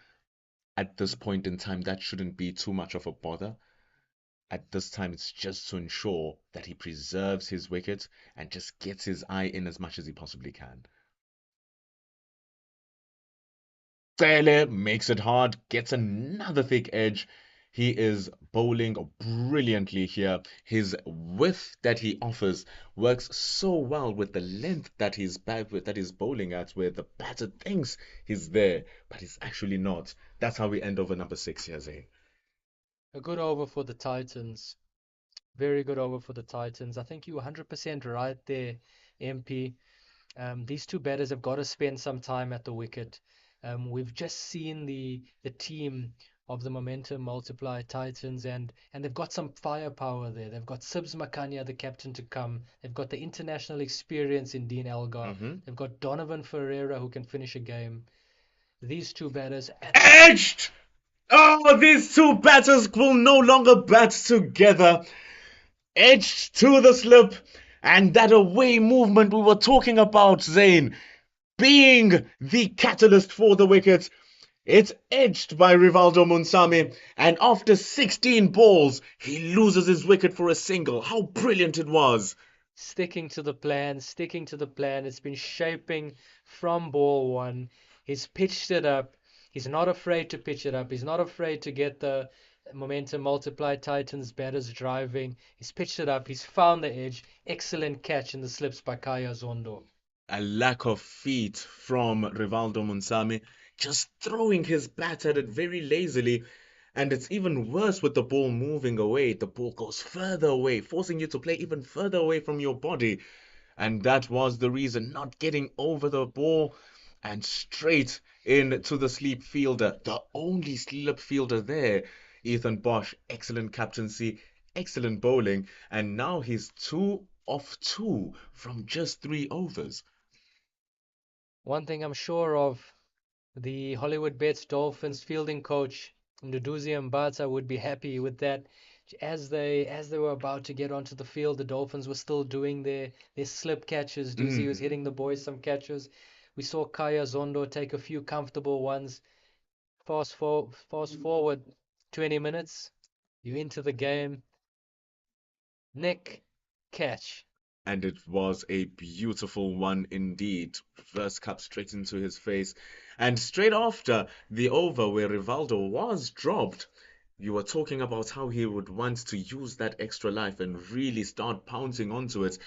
At this point in time, that shouldn't be too much of a bother. At this time, it's just to ensure that he preserves his wicket and just gets his eye in as much as he possibly can. Tele makes it hard, gets another thick edge. He is bowling brilliantly here. His width that he offers works so well with the length that he's bowling at, where the batter thinks he's there, but he's actually not. That's how we end over number 6 here, Zane. A good over for the Titans. Very good over for the Titans. I think you were 100% right there, MP. These two batters have got to spend some time at the wicket. We've just seen the team of the Momentum Multiply Titans, and they've got some firepower there. They've got Sibs Makanya, the captain, to come. They've got the international experience in Dean Elgar. They've got Donovan Ferreira, who can finish a game. These two batters... Edged! Oh, these two batters will no longer bat together. Edged to the slip, and that away movement we were talking about, Zane, being the catalyst for the wicket. It's edged by Rivaldo Munsami, and after 16 balls, he loses his wicket for a single. How brilliant it was. Sticking to the plan. It's been shaping from ball 1. He's pitched it up. He's not afraid to pitch it up. He's not afraid to get the Momentum Multiply Titans batters driving. He's pitched it up. He's found the edge. Excellent catch in the slips by Kaya Zondo. A lack of feet from Rivaldo Munsami, just throwing his bat at it very lazily. And it's even worse with the ball moving away. The ball goes further away, forcing you to play even further away from your body. And that was the reason, not getting over the ball and straight into the sleep fielder. The only slip fielder there, Ethan Bosch. Excellent captaincy, excellent bowling. And now he's 2 of 2 from just 3 overs. One thing I'm sure of, the Hollywoodbets Dolphins fielding coach, Nduduzi Mbata, would be happy with that. As they were about to get onto the field, the Dolphins were still doing their slip catches. Duzi was hitting the boys some catches. We saw Kaya Zondo take a few comfortable ones. Fast forward 20 minutes, you into the game. Nick, catch. And it was a beautiful one indeed. First cut straight into his face. And straight after the over where Rivaldo was dropped, you were talking about how he would want to use that extra life and really start pouncing onto it.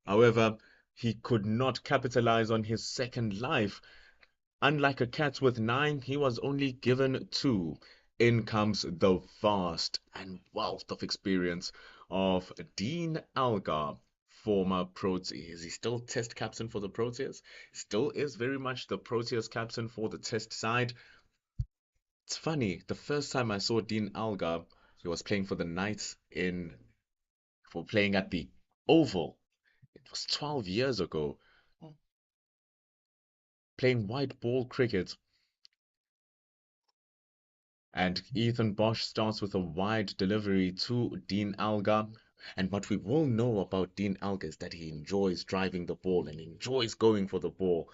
However, he could not capitalize on his second life. Unlike a cat with 9, he was only given 2. In comes the vast and wealth of experience of Dean Elgar, former Proteas. Is he still test captain for the Proteas? Still is very much the Proteas captain for the test side. It's funny, the first time I saw Dean Algar, he was playing for the Knights for playing at the Oval. It was 12 years ago, playing white ball cricket. And Ethan Bosch starts with a wide delivery to Dean Algar. And what we will know about Dean Algar is that he enjoys driving the ball and enjoys going for the ball.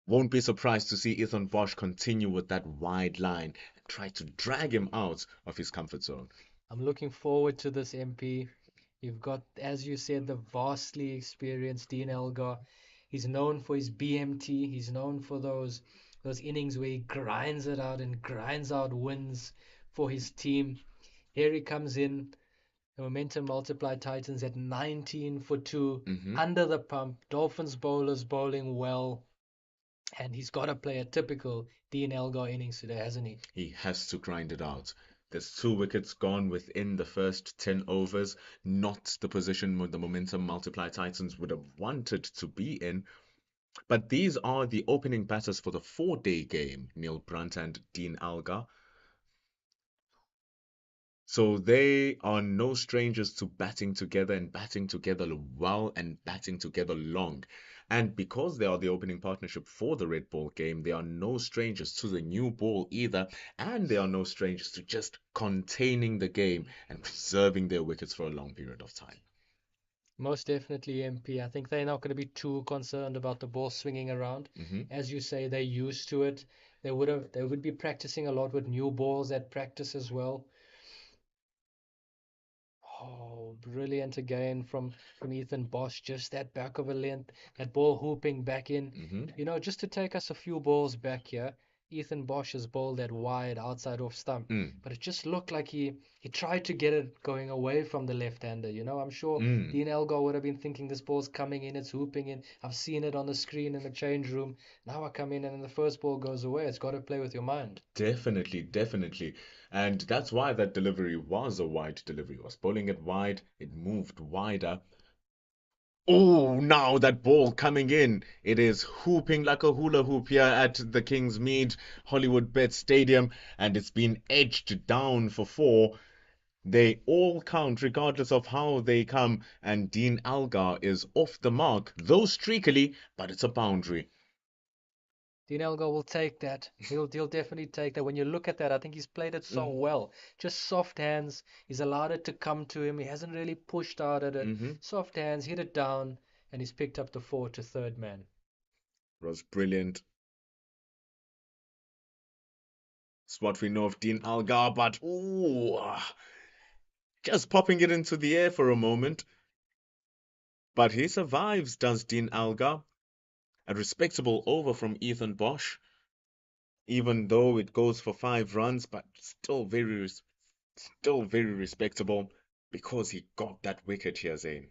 Won't be surprised to see Ethan Bosch continue with that wide line and try to drag him out of his comfort zone. I'm looking forward to this, MP. You've got, as you said, the vastly experienced Dean Elgar. He's known for his BMT. He's known for those innings where he grinds it out and grinds out wins for his team. Here he comes in, the momentum multiplied Titans at 19 for 2, under the pump. Dolphins bowlers bowling well, and he's got to play a typical Dean Elgar innings today, hasn't he? He has to grind it out. There's 2 wickets gone within the first 10 overs, not the position where the momentum multiply Titans would have wanted to be in. But these are the opening batters for the 4-day game, Neil Brunt and Dean Algar. So they are no strangers to batting together and batting together well and batting together long. And because they are the opening partnership for the red ball game, they are no strangers to the new ball either. And they are no strangers to just containing the game and preserving their wickets for a long period of time. Most definitely, MP. I think they're not going to be too concerned about the ball swinging around. As you say, they're used to it. They would be practicing a lot with new balls at practice as well. Oh, brilliant again from Ethan Bosch. Just that back of a length, that ball hooping back in. You know, just to take us a few balls back here, Ethan Bosch has bowled that wide outside off stump, but it just looked like he tried to get it going away from the left-hander. You know, I'm sure Dean Elgar would have been thinking this ball's coming in, it's hooping in. I've seen it on the screen in the change room. Now I come in and then the first ball goes away. It's got to play with your mind. Definitely, definitely. And that's why that delivery was a wide delivery. It was bowling it wide, it moved wider. Oh, now that ball coming in. It is hooping like a hula hoop here at the Kingsmead Hollywoodbets Stadium, and it's been edged down for 4. They all count regardless of how they come, and Dean Algar is off the mark, though streakily, but it's a boundary. Dean Elgar will take that. He'll definitely take that. When you look at that, I think he's played it so well. Just soft hands. He's allowed it to come to him. He hasn't really pushed out at it. Soft hands, hit it down, and he's picked up the 4 to third man. It was brilliant. It's what we know of Dean Algar, but ooh, just popping it into the air for a moment. But he survives, does Dean Algar. A respectable over from Ethan Bosch, even though it goes for 5 runs, but still very respectable because he got that wicket here, Zane.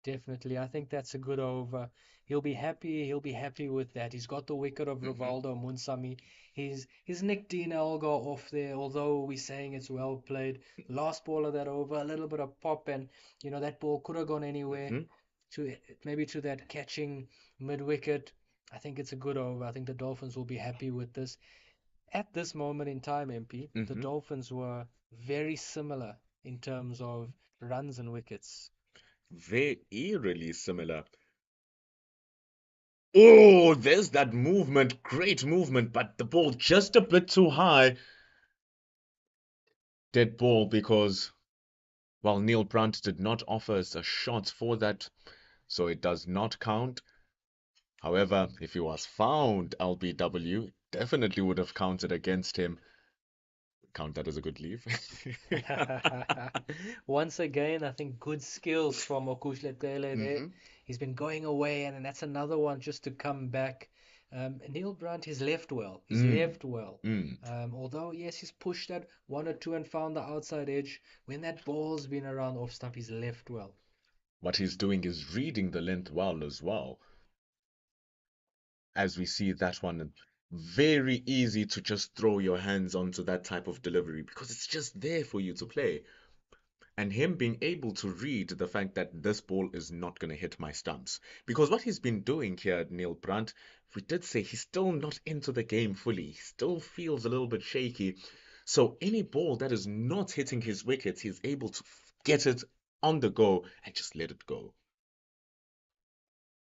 Definitely. I think that's a good over. He'll be happy. He'll be happy with that. He's got the wicket of Rivaldo Munsami. He's nicked Dean Elgar off there, although we're saying it's well played. Last ball of that over, a little bit of pop, and you know that ball could have gone anywhere. To maybe to that catching mid wicket. I think it's a good over. I think the Dolphins will be happy with this. At this moment in time, MP, the Dolphins were very similar in terms of runs and wickets. Very eerily similar. Oh, there's that movement, great movement, but the ball just a bit too high. Dead ball because, well, Neil Brunt did not offer us a shot for that, so it does not count. However, if he was found LBW, definitely would have counted against him. Count that as a good leave. Once again, I think good skills from Okushletele there. He's been going away, and that's another one just to come back. Neil Brunt, he's left well. He's left well. Although, yes, he's pushed that 1 or 2 and found the outside edge. When that ball's been around off stump, he's left well. What he's doing is reading the length well as well. As we see that one, very easy to just throw your hands onto that type of delivery because it's just there for you to play. and him being able to read the fact that this ball is not going to hit my stumps. Because what he's been doing here, Neil Brunt, we did say he's still not into the game fully. He still feels a little bit shaky. So any ball that is not hitting his wickets, he's able to get it on the go and just let it go.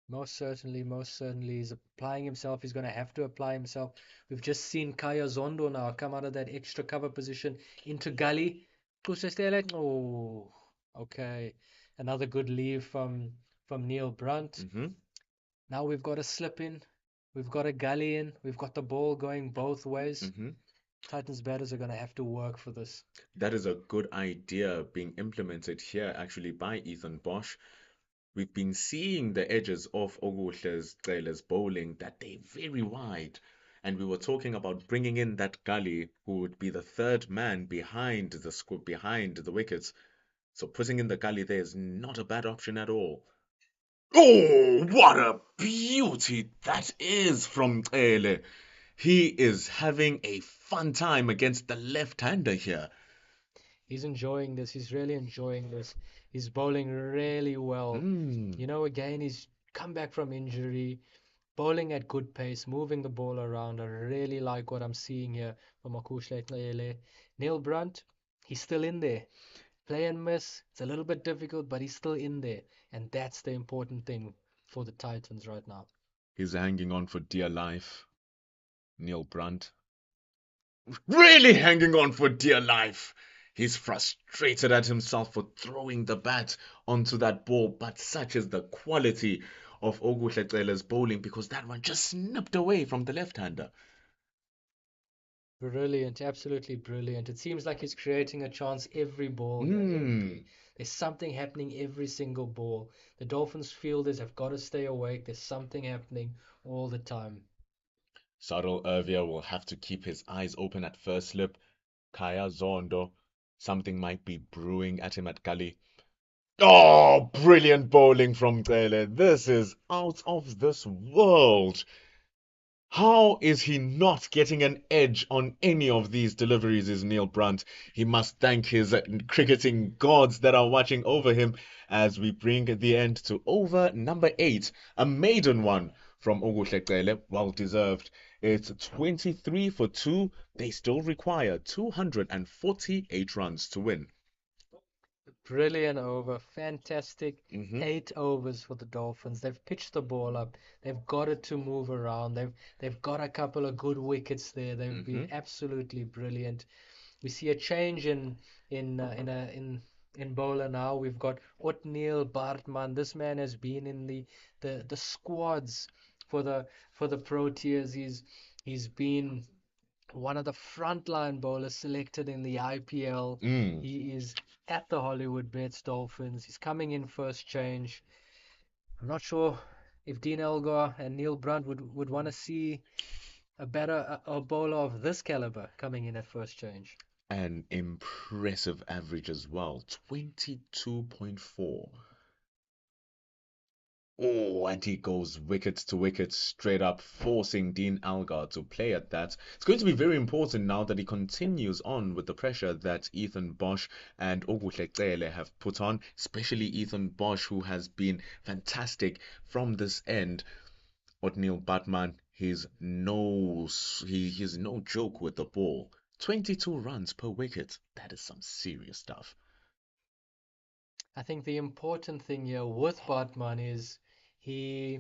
Most certainly, most certainly. He's applying himself. He's going to have to apply himself. We've just seen Kaya Zondo now come out of that extra cover position into gully. Kusestele. Oh, okay. Another good leave from Neil Brunt. Hmm. Now we've got a slip in. We've got a gully in. We've got the ball going both ways. Hmm. Titans batters are going to have to work for this. That is a good idea being implemented here actually by Ethan Bosch. We've been seeing the edges of Cele's bowling that they're very wide. And we were talking about bringing in that gully who would be the third man behind the wickets. So putting in the gully there is not a bad option at all. Oh, what a beauty that is from Cele. He is having a fun time against the left-hander here. He's enjoying this. He's really enjoying this. He's bowling really well. Mm. Again, he's come back from injury, bowling at good pace, moving the ball around. I really like what I'm seeing here from Makushle Tlele. Neil Brunt, he's still in there. Play and miss. It's a little bit difficult, but he's still in there. And that's the important thing for the Titans right now. He's hanging on for dear life. Neil Brunt. Really hanging on for dear life. He's frustrated at himself for throwing the bat onto that ball, but such is the quality of Cele's bowling because that one just snipped away from the left-hander. Brilliant, absolutely brilliant. It seems like he's creating a chance every ball here, Mm. MP. There's something happening every single ball. The Dolphins fielders have got to stay awake. There's something happening all the time. Cyril Irvia will have to keep his eyes open at first slip. Kaya Zondo, something might be brewing at him at gully. Oh, brilliant bowling from Cele. This is out of this world. How is he not getting an edge on any of these deliveries, is Neil Brunt? He must thank his cricketing gods that are watching over him as we bring the end to over number 8, a maiden one from Cele, well deserved. It's 23 for 2. They still require 248 runs to win. Brilliant over. Fantastic. Hmm. 8 overs for the Dolphins. They've pitched the ball up. They've got it to move around. They've got a couple of good wickets there. They've Hmm. been absolutely brilliant. We see a change in uh, in a in bowler now. We've got Otniel Bartman. This man has been in the squads for the Proteas. He's been one of the frontline bowlers selected in the IPL. Mm. He is at the Hollywoodbets Dolphins. He's coming in first change. I'm not sure if Dean Elgar and Neil Brunt would want to see a bowler of this caliber coming in at first change. An impressive average as well, 22.4. Oh, and he goes wicket to wicket straight up, forcing Dean Algar to play at that. It's going to be very important now that he continues on with the pressure that Ethan Bosch and Ogutlekele have put on, especially Ethan Bosch, who has been fantastic from this end. Otniel Batman, he's no joke with the ball. 22 runs per wicket. That is some serious stuff. I think the important thing here with Bartman is he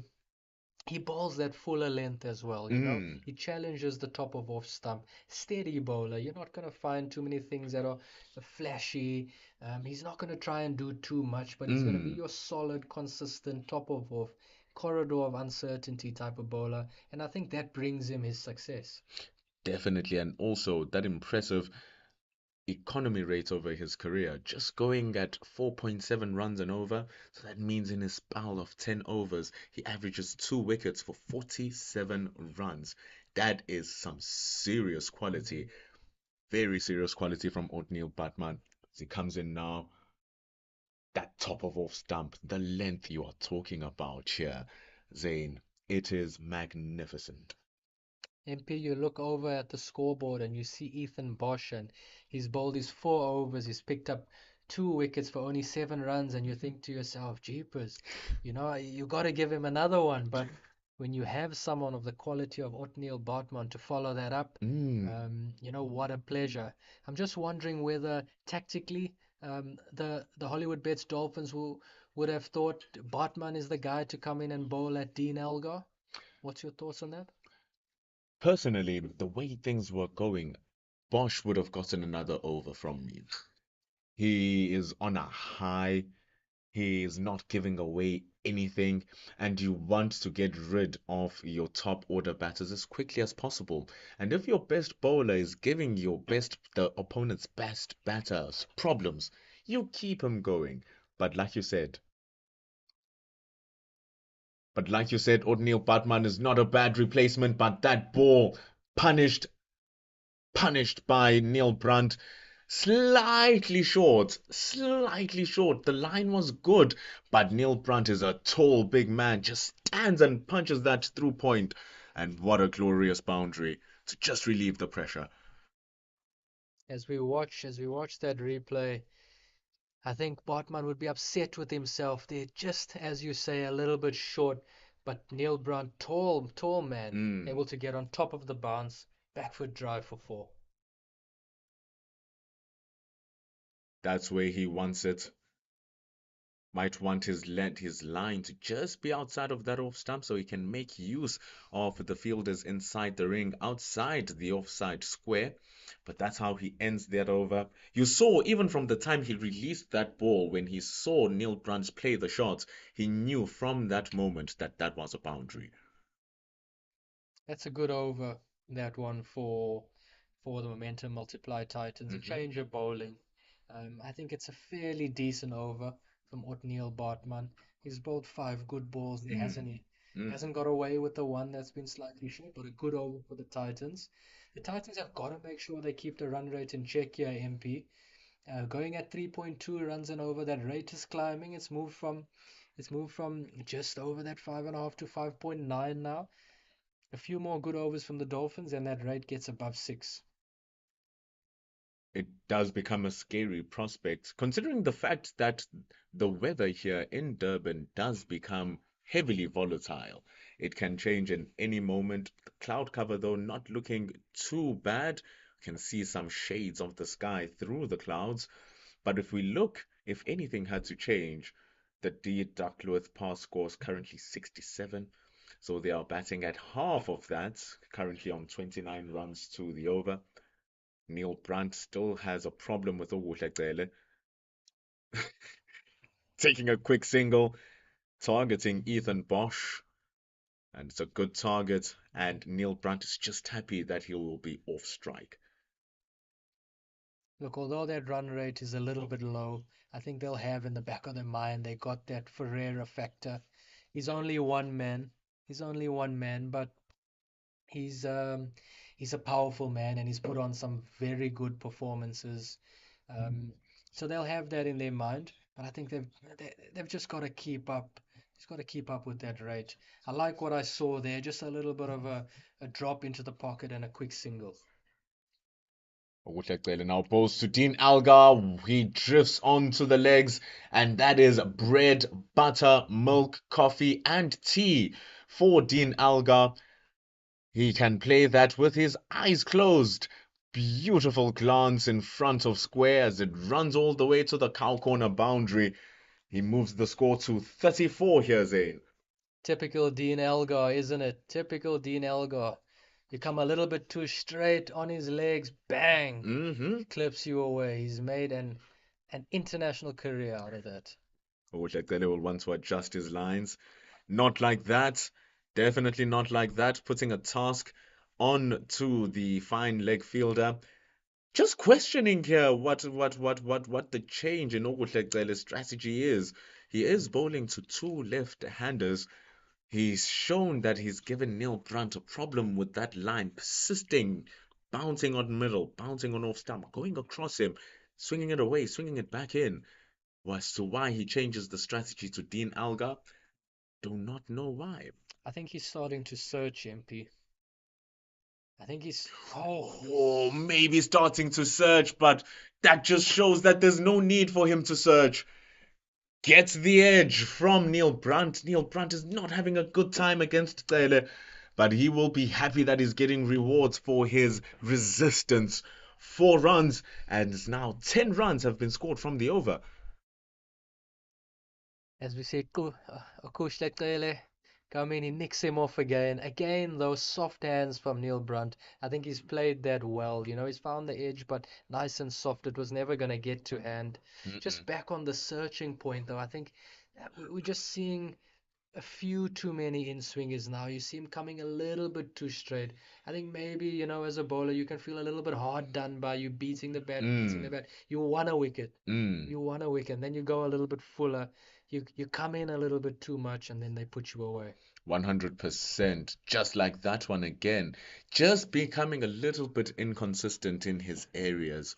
he bowls that fuller length as well. Mm, He challenges the top of off stump. Steady bowler. You're not going to find too many things that are flashy. He's not going to try and do too much, but he's going to be mm, your solid, consistent top of off corridor of uncertainty type of bowler. And I think that brings him his success. definitely. And also that impressive economy rate over his career, just going at 4.7 runs and over. So that means in his spell of 10 overs, he averages 2 wickets for 47 runs. That is some serious quality, very serious quality from O'Neil Batman. As he comes in now, that top of off stump, the length you are talking about here, Zane, it is magnificent. MP, you look over at the scoreboard and you see Ethan Bosch and he's bowled his 4 overs. He's picked up 2 wickets for only 7 runs, and you think to yourself, jeepers, you got to give him another one. But when you have someone of the quality of Otniel Bartman to follow that up, what a pleasure. I'm just wondering whether tactically the Hollywood Bets Dolphins would have thought Bartman is the guy to come in and bowl at Dean Elgar. What's your thoughts on that? Personally, the way things were going, Bosch would have gotten another over from me. He is on a high. He is not giving away anything, and you want to get rid of your top order batters as quickly as possible. And if your best bowler is giving the opponent's best batters problems, you keep him going. But like you said, O'Neil Batman is not a bad replacement, but that ball punished punished by Neil Brunt. Slightly short, slightly short. The line was good, but Neil Brunt is a tall, big man, just stands and punches that through point. And what a glorious boundary to just relieve the pressure. As we watch that replay, I think Bartman would be upset with himself. They're just, as you say, a little bit short, but Neil Brunt, tall, tall man, Mm, able to get on top of the bounce, back foot drive for 4. that's where he wants it. Might want his line to just be outside of that off stump so he can make use of the fielders inside the ring, outside the offside square. But that's how he ends that over. You saw even from the time he released that ball, when he saw Neil Brunt play the shots, he knew from that moment that that was a boundary. That's a good over, that one for the momentum multiply Titans. A Hmm. change of bowling. I think it's a fairly decent over from Otniel Bartman. He's bowled 5 good balls. He hasn't he Mm. hasn't got away with the one that's been slightly short, but a good over for the Titans. The Titans have got to make sure they keep the run rate in check here, MP. Going at 3.2 runs and over, that rate is climbing. It's moved from just over that 5.5 to 5.9 now. A few more good overs from the Dolphins, and that rate gets above 6. It does become a scary prospect, considering the fact that the weather here in Durban does become heavily volatile. It can change in any moment. The cloud cover, though, not looking too bad. You can see some shades of the sky through the clouds. But if anything had to change, the D Duckworth pass score is currently 67. So they are batting at half of that, currently on 29 runs to the over. Neil Brandt still has a problem with Okuhle, taking a quick single, targeting Ethan Bosch, and it's a good target. And Neil Brandt is just happy that he will be off strike. Look, although that run rate is a little bit low, I think they'll have in the back of their mind they got that Ferreira factor. He's only one man. He's only one man, but he's um he's a powerful man and he's put on some very good performances. Um, so they'll have that in their mind, but I think they've just got to keep up. Just got to keep up with that rate. I like what I saw there, just a little bit of a drop into the pocket and a quick single. Okuhle now bowls to Dean Algar. He drifts onto the legs, and that is bread, butter, milk, coffee, and tea for Dean Algar. He can play that with his eyes closed. Beautiful glance in front of square as it runs all the way to the cow corner boundary. He moves the score to 34 here, Zane. Typical Dean Elgar, isn't it? Typical Dean Elgar. You come a little bit too straight on his legs, bang, Mm-hmm. clips you away. He's made an international career out of that. Okuhle will want to adjust his lines. Not like that. Definitely not like that. Putting a task on to the fine leg fielder. Just questioning here what the change in Okuhlekele's strategy is. He is bowling to two left-handers. He's shown that he's given Neil Brunt a problem with that line, persisting, bouncing on middle, bouncing on off stump, going across him, swinging it away, swinging it back in. As to why he changes the strategy to Dean Algar, do not know why. I think he's starting to search, MP. I think he's. Oh, maybe starting to search, but that just shows that there's no need for him to search. Gets the edge from Neil Brunt. Neil Brunt is not having a good time against Taylor, but he will be happy that he's getting rewards for his resistance. 4 runs, and now 10 runs have been scored from the over. As we said, Akush come in, he nicks him off again. Again, those soft hands from Neil Brunt. I think he's played that well. You know, he's found the edge, but nice and soft. It was never going to get to hand. Just back on the searching point, though, I think we're just seeing a few too many in swingers now. You see him coming a little bit too straight. I think maybe, you know, as a bowler, you can feel a little bit hard done by you beating the bat. You want a wicket. You want a wicket. And then you go a little bit fuller. You come in a little bit too much, and then they put you away. 100%. Just like that one again. Just becoming a little bit inconsistent in his areas.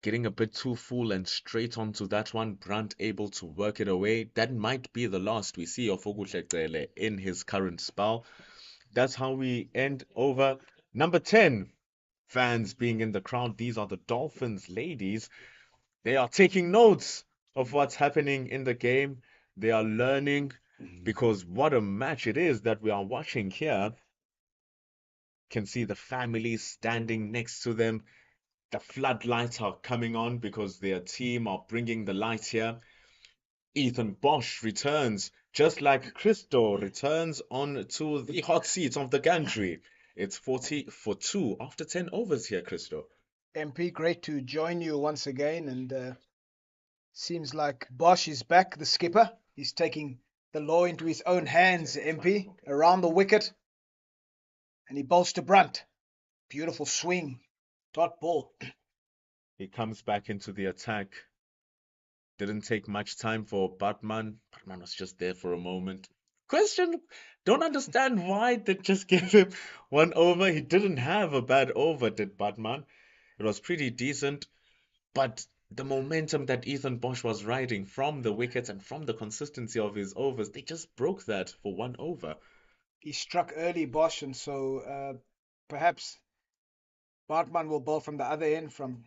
Getting a bit too full and straight onto that one. Brunt able to work it away. That might be the last we see of Okuhle in his current spell. That's how we end over number 10. Fans being in the crowd, these are the Dolphins ladies. They are taking notes of what's happening in the game. They are learning, because what a match it is that we are watching here. Can see the families standing next to them. The floodlights are coming on because their team are bringing the light here. Ethan Bosch returns, just like Christo returns on to the hot seat of the gantry. It's 40 for 2 after 10 overs here, Christo. MP, great to join you once again. And seems like Bosch is back, the skipper. He's taking the law into his own hands, MP, around the wicket. And he bowls to Brunt. Beautiful swing. Dot ball. He comes back into the attack. Didn't take much time for Batman. Batman was just there for a moment. Don't understand why they just gave him 1 over. He didn't have a bad over, did Batman. It was pretty decent. But the momentum that Ethan Bosch was riding from the wickets and from the consistency of his overs, they just broke that for 1 over. He struck early, Bosch, and so perhaps Bartman will bowl from the other end, from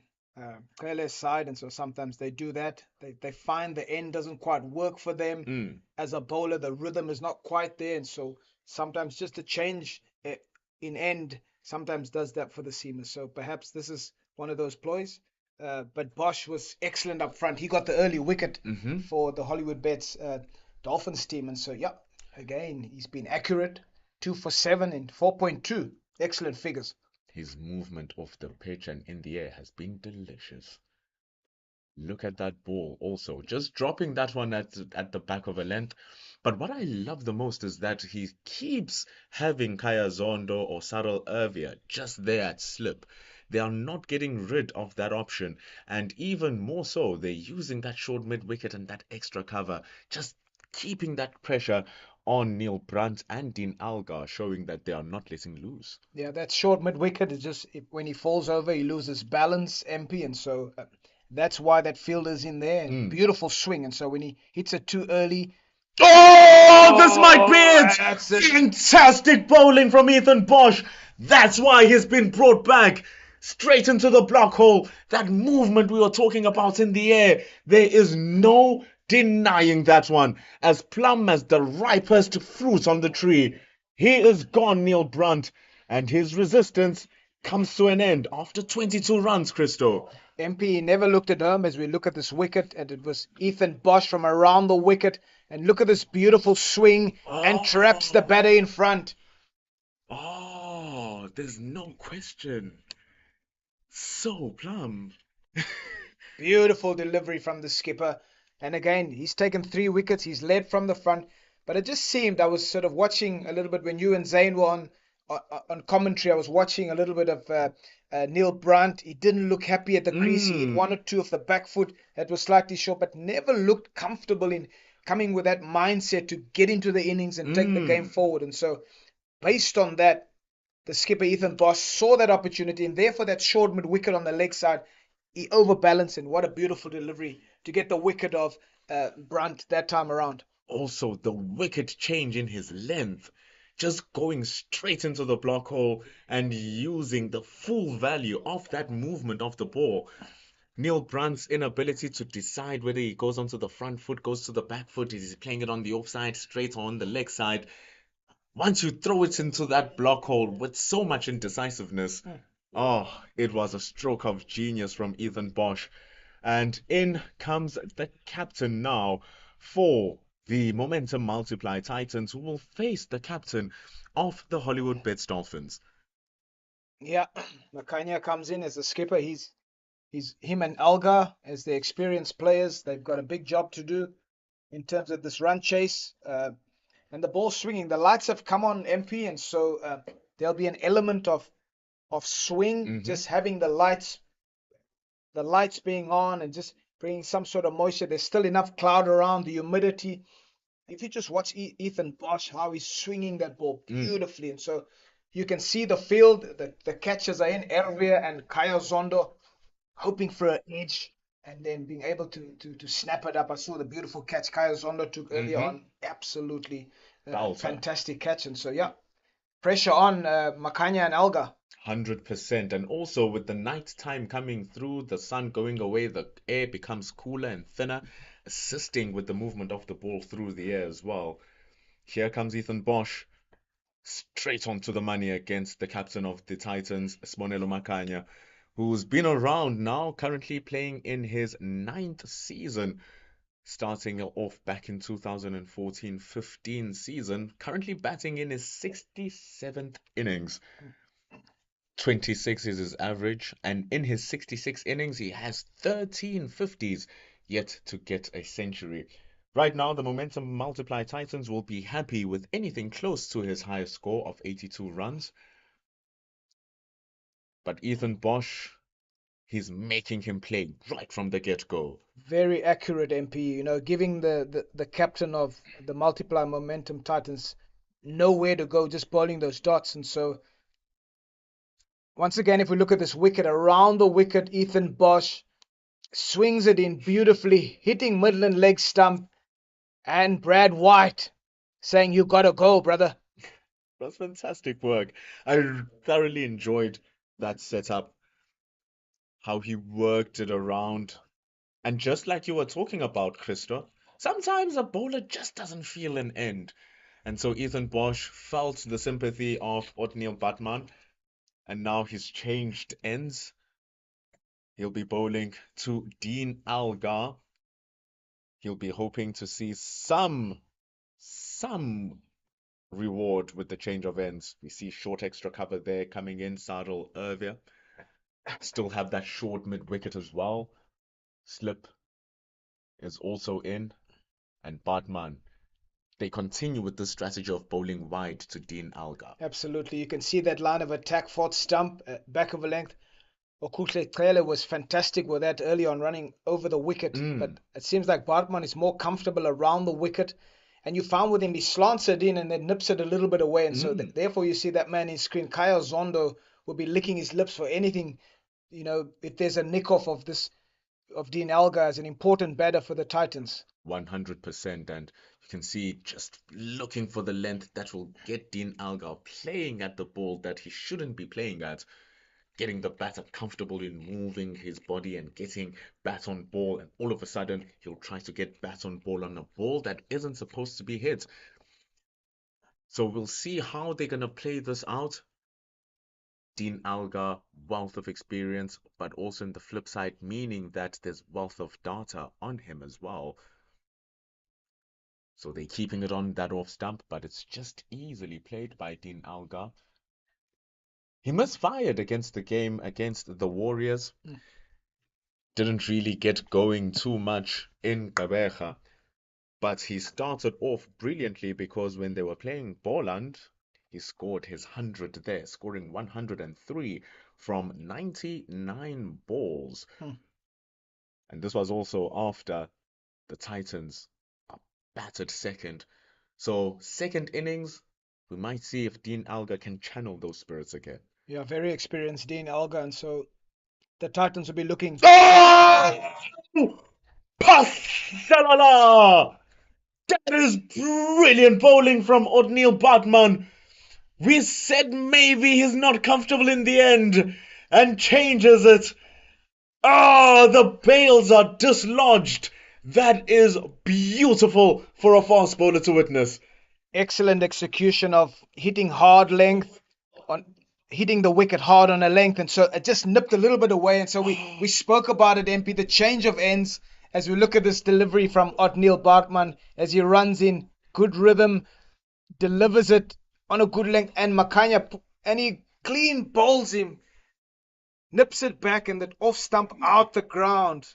Kele's side, and so sometimes they do that. They find the end doesn't quite work for them. As a bowler, the rhythm is not quite there, and so sometimes just a change in end sometimes does that for the seamers. So perhaps this is one of those ploys. But Bosch was excellent up front. He got the early wicket for the Hollywoodbets Dolphins team, and so again he's been accurate. 2 for 7 in 4.2. Excellent figures. His movement off the pitch and in the air has been delicious. Look at that ball also. Just dropping that one at the back of a length. But what I love the most is that he keeps having Kaya Zondo or Sarel Ervia just there at slip. They are not getting rid of that option. And even more so, they're using that short mid-wicket and that extra cover. Just keeping that pressure on Neil Brunt and Dean Algar, showing that they are not letting loose. Yeah, that short mid-wicket is just, when he falls over, he loses balance, MP, and so that's why that fielder's in there. And beautiful swing, and so when he hits it too early... Oh, this might be it! Fantastic bowling from Ethan Bosch. That's why he's been brought back. Straight into the block hole. That movement we were talking about in the air. There is no denying that one. As plumb as the ripest fruit on the tree. He is gone, Neil Brunt. And his resistance comes to an end after 22 runs, Christo. MP never looked at home as we look at this wicket. And it was Ethan Bosch from around the wicket. And look at this beautiful swing. And traps the batter in front. Oh, there's no question. So plumb. Beautiful delivery from the skipper. And again, he's taken 3 wickets. He's led from the front. But it just seemed, I was sort of watching a little bit when you and Zane were on commentary. I was watching a little bit of Neil Brunt. He didn't look happy at the crease. He hit 1 or 2 of the back foot that was slightly short, but never looked comfortable in coming with that mindset to get into the innings and take the game forward. And so based on that, the skipper Ethan Bosch saw that opportunity, and therefore that short mid-wicket on the leg side, he overbalanced, and what a beautiful delivery to get the wicket of Brunt that time around. Also, the wicket change in his length. just going straight into the block hole and using the full value of that movement of the ball. Neil Brunt's inability to decide whether he goes onto the front foot, goes to the back foot, is he playing it on the offside, straight or on the leg side. Once you throw it into that block hole with so much indecisiveness, oh, it was a stroke of genius from Ethan Bosch. And in comes the captain now for the Momentum Multiply Titans, who will face the captain of the Hollywoodbets Dolphins. Yeah, Makanya comes in as the skipper. He's him and Alga as the experienced players. They've got a big job to do in terms of this run chase. And the ball swinging. The lights have come on, MP, and so there'll be an element of swing, just having the lights being on and just bringing some sort of moisture. There's still enough cloud around, the humidity. If you just watch Ethan Bosch, how he's swinging that ball beautifully, and so you can see the field. The catchers are in Erwin and Kaya Zondo, hoping for an edge and then being able to snap it up. I saw the beautiful catch Kaya Zondo took earlier on. Absolutely fantastic catch. And so, yeah, pressure on Makanya and Alga. 100%. And also with the night time coming through, the sun going away, the air becomes cooler and thinner, assisting with the movement of the ball through the air as well. Here comes Ethan Bosch, straight onto the money against the captain of the Titans, Smonelo Makanya, who's been around now, currently playing in his 9th season, starting off back in 2014-15 season, currently batting in his 67th innings. 26 is his average, and in his 66 innings, he has 13 50s, yet to get a century. Right now, the Momentum Multiply Titans will be happy with anything close to his highest score of 82 runs. But Ethan Bosch, he's making him play right from the get-go. Very accurate, MP. Giving the captain of the Multiply Momentum Titans nowhere to go, just bowling those dots. And so, once again, if we look at this wicket, around the wicket, Ethan Bosch swings it in beautifully, hitting Midland leg stump, and Brad White saying, "You gotta go, brother." That's fantastic work. I thoroughly enjoyed that setup, how he worked it around. And just like you were talking about, Christo, sometimes a bowler just doesn't feel an end. And so Ethan Bosch felt the sympathy of Otniel Batman, and now he's changed ends. He'll be bowling to Dean Algar. He'll be hoping to see some reward with the change of ends. We see short extra cover there coming in, Sadal Erwin. Still have that short mid-wicket as well. Slip is also in, and Batman. They continue with the strategy of bowling wide to Dean Algar. Absolutely. You can see that line of attack, fourth stump, back of a length. Okuhle Trele was fantastic with that early on, running over the wicket. But it seems like Bartman is more comfortable around the wicket. And you found with him, he slants it in and then nips it a little bit away. And so therefore you see that man in screen, Kaya Zondo, will be licking his lips for anything. If there's a nick-off of Dean Algar as an important batter for the Titans. 100%. And you can see just looking for the length that will get Dean Algar playing at the ball that he shouldn't be playing at. Getting the batter comfortable in moving his body and getting bat on ball, and all of a sudden he'll try to get bat on ball on a ball that isn't supposed to be hit. So we'll see how they're going to play this out. Dean Algar, wealth of experience, but also in the flip side, meaning that there's wealth of data on him as well. So they're keeping it on that off stump, but it's just easily played by Dean Algar. He misfired against the game against the Warriors. Didn't really get going too much in Gqeberha. But he started off brilliantly because when they were playing Boland, he scored his 100 there, scoring 103 from 99 balls. And this was also after the Titans batted second. So second innings, we might see if Dean Algar can channel those spirits again. Yeah, very experienced Dean Algar, and so the Titans will be looking. Oh! Pashalala! That is brilliant bowling from O'Neil Batman. We said maybe he's not comfortable in the end and changes it. Ah, the bails are dislodged. That is beautiful for a fast bowler to witness. Excellent execution of hitting hard length on hitting the wicket hard on a length, and so it just nipped a little bit away. And so we spoke about it, MP, the change of ends as we look at this delivery from Otniel Bartman as he runs in good rhythm, delivers it on a good length, and Makanya and he clean bowls him, nips it back, and that off stump out the ground.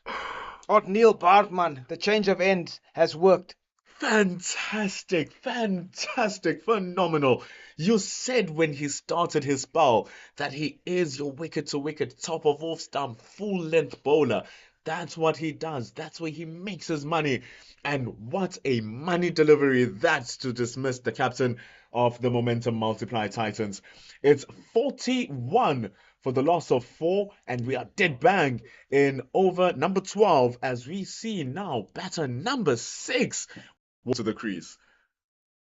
Otniel Bartman, the change of ends has worked. Fantastic, fantastic, phenomenal. You said when he started his spell that he is your wicket to wicket, top of off stump, full length bowler. That's what he does. That's where he makes his money. And what a money delivery that's to dismiss the captain of the Momentum Multiply Titans. It's 41 for the loss of 4, and we are dead bang in over number 12 as we see now batter number 6 to the crease.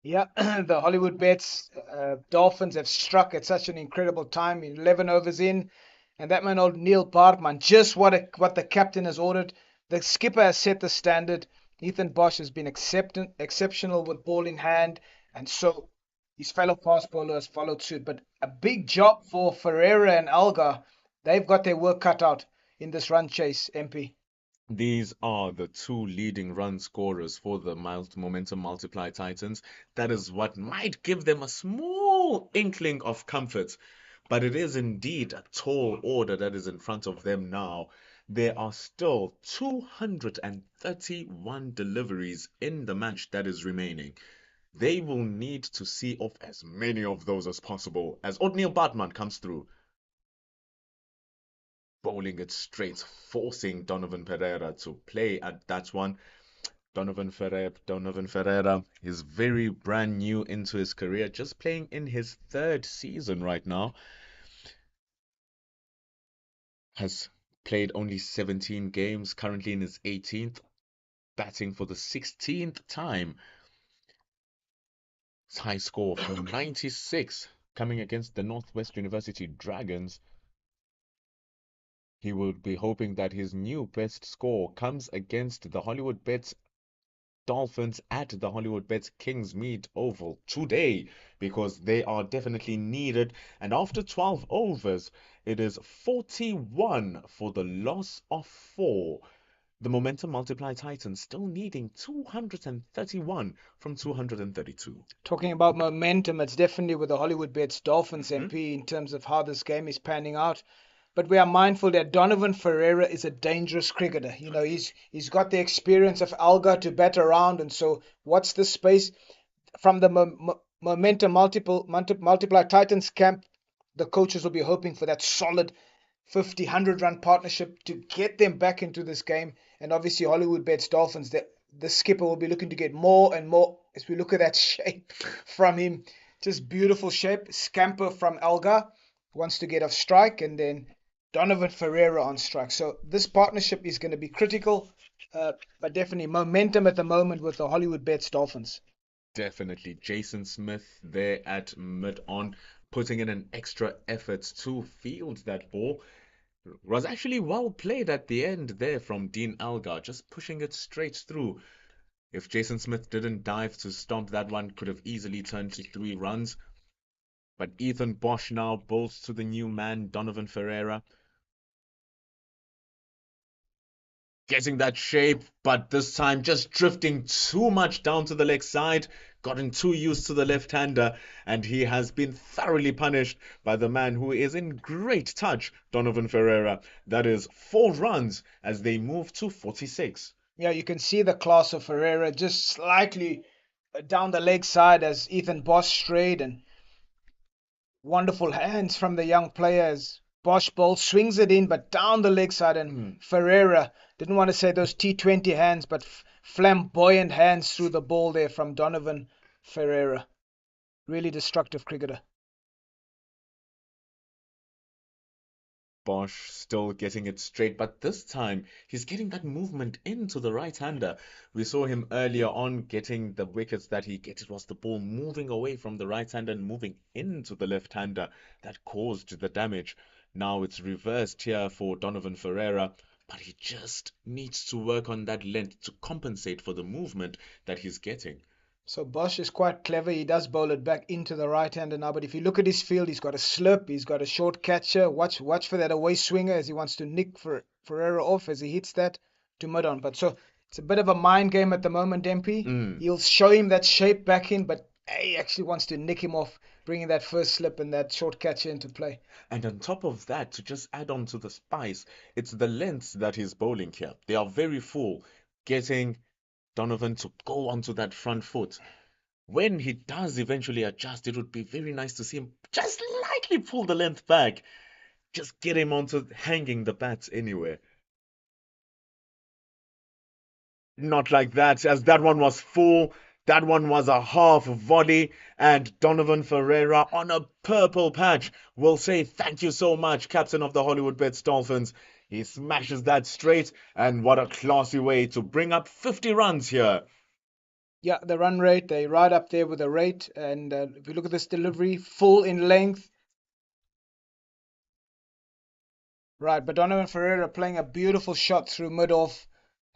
Yeah, the Hollywoodbets Dolphins have struck at such an incredible time, 11 overs in, and that man, old Neil Bartman, just what the captain has ordered. The skipper has set the standard. Ethan Bosch has been exceptional with ball in hand, and so his fellow fast bowler has followed suit. But a big job for Ferreira and Alga. They've got their work cut out in this run chase, MP. These are the 2 leading run scorers for the Momentum Multiply Titans. That is what might give them a small inkling of comfort. But it is indeed a tall order that is in front of them now. There are still 231 deliveries in the match that is remaining. They will need to see off as many of those as possible as Otniel Bartman comes through. Bowling it straight, forcing Donovan Pereira to play at that one. Donovan Ferreira is very brand new into his career, just playing in his 3rd season right now. Has played only 17 games, currently in his 18th, batting for the 16th time. His high score from 96, coming against the Northwest University Dragons. He will be hoping that his new best score comes against the Hollywoodbets Dolphins at the Hollywoodbets Kingsmead Oval today, because they are definitely needed. And after 12 overs, it is 41 for the loss of 4. The Momentum Multiply Titans still needing 231 from 232. Talking about momentum, it's definitely with the Hollywoodbets Dolphins, MP, in terms of how this game is panning out. But we are mindful that Donovan Ferreira is a dangerous cricketer. You know, he's got the experience of Alga to bat around, and so what's the space from the Momentum Multiply Titans camp? The coaches will be hoping for that solid 50, 100 run partnership to get them back into this game. And obviously Hollywoodbets Dolphins, the skipper will be looking to get more and more as we look at that shape from him. Just beautiful shape. Scamper from Alga wants to get off strike, and then Donovan Ferreira on strike. So this partnership is going to be critical, but definitely momentum at the moment with the Hollywoodbets Dolphins. Definitely. Jason Smith there at mid-on, putting in an extra effort to field that ball. Was actually well played at the end there from Dean Algar, just pushing it straight through. If Jason Smith didn't dive to stomp that one, could have easily turned to 3 runs. But Ethan Bosch now bowls to the new man, Donovan Ferreira. Getting that shape, but this time just drifting too much down to the leg side, gotten too used to the left-hander, and he has been thoroughly punished by the man who is in great touch, Donovan Ferreira. That is 4 runs as they move to 46. Yeah, you can see the class of Ferreira just slightly down the leg side as Ethan Bosch strayed, and wonderful hands from the young players. Bosch ball swings it in, but down the leg side, and Ferreira didn't want to say those T20 hands, but flamboyant hands through the ball there from Donovan Ferreira. Really destructive cricketer. Bosch still getting it straight, but this time he's getting that movement into the right-hander. We saw him earlier on getting the wickets that he get. It was the ball moving away from the right-hander and moving into the left-hander that caused the damage. Now it's reversed here for Donovan Ferreira, but he just needs to work on that length to compensate for the movement that he's getting. So Bosch is quite clever. He does bowl it back into the right hander now. But if you look at his field, he's got a slip, he's got a short catcher. Watch for that away swinger as he wants to nick Ferreira off as he hits that to mid on. But so it's a bit of a mind game at the moment, MP. He'll show him that shape back in, but he actually wants to nick him off, bringing that first slip and that short catcher into play. And on top of that, to just add on to the spice, it's the lengths that he's bowling here. They are very full, getting Donovan to go onto that front foot. When he does eventually adjust, it would be very nice to see him just lightly pull the length back. Just get him onto hanging the bats anywhere. Not like that, as that one was full. That one was a half volley, and Donovan Ferreira on a purple patch will say thank you so much, captain of the Hollywoodbets Dolphins. He smashes that straight, and what a classy way to bring up 50 runs here. Yeah, the run rate, they right up there with the rate. And if you look at this delivery, full in length. Right, but Donovan Ferreira playing a beautiful shot through mid-off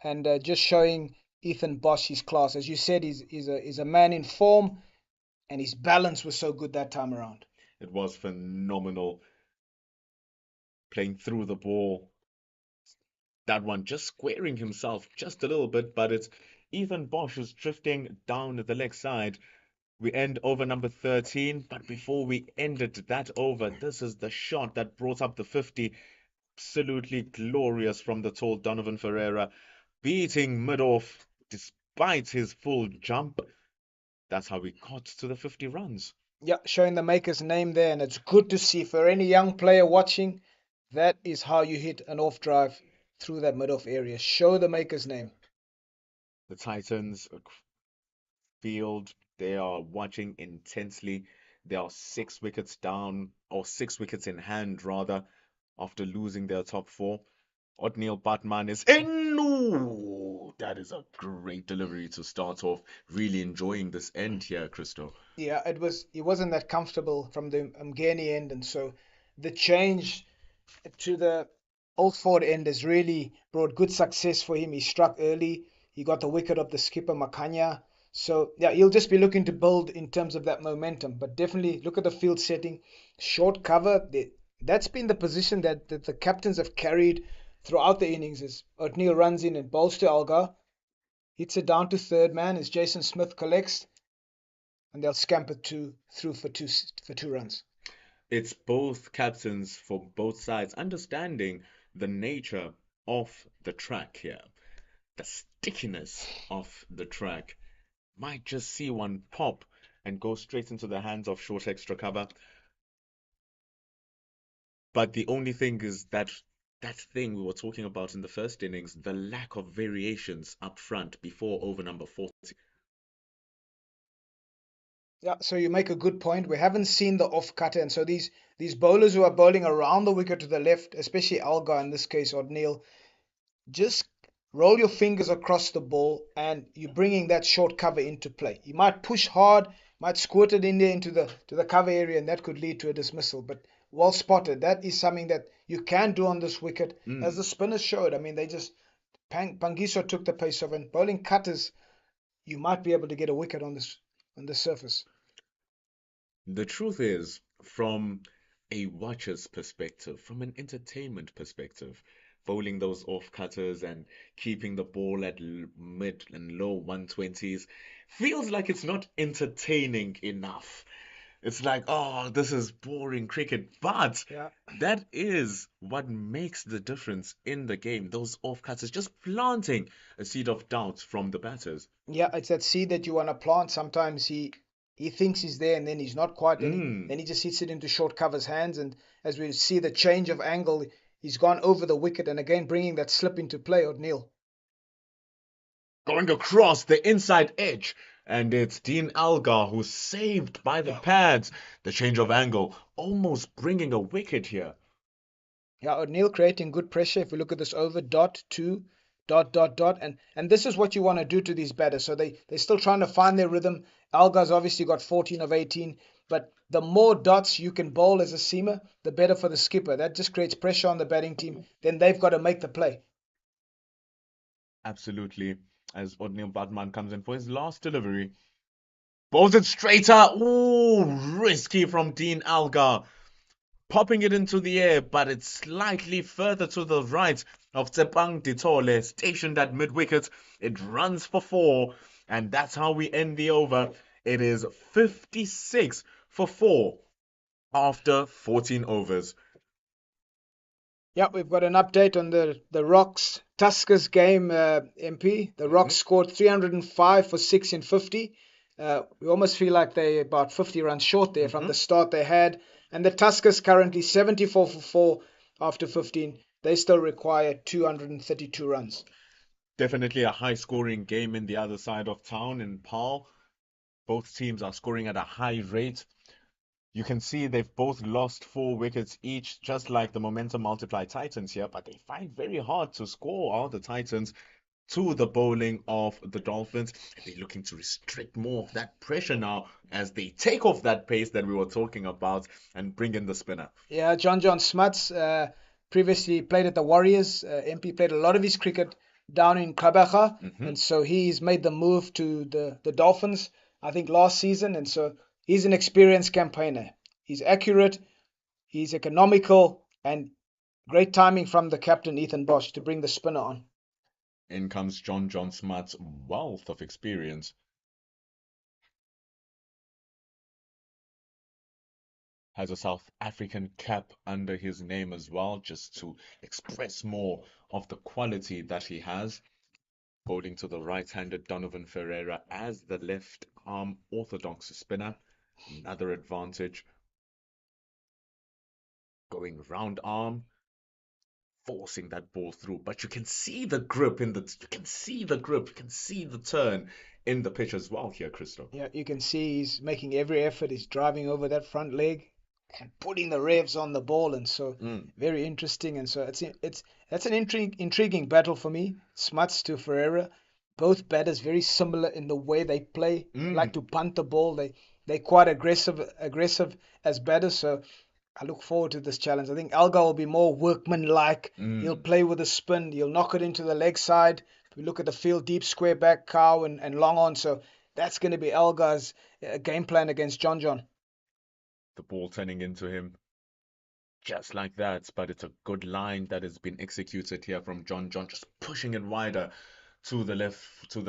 and just showing Ethan Bosch his class. As you said, he's a man in form, and his balance was so good that time around. It was phenomenal. Playing through the ball. That one just squaring himself just a little bit, but it's Ethan Bosch who's drifting down the leg side. We end over number 13, but before we ended that over, this is the shot that brought up the 50. Absolutely glorious from the tall Donovan Ferreira, beating mid-off despite his full jump. That's how we got to the 50 runs. Yeah, showing the maker's name there, and it's good to see for any young player watching. That is how you hit an off drive through that mid-off area. Show the maker's name. The Titans field, they are watching intensely. They are 6 wickets down, or 6 wickets in hand rather, after losing their top 4. Otniel Batman is in. Ooh, that is a great delivery to start off. Really enjoying this end here, Christo. Yeah, he wasn't that comfortable from the Mgeni end, and so the change to the Old Ford end has really brought good success for him. He struck early. He got the wicket of the skipper Makanya. So yeah, he'll just be looking to build in terms of that momentum. But definitely look at the field setting, short cover. That's been the position that the captains have carried throughout the innings. As O'Neill runs in and bowls to Algar, hits it down to third man as Jason Smith collects, and they'll scamper through for two runs. It's both captains for both sides understanding the nature of the track here, the stickiness of the track. Might just see one pop and go straight into the hands of short extra cover. But the only thing is that thing we were talking about in the first innings, the lack of variations up front before over number 40. Yeah, so you make a good point. We haven't seen the off cutter, and so these bowlers who are bowling around the wicket to the left, especially Algar in this case, O'Neill, just roll your fingers across the ball and you're bringing that short cover into play. You might push hard, might squirt it in there into the cover area, and that could lead to a dismissal. But well spotted. That is something that you can do on this wicket, as the spinners showed. I mean, they just Pangiso took the pace of it. Bowling cutters, you might be able to get a wicket on the surface. The truth is, from a watcher's perspective, from an entertainment perspective, bowling those off cutters and keeping the ball at mid and low 120s feels like it's not entertaining enough. It's like, oh, this is boring cricket. But Yeah. that is what makes the difference in the game. Those off cutters just planting a seed of doubt from the batters. Yeah, it's that seed that you want to plant. Sometimes he thinks he's there and then he's not quite. Then he just hits it into short cover's hands. And as we see the change of angle, he's gone over the wicket and again bringing that slip into play, O'Neill. Going across the inside edge. And it's Dean Algar who's saved by the pads. The change of angle, almost bringing a wicket here. Yeah, O'Neal creating good pressure. If we look at this over dot two dot, and this is what you want to do to these batters. So they're still trying to find their rhythm. Algar's obviously got 14 of 18, but the more dots you can bowl as a seamer, the better for the skipper. That just creates pressure on the batting team. Then they've got to make the play. Absolutely. As O'Neal Batman comes in for his last delivery. Bowls it straighter. Ooh, risky from Dean Algar. Popping it into the air, but it's slightly further to the right of Tsepang Ditole, stationed at mid-wicket. It runs for 4, and that's how we end the over. It is 56 for 4 after 14 overs. Yeah, we've got an update on the Rocks Tuskers game, MP. The Rocks scored 305 for 6 in 50. We almost feel like they're about 50 runs short there from the start they had. And the Tuskers currently 74 for 4 after 15. They still require 232 runs. Definitely a high-scoring game in the other side of town in Paarl. Both teams are scoring at a high rate. You can see they've both lost 4 wickets each, just like the Momentum Multiply Titans here, but they find very hard to score, all the Titans, to the bowling of the Dolphins. They're looking to restrict more of that pressure now as they take off that pace that we were talking about and bring in the spinner. Yeah, John Smuts previously played at the Warriors. MP played a lot of his cricket down in Kabaga, and so he's made the move to the Dolphins, I think, last season, and so he's an experienced campaigner. He's accurate, he's economical, and great timing from the captain, Ethan Bosch, to bring the spinner on. In comes John Smuts' wealth of experience. Has a South African cap under his name as well, just to express more of the quality that he has. Bowling to the right-handed Donovan Ferreira as the left-arm orthodox spinner. Another advantage. Going round arm, forcing that ball through. But you can see the grip you can see the turn in the pitch as well here, Christo. Yeah, you can see he's making every effort. He's driving over that front leg and putting the revs on the ball, and so very interesting. And so that's an intriguing battle for me. Smuts to Ferreira, both batters very similar in the way they play. Like to punt the ball. They're quite aggressive as batters. So I look forward to this challenge. I think Algar will be more workmanlike. He'll play with a spin. He'll knock it into the leg side. If we look at the field, deep square back, cow and long on. So that's going to be Algar's game plan against John. The ball turning into him just like that, but it's a good line that has been executed here from John, just pushing it wider to the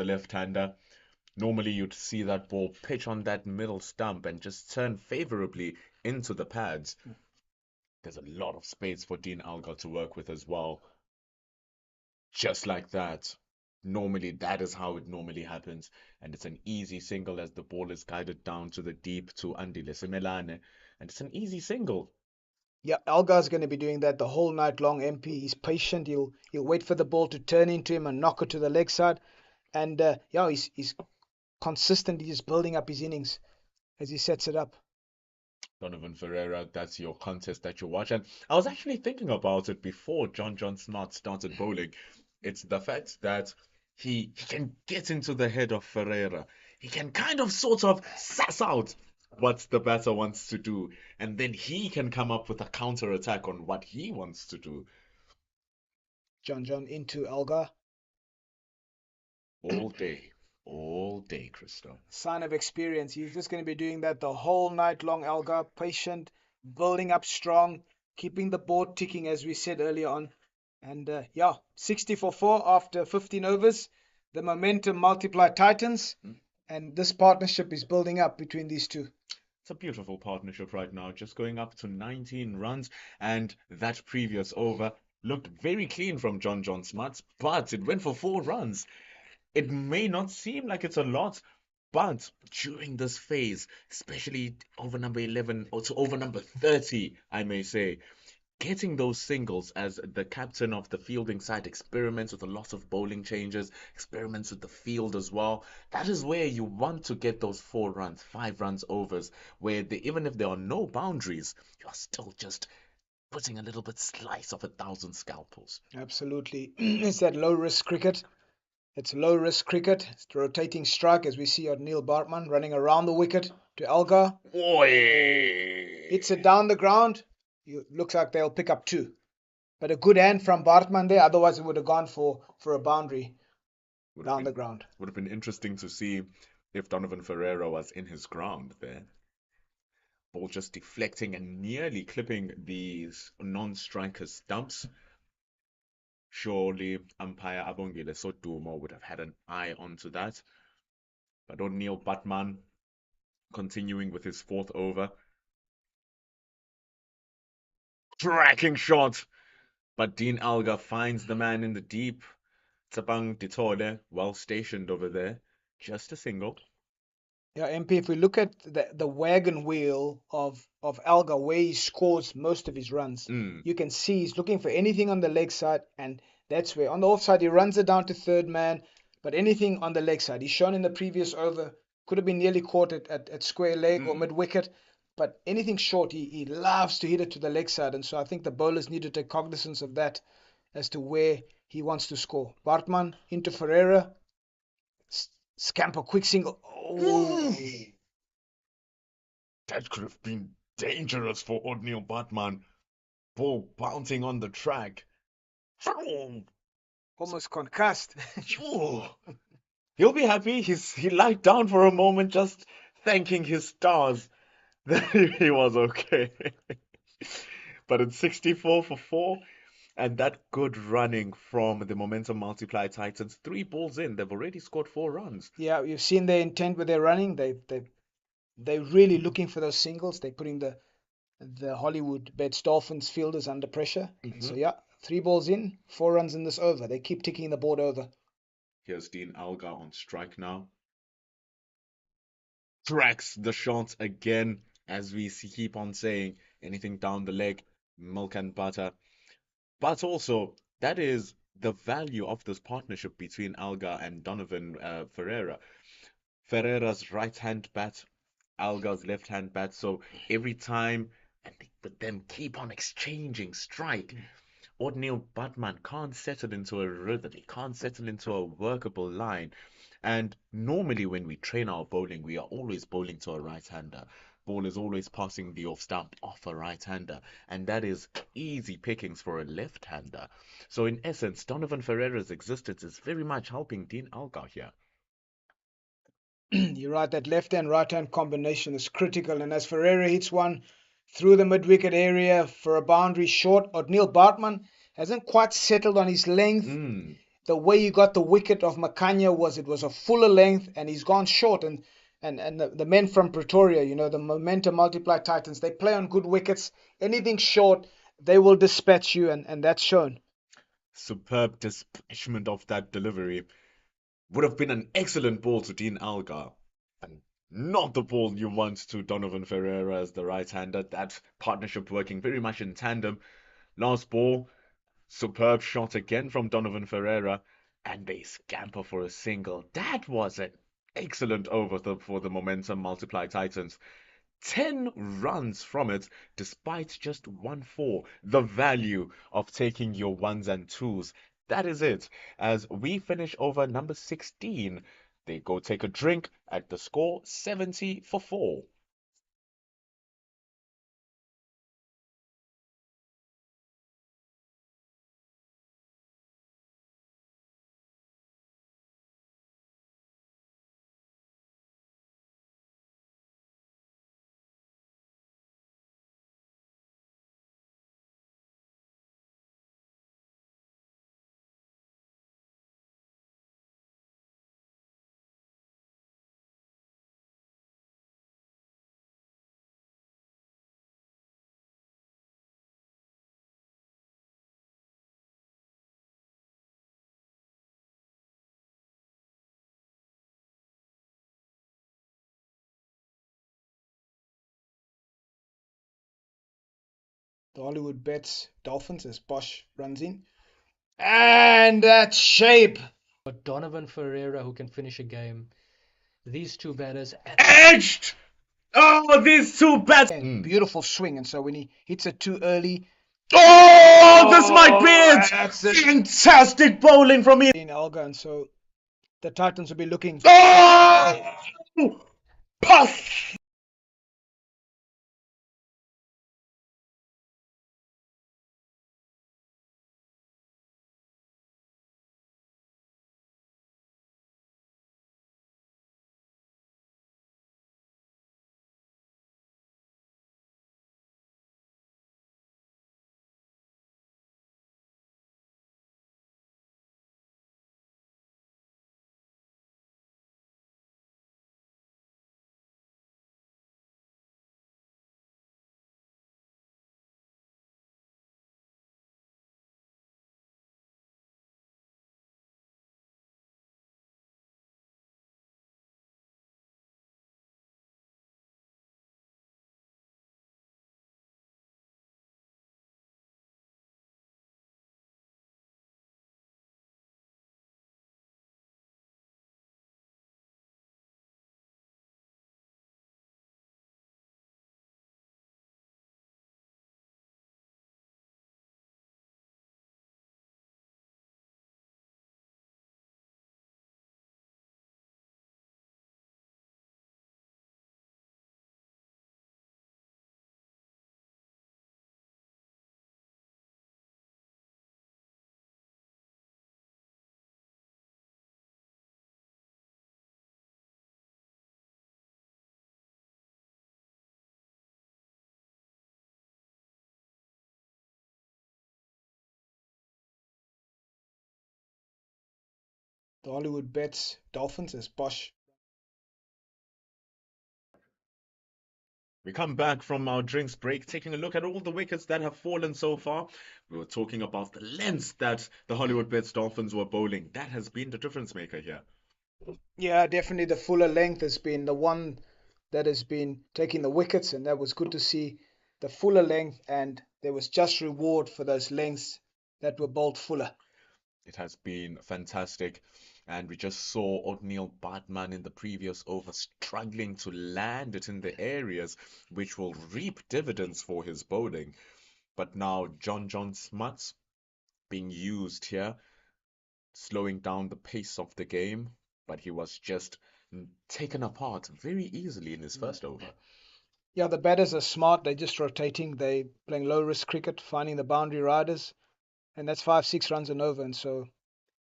left-hander. Normally you'd see that ball pitch on that middle stump and just turn favorably into the pads. There's a lot of space for Dean Algar to work with as well. Just like that. Normally, that is how it normally happens. And it's an easy single as the ball is guided down to the deep to Andile Semelane. And it's an easy single. Yeah, Algar's going to be doing that the whole night long, MP. He's patient. He'll wait for the ball to turn into him and knock it to the leg side. And he's consistently just building up his innings as he sets it up. Donovan Ferreira, that's your contest that you watch. And I was actually thinking about it before John Smart started bowling. It's the fact that he can get into the head of Ferreira. He can kind of sort of suss out what the batter wants to do. And then he can come up with a counter attack on what he wants to do. John into Algar. All day, Christo. Sign of experience. He's just going to be doing that the whole night long, Algar. Patient, building up strong, keeping the board ticking, as we said earlier on. And 60 for 4 after 15 overs. The Momentum Multiply Titans. And this partnership is building up between these two. It's a beautiful partnership right now, just going up to 19 runs. And that previous over looked very clean from John Smuts, but it went for 4 runs. It may not seem like it's a lot, but during this phase, especially over number 11 or to over number 30, I may say, getting those singles as the captain of the fielding side experiments with a lot of bowling changes, experiments with the field as well. That is where you want to get those 4 runs, 5 runs overs, where even if there are no boundaries, you are still just putting a little bit slice of 1,000 scalpels. Absolutely. It's that low risk cricket. It's low risk cricket. It's the rotating strike as we see Neil Bartman running around the wicket to Elgar. Oi! Hits it down the ground. Looks like they'll pick up 2. But a good hand from Bartman there. Otherwise, it would have gone for a boundary down the ground. Would have been interesting to see if Donovan Ferreira was in his ground there. Ball just deflecting and nearly clipping these non-striker stumps. Surely umpire Abongile Sodumo would have had an eye onto that. But O'Neil Batman continuing with his 4th over. Tracking shot. But Dean Alga finds the man in the deep. Tsabang Ditole, well stationed over there. Just a single. Yeah, MP, if we look at the wagon wheel of Alga, where he scores most of his runs, you can see he's looking for anything on the leg side, and that's where. On the offside, he runs it down to third man, but anything on the leg side. He's shown in the previous over, could have been nearly caught at square leg or mid wicket, but anything short, he loves to hit it to the leg side, and so I think the bowlers need to take cognizance of that as to where he wants to score. Bartman into Ferreira. Scamper, quick single. Oh. That could have been dangerous for O'Neil Batman. Ball bouncing on the track. Almost concussed. He'll be happy. He lied down for a moment, just thanking his stars that he was okay. But it's 64 for 4. And that good running from the Momentum Multiply Titans. 3 balls in. They've already scored 4 runs. Yeah, you've seen their intent with their running. They're really looking for those singles. They're putting the Hollywoodbets Dolphins fielders under pressure. So yeah, 3 balls in, 4 runs in this over. They keep ticking the board over. Here's Dean Alga on strike now. Tracks the shot again, as we keep on saying, anything down the leg, milk and butter. But also, that is the value of this partnership between Alga and Donovan Ferreira. Ferreira's right-hand bat, Alga's left-hand bat. So every time, and but them keep on exchanging strike. O'Neil Batman can't settle into a rhythm. He can't settle into a workable line. And normally when we train our bowling, we are always bowling to a right-hander. Ball is always passing the off stump off a right-hander. And that is easy pickings for a left-hander. So in essence, Donovan Ferreira's existence is very much helping Dean Alga here. You're right, that left-hand, right-hand combination is critical. And as Ferreira hits one through the mid-wicket area for a boundary short, O'Neil Bartman hasn't quite settled on his length. The way he got the wicket of Makanya was a fuller length, and he's gone short. And the men from Pretoria, the Momentum Multiply Titans, they play on good wickets. Anything short, they will dispatch you, and that's shown. Superb dispatchment of that delivery. Would have been an excellent ball to Dean Alga, and not the ball you want to Donovan Ferreira as the right-hander. That partnership working very much in tandem. Last ball, superb shot again from Donovan Ferreira, and they scamper for a single. That was an excellent over for the Momentum Multiply Titans. 10 runs from it, despite just 1-4. The value of taking your ones and twos. That is it. As we finish over number 16, they go take a drink at the score 70 for 4. The Hollywoodbets Dolphins as Bosch runs in. And that shape. But Donovan Ferreira, who can finish a game. These 2 batters. Edged! Oh, these 2 bats! Beautiful swing. And so when he hits it too early, Oh, this might be it! That's it. Fantastic bowling from him. In Alga, and so the Titans will be looking. Oh! Puff! The Hollywoodbets Dolphins as Bosch. We come back from our drinks break, taking a look at all the wickets that have fallen so far. We were talking about the lengths that the Hollywoodbets Dolphins were bowling. That has been the difference maker here. Yeah, definitely the fuller length has been the one that has been taking the wickets, and that was good to see the fuller length, and there was just reward for those lengths that were bowled fuller. It has been fantastic. And we just saw O'Neill Batman in the previous over struggling to land it in the areas which will reap dividends for his bowling. But now John Smuts being used here, slowing down the pace of the game, but he was just taken apart very easily in his first over. Yeah, the batters are smart. They're just rotating. They playing low risk cricket, finding the boundary riders, and that's 5, 6 runs and over. And so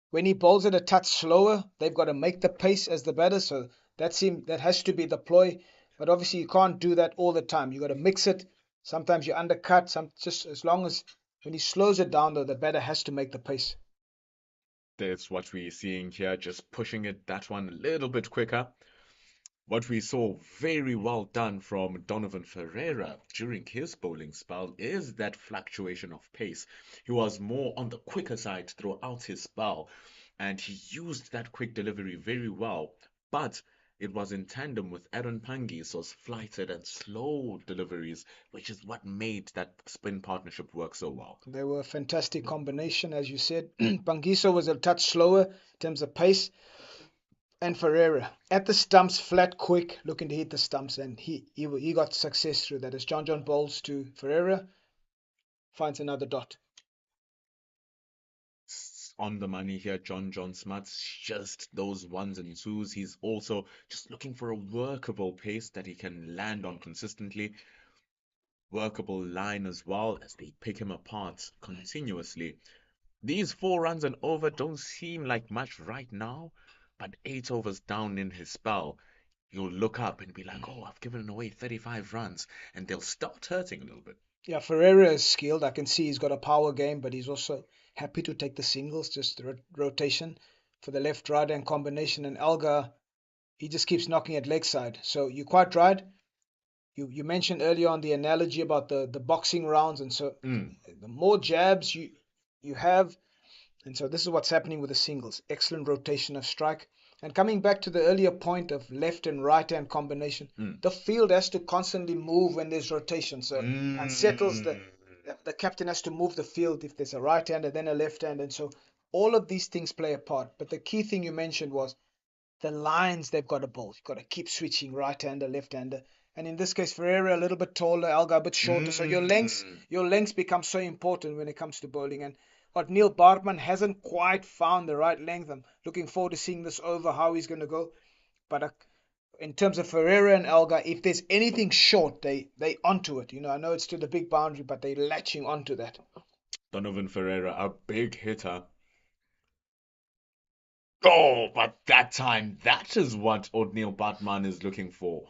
when he bowls it a touch slower, they've got to make the pace as the batter. So that has to be the ploy. But obviously you can't do that all the time. You got to mix it. Sometimes you undercut. Just as long as when he slows it down, though, the batter has to make the pace. That's what we're seeing here, just pushing it that one a little bit quicker. What we saw very well done from Donovan Ferreira during his bowling spell is that fluctuation of pace. He was more on the quicker side throughout his spell, and he used that quick delivery very well. But it was in tandem with Aaron Pangiso's flighted and slow deliveries, which is what made that spin partnership work so well. They were a fantastic combination, as you said. Pangiso was a touch slower in terms of pace, and Ferreira at the stumps, flat, quick, looking to hit the stumps, and he got success through that. As John bowls to Ferreira, finds another dot. On the money here, John Smuts, just those ones and twos. He's also just looking for a workable pace that he can land on consistently. Workable line as well as they pick him apart continuously. These 4 runs and over don't seem like much right now, but 8 overs down in his spell, you'll look up and be like, oh, I've given away 35 runs, and they'll start hurting a little bit. Yeah, Ferreira is skilled. I can see he's got a power game, but he's also happy to take the singles, just the rotation for the left, right, and combination. And Alga, he just keeps knocking at leg side. So you're quite right. You mentioned earlier on the analogy about the boxing rounds, and so the more jabs you have, and so this is what's happening with the singles. Excellent rotation of strike. And coming back to the earlier point of left and right hand combination, the field has to constantly move when there's rotation. So unsettles the captain has to move the field if there's a right hander, then a left hand. And so all of these things play a part. But the key thing you mentioned was the lines they've got to bowl. You've got to keep switching right hander, left hander. And in this case, Ferreira a little bit taller, Alga a bit shorter. So Mm. your lengths become so important when it comes to bowling. And what Neil Bartman hasn't quite found the right length. I'm looking forward to seeing this over, how he's going to go. But in terms of Ferreira and Alga, if there's anything short, they onto it. I know it's to the big boundary, but they latching onto that. Donovan Ferreira, a big hitter. Oh, but that time, that is what O'Neill Batman is looking for.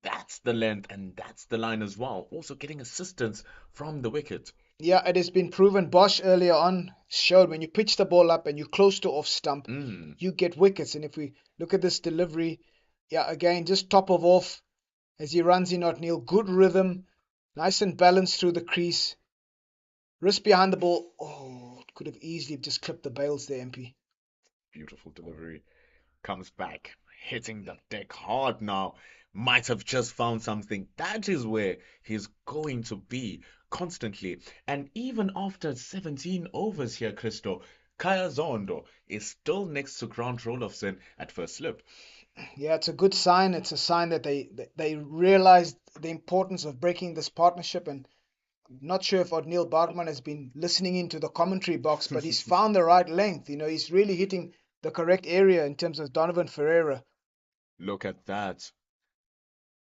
That's the length and that's the line as well. Also getting assistance from the wicket. Yeah, it has been proven. Bosch earlier on showed when you pitch the ball up and you're close to off stump, Mm, you get wickets. And if we look at this delivery, yeah, again, just top of off as he runs in O'Neill. Good rhythm, nice and balanced through the crease. Wrist behind the ball. Oh, it could have easily just clipped the bails there, MP. beautiful delivery. Comes back, hitting the deck hard now. Might have just found something. That is where he's going to be constantly. And even after 17 overs here, Christo, Kaya Zondo is still next to Grant Rolofson at first slip. Yeah, it's a good sign. It's a sign that they realized the importance of breaking this partnership. And I'm not sure if O'Neill Bartman has been listening into the commentary box, but he's found the right length. He's really hitting the correct area in terms of Donovan Ferreira. Look at that.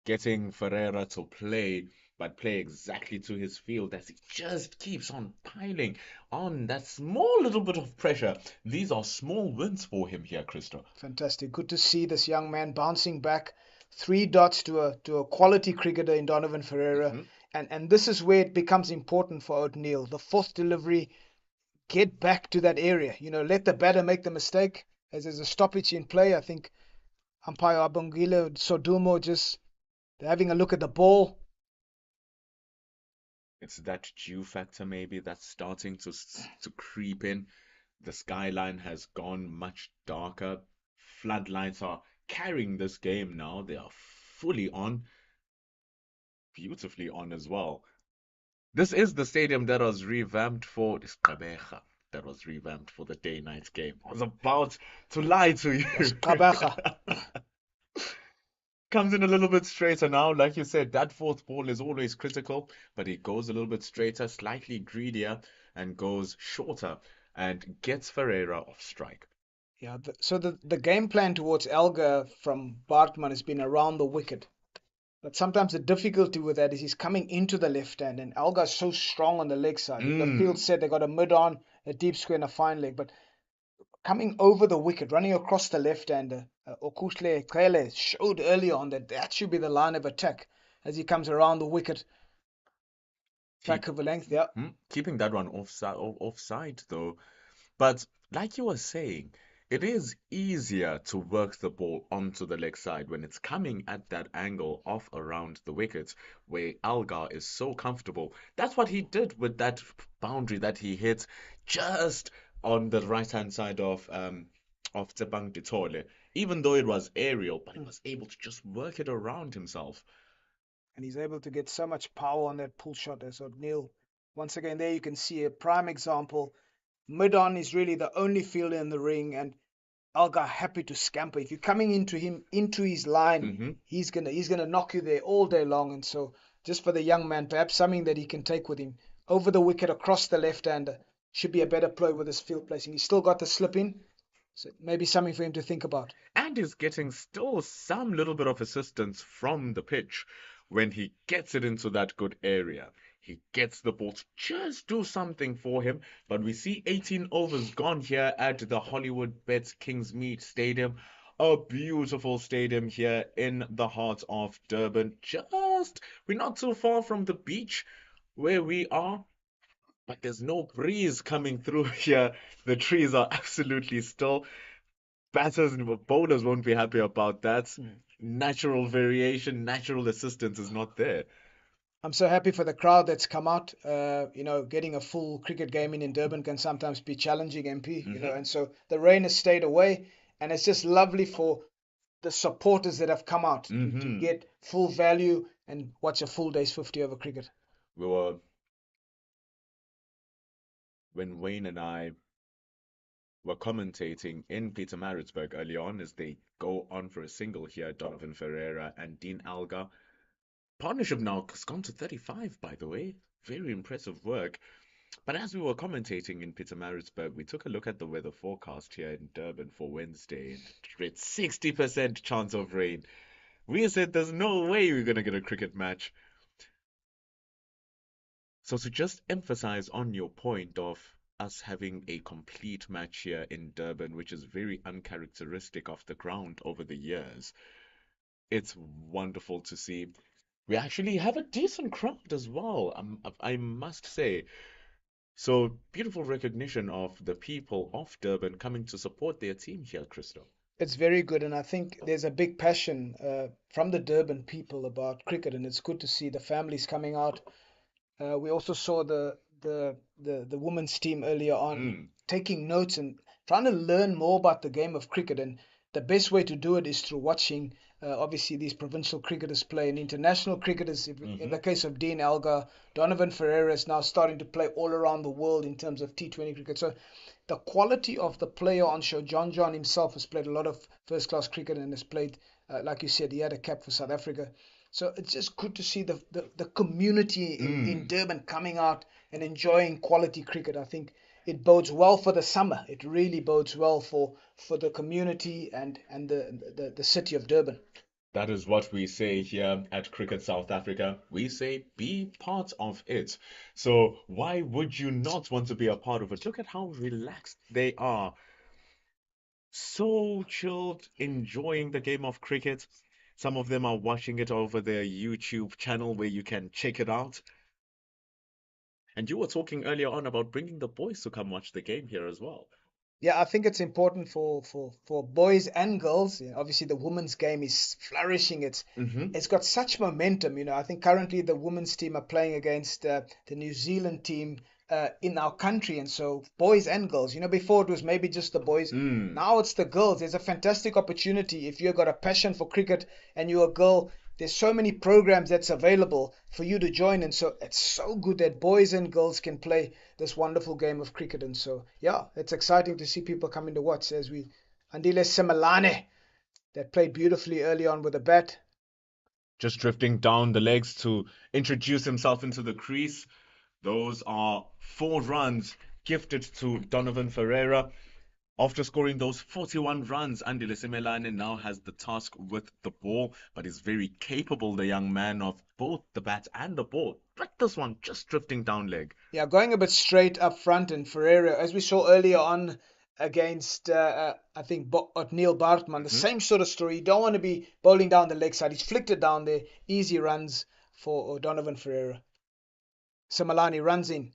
Getting Ferreira to play, but play exactly to his field as he just keeps on piling on that small little bit of pressure. These are small wins for him here, Christo. Fantastic. Good to see this young man bouncing back. 3 dots to a quality cricketer in Donovan Ferreira. Mhm. And this is where it becomes important for O'Neill. The fourth delivery, get back to that area. Let the batter make the mistake. As there's a stoppage in play, I think umpire Abongile Sodumo just having a look at the ball. It's that dew factor maybe that's starting to creep in. The skyline has gone much darker. Floodlights are carrying this game now. They are fully on, beautifully on as well. This is the stadium that was revamped for this Gqeberha, that was revamped for the day-night game. I was about to lie to Was you. Qabacha. Comes in a little bit straighter now. Like you said, that fourth ball is always critical, but he goes a little bit straighter, slightly greedier, and goes shorter and gets Ferreira off strike. Yeah, so the game plan towards Elgar from Bartman has been around the wicket. But sometimes the difficulty with that is he's coming into the left hand, and Elgar's so strong on the leg side. The field Mm. said they got a mid on, a deep square, and a fine leg. But coming over the wicket, running across the left hander, Okushle Kele showed earlier on that should be the line of attack as he comes around the wicket, back Keep, of a length. Yeah, keeping that one offside though. But like you were saying, it is easier to work the ball onto the leg side when it's coming at that angle off around the wickets where Algar is so comfortable. That's what he did with that boundary that he hit just on the right-hand side of Tebang Ditole. Even though it was aerial, but he was able to just work it around himself. and he's able to get so much power on that pull shot as O'Neill. Once again, there you can see a prime example. Mid on is really the only fielder in the ring, and Algar happy to scamper. If you're coming into him into his line, Hmm. he's gonna knock you there all day long. And so, just for the young man, perhaps something that he can take with him over the wicket across the left hander should be a better play with his field placing. He's still got the slip in, so maybe something for him to think about. And is getting still some little bit of assistance from the pitch when he gets it into that good area. He gets the ball to just do something for him. But we see 18 overs gone here at the Hollywoodbets Kingsmead Stadium. A beautiful stadium here in the heart of Durban. We're not too far from the beach where we are, but there's no breeze coming through here. The trees are absolutely still. Batters and bowlers won't be happy about that. Natural variation, natural assistance is not there. I'm so happy for the crowd that's come out. Getting a full cricket game in Durban can sometimes be challenging, MP. Hmm. And so the rain has stayed away, and it's just lovely for the supporters that have come out to Hmm. get full value and watch a full day's 50 over cricket. We were when Wayne and I were commentating in Pietermaritzburg early on as they go on for a single here, Donovan Ferreira and Dean Alga. partnership now has gone to 35, by the way. Very impressive work. But as we were commentating in Pietermaritzburg, we took a look at the weather forecast here in Durban for Wednesday, and it read 60% chance of rain. We said there's no way we're going to get a cricket match. So to just emphasize on your point of us having a complete match here in Durban, which is very uncharacteristic of the ground over the years, it's wonderful to see. We actually have a decent crowd as well, I must say. So beautiful recognition of the people of Durban coming to support their team here, Christo. It's very good, and I think there's a big passion from the Durban people about cricket, and it's good to see the families coming out. We also saw the women's team earlier on taking notes and trying to learn more about the game of cricket. And the best way to do it is through watching, obviously, these provincial cricketers play and international cricketers. In the case of Dean Elgar, Donovan Ferreira is now starting to play all around the world in terms of T20 cricket. So the quality of the player on show, John himself has played a lot of first-class cricket and has played, like you said, he had a cap for South Africa. So it's just good to see the community in Durban coming out and enjoying quality cricket. I think it bodes well for the summer. It really bodes well for the community and the city of Durban. That is what we say here at Cricket South Africa. We say be part of it. So why would you not want to be a part of it? Look at how relaxed they are. So chilled, enjoying the game of cricket. Some of them are watching it over their YouTube channel where you can check it out. And you were talking earlier on about bringing the boys to come watch the game here as well. Yeah, I think it's important for boys and girls. Obviously, the women's game is flourishing. It's got such momentum. I think currently the women's team are playing against the New Zealand team in our country, and so boys and girls. Before it was maybe just the boys. Now it's the girls. There's a fantastic opportunity if you've got a passion for cricket and you're a girl. There's so many programs that's available for you to join, and so it's so good that boys and girls can play this wonderful game of cricket. And so, yeah, it's exciting to see people coming to watch as we Andile Simelane that played beautifully early on with a bat. Just drifting down the legs to introduce himself into the crease. Those are 4 runs gifted to Donovan Ferreira. After scoring those 41 runs, Andile Simelane now has the task with the ball, but is very capable, the young man, of both the bat and the ball. But this one just drifting down leg. Yeah, going a bit straight up front, and Ferreira, as we saw earlier on against, I think, Neil Bartman, the same sort of story. You don't want to be bowling down the leg side. He's flicked it down there. Easy runs for Donovan Ferreira. Simelane runs in.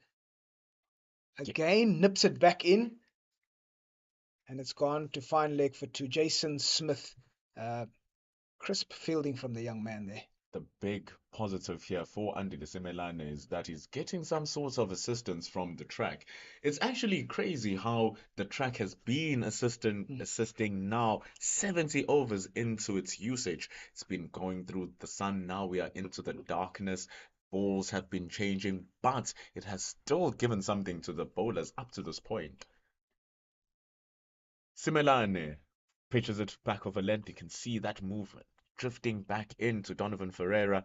Again, nips it back in. And it's gone to fine leg for 2. Jason Smith. Crisp fielding from the young man there. The big positive here for Andile Simelane is that he's getting some sort of assistance from the track. It's actually crazy how the track has been assisting now 70 overs into its usage. It's been going through the sun. Now we are into the darkness. Balls have been changing, but it has still given something to the bowlers up to this point. Simelane pitches it back over length. You can see that movement drifting back into Donovan Ferreira,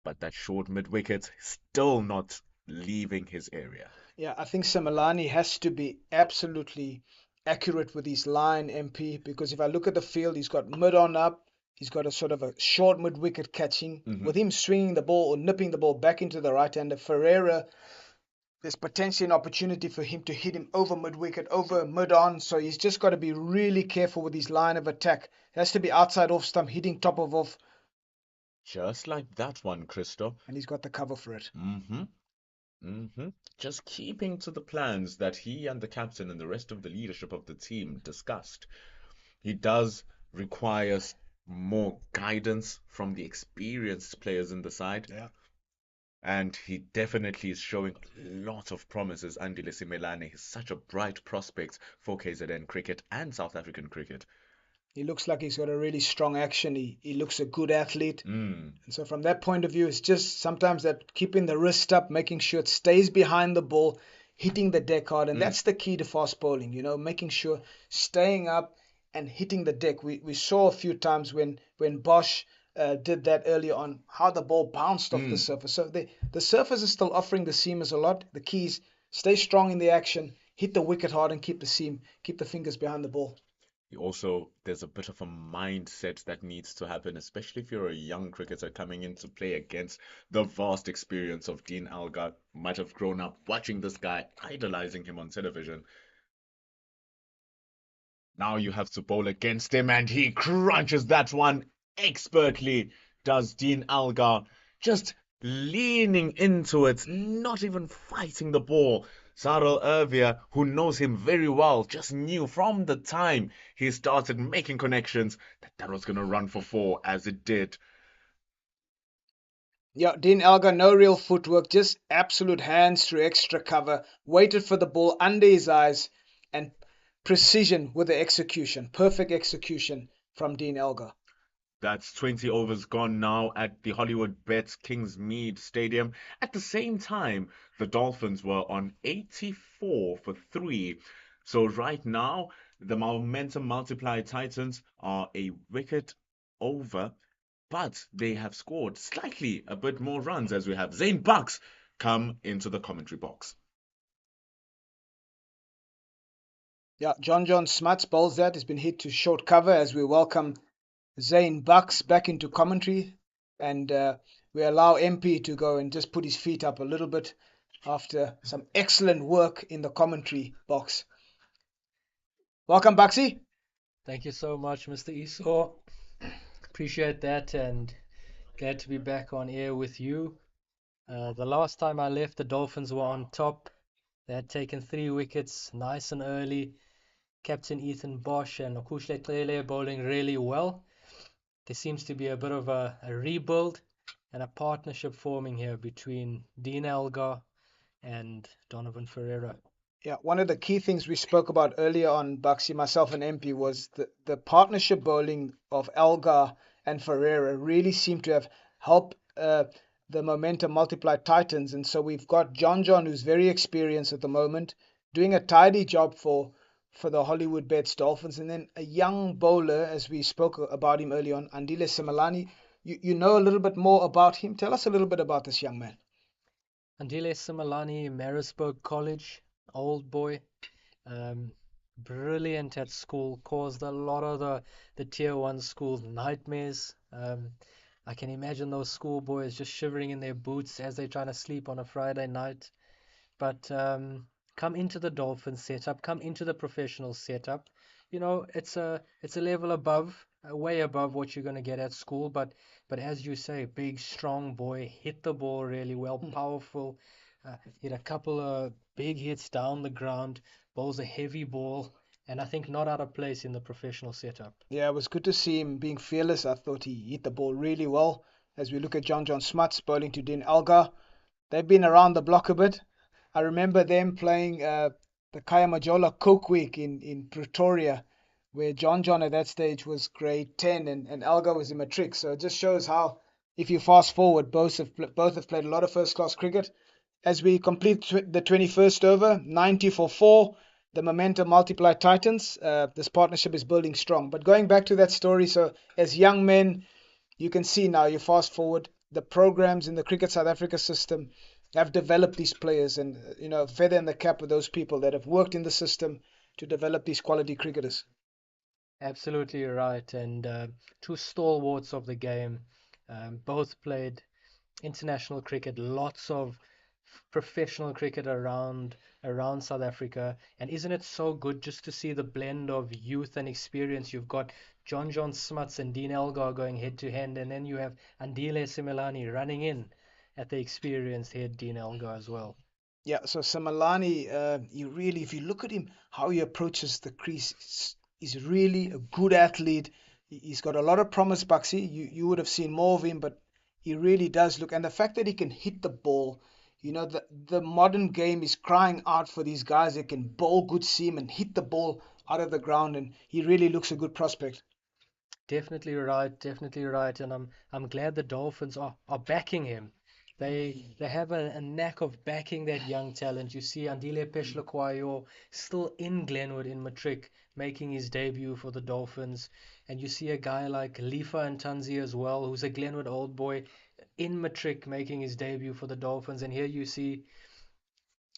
but that short mid-wicket still not leaving his area. Yeah, I think Simelane has to be absolutely accurate with his line, MP, because if I look at the field, he's got mid on up, he's got a sort of a short mid-wicket catching. With him swinging the ball or nipping the ball back into the right-hander, Ferreira, there's potentially an opportunity for him to hit him over mid-wicket, over mid-on. So he's just got to be really careful with his line of attack. It has to be outside off stump, hitting top of off. Just like that one, Christo. And he's got the cover for it. Just keeping to the plans that he and the captain and the rest of the leadership of the team discussed. He does require more guidance from the experienced players in the side. Yeah. And he definitely is showing a lot of promises. Andile Simelane is such a bright prospect for KZN cricket and South African cricket. He looks like he's got a really strong action. He looks a good athlete. And so from that point of view, it's just sometimes that keeping the wrist up, making sure it stays behind the ball, hitting the deck hard. And that's the key to fast bowling, making sure staying up and hitting the deck. We saw a few times when Bosch did that earlier on, how the ball bounced off the surface. So the surface is still offering the seamers a lot. The keys: stay strong in the action, hit the wicket hard, and keep the fingers behind the ball. Also, there's a bit of a mindset that needs to happen, especially if you're a young cricketer coming in to play against the vast experience of Dean Algar. Might have grown up watching this guy, idolizing him on television. Now you have to bowl against him, and he crunches that one expertly, does Dean Algar, just leaning into it, not even fighting the ball. Sarel Ervia, who knows him very well, just knew from the time he started making connections that that was going to run for four, as it did. Yeah, Dean Algar, no real footwork, just absolute hands through extra cover, waited for the ball under his eyes, and precision with the execution. Perfect execution from Dean Algar. That's 20 overs gone now at the Hollywoodbets Kingsmead Stadium. At the same time, the Dolphins were on 84 for 3. So right now, the momentum multiplied Titans are a wicket over, but they have scored slightly a bit more runs as we have Zane Bucks come into the commentary box. Yeah, John Smuts bowls that. Has been hit to short cover as we welcome Zane Bucks back into commentary, and we allow MP to go and just put his feet up a little bit after some excellent work in the commentary box. Welcome, Bucksy. Thank you so much, Mr. Esau. Appreciate that, and glad to be back on air with you. The last time I left, the Dolphins were on top. They had taken 3 wickets nice and early. Captain Ethan Bosch and Okushle Tlele bowling really well. There seems to be a bit of a rebuild and a partnership forming here between Dean Algar and Donovan Ferreira. Yeah, one of the key things we spoke about earlier on, Bucksy, myself and MP, was the partnership bowling of Algar and Ferreira really seemed to have helped the momentum multiplied Titans. And so we've got John, who's very experienced at the moment, doing a tidy job for the Hollywoodbets Dolphins. And then a young bowler, as we spoke about him earlier on, Andile Simalani. You know a little bit more about him. Tell us a little bit about this young man. Andile Simalani, Marisburg College, old boy, brilliant at school, caused a lot of the tier 1 school nightmares. I can imagine those schoolboys just shivering in their boots as they're trying to sleep on a Friday night. But come into the Dolphin setup, come into the professional setup. You know, it's a level above, way above what you're going to get at school. But as you say, big, strong boy, hit the ball really well, powerful, hit a couple of big hits down the ground, bowls a heavy ball, and I think not out of place in the professional setup. Yeah, it was good to see him being fearless. I thought he hit the ball really well. As we look at John Smuts bowling to Dean Algar, they've been around the block a bit. I remember them playing the Kaya Majola Coke Week in Pretoria, where John at that stage was grade 10 and Algar was in matric. So it just shows how, if you fast forward, both have played a lot of first-class cricket. As we complete the 21st over, 90 for 4, the momentum multiplied Titans. This partnership is building strong. But going back to that story, so as young men, you can see now, you fast forward, the programs in the Cricket South Africa system have developed these players, and feather in the cap of those people that have worked in the system to develop these quality cricketers. Absolutely right, and 2 stalwarts of the game, both played international cricket, lots of professional cricket around South Africa. And isn't it so good just to see the blend of youth and experience? You've got John Smuts and Dean Elgar going head to hand, and then you have Andile Simelani running in at the experienced head Dean Elgar as well. Yeah, so Simelani, if you look at him, how he approaches the crease, he's really a good athlete. He's got a lot of promise, Bucksy. You would have seen more of him, but he really does look. And the fact that he can hit the ball, the modern game is crying out for these guys that can bowl good seam and hit the ball out of the ground, and he really looks a good prospect. Definitely right, and I'm glad the Dolphins are backing him. They have a knack of backing that young talent. You see Andile Peshler still in Glenwood in matric, making his debut for the Dolphins. And you see a guy like Lifa and Tanzi as well, who's a Glenwood old boy in matric, making his debut for the Dolphins. And here you see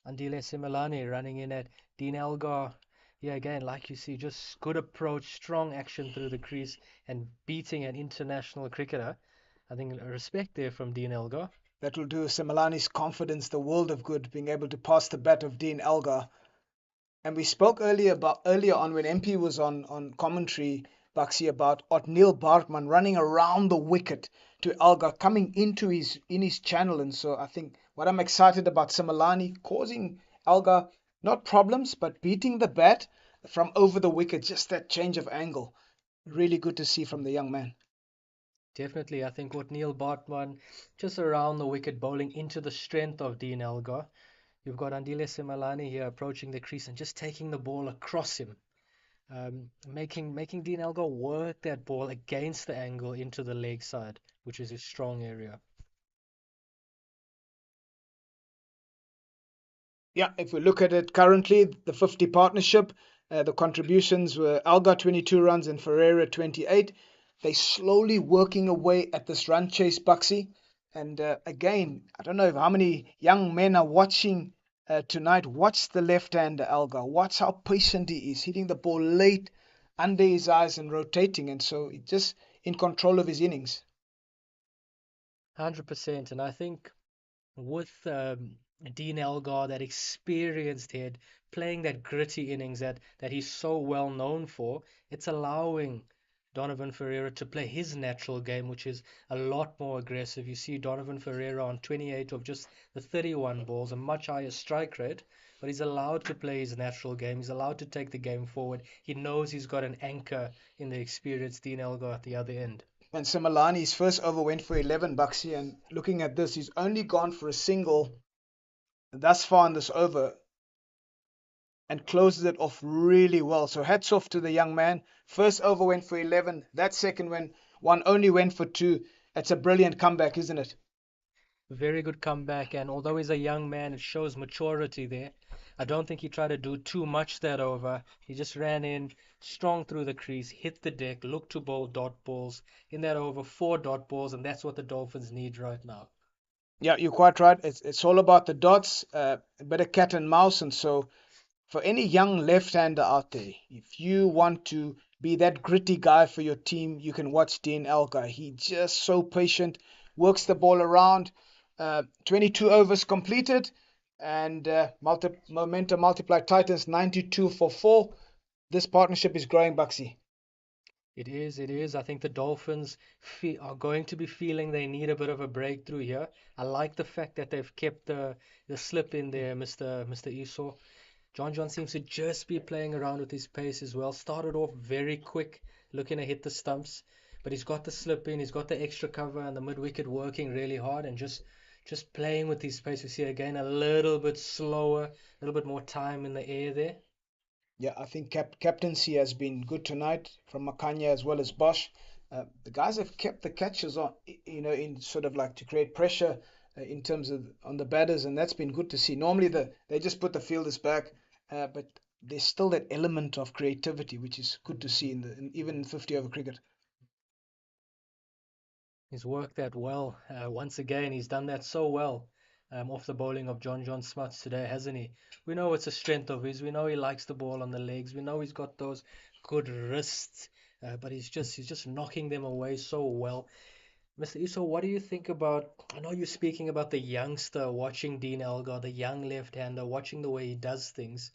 Andile Similani running in at Dean Elgar. Yeah, again, like you see, just good approach, strong action through the crease, and beating an international cricketer. I think respect there from Dean Elgar. That will do Similani's confidence the world of good, being able to pass the bat of Dean Elgar. And we spoke earlier on when MP was on commentary, Baxi, about Otniel Bartman running around the wicket to Elgar, coming into his channel. And so I think what I'm excited about, Similani causing Elgar not problems, but beating the bat from over the wicket, just that change of angle. Really good to see from the young man. Definitely, I think what Neil Bartman just around the wicket bowling into the strength of Dean Elgar. You've got Andile Simalani here approaching the crease and just taking the ball across him, making Dean Elgar work that ball against the angle into the leg side, which is his strong area. Yeah, if we look at it currently, the 50 partnership, the contributions were Elgar 22 runs and Ferreira 28. They slowly working away at this run chase, Buxy. And again, I don't know how many young men are watching tonight. Watch the left-hander Elgar. Watch how patient he is, hitting the ball late under his eyes and rotating. And so it's just in control of his innings. 100%. And I think with Dean Elgar, that experienced head, playing that gritty innings that he's so well known for, it's allowing Donovan Ferreira to play his natural game, which is a lot more aggressive. You see Donovan Ferreira on 28 of just the 31 balls, a much higher strike rate, but he's allowed to play his natural game. He's allowed to take the game forward. He knows he's got an anchor in the experienced Dean Elgar at the other end. And Similani's first over went for 11, Buxy, and looking at this, he's only gone for a single thus far in this over and closes it off really well. So hats off to the young man. First over went for 11. That second one only went for 2. It's a brilliant comeback, isn't it? Very good comeback, and although he's a young man, it shows maturity there. I don't think he tried to do too much that over. He just ran in strong through the crease, hit the deck, looked to bowl dot balls. In that over, 4 dot balls, and that's what the Dolphins need right now. Yeah, you're quite right. It's all about the dots, a bit of cat and mouse. And so for any young left-hander out there, if you want to be that gritty guy for your team, you can watch Dean Elgar. He's just so patient, works the ball around. 22 overs completed, and momentum multiplied Titans 92 for 4. This partnership is growing, Buxy. It is. I think the Dolphins are going to be feeling they need a bit of a breakthrough here. I like the fact that they've kept the slip in there, Mr. Esau. John seems to just be playing around with his pace as well. Started off very quick, looking to hit the stumps, but he's got the slip in, he's got the extra cover and the mid wicket working really hard and just playing with his pace. We see again a little bit slower, a little bit more time in the air there. Yeah, I think captaincy has been good tonight from Makanya as well as Bosch. The guys have kept the catches on, in sort of like to create pressure in terms of on the batters, and that's been good to see. Normally they just put the fielders back, but there's still that element of creativity, which is good to see even in 50 over cricket. He's worked that well. Once again, he's done that so well off the bowling of John Smuts today, hasn't he? We know it's a strength of his. We know he likes the ball on the legs. We know he's got those good wrists, but he's just knocking them away so well. Mr. Iso, what do you think about? I know you're speaking about the youngster watching Dean Elgar, the young left-hander, watching the way he does things.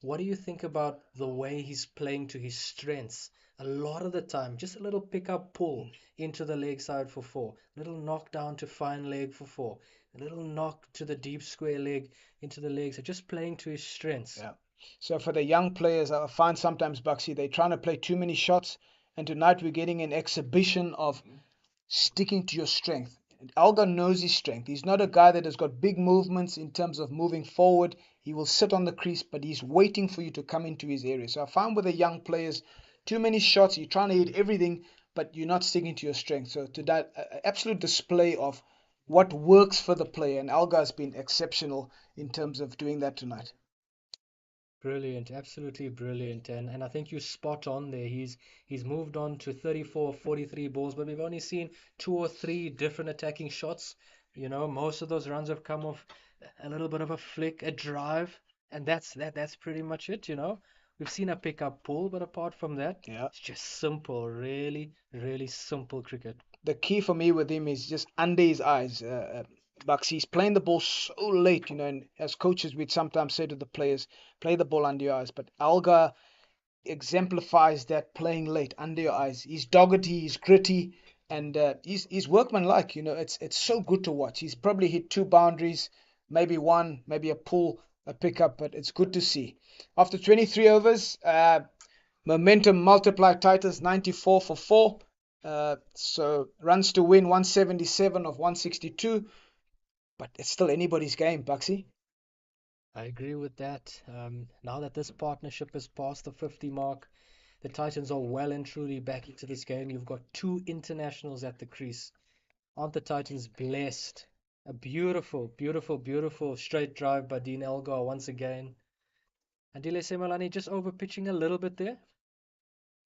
What do you think about the way he's playing to his strengths? A lot of the time, just a little pick-up pull into the leg side for 4, a little knock down to fine leg for 4, a little knock to the deep square leg into the legs. So just playing to his strengths. Yeah. So for the young players, I find sometimes, Buxy, they're trying to play too many shots, and tonight we're getting an exhibition of sticking to your strength. Elgar knows his strength. He's not a guy that has got big movements in terms of moving forward. He will sit on the crease, but he's waiting for you to come into his area. So I find with the young players, too many shots, you're trying to hit everything, but you're not sticking to your strength. So to that absolute display of what works for the player, and Alga has been exceptional in terms of doing that tonight. Brilliant, absolutely brilliant. And I think you spot on there. He's moved on to 34, 43 balls, but we've only seen two or three different attacking shots. Most of those runs have come off a little bit of a flick, a drive, and that's pretty much it. We've seen a pickup pull, but apart from that, Yeah. it's just simple, really, really simple cricket. The key for me with him is just under his eyes. Bucks, he's playing the ball so late, and as coaches, we'd sometimes say to the players, play the ball under your eyes. But Alga exemplifies that playing late under your eyes. He's dogged, he's gritty, and he's workmanlike. It's so good to watch. He's probably hit two boundaries, maybe one, maybe a pull, a pickup, but it's good to see. After 23 overs, momentum multiplied Titans 94 for 4. So runs to win 177 of 162, but it's still anybody's game, Buxy. I agree with that. Now that this partnership has passed the 50 mark, the Titans are well and truly back into this game. You've got two internationals at the crease. Aren't the Titans blessed? A beautiful, beautiful, beautiful straight drive by Dean Elgar once again. And Dile Semalani just over pitching a little bit there.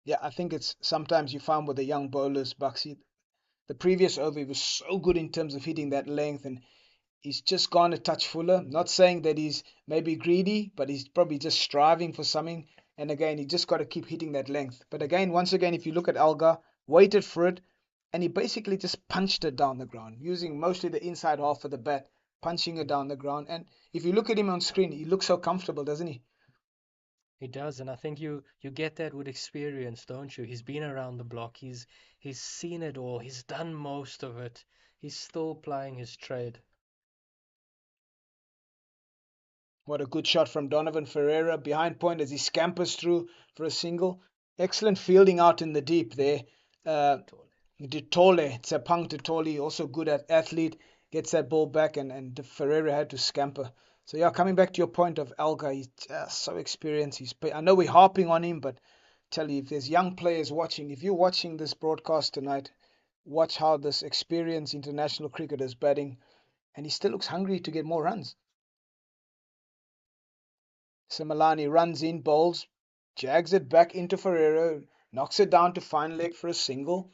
Yeah, I think it's sometimes you find with the young bowlers, Buxy. The previous over he was so good in terms of hitting that length, and he's just gone a touch fuller. Not saying that he's maybe greedy, but he's probably just striving for something. And again, he just got to keep hitting that length. But again, once again, if you look at Alga, waited for it, and he basically just punched it down the ground, using mostly the inside half of the bat, punching it down the ground. And if you look at him on screen, he looks so comfortable, doesn't he? He does, and I think you get that with experience, don't you? He's been around the block. He's seen it all. He's done most of it. He's still plying his trade. What a good shot from Donovan Ferreira behind point as he scampers through for a single. Excellent fielding out in the deep there. Uh, Ditole, Tsepang Ditole, also good at athlete, gets that ball back, and Ferreira had to scamper. So yeah, coming back to your point of Alga, he's just so experienced. I know we're harping on him, but tell you, if there's young players watching, if you're watching this broadcast tonight, watch how this experienced international cricketer is batting, and he still looks hungry to get more runs. Simalani runs in, bowls, jags it back into Ferreira, knocks it down to fine leg for a single.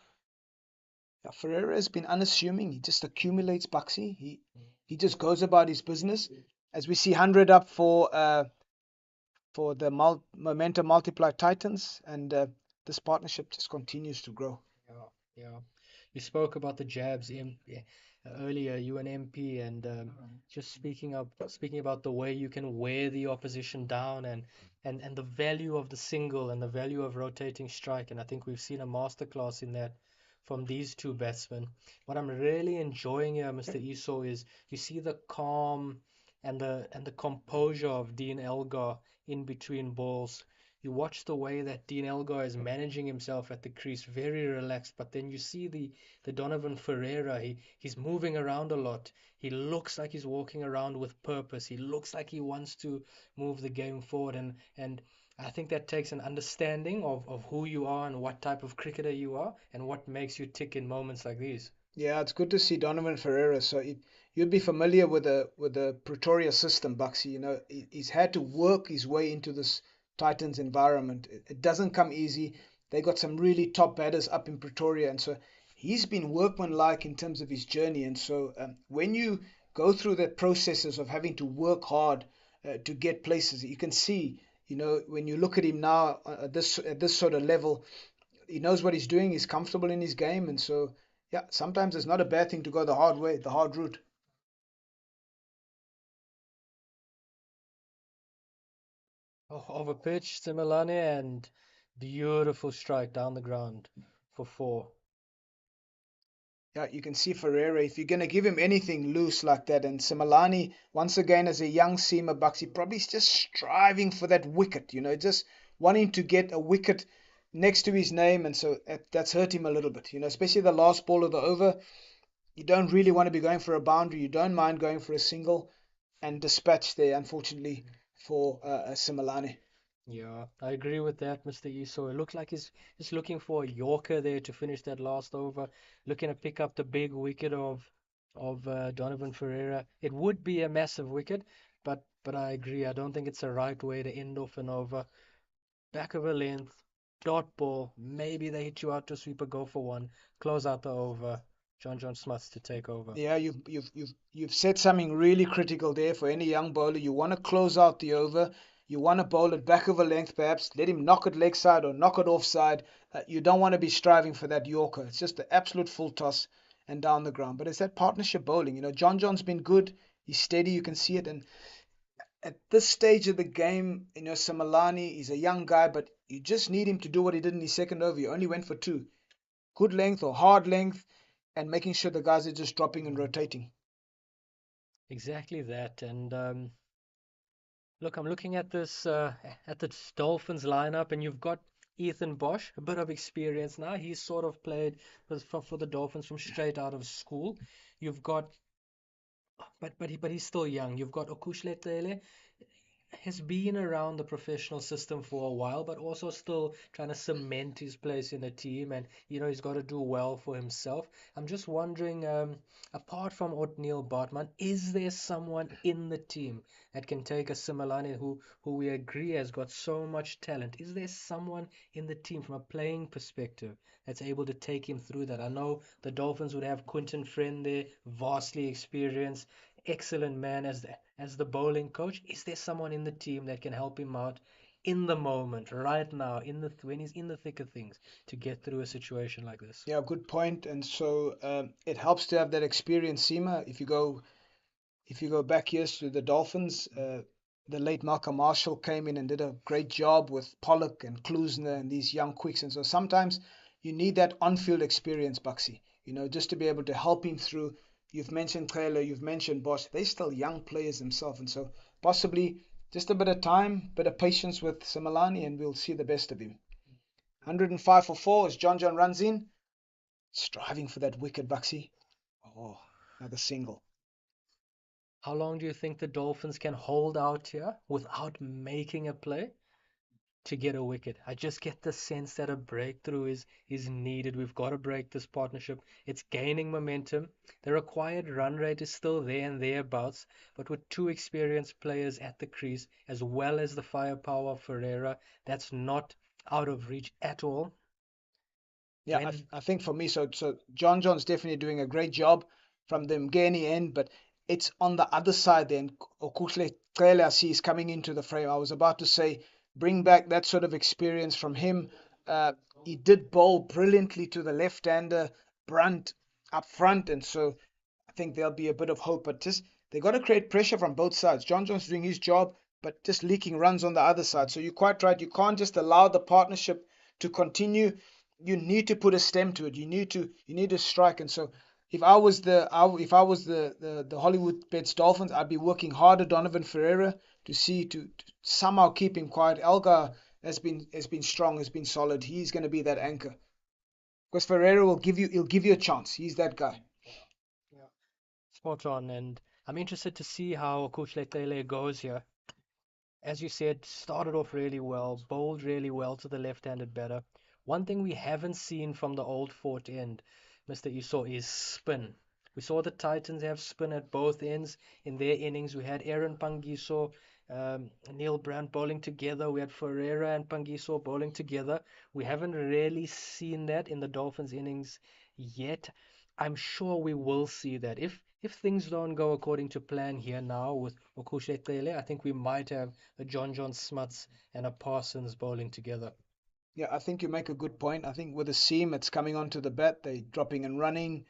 Yeah, Ferreira has been unassuming. He just accumulates Buxy. He just goes about his business. As we see 100 up for the momentum multiplied Titans, and this partnership just continues to grow. Yeah, yeah. You spoke about the jabs earlier, you and MP, and just speaking about the way you can wear the opposition down, and the value of the single and the value of rotating strike. And I think we've seen a masterclass in that from these two batsmen. What I'm really enjoying here, Mr. Esau, is you see the calm and the composure of Dean Elgar in between balls. You watch the way that Dean Elgar is managing himself at the crease, very relaxed. But then you see the Donovan Ferreira. He's moving around a lot. He looks like he's walking around with purpose. He looks like he wants to move the game forward. And I think that takes an understanding of who you are and what type of cricketer you are and what makes you tick in moments like these. Yeah, it's good to see Donovan Ferreira. So you'd be familiar with the Pretoria system, Buxy. He's had to work his way into this Titans environment. It doesn't come easy. They got some really top batters up in Pretoria, and so he's been workmanlike in terms of his journey. And so when you go through the processes of having to work hard to get places, you can see. When you look at him now at this sort of level, he knows what he's doing. He's comfortable in his game, and so yeah, sometimes it's not a bad thing to go the hard way, the hard route. Of a pitch, Similani, and beautiful strike down the ground for four. Yeah, you can see Ferreira, if you're going to give him anything loose like that, and Simalani, once again, as a young seamer, Bucks, he probably is just striving for that wicket, just wanting to get a wicket next to his name, and so that's hurt him a little bit, especially the last ball of the over. You don't really want to be going for a boundary, you don't mind going for a single, and dispatch there, unfortunately, for Simalani. Yeah, I agree with that, Mr. Esau. It looks like he's looking for a Yorker there to finish that last over, looking to pick up the big wicket of of Donovan Ferreira. It would be a massive wicket, but I agree. I don't think it's the right way to end off an over. Back of a length, dot ball. Maybe they hit you out to sweeper, go for one, close out the over. John Smiths to take over. Yeah, you've said something really critical there for any young bowler. You want to close out the over. You want to bowl it back of a length, perhaps. Let him knock it leg side or knock it offside. You don't want to be striving for that Yorker. It's just the absolute full toss and down the ground. But it's that partnership bowling. John's been good. He's steady. You can see it. And at this stage of the game, Samalani, he's a young guy, but you just need him to do what he did in his second over. He only went for two. Good length or hard length, and making sure the guys are just dropping and rotating. Exactly that. And look, I'm looking at this at the Dolphins lineup, and you've got Ethan Bosch, a bit of experience now. He's sort of played for the Dolphins from straight out of school. You've got, but he's still young. You've got Okushlet has been around the professional system for a while, but also still trying to cement his place in the team. And he's got to do well for himself. I'm just wondering, apart from Otniel Bartman, is there someone in the team that can take a Similani who we agree has got so much talent? Is there someone in the team from a playing perspective that's able to take him through that? I know the Dolphins would have Quinton Friend there, vastly experienced, excellent man as the bowling coach. Is there someone in the team that can help him out in the moment, right now, when he's in the thick of things, to get through a situation like this? Yeah, good point. And so it helps to have that experience, Seema. If you go back years to the Dolphins, the late Malcolm Marshall came in and did a great job with Pollock and Klusner and these young quicks. And so sometimes you need that on-field experience, Buxy, just to be able to help him through. You've mentioned Taylor, you've mentioned Bosch. They're still young players themselves. And so possibly just a bit of time, bit of patience with Similani, and we'll see the best of him. 105 for 4 as John runs in, striving for that wicket, Buxy. Oh, another single. How long do you think the Dolphins can hold out here without making a play to get a wicket? I just get the sense that a breakthrough is needed. We've got to break this partnership. It's gaining momentum. The required run rate is still there and thereabouts, but with two experienced players at the crease, as well as the firepower of Ferreira, that's not out of reach at all. Yeah, I think for me, so John's definitely doing a great job from the Mgeni end, but it's on the other side then. Okuhle Cele I see is coming into the frame. I was about to say, bring back that sort of experience from him. He did bowl brilliantly to the left-hander, Brunt up front, and so I think there'll be a bit of hope. But just they got to create pressure from both sides. John's doing his job, but just leaking runs on the other side. So you're quite right. You can't just allow the partnership to continue. You need to put a stem to it. You need to strike. And so if I was the Hollywoodbets Dolphins, I'd be working hard at Donovan Ferreira to somehow keep him quiet. Elgar has been strong, has been solid. He's going to be that anchor because Ferreira he'll give you a chance. He's that guy. Yeah, spot on. And I'm interested to see how Kuchletele goes here. As you said, started off really well, bowled really well to the left-handed batter. One thing we haven't seen from the Old Fort end, Mr. Esau, is spin. We saw the Titans have spin at both ends in their innings. We had Aaron Pangiso, Neil Brandt bowling together. We had Ferreira and Pangiso bowling together. We haven't really seen that in the Dolphins innings yet. I'm sure we will see that. If things don't go according to plan here now with Okushe Tele, I think we might have a John Smuts and a Parsons bowling together. Yeah, I think you make a good point. I think with the seam, it's coming onto the bat. They're dropping and running.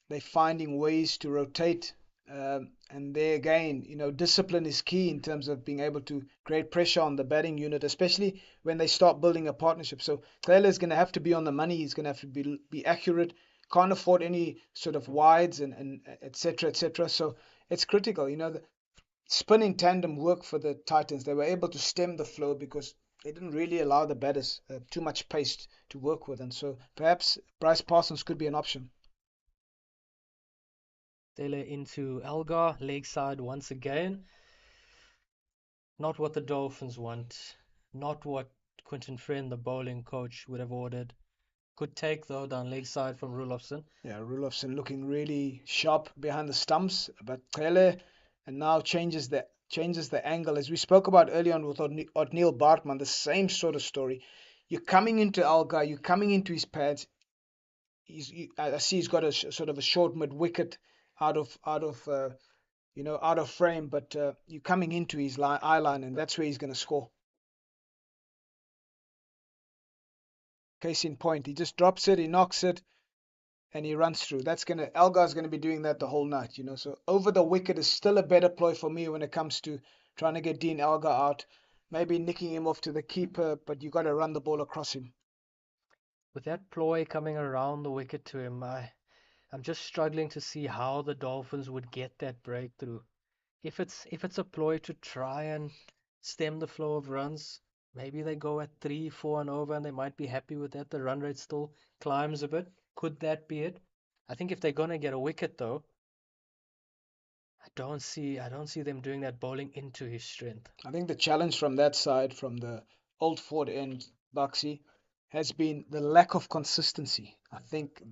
They're finding ways to rotate. And there again, discipline is key in terms of being able to create pressure on the batting unit, especially when they start building a partnership. So Taylor's going to have to be on the money. He's going to have to be accurate. Can't afford any sort of wides and et cetera, et cetera. So it's critical. The spin in tandem worked for the Titans. They were able to stem the flow because they didn't really allow the batters too much pace to work with. And so perhaps Bryce Parsons could be an option. Tele into Elgar, leg side once again. Not what the Dolphins want. Not what Quinton Friend, the bowling coach, would have ordered. Good take though down leg side from Rulofsson. Yeah, Rulofsson looking really sharp behind the stumps, but Cele and now changes the angle. As we spoke about earlier on with Otniel Bartman, the same sort of story. You're coming into Alga, you're coming into his pads. I see he's got a sort of a short mid wicket out of frame, but you're coming into his eye line, and that's where he's going to score. Case in point, he just drops it, he knocks it, and he runs through. Elgar's gonna be doing that the whole night, So over the wicket is still a better ploy for me when it comes to trying to get Dean Elgar out. Maybe nicking him off to the keeper, but you got to run the ball across him. With that ploy coming around the wicket to him, I'm just struggling to see how the Dolphins would get that breakthrough. If it's a ploy to try and stem the flow of runs, maybe they go at 3, 4 and over, and they might be happy with that. The run rate still climbs a bit. Could that be it? I think if they're gonna get a wicket though, I don't see them doing that bowling into his strength. I think the challenge from that side, from the Old Ford end, Buxy, has been the lack of consistency. I think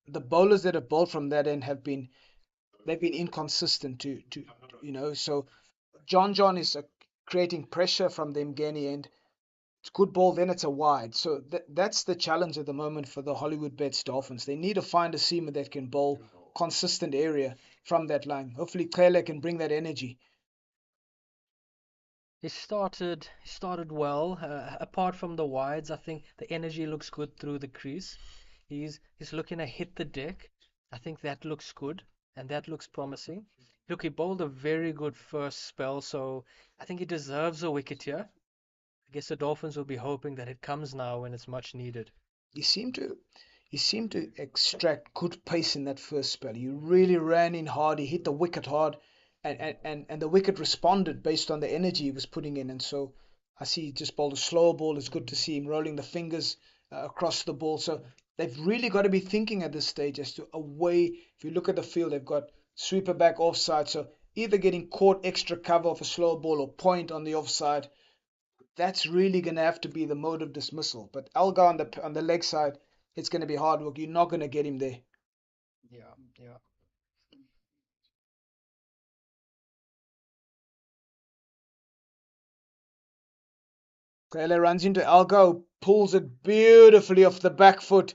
the bowlers that have bowled from that end they've been inconsistent so John is creating pressure from the Mgeni end. It's good ball, then it's a wide. So that's the challenge at the moment for the Hollywoodbets Dolphins. They need to find a seamer that can bowl consistent area from that line. Hopefully Cele can bring that energy. He started well. Apart from the wides, I think the energy looks good through the crease. He's looking to hit the deck. I think that looks good and that looks promising. Look, he bowled a very good first spell, so I think he deserves a wicket here. I guess the Dolphins will be hoping that it comes now when it's much needed. He seemed to extract good pace in that first spell. He really ran in hard. He hit the wicket hard, and the wicket responded based on the energy he was putting in. And so I see he just bowled a slower ball. It's good to see him rolling the fingers across the ball. So they've really got to be thinking at this stage as to a way. If you look at the field, they've got sweeper back offside. So either getting caught extra cover of a slow ball or point on the offside. That's really going to have to be the mode of dismissal. But Algar on the leg side, it's going to be hard work. You're not going to get him there. Yeah, yeah. Cele runs into Algar, who pulls it beautifully off the back foot.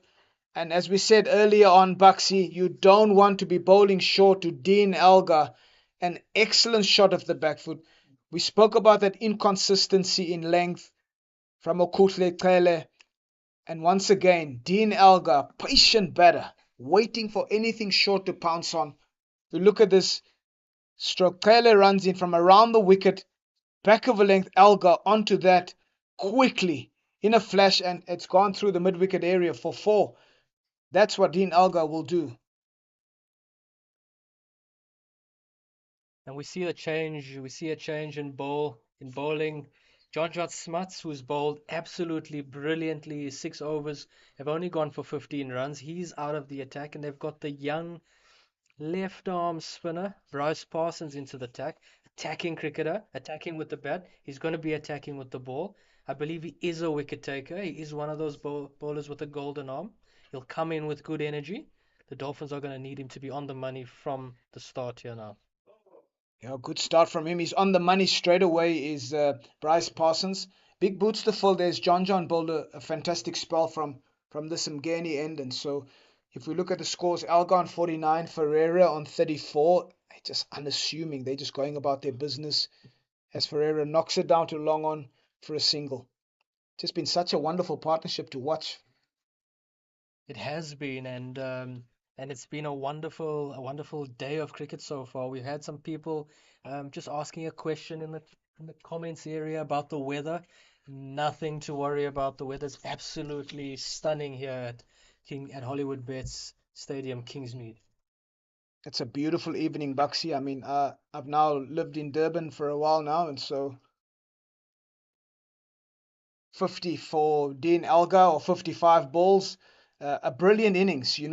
And as we said earlier on, Buxy, you don't want to be bowling short to Dean Algar. An excellent shot of the back foot. We spoke about that inconsistency in length from Okutle Cele. And once again, Dean Algar, patient batter, waiting for anything short to pounce on. We look at this stroke. Cele runs in from around the wicket, back of a length, Algar onto that quickly in a flash, and it's gone through the mid-wicket area for 4. That's what Dean Algar will do. And we see a change. We see a change in bowling. John Smuts, who's bowled absolutely brilliantly, 6 overs, have only gone for 15 runs. He's out of the attack, and they've got the young left arm spinner, Bryce Parsons, into the attack. Attacking cricketer, attacking with the bat. He's going to be attacking with the ball. I believe he is a wicket taker. He is one of those bowlers with a golden arm. He'll come in with good energy. The Dolphins are going to need him to be on the money from the start here now. Yeah, good start from him. He's on the money straight away is Bryce Parsons. Big boots to fill. There's John bowled a fantastic spell from this Mgeni end. And so if we look at the scores, Algar on 49, Ferreira on 34. They're just unassuming. They're just going about their business as Ferreira knocks it down to long on for a single. Just been such a wonderful partnership to watch. It has been, and it's been a wonderful day of cricket so far. We've had some people just asking a question in the comments area about the weather. Nothing to worry about. The weather's absolutely stunning here at Hollywoodbets Stadium, Kingsmead. It's a beautiful evening, Buxy. I mean, I've now lived in Durban for a while now, and so 50 for Dean Algar or 55 balls. A brilliant innings. You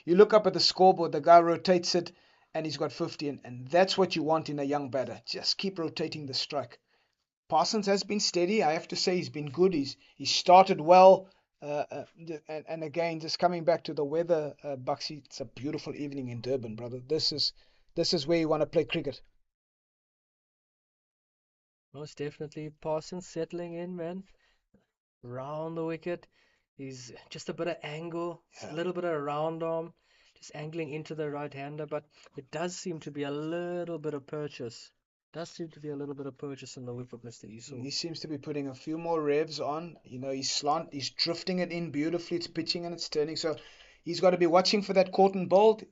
look up at the scoreboard, the guy rotates it, and he's got 50, and that's what you want in a young batter. Just keep rotating the strike. Parsons has been steady. I have to say he's been good. He started well. And again, just coming back to the weather, Buxy, it's a beautiful evening in Durban, brother. This is where you want to play cricket. Most definitely. Parsons settling in, man. Round the wicket. He's just a bit of angle, a Yeah. little bit of round arm, just angling into the right hander. But it does seem to be a little bit of purchase. Does seem to be a little bit of purchase in the whip of Mr. Esau. He seems to be putting a few more revs on. He's drifting it in beautifully. It's pitching and it's turning. So he's got to be watching for that caught and bowled.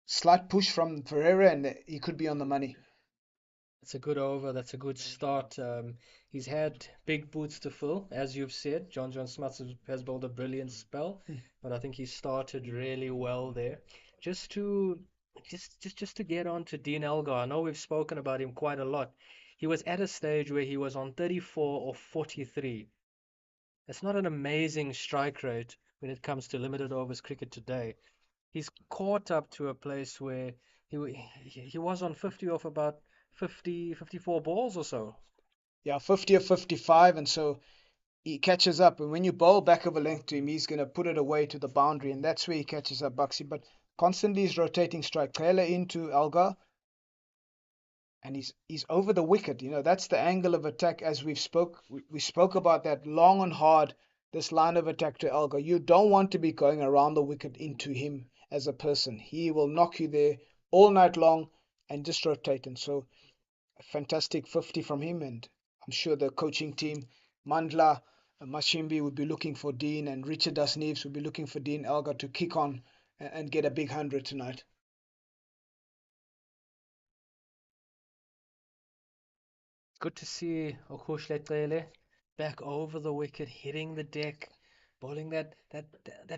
Slight push from Ferreira, and he could be on the money. That's a good over. That's a good start. He's had big boots to fill, as you've said. John Smuts has bowled a brilliant spell, but I think he started really well there. Just to just to get on to Dean Elgar, I know we've spoken about him quite a lot. He was at a stage where he was on 34 or 43. That's not an amazing strike rate when it comes to limited overs cricket today. He's caught up to a place where he was on 50 off about 50, 54 balls or so. Yeah, 50 or 55, and so he catches up. And when you bowl back of a length to him, he's going to put it away to the boundary, and that's where he catches up, Buxy. But constantly he's rotating strike. Taylor into Elgar, and he's over the wicket. That's the angle of attack. As we spoke about that long and hard. This line of attack to Elgar, you don't want to be going around the wicket into him as a person. He will knock you there all night long and just rotate. And so a fantastic 50 from him, and I'm sure the coaching team, Mandla, Mashimbi would be looking for Dean, and Richard Dasneves would be looking for Dean Elgar to kick on and get a big 100 tonight. Good to see Okhuhle back over the wicket, hitting the deck, bowling that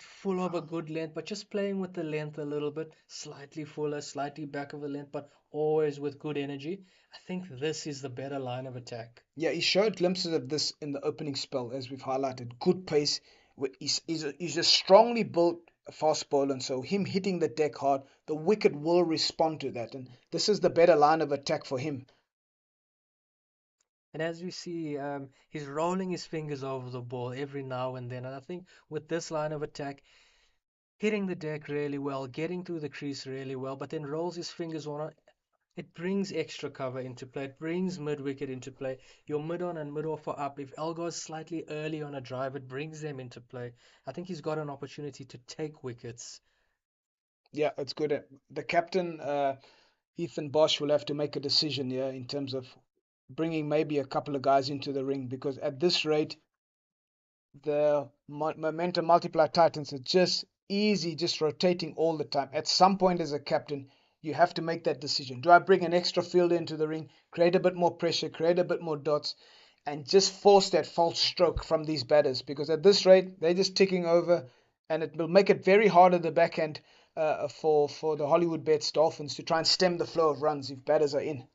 full of a good length, but just playing with the length a little bit, slightly fuller, slightly back of the length, but always with good energy. I think this is the better line of attack. Yeah, he showed glimpses of this in the opening spell, as we've highlighted. Good pace. He's a strongly built fast bowler, and so him hitting the deck hard, the wicket will respond to that. And this is the better line of attack for him. And as we see, he's rolling his fingers over the ball every now and then. And I think with this line of attack, hitting the deck really well, getting through the crease really well, but then rolls his fingers on it. It brings extra cover into play. It brings mid wicket into play. Your mid on and mid off are up. If Elgar's slightly early on a drive, it brings them into play. I think he's got an opportunity to take wickets. Yeah, it's good. The captain, Ethan Bosch, will have to make a decision here in terms of bringing maybe a couple of guys into the ring, because at this rate, the momentum multiply titans are just easy, just rotating all the time. At some point, as a captain, you have to make that decision. Do I bring an extra fielder into the ring, create a bit more pressure, create a bit more dots, and just force that false stroke from these batters? Because at this rate, they're just ticking over, and it will make it very hard at the back end for the Hollywoodbets Dolphins to try and stem the flow of runs if batters are in.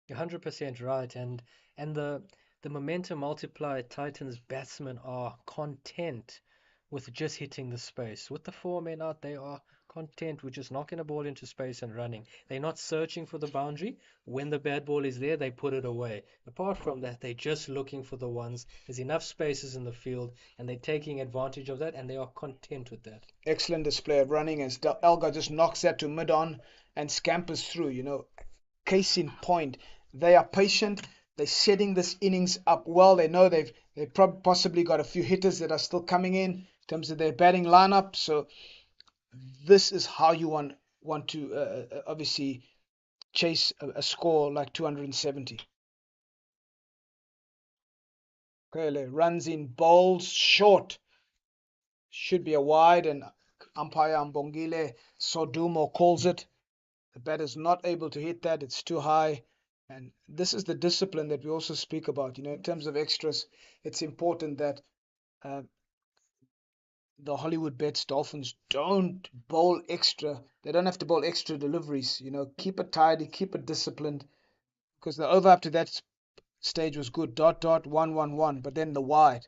You're 100% right. And the momentum multiplier Titans batsmen are content with just hitting the space. With the four men out, they are content with just knocking a ball into space and running. They're not searching for the boundary. When the bad ball is there, they put it away. Apart from that, they're just looking for the ones. There's enough spaces in the field, and they're taking advantage of that, and they are content with that. Excellent display of running as Elgar just knocks that to mid on and scampers through. Case in point, they are patient. They're setting this innings up well. They know they've possibly got a few hitters that are still coming in terms of their batting lineup. So this is how you want to obviously chase a score like 270. Kele runs in, bowls short, should be a wide, and umpire Mbongile Sodumo calls it. The batter's not able to hit that. It's too high. And this is the discipline that we also speak about. In terms of extras, it's important that uh, the Hollywoodbets Dolphins don't bowl extra. They don't have to bowl extra deliveries. Keep it tidy, keep it disciplined. Because the over up to that stage was good. Dot, dot, 1-1-1. But then the wide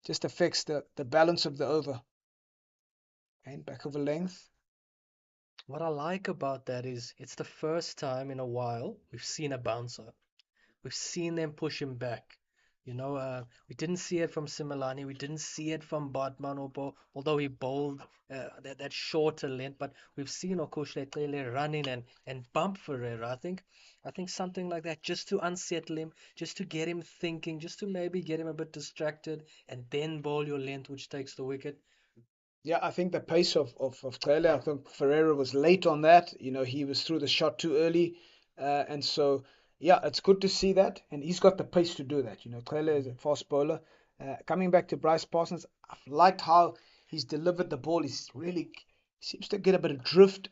just affects the balance of the over. And back over length. What I like about that is it's the first time in a while we've seen a bouncer. We've seen them push him back. We didn't see it from Similani. We didn't see it from Bartman, although he bowled that shorter length. But we've seen Okoshletlele run in and bump Ferreira. I think something like that, just to unsettle him, just to get him thinking, just to maybe get him a bit distracted, and then bowl your length, which takes the wicket. Yeah, I think the pace of Taylor, I think Ferreira was late on that. He was through the shot too early. And so, yeah, it's good to see that. And he's got the pace to do that. Taylor is a fast bowler. Coming back to Bryce Parsons, I've liked how he's delivered the ball. He seems to get a bit of drift,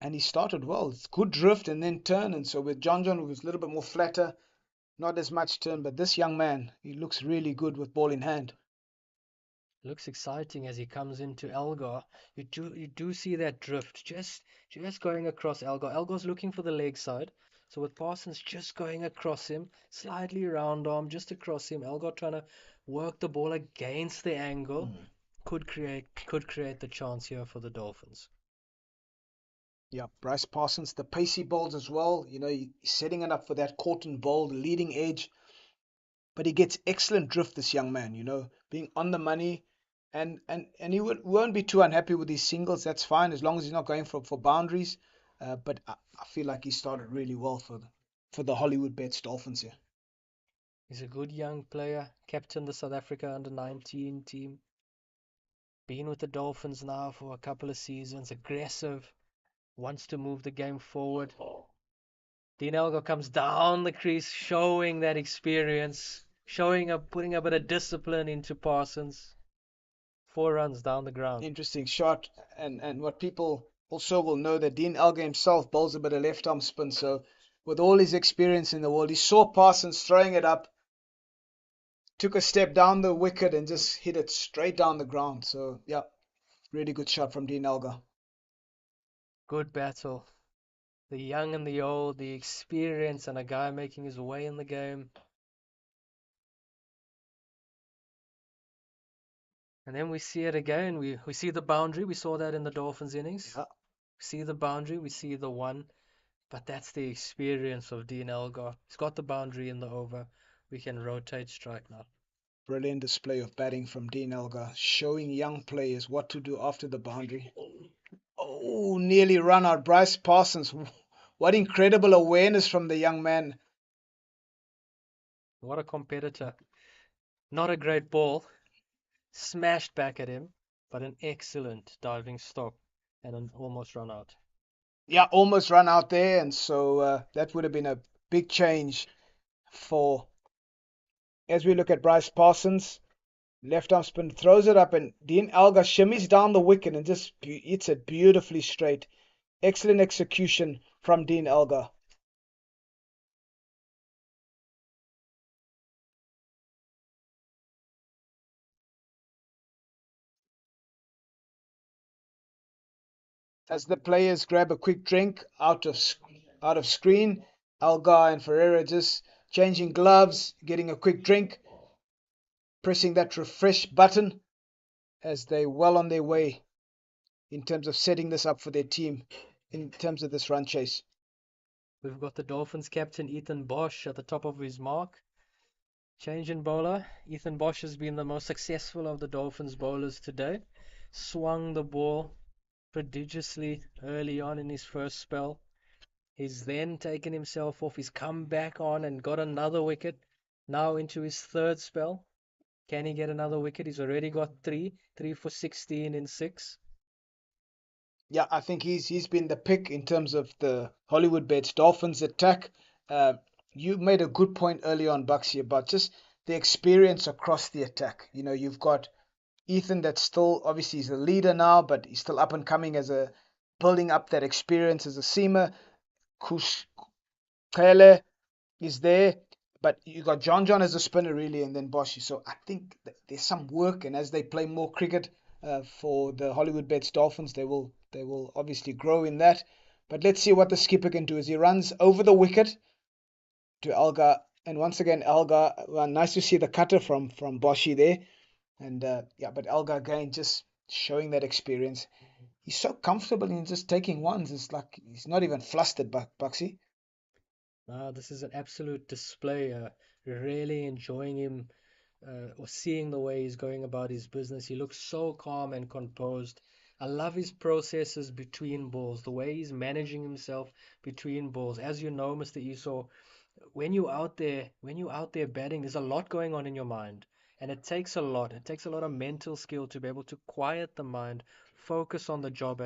and he started well. It's good drift and then turn. And so with John, it was a little bit more flatter, not as much turn. But this young man, he looks really good with ball in hand. Looks exciting as he comes into Elgar. You do see that drift, just going across Elgar. Elgar's looking for the leg side, so with Parsons just going across him, slightly round arm, just across him. Elgar trying to work the ball against the angle, could create the chance here for the Dolphins. Yeah, Bryce Parsons, the pacey bowls as well. He's setting it up for that Corton bowl, the leading edge. But he gets excellent drift, this young man, being on the money. And he won't be too unhappy with his singles. That's fine, as long as he's not going for boundaries. But I feel like he started really well for the Hollywoodbets Dolphins here. He's a good young player, captain the South Africa under-19 team. Been with the Dolphins now for a couple of seasons, aggressive, wants to move the game forward. Dean Elgar comes down the crease, showing that experience, putting a bit of discipline into Parsons. 4 runs down the ground. Interesting shot. And what people also will know, that Dean Elgar himself bowls a bit of left arm spin. So with all his experience in the world, he saw Parsons throwing it up, took a step down the wicket and just hit it straight down the ground. So yeah, really good shot from Dean Elgar. Good battle. The young and the old, the experience, and a guy making his way in the game. And then we see it again. We see the boundary. We saw that in the Dolphins innings. Yeah, We see the boundary. We see the one. But that's the experience of Dean Elgar. He's got the boundary in the over. We can rotate strike now. brilliant display of batting from Dean Elgar, showing young players what to do after the boundary. Oh, nearly run out. Bryce Parsons. What incredible awareness from the young man. What a competitor. Not a great ball. Smashed back at him, but an excellent diving stop and an almost run out. Yeah, almost run out there. And so that would have been a big change for, as we look at Bryce Parsons. Left arm spin, throws it up, and Dean Elgar shimmies down the wicket and just hits it beautifully straight. Excellent execution from Dean Elgar. As the players grab a quick drink out of screen, Elgar and Ferreira just changing gloves, getting a quick drink, pressing that refresh button as they're well on their way in terms of setting this up for their team in terms of this run chase. We've got the Dolphins captain Ethan Bosch at the top of his mark. Change in bowler. Ethan Bosch has been the most successful of the Dolphins bowlers today. Swung the ball prodigiously early on in his first spell. He's then taken himself off. He's come back on and got another wicket. Now into his third spell. Can he get another wicket? He's already got three for 16 in 6. Yeah, I think he's been the pick in terms of the Hollywoodbets Dolphins attack. Uh, you made a good point early on, Buxy, about just the experience across the attack. You've got Ethan, that's still obviously he's a leader now, but he's still up and coming as a building up that experience as a seamer. Kuskele is there, but you got John as a spinner really, and then Boshi. So I think that there's some work, and as they play more cricket for the Hollywoodbets Dolphins, they will obviously grow in that. But let's see what the skipper can do as he runs over the wicket to Elgar, and once again Elgar. Well, nice to see the cutter from Boshi there, and yeah, but Elgar again just showing that experience. He's so comfortable in just taking ones. It's like he's not even flustered, Buxy. This is an absolute display. really enjoying him or seeing the way he's going about his business. He looks so calm and composed. I love his processes between balls, the way he's managing himself between balls. As you know, Mr. Esau, when you're out there batting, there's a lot going on in your mind. And it takes a lot. It takes a lot of mental skill to be able to quiet the mind, focus on the job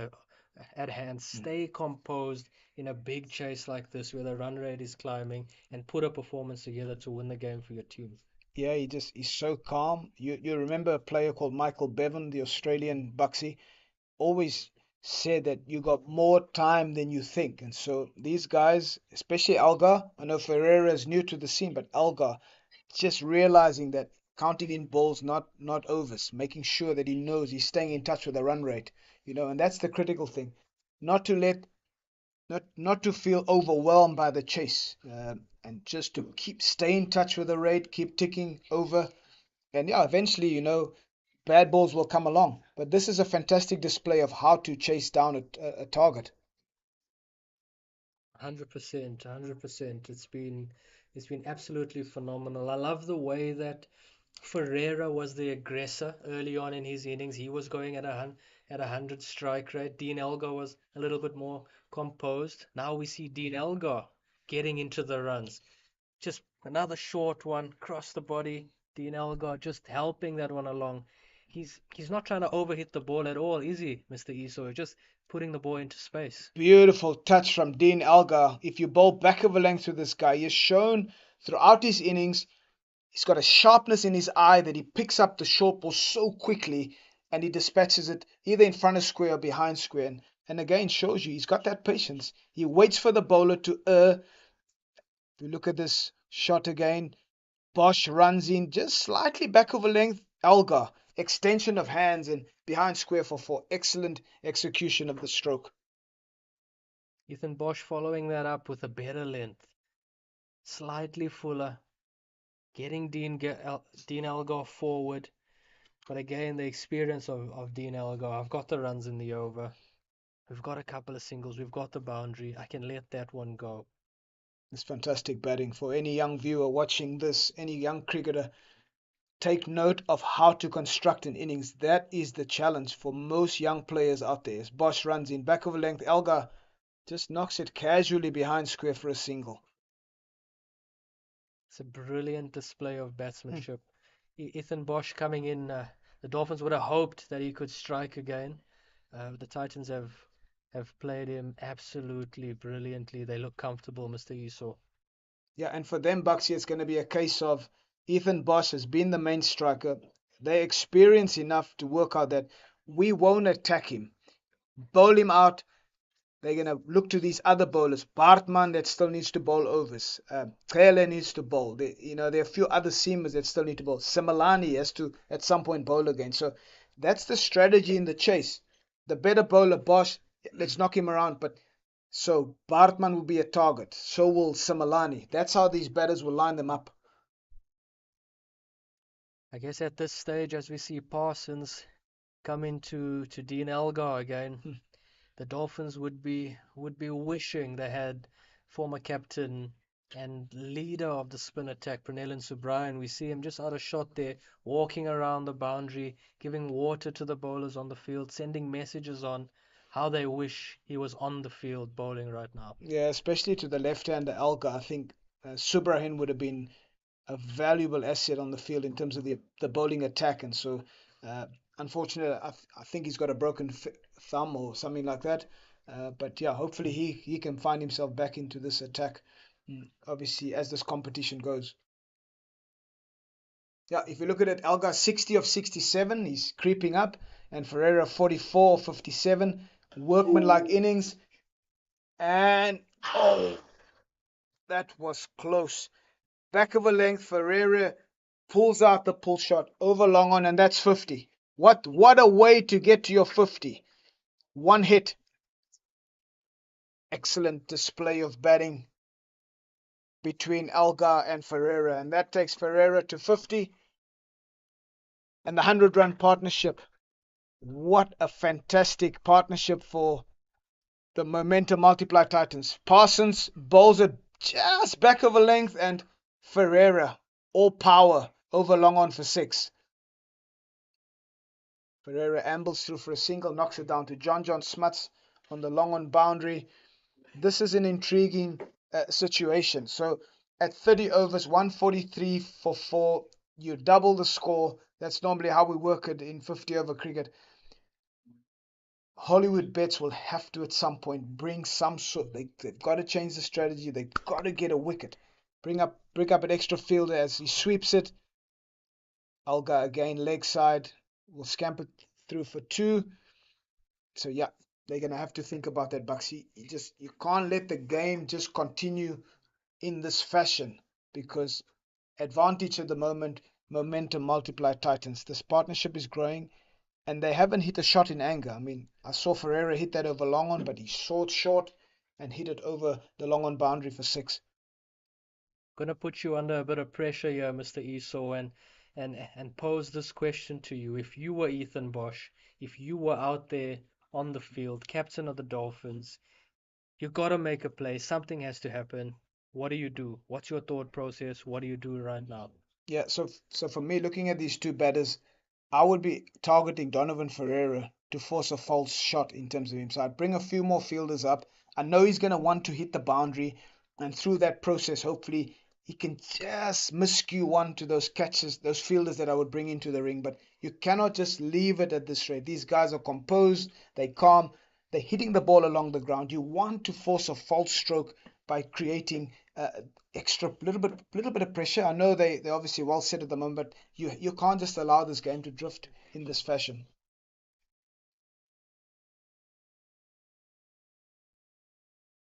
at hand, stay composed in a big chase like this where the run rate is climbing, and put a performance together to win the game for your team. Yeah, he's so calm. You remember a player called Michael Bevan, the Australian Bucksy, always said that you got more time than you think. And so these guys, especially Alga, I know Ferreira is new to the scene, but Alga, just realizing that counting in balls, not overs, making sure that he knows he's staying in touch with the run rate, and that's the critical thing. Not to let not to feel overwhelmed by the chase, and just to stay in touch with the rate, keep ticking over, and yeah, eventually, bad balls will come along. But this is a fantastic display of how to chase down a target. 100%, 100%. It's been absolutely phenomenal. I love the way that Ferreira was the aggressor early on in his innings. He was going at 100 strike rate. Dean Elgar was a little bit more composed. Now we see Dean Elgar getting into the runs. Just another short one, cross the body. Dean Elgar just helping that one along. He's not trying to overhit the ball at all, is he, Mr. Esau? Just putting the ball into space. Beautiful touch from Dean Elgar. If you bowl back of a length to this guy, he's shown throughout his innings, he's got a sharpness in his eye that he picks up the short ball so quickly and he dispatches it either in front of square or behind square. And again, shows you he's got that patience. He waits for the bowler to err. If you look at this shot again, Bosch runs in just slightly back of a length. Elgar, extension of hands and behind square for four. Excellent execution of the stroke. Ethan Bosch following that up with a better length, slightly fuller, getting Dean Elgar forward. But again, the experience of Dean Elgar. I've got the runs in the over. We've got a couple of singles. We've got the boundary. I can let that one go. It's fantastic batting for any young viewer watching this, any young cricketer. Take note of how to construct an innings. That is the challenge for most young players out there. As Bosch runs in back of a length, Elgar just knocks it casually behind square for a single. It's a brilliant display of batsmanship. Ethan Bosch coming in. The Dolphins would have hoped that he could strike again. The Titans have played him absolutely brilliantly. They look comfortable, Mr. Esau. Yeah, and for them, Bucksy, it's going to be a case of Ethan Bosch has been the main striker. They're experienced enough to work out that we won't attack him. Bowl him out. They're going to look to these other bowlers. Bartman that still needs to bowl overs. Taylor needs to bowl. There are a few other seamers that still need to bowl. Simalani has to at some point bowl again. So that's the strategy in the chase. The better bowler, Bosch, let's knock him around. But so Bartman will be a target. So will Simalani. That's how these batters will line them up. I guess at this stage, as we see Parsons come into Dean Elgar again, the Dolphins would be wishing they had former captain and leader of the spin attack, Pranellan Subrayan. We see him just out of shot there, walking around the boundary, giving water to the bowlers on the field, sending messages on how they wish he was on the field bowling right now. Yeah, especially to the left-hander Elgar. I think Subrahin would have been a valuable asset on the field in terms of the bowling attack. And so, unfortunately, I think he's got a broken thumb or something like that. But yeah, hopefully he can find himself back into this attack, obviously, as this competition goes. Yeah, if you look at it, Elgar 60 of 67, he's creeping up, and Ferreira 44 of 57, workmanlike innings, and that was close. Back of a length, Ferreira pulls out the pull shot over long on, and that's 50. What a way to get to your 50. One hit. Excellent display of batting between Elgar and Ferreira, and that takes Ferreira to 50 and the 100-run partnership. What a fantastic partnership for the Momentum Multiply Titans. Parsons bowls it just back of a length, and Ferreira all power over long on for 6. Ferreira ambles through for a single, knocks it down to John Smuts on the long on boundary. This is an intriguing situation. So at 30 overs, 143 for 4, you double the score. That's normally how we work it in 50 over cricket. Hollywoodbets will have to at some point bring some sort. They've got to change the strategy. They've got to get a wicket. Bring up an extra fielder as he sweeps it. Alga again leg side will scamper through for 2. So yeah, they're gonna have to think about that, Buxy. You can't let the game just continue in this fashion, because advantage at the moment, momentum multiply Titans. This partnership is growing, and they haven't hit a shot in anger. I mean, I saw Ferreira hit that over long on, but he saw it short and hit it over the long on boundary for 6. Gonna put you under a bit of pressure here, Mr. Esau, and pose this question to you. If you were Ethan Bosch, if you were out there on the field, captain of the Dolphins, you gotta make a play. Something has to happen. What do you do? What's your thought process? What do you do right now? Yeah, so for me, looking at these two batters, I would be targeting Donovan Ferreira to force a false shot in terms of him. So I'd bring a few more fielders up. I know he's going to want to hit the boundary, and through that process, hopefully, he can just miscue one to those catches, those fielders that I would bring into the ring. But you cannot just leave it at this rate. These guys are composed, they calm, they're hitting the ball along the ground. You want to force a false stroke by creating extra little bit of pressure. I know they're obviously well set at the moment, but you can't just allow this game to drift in this fashion.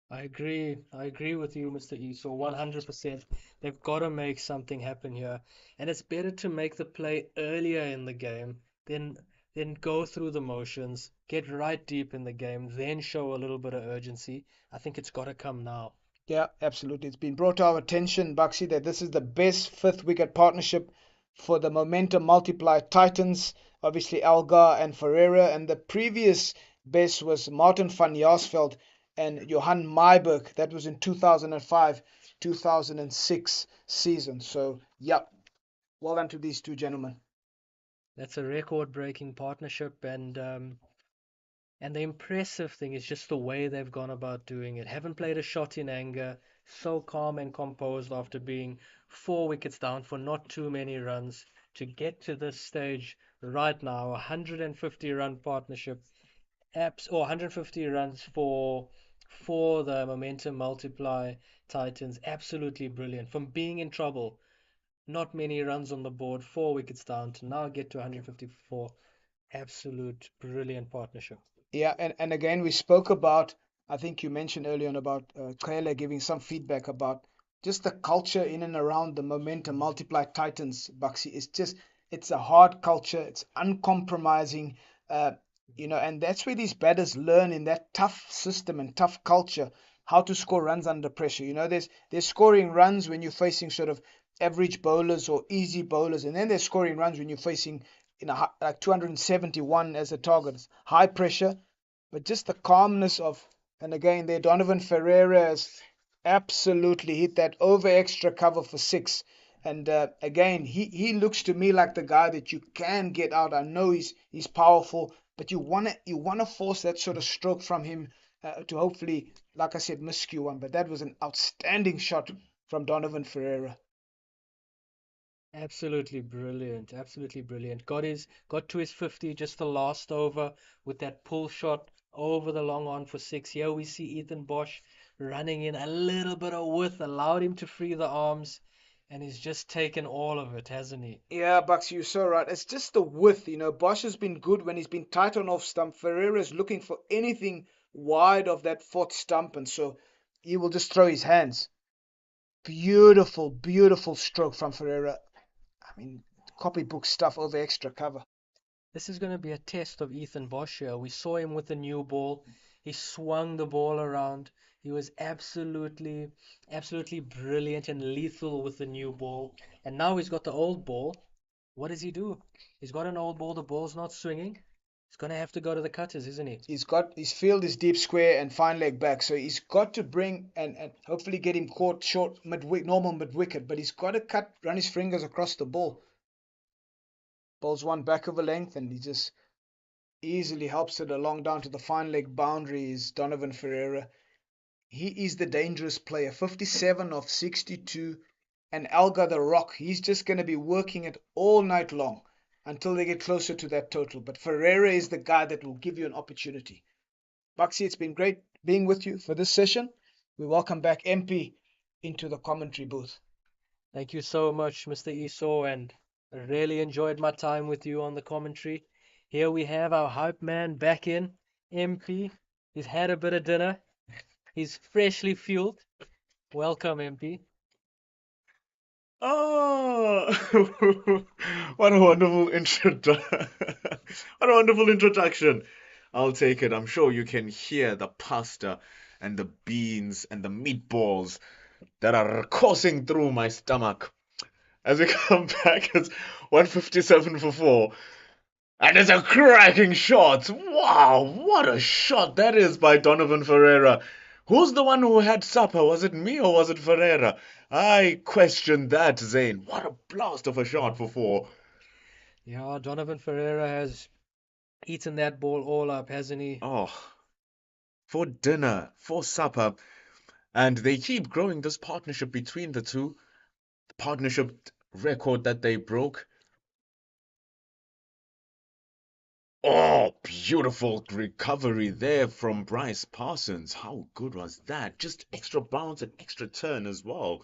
I agree. I agree with you, Mr. Esau, 100%. They've got to make something happen here. And it's better to make the play earlier in the game than go through the motions, get right deep in the game, then show a little bit of urgency. I think it's got to come now. Yeah, absolutely. It's been brought to our attention, Buxy, that this is the best fifth wicket partnership for the momentum multiply Titans. Obviously, Algar and Ferreira, and the previous best was Martin van Jaarsveld and Johan Meiberg. That was in 2005, 2006 season. So, yeah, well done to these two gentlemen. That's a record-breaking partnership, and the impressive thing is just the way they've gone about doing it. Haven't played a shot in anger, so calm and composed after being 4 wickets down for not too many runs to get to this stage right now. 150 run partnership, or 150 runs for the momentum multiply Titans. Absolutely brilliant. From being in trouble, not many runs on the board, 4 wickets down to now get to 154. Absolute brilliant partnership. Yeah, and again, we spoke about, I think you mentioned earlier on about Kayla giving some feedback about just the culture in and around the momentum multiply Titans, Buxy. It's a hard culture, it's uncompromising, uh, and that's where these batters learn in that tough system and tough culture how to score runs under pressure. There's scoring runs when you're facing sort of average bowlers or easy bowlers, and then there's scoring runs when you're facing like 271 as a target. It's high pressure, but just the calmness of, and again, there Donovan Ferreira has absolutely hit that over extra cover for 6. And again, he looks to me like the guy that you can get out. I know he's powerful, but you wanna force that sort of stroke from him to hopefully, like I said, miscue one. But that was an outstanding shot from Donovan Ferreira. Absolutely brilliant. Absolutely brilliant. Got to his 50 just the last over with that pull shot over the long on for 6. Here we see Ethan Bosch running in a little bit of width, allowed him to free the arms, and he's just taken all of it, hasn't he? Yeah, Bucks, you're so right. It's just the width. Bosch has been good when he's been tight on off stump. Ferreira is looking for anything wide of that fourth stump, and so he will just throw his hands. Beautiful, beautiful stroke from Ferreira. I mean, copybook stuff over extra cover. This is going to be a test of Ethan Bosch here. We saw him with the new ball. He swung the ball around. He was absolutely brilliant and lethal with the new ball. And now he's got the old ball. What does he do? He's got an old ball. The ball's not swinging. He's going to have to go to the cutters, isn't he? He's got his field is deep square and fine leg back, so he's got to bring and hopefully get him caught short normal mid wicket, but he's got to run his fingers across the ball. Bowls one back of a length, and he just easily helps it along down to the fine leg boundary. Is Donovan Ferreira. He is the dangerous player. 57 of 62, and Alga the Rock. He's just going to be working it all night long until they get closer to that total. But Ferreira is the guy that will give you an opportunity. Baxi, it's been great being with you for this session. We welcome back MP into the commentary booth. Thank you so much, Mr. Esau, and I really enjoyed my time with you on the commentary. Here we have our hype man back in, MP. He's had a bit of dinner. He's freshly fueled. Welcome, MP. Oh, what a wonderful what a wonderful introduction. I'll take it. I'm sure you can hear the pasta and the beans and the meatballs that are coursing through my stomach. As we come back, it's 157 for 4. And it's a cracking shot. Wow, what a shot that is by Donovan Ferreira. Who's the one who had supper? Was it me or was it Ferreira? I question that, Zane. What a blast of a shot for 4. Yeah, Donovan Ferreira has eaten that ball all up, hasn't he? Oh, for dinner, for supper. And they keep growing this partnership between the two. The partnership record that they broke. Oh, beautiful recovery there from Bryce Parsons. How good was that? Just extra bounce and extra turn as well,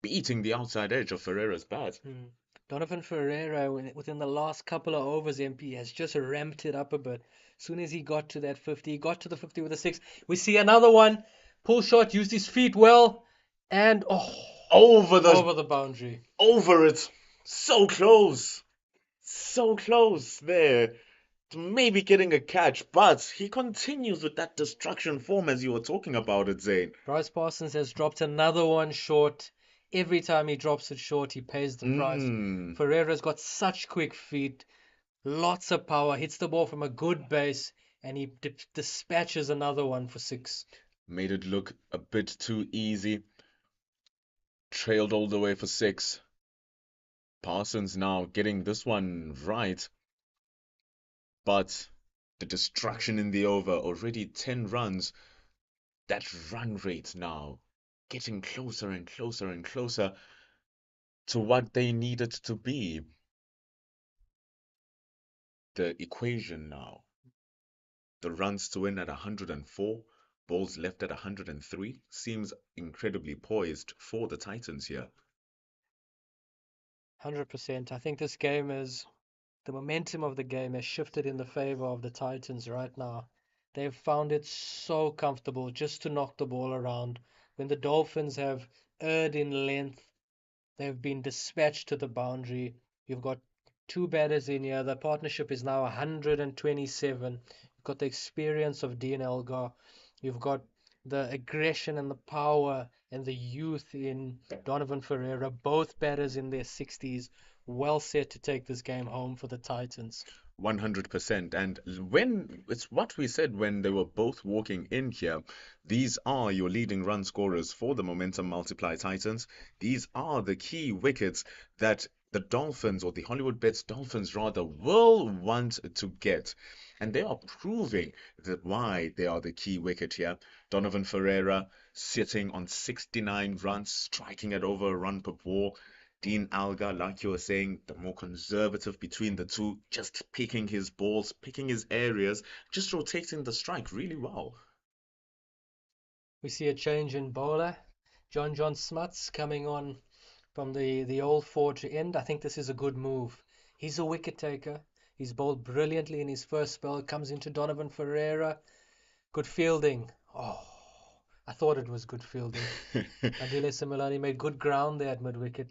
beating the outside edge of Ferreira's bat. Donovan Ferreira, within the last couple of overs, MP has just ramped it up a bit. As soon as he got to that 50, he got to the 50 with a 6. We see another one. Pull shot, used his feet well, and over the boundary. Over it. So close. So close there. Maybe getting a catch, but he continues with that destruction form as you were talking about it, Zane. Bryce Parsons has dropped another one short. Every time he drops it short, he pays the price. Ferreira's got such quick feet, lots of power, hits the ball from a good base, and he dispatches another one for 6. Made it look a bit too easy. Trailed all the way for 6. Parsons now getting this one right. But the destruction in the over, already 10 runs. That run rate now getting closer and closer and closer to what they needed to be. The equation now. The runs to win at 104, balls left at 103, seems incredibly poised for the Titans here. 100%. I think this game the momentum of the game has shifted in the favor of the Titans right now. They've found it so comfortable just to knock the ball around. When the Dolphins have erred in length, they've been dispatched to the boundary. You've got 2 batters in here. The partnership is now 127. You've got the experience of Dean Elgar. You've got the aggression and the power and the youth in Donovan Ferreira. Both batters in their 60s, well set to take this game home for the Titans. 100%. And when it's what we said when they were both walking in here, these are your leading run scorers for the Momentum Multiply Titans. These are the key wickets that the Dolphins, or the Hollywoodbets Dolphins rather, will want to get. And they are proving that why they are the key wicket here. Donovan Ferreira sitting on 69 runs, striking at over a run per ball. Dean Alga, like you were saying, the more conservative between the two, just picking his balls, picking his areas, just rotating the strike really well. We see a change in bowler. John Smuts coming on from the old 4 to end. I think this is a good move. He's a wicket taker. He's bowled brilliantly in his first spell. Comes into Donovan Ferreira. Good fielding. Oh, I thought it was good fielding. Andile Similani made good ground there at mid-wicket.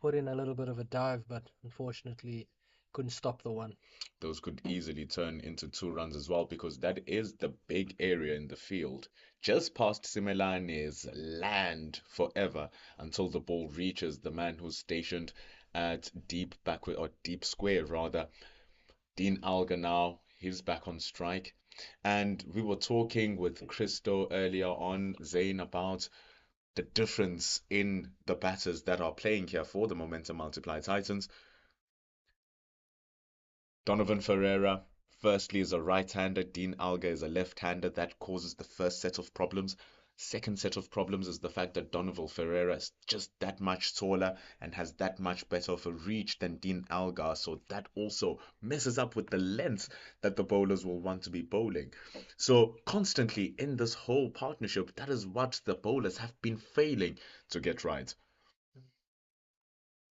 Put in a little bit of a dive, but unfortunately couldn't stop the one. Those could easily turn into 2 runs as well, because that is the big area in the field. Just past Similani's land forever until the ball reaches the man who's stationed at deep backward, or deep square rather. Dean Alga now, He's back on strike. And we were talking with Christo earlier on, Zane, about the difference in the batters that are playing here for the Momentum Multiply Titans. Donovan Ferreira, firstly, is a right-hander. Dean Alga is a left-hander. That causes the first set of problems. Second set of problems is the fact that Donovan Ferreira is just that much taller and has that much better of a reach than Dean Alga. So that also messes up with the length that the bowlers will want to be bowling. So constantly in this whole partnership, that is what the bowlers have been failing to get right.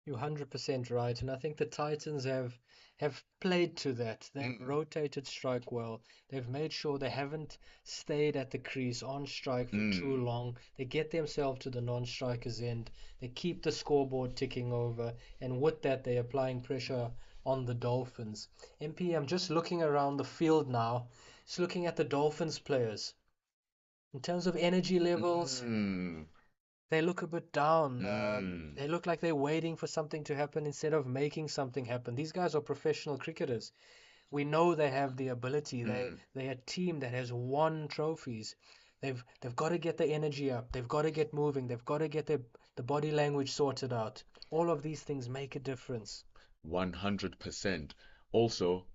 You're 100% right, and I think the Titans have played to that. They've rotated strike well. They've made sure they haven't stayed at the crease on strike for too long. They get themselves to the non-strikers end. They keep the scoreboard ticking over, and with that, they're applying pressure on the Dolphins. MP, I'm just looking around the field now, just looking at the Dolphins players. In terms of energy levels, they look a bit down. They look like they're waiting for something to happen instead of making something happen. These guys are professional cricketers. We know they have the ability. They're a team that has won trophies. They've got to get the energy up. They've got to get moving. They've got to get the body language sorted out. All of these things make a difference. 100%. Also,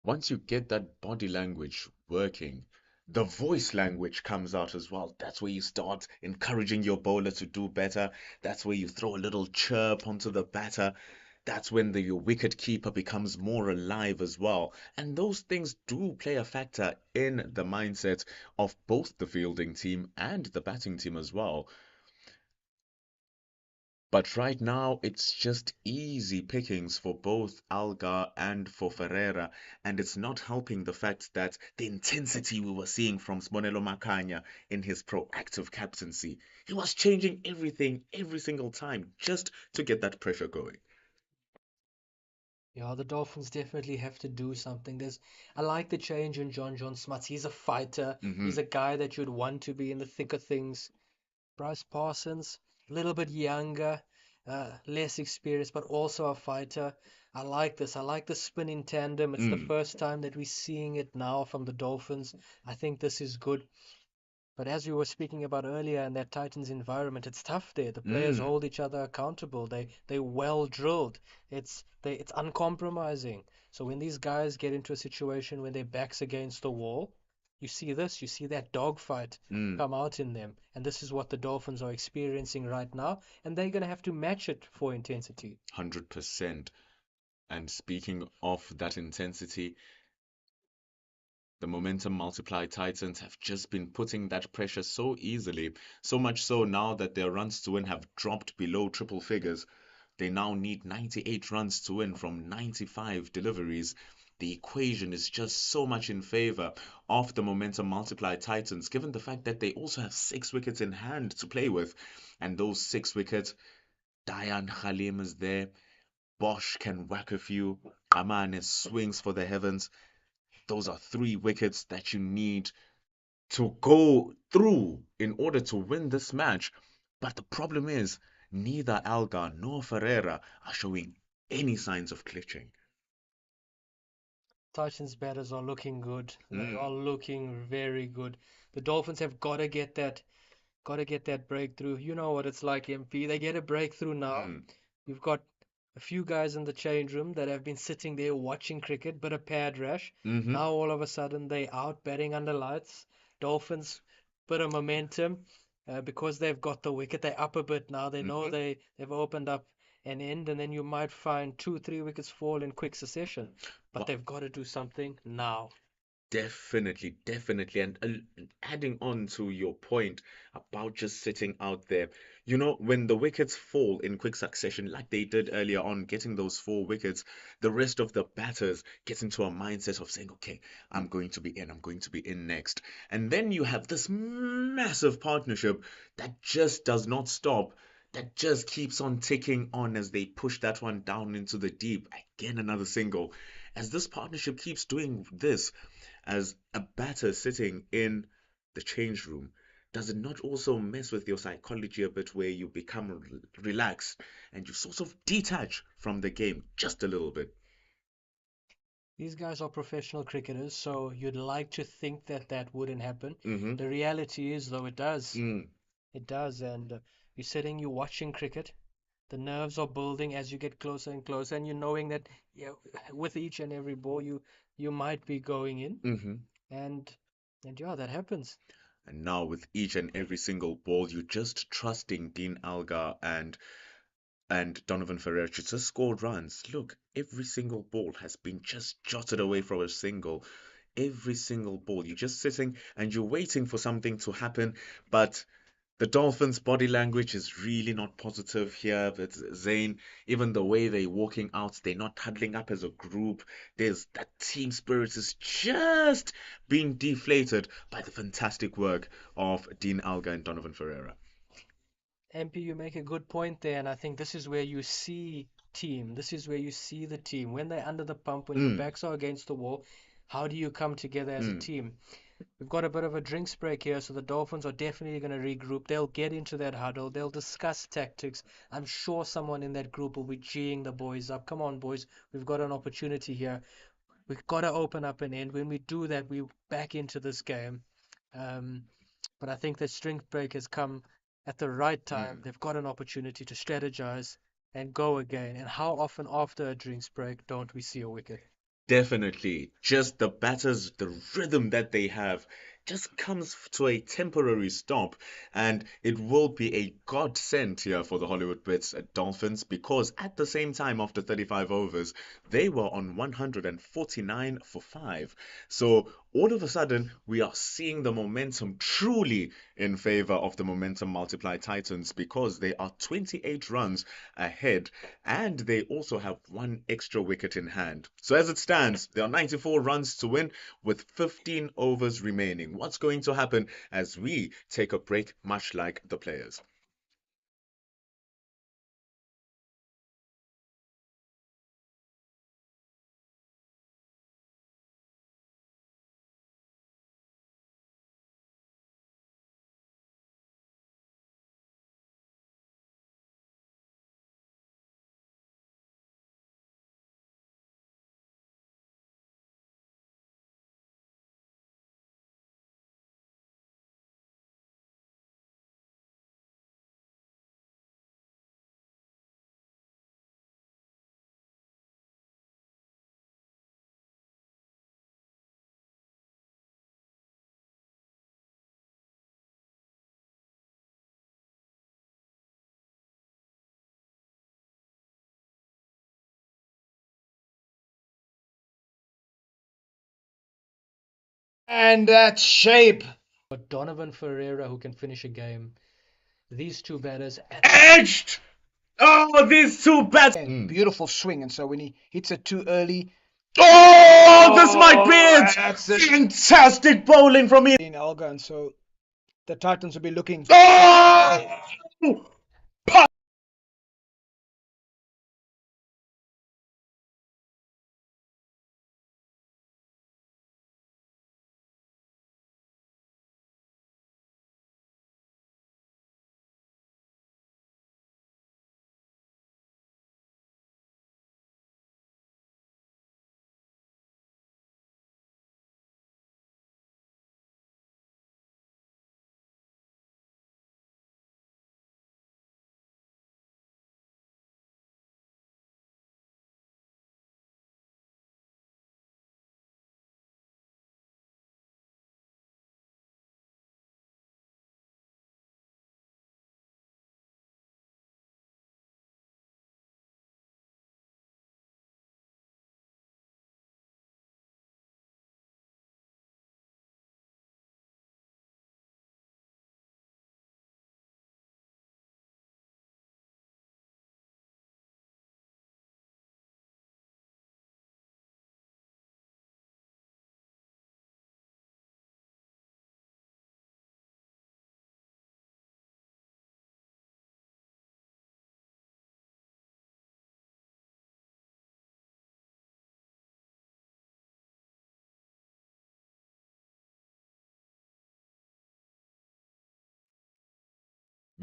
once you get that body language working, the voice language comes out as well. That's where you start encouraging your bowler to do better. That's where you throw a little chirp onto the batter. That's when your wicket keeper becomes more alive as well. And those things do play a factor in the mindset of both the fielding team and the batting team as well. But right now, it's just easy pickings for both Alga and for Ferreira, and it's not helping the fact that the intensity we were seeing from Sibonelo Makanya in his proactive captaincy, he was changing everything every single time just to get that pressure going. Yeah, the Dolphins definitely have to do something. I like the change in John Smuts. He's a fighter. He's a guy that you'd want to be in the thick of things. Bryce Parsons, a little bit younger, less experienced, but also a fighter. I like this. I like the spin in tandem. It's the first time that we're seeing it now from the Dolphins. I think this is good. But as we were speaking about earlier in that Titans environment, it's tough there. The players hold each other accountable. They well drilled. It's uncompromising. So when these guys get into a situation when their backs against the wall, you see this, you see that dogfight come out in them. And this is what the Dolphins are experiencing right now, and they're gonna have to match it for intensity. 100%. And speaking of that intensity, the Momentum Multiply Titans have just been putting that pressure so easily, so much so now that their runs to win have dropped below triple figures. They now need 98 runs to win from 95 deliveries. The equation is just so much in favor of the Momentum Multiply Titans, given the fact that they also have 6 wickets in hand to play with. And those 6 wickets, Dayan Khalim is there, Bosch can whack a few, Amane swings for the heavens. Those are 3 wickets that you need to go through in order to win this match. But the problem is, neither Alga nor Ferreira are showing any signs of glitching. Titans batters are looking good. They are looking very good. The Dolphins have got to get that breakthrough. You know what it's like, MP. They get a breakthrough now. You've got a few guys in the change room that have been sitting there watching cricket, bit of pad rash. Now all of a sudden they out batting under lights. Dolphins, bit of momentum because they've got the wicket. They're up a bit now. They know they've opened up an end, and then you might find 2, 3 wickets fall in quick succession. But they've got to do something now. Definitely, definitely. And adding on to your point about just sitting out there, when the wickets fall in quick succession, like they did earlier on, getting those 4 wickets, the rest of the batters get into a mindset of saying, okay, I'm going to be in next. And then you have this massive partnership that just does not stop. That just keeps on ticking on as they push that one down into the deep. Again, another single. As this partnership keeps doing this, as a batter sitting in the change room, does it not also mess with your psychology a bit where you become relaxed and you sort of detach from the game just a little bit? These guys are professional cricketers, so you'd like to think that that wouldn't happen. Mm-hmm. The reality is, though, it does. Mm. It does, and you're sitting, you're watching cricket. The nerves are building as you get closer and closer, and you're knowing that, yeah, with each and every ball, you might be going in, Mm-hmm. and yeah, that happens. And now with each and every single ball, you're just trusting Dean Algar and Donovan Ferrer to just score runs. Look, every single ball has been just jotted away from a single. Every single ball. You're just sitting and you're waiting for something to happen, but the Dolphins' body language is really not positive here. But Zane, even the way they're walking out, they're not huddling up as a group. There's that team spirit is just being deflated by the fantastic work of Dean Alga and Donovan Ferreira. MP, you make a good point there, and I think this is where you see team. This is where you see the team. When they're under the pump, when your Mm, backs are against the wall, how do you come together as a mm. team? We've got a bit of a drinks break here, so the Dolphins are definitely going to regroup. They'll get into that huddle. They'll discuss tactics. I'm sure someone in that group will be geeing the boys up. Come on, boys. We've got an opportunity here. We've got to open up an end. When we do that, we back into this game. Um, but I think the strength break has come at the right time. Mm. They've got an opportunity to strategize and go again. And how often after a drinks break don't we see a wicket? Definitely. Just the batters, the rhythm that they have just comes to a temporary stop, and it will be a godsend here for the Hollywoodbets Dolphins because at the same time, after 35 overs, they were on 149 for 5. So all of a sudden, we are seeing the momentum truly in favor of the momentum multiply Titans because they are 28 runs ahead and they also have one extra wicket in hand. So as it stands, there are 94 runs to win with 15 overs remaining. What's going to happen as we take a break, much like the players? And that shape. But Donovan Ferreira, who can finish a game, these two batters, Edged! Oh, these two bats! And beautiful swing. And so when he hits it too early, Oh, this might be it! that's it. Fantastic bowling from him! In Alga, and so the Titans will be looking. Oh!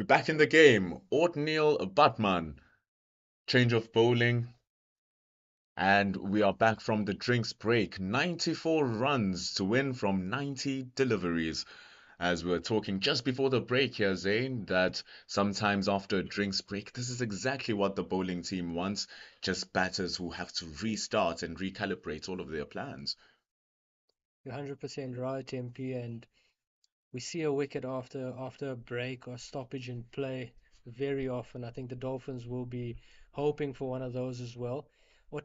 We're back in the game. Neil Batman. Change of bowling. And we are back from the drinks break. 94 runs to win from 90 deliveries. As we were talking just before the break here, Zane, that sometimes after a drinks break, this is exactly what the bowling team wants. Just batters who have to restart and recalibrate all of their plans. You're 100% right, MP, and we see a wicket after a break or stoppage in play very often. I think the Dolphins will be hoping for one of those as well.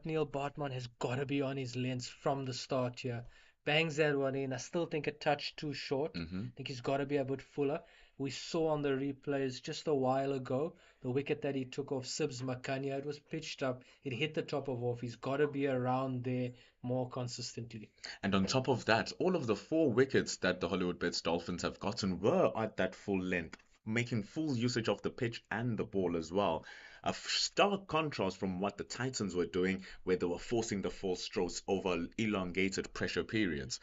Neil Bartman has got to be on his lens from the start here. Bangs that one in. I still think a touch too short. Hmm. I think he's got to be a bit fuller. We saw on the replays just a while ago the wicket that he took off Sibs Makanya. It was pitched up. It hit the top of off. He's got to be around there more consistently. And on top of that, all of the 4 wickets that the Hollywoodbets Dolphins have gotten were at that full length, making full usage of the pitch and the ball as well. A stark contrast from what the Titans were doing, where they were forcing the false strokes over elongated pressure periods.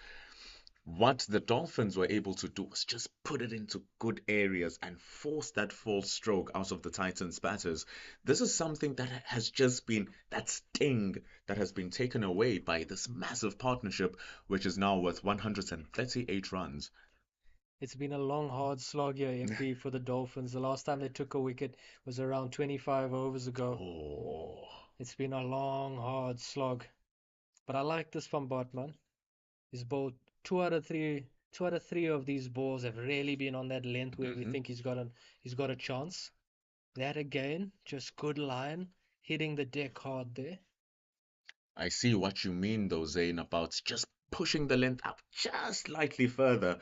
What the Dolphins were able to do was just put it into good areas and force that false stroke out of the Titans' batters. This is something that has just been that sting that has been taken away by this massive partnership, which is now worth 138 runs. It's been a long, hard slog here, MP, for the Dolphins. The last time they took a wicket was around 25 overs ago. Oh, It's been a long, hard slog. But I like this from Botman. He's bowled two out of three of these balls have really been on that length where we hmm. think he's got a chance. That again, just good line, hitting the deck hard there. I see what you mean though, Zane, about just pushing the length up just slightly further.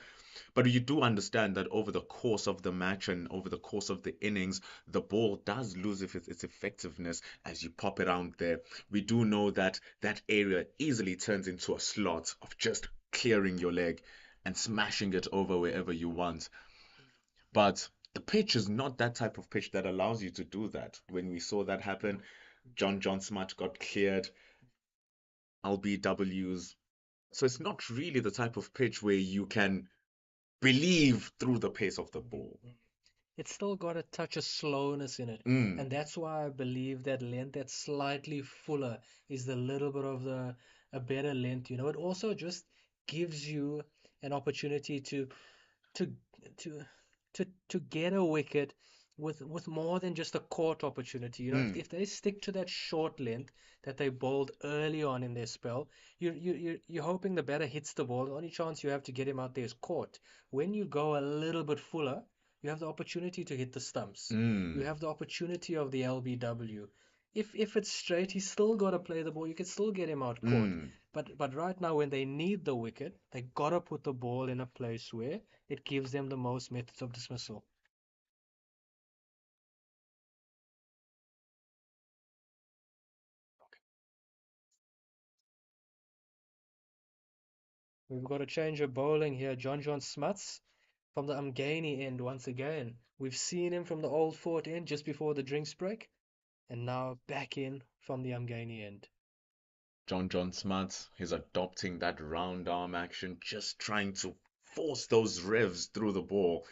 But you do understand that over the course of the match and over the course of the innings, the ball does lose its effectiveness as you pop it out there. We do know that that area easily turns into a slot of just clearing your leg and smashing it over wherever you want. But the pitch is not that type of pitch that allows you to do that. When we saw that happen, John Smart got cleared, LBWs. So it's not really the type of pitch where you can believe through the pace of the ball. It's still got a touch of slowness in it. Mm, And that's why I believe that length that's slightly fuller is the little bit of the a better length. It also just gives you an opportunity to to to get a wicket with more than just a caught opportunity. If they stick to that short length that they bowled early on in their spell, you're hoping the batter hits the ball. The only chance you have to get him out there is caught. When you go a little bit fuller, you have the opportunity to hit the stumps. You mm, have the opportunity of the LBW. If it's straight, he's still got to play the ball. You can still get him out caught. mm. But right now, when they need the wicket, they gotta put the ball in a place where it gives them the most methods of dismissal. We've got a change of bowling here. John Smuts from the Umgani end once again. We've seen him from the Old Fort end just before the drinks break, and now back in from the Umgani end. John Smart is adopting that round arm action, just trying to force those revs through the ball,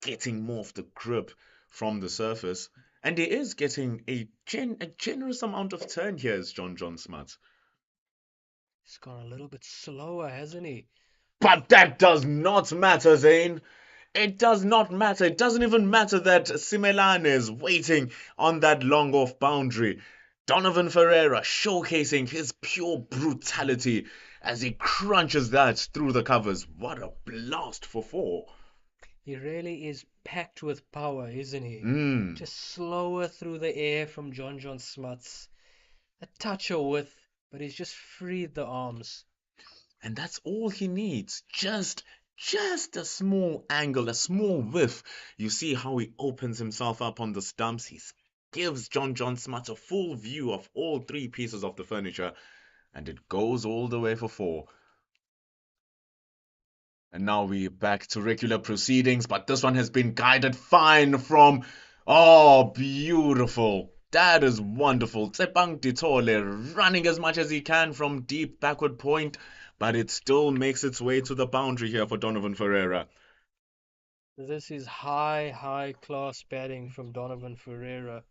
getting more of the grip from the surface. And he is getting a generous amount of turn here as John Smart. He's gone a little bit slower, hasn't he? But that does not matter, Zane. It does not matter. It doesn't even matter that Simelane is waiting on that long off boundary. Donovan Ferreira showcasing his pure brutality as he crunches that through the covers. What a blast for 4. He really is packed with power, isn't he? Mm. Just slower through the air from John Smuts. A touch of width, but he's just freed the arms. And that's all he needs. Just a small angle, a small whiff. You see how he opens himself up on the stumps. He gives John Smart a full view of all 3 pieces of the furniture, and it goes all the way for 4. And now we're back to regular proceedings, but this one has been guided fine from. Oh, beautiful. That is wonderful. Tsepang Ditole running as much as he can from deep backward point, but it still makes its way to the boundary here for Donovan Ferreira. This is high class batting from Donovan Ferreira.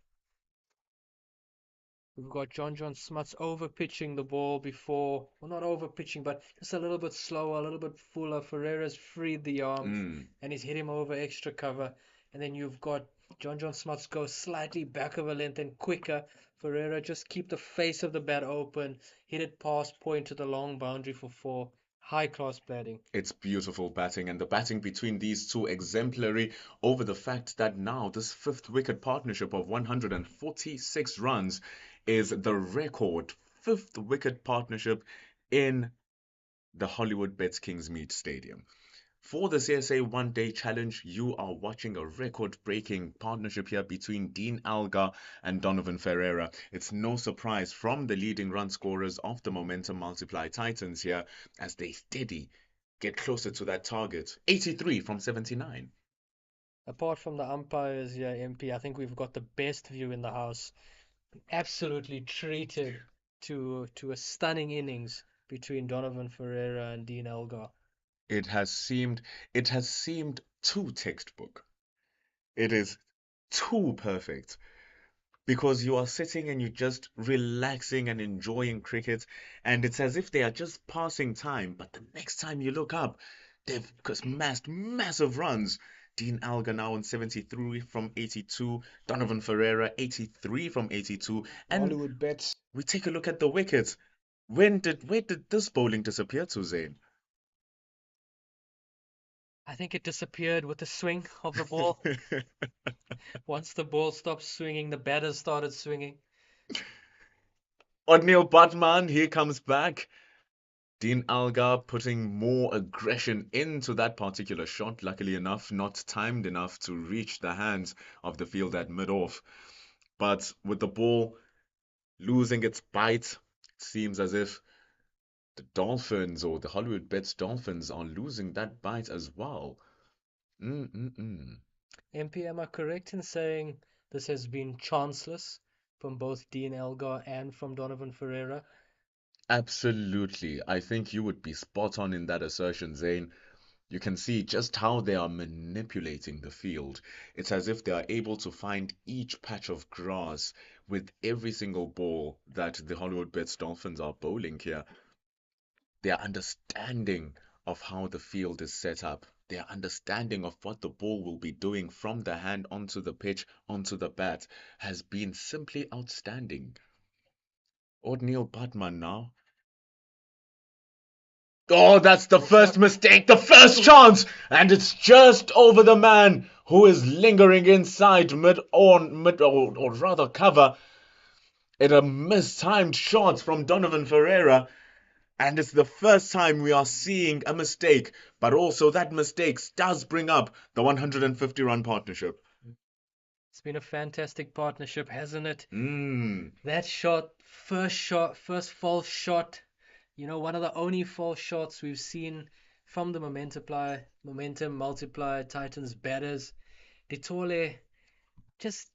We've got John Smuts over pitching the ball before, well, not over pitching, but just a little bit slower, a little bit fuller. Ferreira's freed the arm and he's hit him over extra cover. And then you've got John Smuts go slightly back of a length and quicker. Ferreira just keep the face of the bat open, hit it past point to the long boundary for four. High class batting. It's beautiful batting, and the batting between these two exemplary over the fact that now this fifth wicket partnership of 146 runs is the record fifth wicket partnership in the Hollywoodbets Kingsmead Stadium. For the CSA One Day Challenge, you are watching a record-breaking partnership here between Dean Algar and Donovan Ferreira. It's no surprise from the leading run scorers of the Momentum Multiply Titans here as they steady get closer to that target. 83 from 79. Apart from the umpires here, MP, I think we've got the best view in the house. Absolutely treated to a stunning innings between Donovan Ferreira and Dean Algar. It has seemed too textbook. It is too perfect because you are sitting and you're just relaxing and enjoying cricket, and it's as if they are just passing time. But the next time you look up, they've amassed massive runs. Dean Algar now on 73 from 82, Donovan Ferreira 83 from 82, and Hollywoodbets. we take a look at the wickets. Where did this bowling disappear to, Zain? I think it disappeared with the swing of the ball. Once the ball stopped swinging, the batters started swinging. O'Neil Batman, here comes back. Dean Algar putting more aggression into that particular shot. Luckily enough, not timed enough to reach the hands of the field at mid-off. But with the ball losing its bite, it seems as if the Dolphins or the Hollywoodbets Dolphins are losing that bite as well. MP, am I correct in saying this has been chanceless from both Dean Algar and from Donovan Ferreira? Absolutely. I think you would be spot on in that assertion, Zane. You can see just how they are manipulating the field. It's as if they are able to find each patch of grass with every single ball that the Hollywoodbets Dolphins are bowling here. Their understanding of how the field is set up, their understanding of what the ball will be doing from the hand onto the pitch, onto the bat, has been simply outstanding. O'Neil Batman now. Oh, that's the first mistake, the first chance, and it's just over the man who is lingering inside mid or rather cover. It a mistimed shot from Donovan Ferreira, and it's the first time we are seeing a mistake, but also that mistake does bring up the 150 run partnership. It's been a fantastic partnership, hasn't it? Mm. That first false shot, one of the only false shots we've seen from the Momentum Multiply Titans batters. Ditole just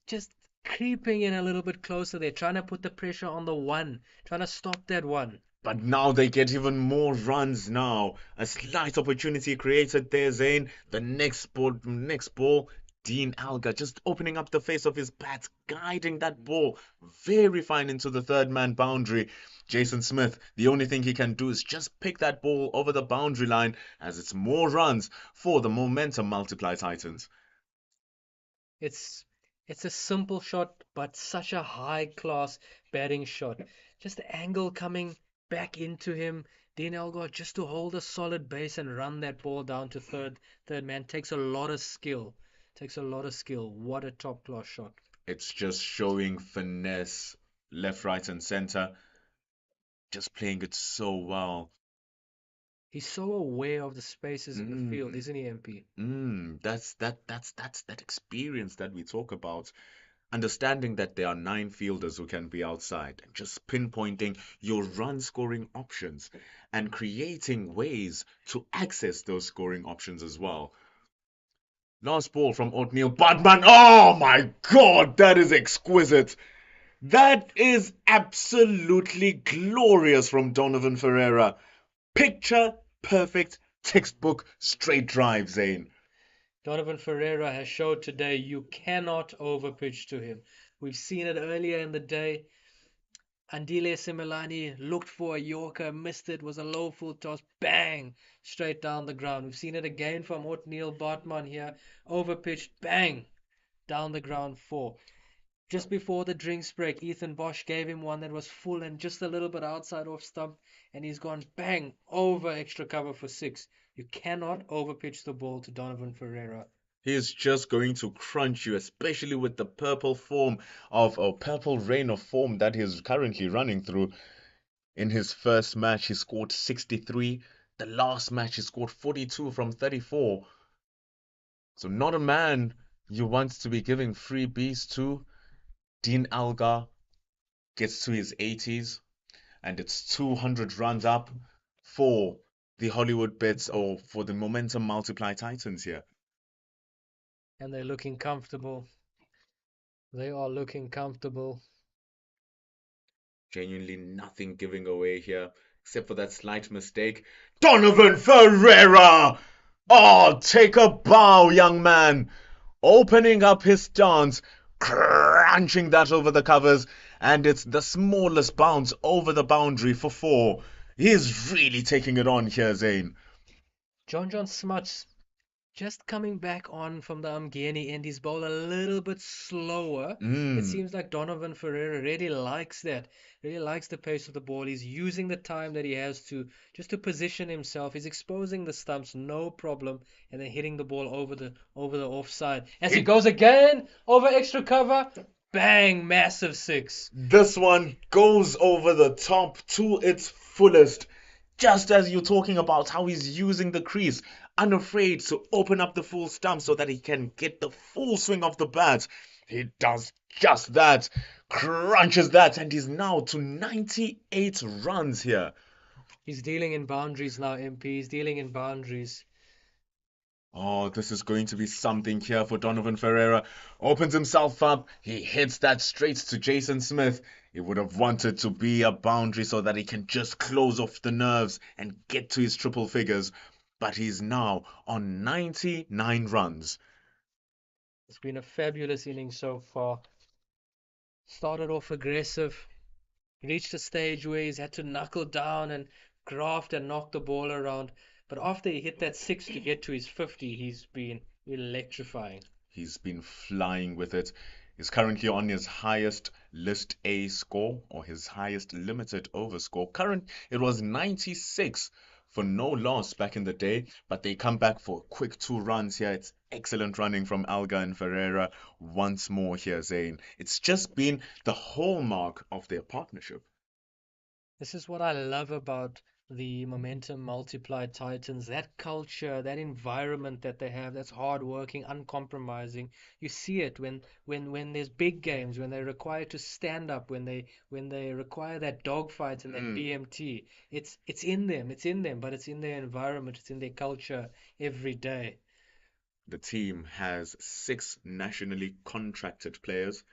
creeping in a little bit closer there, trying to put the pressure on the one, trying to stop that one. But now they get even more runs now. A slight opportunity created there, Zane. The next ball, Dean Algar just opening up the face of his bat, guiding that ball very fine into the third man boundary. Jason Smith, the only thing he can do is just pick that ball over the boundary line as it's more runs for the Momentum Multiply Titans. It's a simple shot, but such a high class batting shot. Just the angle coming back into him. Dean Algar just to hold a solid base and run that ball down to third man takes a lot of skill. What a top class shot. It's just showing finesse, left, right, and center. Just playing it so well. He's so aware of the spaces in the field, isn't he, MP? That's that experience that we talk about. Understanding that there are 9 fielders who can be outside and just pinpointing your run scoring options and creating ways to access those scoring options as well. Last ball from O'Neil Batman. Oh my God, that is exquisite. That is absolutely glorious from Donovan Ferreira. Picture perfect textbook straight drive, Zane. Donovan Ferreira has showed today you cannot overpitch to him. We've seen it earlier in the day. Andile Similani looked for a Yorker, missed it, was a low full toss, bang, straight down the ground. We've seen it again from Otniel Bartman here, overpitched, bang, down the ground 4. Just before the drinks break, Ethan Bosch gave him one that was full and just a little bit outside off stump, and he's gone bang over extra cover for 6. You cannot overpitch the ball to Donovan Ferreira. He is just going to crunch you, especially with the purple form or purple rain of form that he's currently running through. In his first match, he scored 63. The last match, he scored 42 from 34. So not a man you want to be giving freebies to. Dean Algar gets to his 80s, and it's 200 runs up for the Hollywoodbets or for the Momentum Multiply Titans here. And they're looking comfortable. They are looking comfortable. Genuinely nothing giving away here, except for that slight mistake. Donovan Ferreira! Oh, take a bow, young man. Opening up his stance, crunching that over the covers, and it's the smallest bounce over the boundary for 4. He's really taking it on here, Zane. John Smuts just coming back on from the Umgeni end, his bowl a little bit slower. It seems like Donovan Ferreira really likes that. Really likes the pace of the ball. He's using the time that he has to just to position himself. He's exposing the stumps, no problem, and then hitting the ball over the offside. As he goes again over extra cover, bang, massive 6. This one goes over the top to its fullest. Just as you're talking about how he's using the crease, unafraid to open up the full stump so that he can get the full swing of the bat. He does just that, crunches that, and he's now to 98 runs here. He's dealing in boundaries now, MP. He's dealing in boundaries. Oh, this is going to be something here for Donovan Ferreira. Opens himself up. He hits that straight to Jason Smith. He would have wanted to be a boundary so that he can just close off the nerves and get to his triple figures. But he's now on 99 runs. It's been a fabulous inning so far. Started off aggressive. Reached a stage where he's had to knuckle down and graft and knock the ball around. But after he hit that 6 to get to his 50, he's been electrifying. He's been flying with it. He's currently on his highest List A score, or his highest limited over score. It was 96 for no loss back in the day, but they come back for a quick 2 runs here. It's excellent running from Algar and Ferreira once more here, Zane. It's just been the hallmark of their partnership. This is what I love about the Momentum Multiplied Titans, that culture, that environment that they have, that's hardworking, uncompromising. You see it when there's big games, when they're required to stand up, when they require that dogfight and that BMT. It's in them, but it's in their environment, it's in their culture every day. The team has 6 nationally contracted players,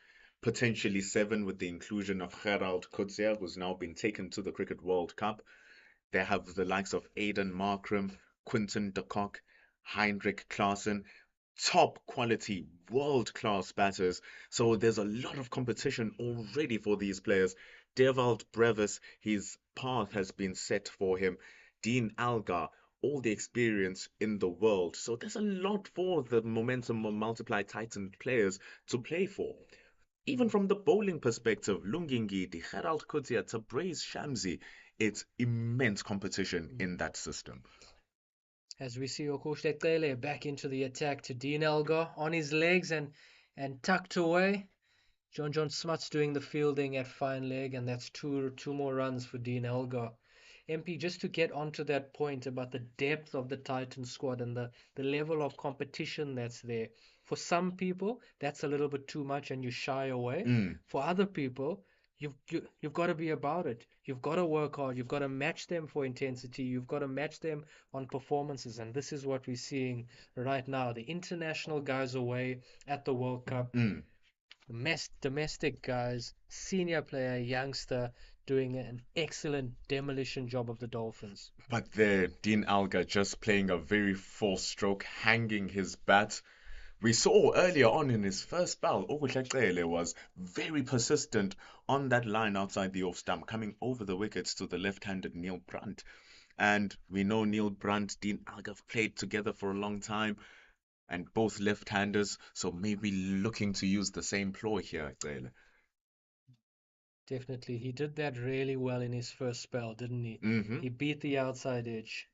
potentially 7 with the inclusion of Gerald Coetzee, who's now been taken to the Cricket World Cup. They have the likes of Aiden Markram, Quinton de Kock, Heinrich Klaassen, top quality, world-class batters. So there's a lot of competition already for these players. Dewald Brevis, his path has been set for him. Dean Algar, all the experience in the world. So there's a lot for the Momentum Multiply Titan players to play for. Even from the bowling perspective, Lungingidi, Gerald Coetzee, Tabraiz Shamsi, it's immense competition in that system. As we see Okosh Tele back into the attack to Dean Elgar on his legs and tucked away. John Smuts doing the fielding at fine leg, and that's two more runs for Dean Elgar. MP, just to get onto that point about the depth of the Titan squad and the level of competition that's there. For some people, that's a little bit too much and you shy away. For other people, you've got to be about it. You've got to work hard. You've got to match them for intensity. You've got to match them on performances. And this is what we're seeing right now. The international guys away at the World Cup. Domestic guys, senior player, youngster, doing an excellent demolition job of the Dolphins. But there, Dean Algar just playing a very false stroke, hanging his bat. We saw earlier on in his first spell, Okuhleqele was very persistent on that line outside the off stump, coming over the wickets to the left-handed Neil Brandt. And we know Neil Brandt, Dean Alga have played together for a long time, and both left-handers, so maybe looking to use the same ploy here, Xele. Definitely. He did that really well in his first spell, didn't he? Mm-hmm. He beat the outside edge.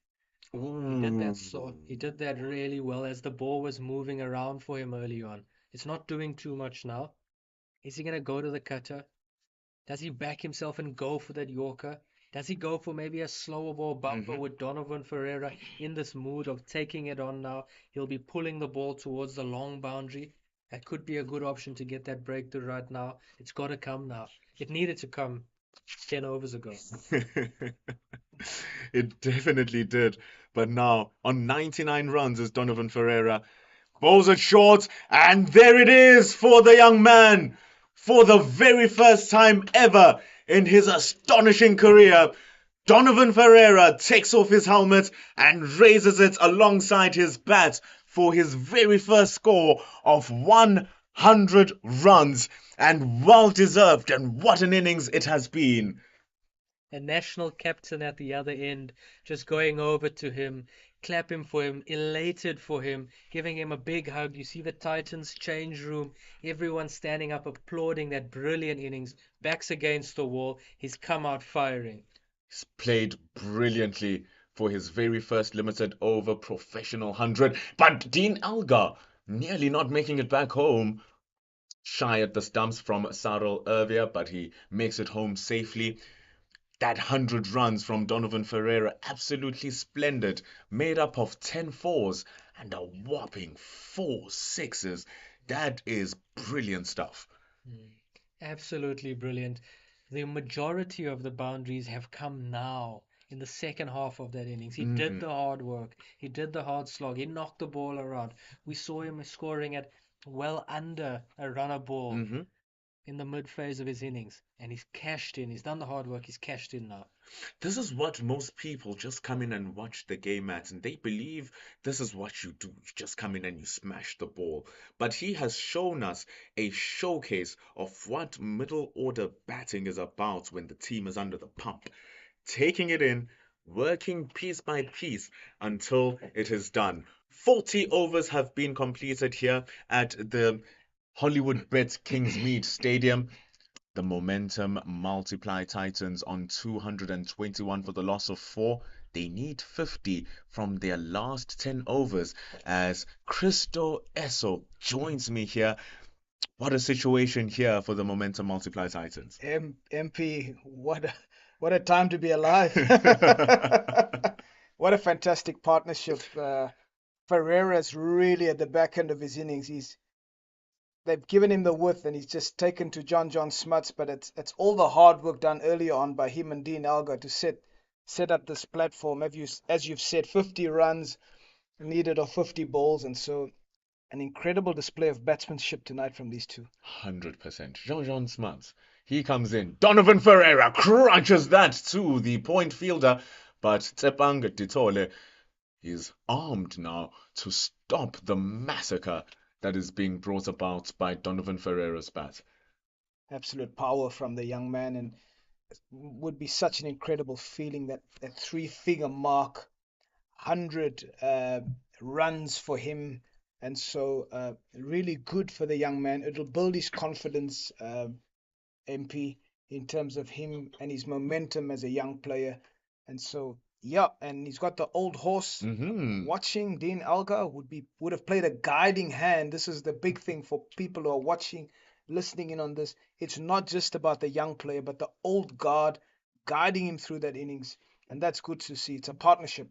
He did that really well as the ball was moving around for him early on. It's not doing too much now. Is he gonna go to the cutter? Does he back himself and go for that Yorker? Does he go for maybe a slower ball bumper with Donovan Ferreira in this mood of taking it on now? He'll be pulling the ball towards the long boundary. That could be a good option to get that breakthrough right now. It's got to come now. It needed to come 10 overs ago. It definitely did. But now, on 99 runs, is Donovan Ferreira. Bowls it short, and there it is for the young man. For the very first time ever in his astonishing career, Donovan Ferreira takes off his helmet and raises it alongside his bat for his very first score of 100 runs. And well deserved, and what an innings it has been. A national captain at the other end, just going over to him, clapping for him, elated for him, giving him a big hug. You see the Titans change room, everyone standing up, applauding that brilliant innings, backs against the wall. He's come out firing. He's played brilliantly for his very first limited over professional 100. But Dean Alga nearly not making it back home. Shy at the stumps from Sarel earlier, but he makes it home safely. That 100 runs from Donovan Ferreira, absolutely splendid, made up of 10 fours and a whopping 4 sixes. That is brilliant stuff. Absolutely brilliant. The majority of the boundaries have come now in the second half of that innings. He did the hard work. He did the hard slog. He knocked the ball around. We saw him scoring at well under a runner ball in the mid phase of his innings. And he's cashed in. He's done the hard work. He's cashed in now. This is what most people just come in and watch the game at, and they believe this is what you do. You just come in and you smash the ball. But he has shown us a showcase of what middle order batting is about when the team is under the pump. Taking it in, working piece by piece until it is done. 40 overs have been completed here at the Hollywoodbets Kingsmead Stadium. The momentum multiply Titans on 221 for the loss of 4. They need 50 from their last 10 overs as Christo Esso joins me here. What a situation here for the momentum multiply Titans. MP, what a time to be alive. What a fantastic partnership. Ferreira's really at the back end of his innings. They've given him the width and he's just taken to John Smuts, but it's all the hard work done earlier on by him and Dean Alga to set up this platform. As you've said, 50 runs needed of 50 balls, and so an incredible display of batsmanship tonight from these two. 100%. John Smuts. He comes in. Donovan Ferreira crunches that to the point fielder, but Tsepang Ditole is armed now to stop the massacre that is being brought about by Donovan Ferreira's bat. Absolute power from the young man, and it would be such an incredible feeling that 3-figure mark, 100 runs for him, and so really good for the young man. It'll build his confidence, MP, in terms of him and his momentum as a young player, and so yeah, and he's got the old horse. Watching Dean Alga would have played a guiding hand. This is the big thing for people who are watching, listening in on this. It's not just about the young player, but the old guard guiding him through that innings, and that's good to see. It's a partnership.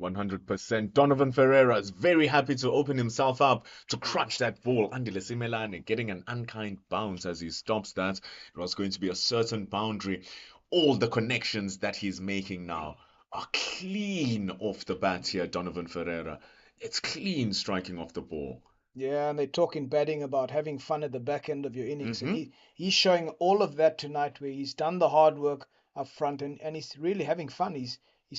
100%. Donovan Ferreira is very happy to open himself up to crunch that ball. Andile Simelane getting an unkind bounce as he stops that. It was going to be a certain boundary. All the connections that he's making now are clean off the bat here, Donovan Ferreira. It's clean striking off the ball. Yeah, and they talk in batting about having fun at the back end of your innings. And he's showing all of that tonight, where he's done the hard work up front and he's really having fun. He's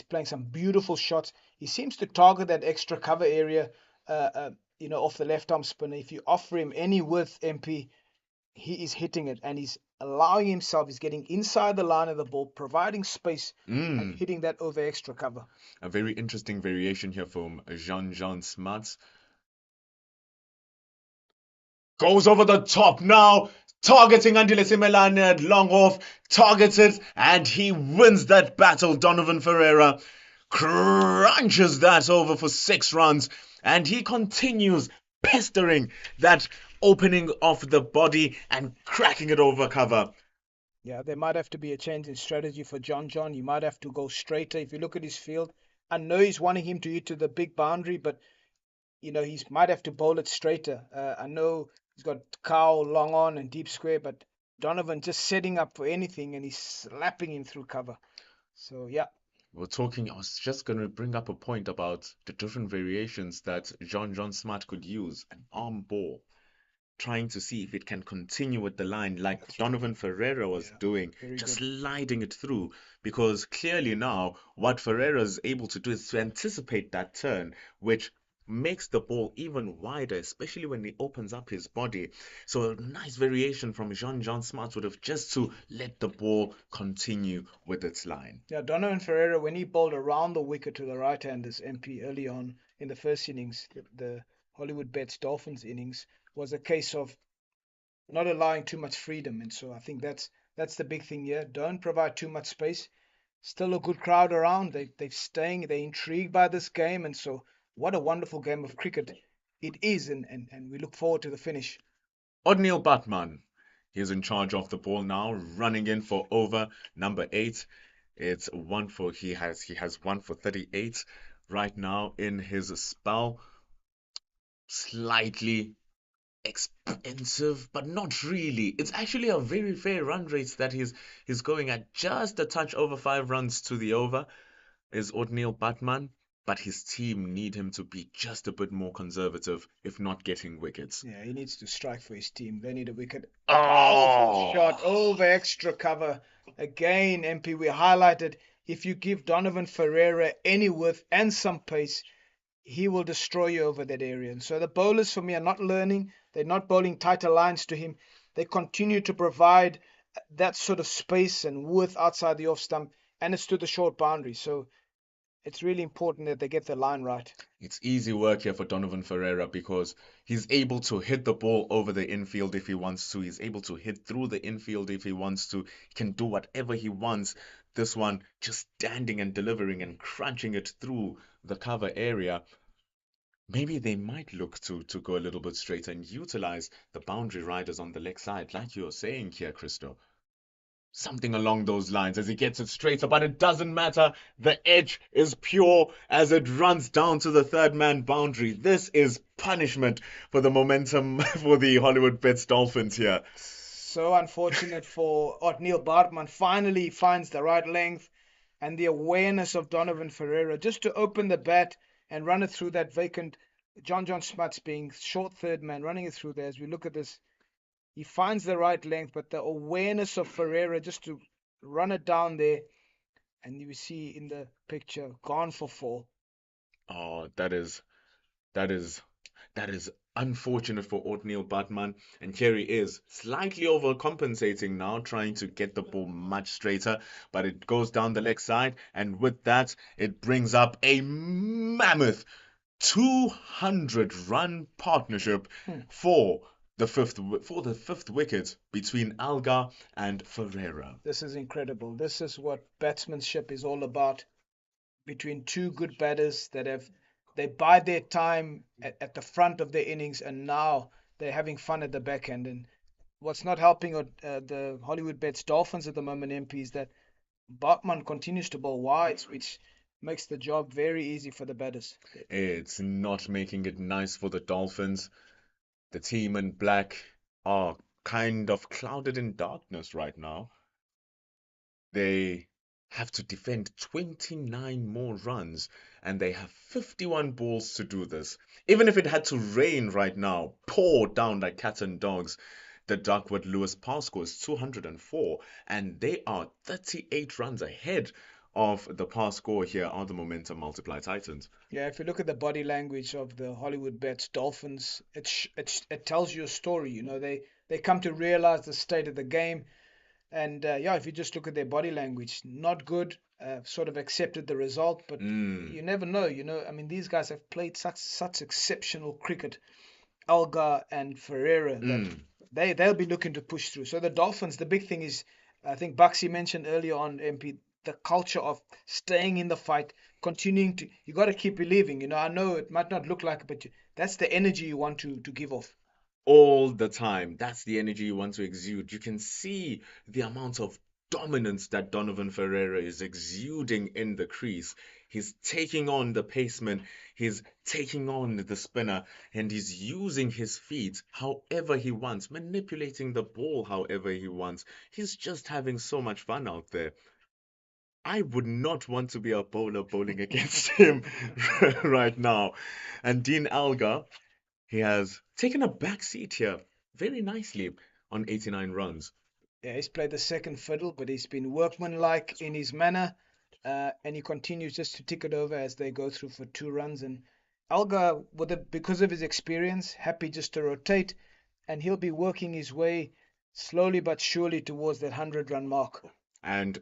playing some beautiful shots. He seems to target that extra cover area off the left arm spinner. If you offer him any width, MP, he is hitting it, and he's allowing himself. He's getting inside the line of the ball, providing space and hitting that over extra cover. A very interesting variation here from Jean Smuts. Goes over the top now, targeting Andile Simelane at long off, targets it, and he wins that battle. Donovan Ferreira crunches that over for 6 runs, and he continues pestering that opening of the body and cracking it over cover. Yeah, there might have to be a change in strategy for John. He might have to go straighter. If you look at his field, I know he's wanting him to hit to the big boundary, but he might have to bowl it straighter. I know he's got cow, long on, and deep square, but Donovan just setting up for anything, and he's slapping him through cover. So yeah. I was just going to bring up a point about the different variations that John Smart could use. An arm ball, trying to see if it can continue with the line like Donovan Ferreira was doing, just sliding it through. Because clearly now, what Ferreira is able to do is to anticipate that turn, which makes the ball even wider, especially when he opens up his body. So a nice variation from John Smart would have just to let the ball continue with its line. Yeah, Donovan Ferreira, when he bowled around the wicket to the right-handers, MP, early on in the first innings, the Hollywoodbets Dolphins innings, was a case of not allowing too much freedom. And so I think that's the big thing here. Don't provide too much space. Still a good crowd around. They're intrigued by this game, and so what a wonderful game of cricket it is, and we look forward to the finish. Odneil Batman, he's in charge of the ball now, running in for over number 8. It's he has 1 for 38 right now in his spell. Slightly expensive, but not really. It's actually a very fair run rate that he's going at, just a touch over 5 runs to the over is Odneil Batman. But his team need him to be just a bit more conservative, if not getting wickets. Yeah, he needs to strike for his team. They need a wicket. Oh! Shot over extra cover. Again, MP, we highlighted, if you give Donovan Ferreira any width and some pace, he will destroy you over that area. And so the bowlers, for me, are not learning. They're not bowling tighter lines to him. They continue to provide that sort of space and width outside the off stump, and it's to the short boundary. So it's really important that they get the line right. It's easy work here for Donovan Ferreira because he's able to hit the ball over the infield if he wants to. He's able to hit through the infield if he wants to. He can do whatever he wants. This one just standing and delivering and crunching it through the cover area. Maybe they might look to go a little bit straighter and utilize the boundary riders on the leg side, like you're saying here, Christo. Something along those lines as he gets it straighter, but it doesn't matter. The edge is pure as it runs down to the 3rd man boundary. This is punishment for the momentum for the Hollywoodbets Dolphins here. So unfortunate for Odneil Bartman. Finally finds the right length and the awareness of Donovan Ferreira just to open the bat and run it through that vacant. John Smuts being short 3rd man, running it through there. As we look at this, he finds the right length, but the awareness of Ferreira just to run it down there, and you see in the picture, gone for 4. Oh, that is unfortunate for Odneil Batman. And here he is, slightly overcompensating now, trying to get the ball much straighter, but it goes down the leg side, and with that, it brings up a mammoth 200-run partnership for the fifth wicket between Algar and Ferreira. This is incredible. This is what batsmanship is all about. Between two good batters they bide their time at the front of their innings, and now they're having fun at the back end. And what's not helping the Hollywoodbets Dolphins at the moment, MP, is that Bartman continues to bowl wides, which makes the job very easy for the batters. It's not making it nice for the Dolphins. The team in black are kind of clouded in darkness right now. They have to defend 29 more runs, and they have 51 balls to do this. Even if it had to rain right now, pour down like cats and dogs, the Duckwood Lewis Power score is 204, and they are 38 runs ahead of the past score here are the momentum multiply Titans. Yeah, if you look at the body language of the Hollywoodbets Dolphins, it tells you a story. You know, they come to realize the state of the game, and yeah, if you just look at their body language, not good. Sort of accepted the result, but you never know. You know, I mean, these guys have played such exceptional cricket, Alga and Ferreira, that they'll be looking to push through. So the Dolphins, the big thing is, I think Buxy mentioned earlier on, MP, the culture of staying in the fight, continuing to. You got to keep believing. You know, I know it might not look like it, but that's the energy you want to give off. All the time. That's the energy you want to exude. You can see the amount of dominance that Donovan Ferreira is exuding in the crease. He's taking on the paceman, he's taking on the spinner, and he's using his feet however he wants, manipulating the ball however he wants. He's just having so much fun out there. I would not want to be a bowler bowling against him right now. And Dean Alga, he has taken a back seat here very nicely on 89 runs. Yeah, he's played the second fiddle, but he's been workmanlike in his manner, and he continues just to tick it over as they go through for 2 runs. And Alga, because of his experience, happy just to rotate, and he'll be working his way slowly but surely towards that 100-run mark. And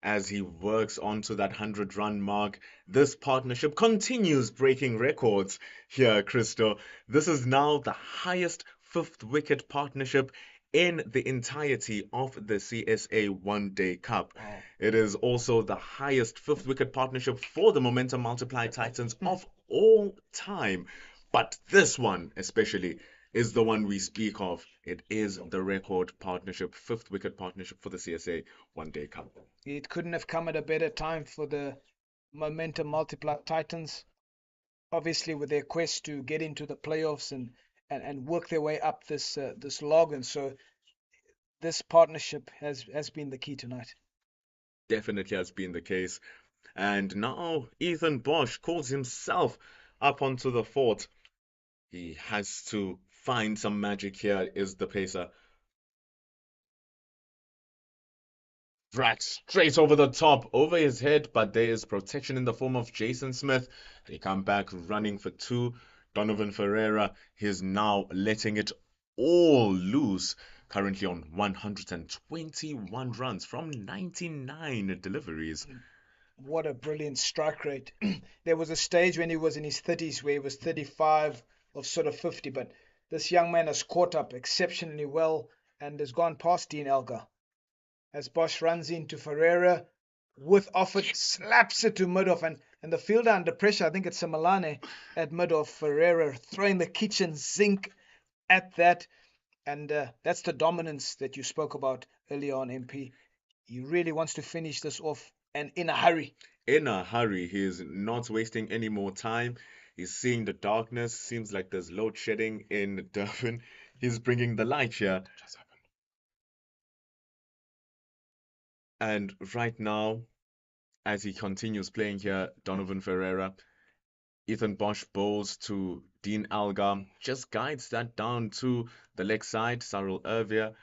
as he works onto that 100-run mark, this partnership continues breaking records here, Crystal. This is now the highest fifth wicket partnership in the entirety of the CSA One Day Cup. Wow. It is also the highest fifth wicket partnership for the Momentum Multiply Titans of all time. But this one, especially, is the one we speak of. It is the record partnership, fifth wicket partnership for the CSA One Day Cup. It couldn't have come at a better time for the Momentum Multiply Titans. Obviously, with their quest to get into the playoffs and work their way up this log, and so this partnership has been the key tonight. Definitely has been the case. And now Ethan Bosch calls himself up onto the fort. He has to find some magic here, is the pacer. Right, straight over the top, over his head, but there is protection in the form of Jason Smith. They come back running for 2. Donovan Ferreira is now letting it all loose, currently on 121 runs from 99 deliveries. What a brilliant strike rate. There was a stage when he was in his 30s where he was 35 of sort of 50, but this young man has caught up exceptionally well and has gone past Dean Elgar. As Bosch runs into Ferreira with Offord, slaps it to mid-off, and the fielder under pressure, I think it's Samalane at mid-off, Ferreira throwing the kitchen sink at that, and that's the dominance that you spoke about earlier on, MP. He really wants to finish this off and in a hurry. In a hurry, he is not wasting any more time. He's seeing the darkness. Seems like there's load shedding in Durban. He's bringing the light here. And right now, as he continues playing here, Donovan Ferreira, Ethan Bosch bowls to Dean Algar, just guides that down to the leg side. Cyril Ervia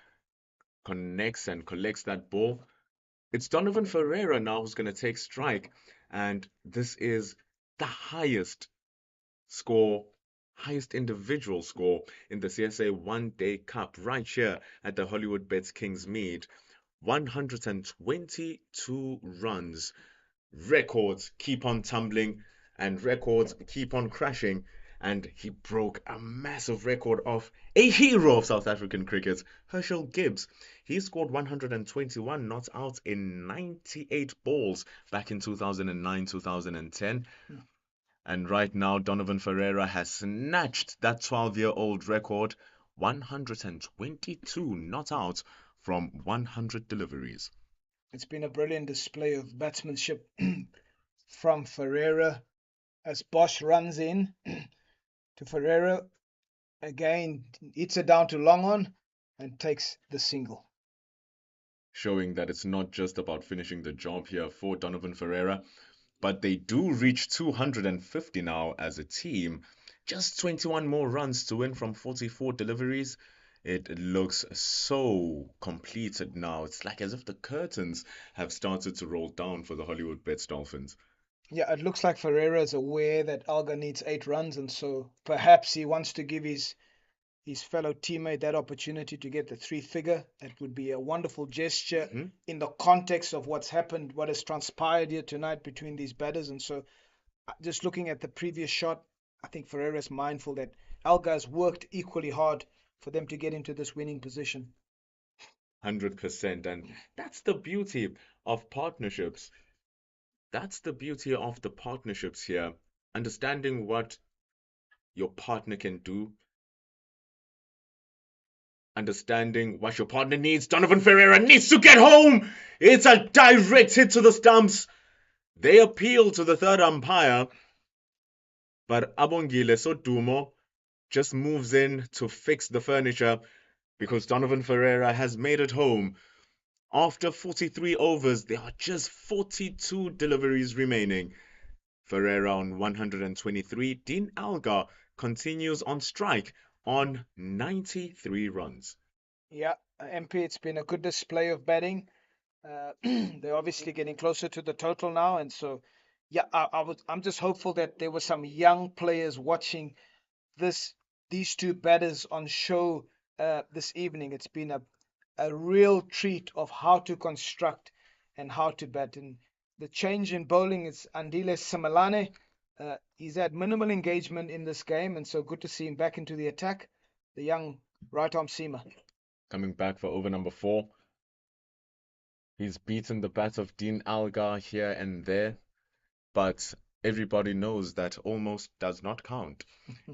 connects and collects that ball. It's Donovan Ferreira now who's going to take strike, and this is the highest score, highest individual score in the CSA One Day Cup right here at the Hollywoodbets Kingsmead. 122 runs. Records keep on tumbling and records keep on crashing. And he broke a massive record of a hero of South African cricket, Herschel Gibbs. He scored 121 not out in 98 balls back in 2009-2010. And right now, Donovan Ferreira has snatched that 12-year-old record, 122 not out from 100 deliveries. It's been a brilliant display of batsmanship from Ferreira as Bosch runs in to Ferreira. Again, hits it down to long on and takes the single. Showing that it's not just about finishing the job here for Donovan Ferreira, but they do reach 250 now as a team. Just 21 more runs to win from 44 deliveries. It looks so completed now. It's like as if the curtains have started to roll down for the Hollywoodbets Dolphins. Yeah, it looks like Ferreira is aware that Alga needs 8 runs, and so perhaps he wants to give his fellow teammate that opportunity to get the 3 figure. That would be a wonderful gesture Mhm. in the context of what's happened, what has transpired here tonight between these batters. And so, just looking at the previous shot, I think Ferreira is mindful that Alga has worked equally hard for them to get into this winning position. 100%. And that's the beauty of partnerships. That's the beauty of the partnerships here. Understanding what your partner can do, understanding what your partner needs. Donovan Ferreira needs to get home. It's a direct hit to the stumps. They appeal to the third umpire, but Abongile Sodumo just moves in to fix the furniture because Donovan Ferreira has made it home. After 43 overs, there are just 42 deliveries remaining. Ferreira on 123. Dean Algar continues on strike on 93 runs. Yeah, MP, it's been a good display of batting. They're obviously getting closer to the total now, and so yeah, I'm just hopeful that there were some young players watching this these two batters on show this evening. It's been a real treat of how to construct and how to bat. And the change in bowling is Andile Simelane. He's had minimal engagement in this game, and so good to see him back into the attack. The young right arm seamer. Coming back for over number 4. He's beaten the bat of Dean Algar here and there, but everybody knows that almost does not count.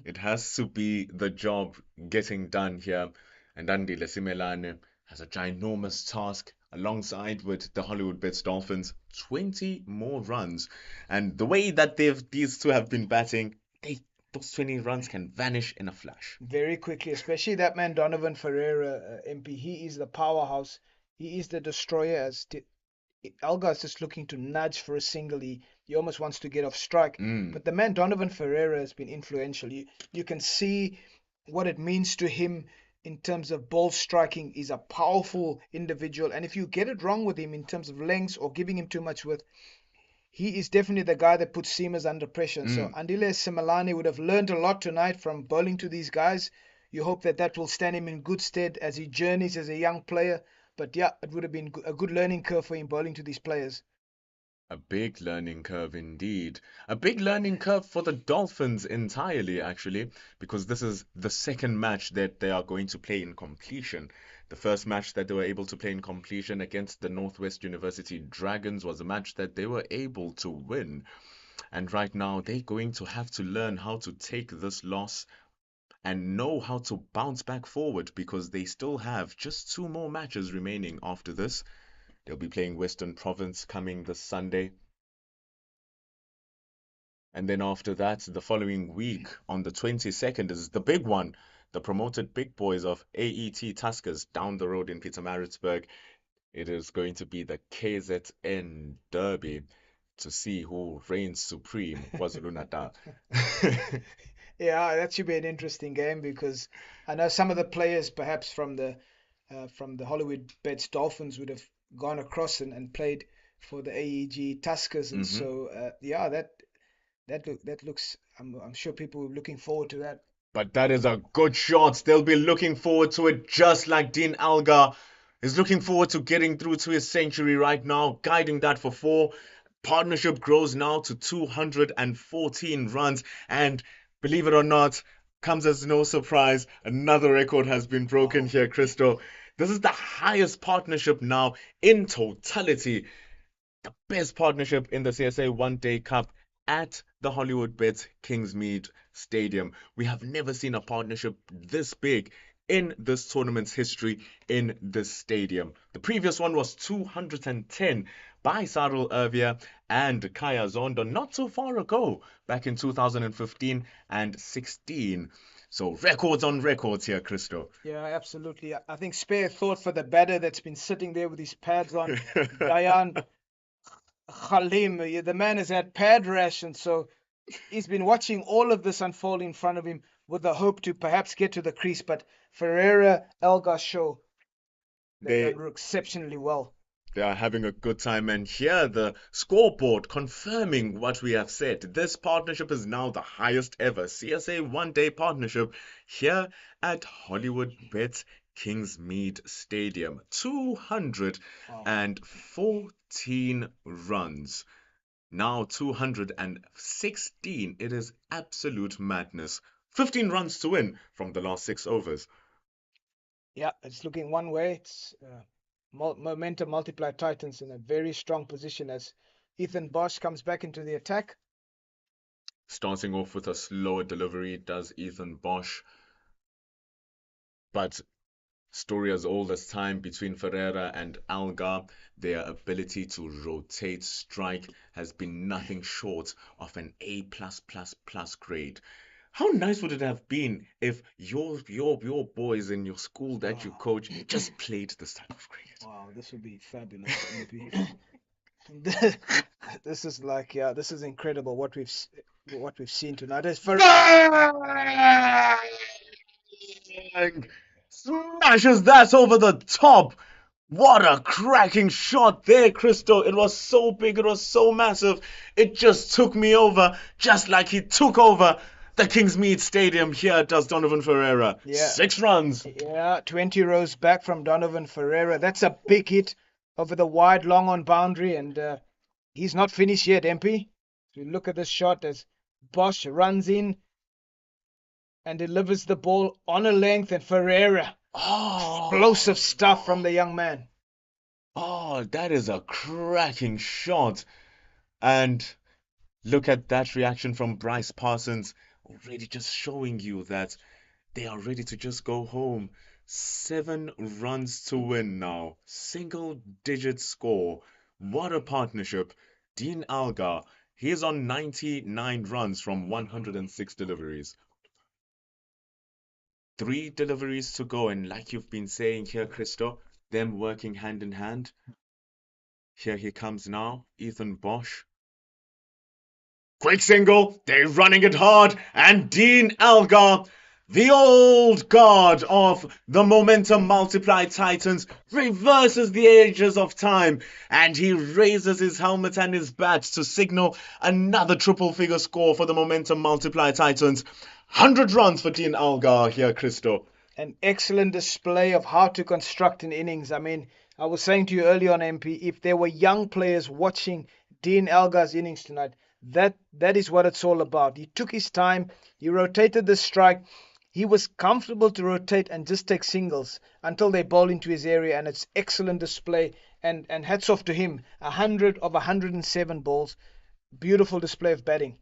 It has to be the job getting done here. And Andy Lesimelane has a ginormous task alongside with the Hollywoodbets Dolphins. 20 more runs. And the way that these two have been batting, those 20 runs can vanish in a flash. Very quickly, especially that man Donovan Ferreira, MP. He is the powerhouse. He is the destroyer. Alga is just looking to nudge for a single. He almost wants to get off strike. But the man Donovan Ferreira has been influential. You can see what it means to him in terms of ball striking. He's a powerful individual, and if you get it wrong with him in terms of lengths or giving him too much width, he is definitely the guy that puts seamers under pressure. So Andile Simelane would have learned a lot tonight from bowling to these guys. You hope that that will stand him in good stead as he journeys as a young player. But yeah, it would have been a good learning curve for him bowling to these players. A big learning curve indeed. A big learning curve for the Dolphins entirely, actually, because this is the second match that they are going to play in completion. The first match that they were able to play in completion against the Northwest University Dragons was a match that they were able to win. And right now, they're going to have to learn how to take this loss and know how to bounce back forward because they still have just 2 more matches remaining after this. They'll be playing Western Province coming this Sunday. And then after that, the following week, on the 22nd, is the big one. The promoted big boys of AET Tuskers down the road in Pietermaritzburg. It is going to be the KZN Derby to see who reigns supreme, KwaZulu-Natal. Yeah, that should be an interesting game because I know some of the players, perhaps from the Hollywoodbets Dolphins, would have gone across and played for the AEG Tuskers, and so yeah, that looks. I'm sure people are looking forward to that. But that is a good shot. They'll be looking forward to it just like Dean Algar is looking forward to getting through to his century right now, guiding that for 4. Partnership grows now to 214 runs. And believe it or not, comes as no surprise, another record has been broken here, Christo. This is the highest partnership now in totality. The best partnership in the CSA One Day Cup at the Hollywoodbets Kingsmead Stadium. We have never seen a partnership this big in this tournament's history in this stadium. The previous one was 210 by Cyril Ervia and Kaya Zondo not too far ago, back in 2015 and 16. So records on records here, Christo. Yeah, absolutely. I think spare thought for the batter that's been sitting there with his pads on, Dayan Khalim. The man has had pad rash, and so he's been watching all of this unfold in front of him. with the hope to perhaps get to the crease. But Ferreira, Elgar show they've done exceptionally well. They are having a good time, and here the scoreboard confirming what we have said. This partnership is now the highest ever CSA one-day partnership here at Hollywoodbets Kingsmead Stadium. 214 runs. Now 216. It is absolute madness. 15 runs to win from the last 6 overs. Yeah, it's looking one way. It's momentum multiplied Titans in a very strong position as Ethan Bosch comes back into the attack. Starting off with a slower delivery does Ethan Bosch. But story as old as time between Ferreira and Algar. Their ability to rotate strike has been nothing short of an A+++ grade. How nice would it have been if your boys in your school that you coach just played this type of cricket? Wow, this would be fabulous. This is like, yeah, this is incredible what we've seen tonight. Smashes that over the top. What a cracking shot there, Christo. It was so big, it was so massive. It just took me over, just like he took over the Kingsmead Stadium. Here does Donovan Ferreira. Yeah. 6 runs. Yeah, 20 rows back from Donovan Ferreira. That's a big hit over the wide long on boundary, and he's not finished yet, MP. So look at this shot as Bosch runs in and delivers the ball on a length, and Ferreira. Explosive stuff from the young man. Oh, that is a cracking shot. And look at that reaction from Bryce Parsons, already just showing you that they are ready to just go home. 7 runs to win now. Single-digit score. What a partnership. Dean Algar, he is on 99 runs from 106 deliveries. 3 deliveries to go, and like you've been saying here, Christo, them working hand in hand. Here he comes now, Ethan Bosch. Quick single, they're running it hard, and Dean Algar, the old guard of the Momentum Multiplied Titans, reverses the ages of time, and he raises his helmet and his badge to signal another triple-figure score for the Momentum Multiplied Titans. 100 runs for Dean Algar here, Christo. An excellent display of how to construct an innings. I mean, I was saying to you earlier on, MP, if there were young players watching Dean Algar's innings tonight, that is what it's all about. He took his time, he rotated the strike, he was comfortable to rotate and just take singles until they bowl into his area, and it's excellent display, and hats off to him. 100 of 107 balls. Beautiful display of batting.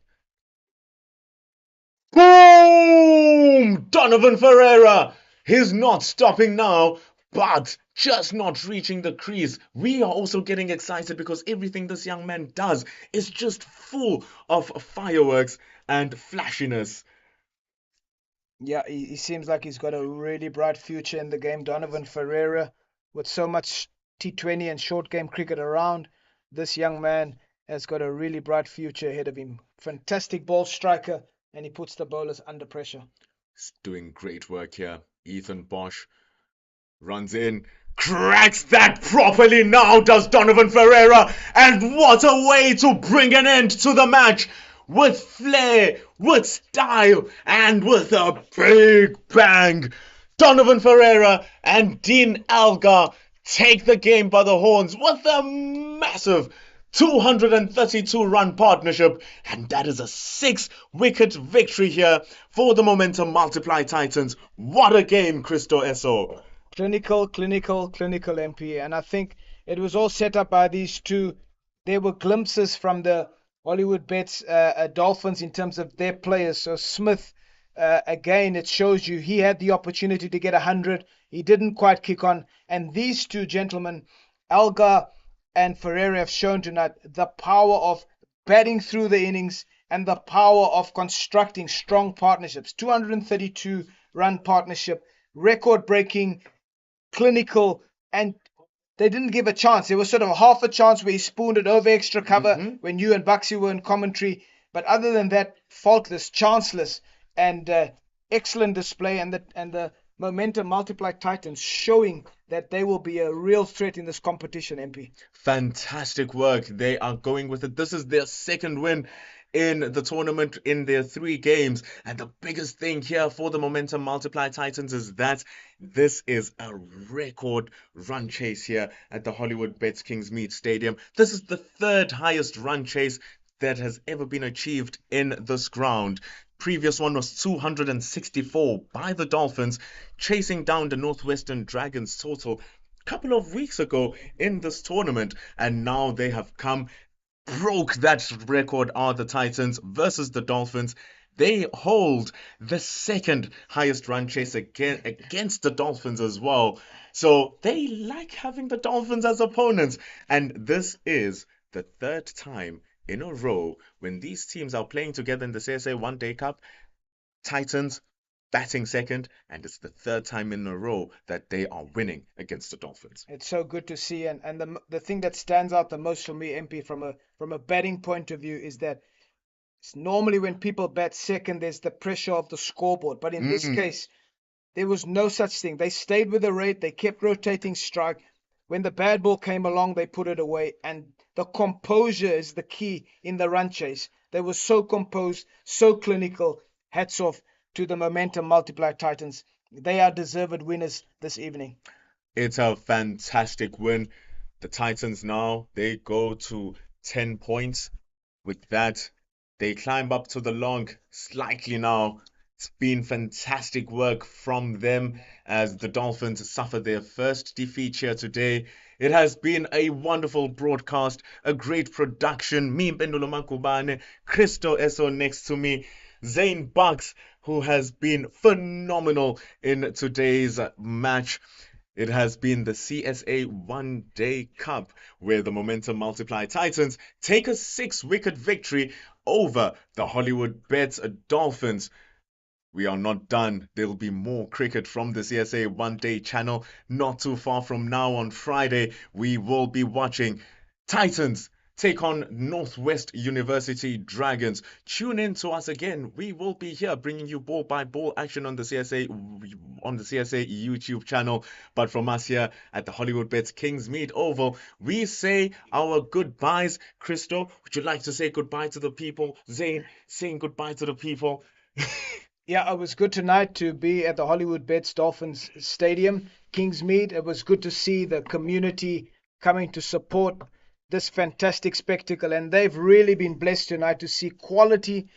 Boom! Donovan Ferreira! He's not stopping now, but just not reaching the crease. We are also getting excited because everything this young man does is just full of fireworks and flashiness. Yeah, he seems like he's got a really bright future in the game. Donovan Ferreira, with so much T20 and short game cricket around, this young man has got a really bright future ahead of him. Fantastic ball striker, and he puts the bowlers under pressure. He's doing great work here. Ethan Bosch runs in, cracks that properly now, does Donovan Ferreira, and what a way to bring an end to the match. With flair, with style, and with a big bang. Donovan Ferreira and Dean Algar take the game by the horns with a massive 232-run partnership, and that is a 6-wicket victory here for the Momentum Multiply Titans. What a game, Christo Esso. Clinical, MP, and I think it was all set up by these two. There were glimpses from the Hollywoodbets Dolphins in terms of their players. So Smith, again, it shows you he had the opportunity to get 100. He didn't quite kick on. And these two gentlemen, Algar and Ferreira, have shown tonight the power of batting through the innings and the power of constructing strong partnerships. 232-run partnership, record-breaking, clinical, and they didn't give a chance. There was sort of half a chance where he spooned it over extra cover when you and Buxy were in commentary. But other than that, faultless, chanceless. And excellent display, and the momentum multiplied Titans showing that they will be a real threat in this competition, MP. Fantastic work. They are going with it. This is their second win in the tournament in their 3 games. And the biggest thing here for the Momentum Multiply Titans is that this is a record run chase here at the Hollywoodbets Kingsmead Stadium. This is the third highest run chase that has ever been achieved in this ground. Previous one was 264 by the Dolphins, chasing down the Northwestern Dragons total couple of weeks ago in this tournament, and now they have broke that record, are the Titans versus the Dolphins. They hold the second highest run chase against the Dolphins as well. So they like having the Dolphins as opponents, and this is the third time in a row when these teams are playing together in the CSA One Day Cup. Titans batting second, and it's the third time in a row that they are winning against the Dolphins. It's so good to see, and the thing that stands out the most for me, MP, from a batting point of view, is that it's normally when people bat second, there's the pressure of the scoreboard, but in this case, there was no such thing. They stayed with the rate, they kept rotating strike. When the bad ball came along, they put it away, and the composure is the key in the run chase. They were so composed, so clinical. Hats off to the Momentum Multiply Titans. They are deserved winners this evening. It's a fantastic win. The Titans now, they go to 10 points. With that, they climb up to the long slightly now. It's been fantastic work from them as the Dolphins suffer their first defeat here today. It has been a wonderful broadcast, a great production. Me, Mpendulo Makubane, Christo Eso next to me, Zane Bucks, who has been phenomenal in today's match. It has been the CSA One Day Cup, where the Momentum Multiply Titans take a 6-wicket victory over the Hollywoodbets Dolphins. We are not done. There will be more cricket from the CSA One Day channel. Not too far from now on Friday, we will be watching Titans take on Northwest University Dragons. Tune in to us again. We will be here bringing you ball by ball action on the CSA YouTube channel. But from us here at the Hollywoodbets Kingsmead Oval, we say our goodbyes. Christo, would you like to say goodbye to the people? Zane, saying goodbye to the people. Yeah, it was good tonight to be at the Hollywoodbets Dolphins Stadium, Kingsmead. It was good to see the community coming to support this fantastic spectacle, and they've really been blessed tonight to see quality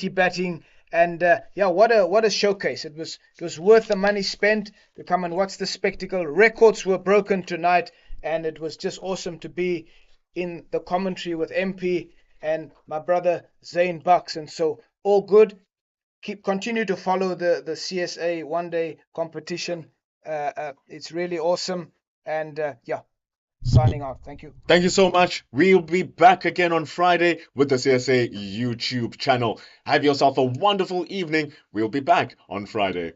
batting, and what a showcase. It was worth the money spent to come and watch the spectacle. Records were broken tonight, and it was just awesome to be in the commentary with MP and my brother Zane Bucks. And so all good. Continue to follow the CSA One Day competition. It's really awesome, and signing out. Thank you. Thank you so much. We'll be back again on Friday with the CSA YouTube channel. Have yourself a wonderful evening. We'll be back on Friday.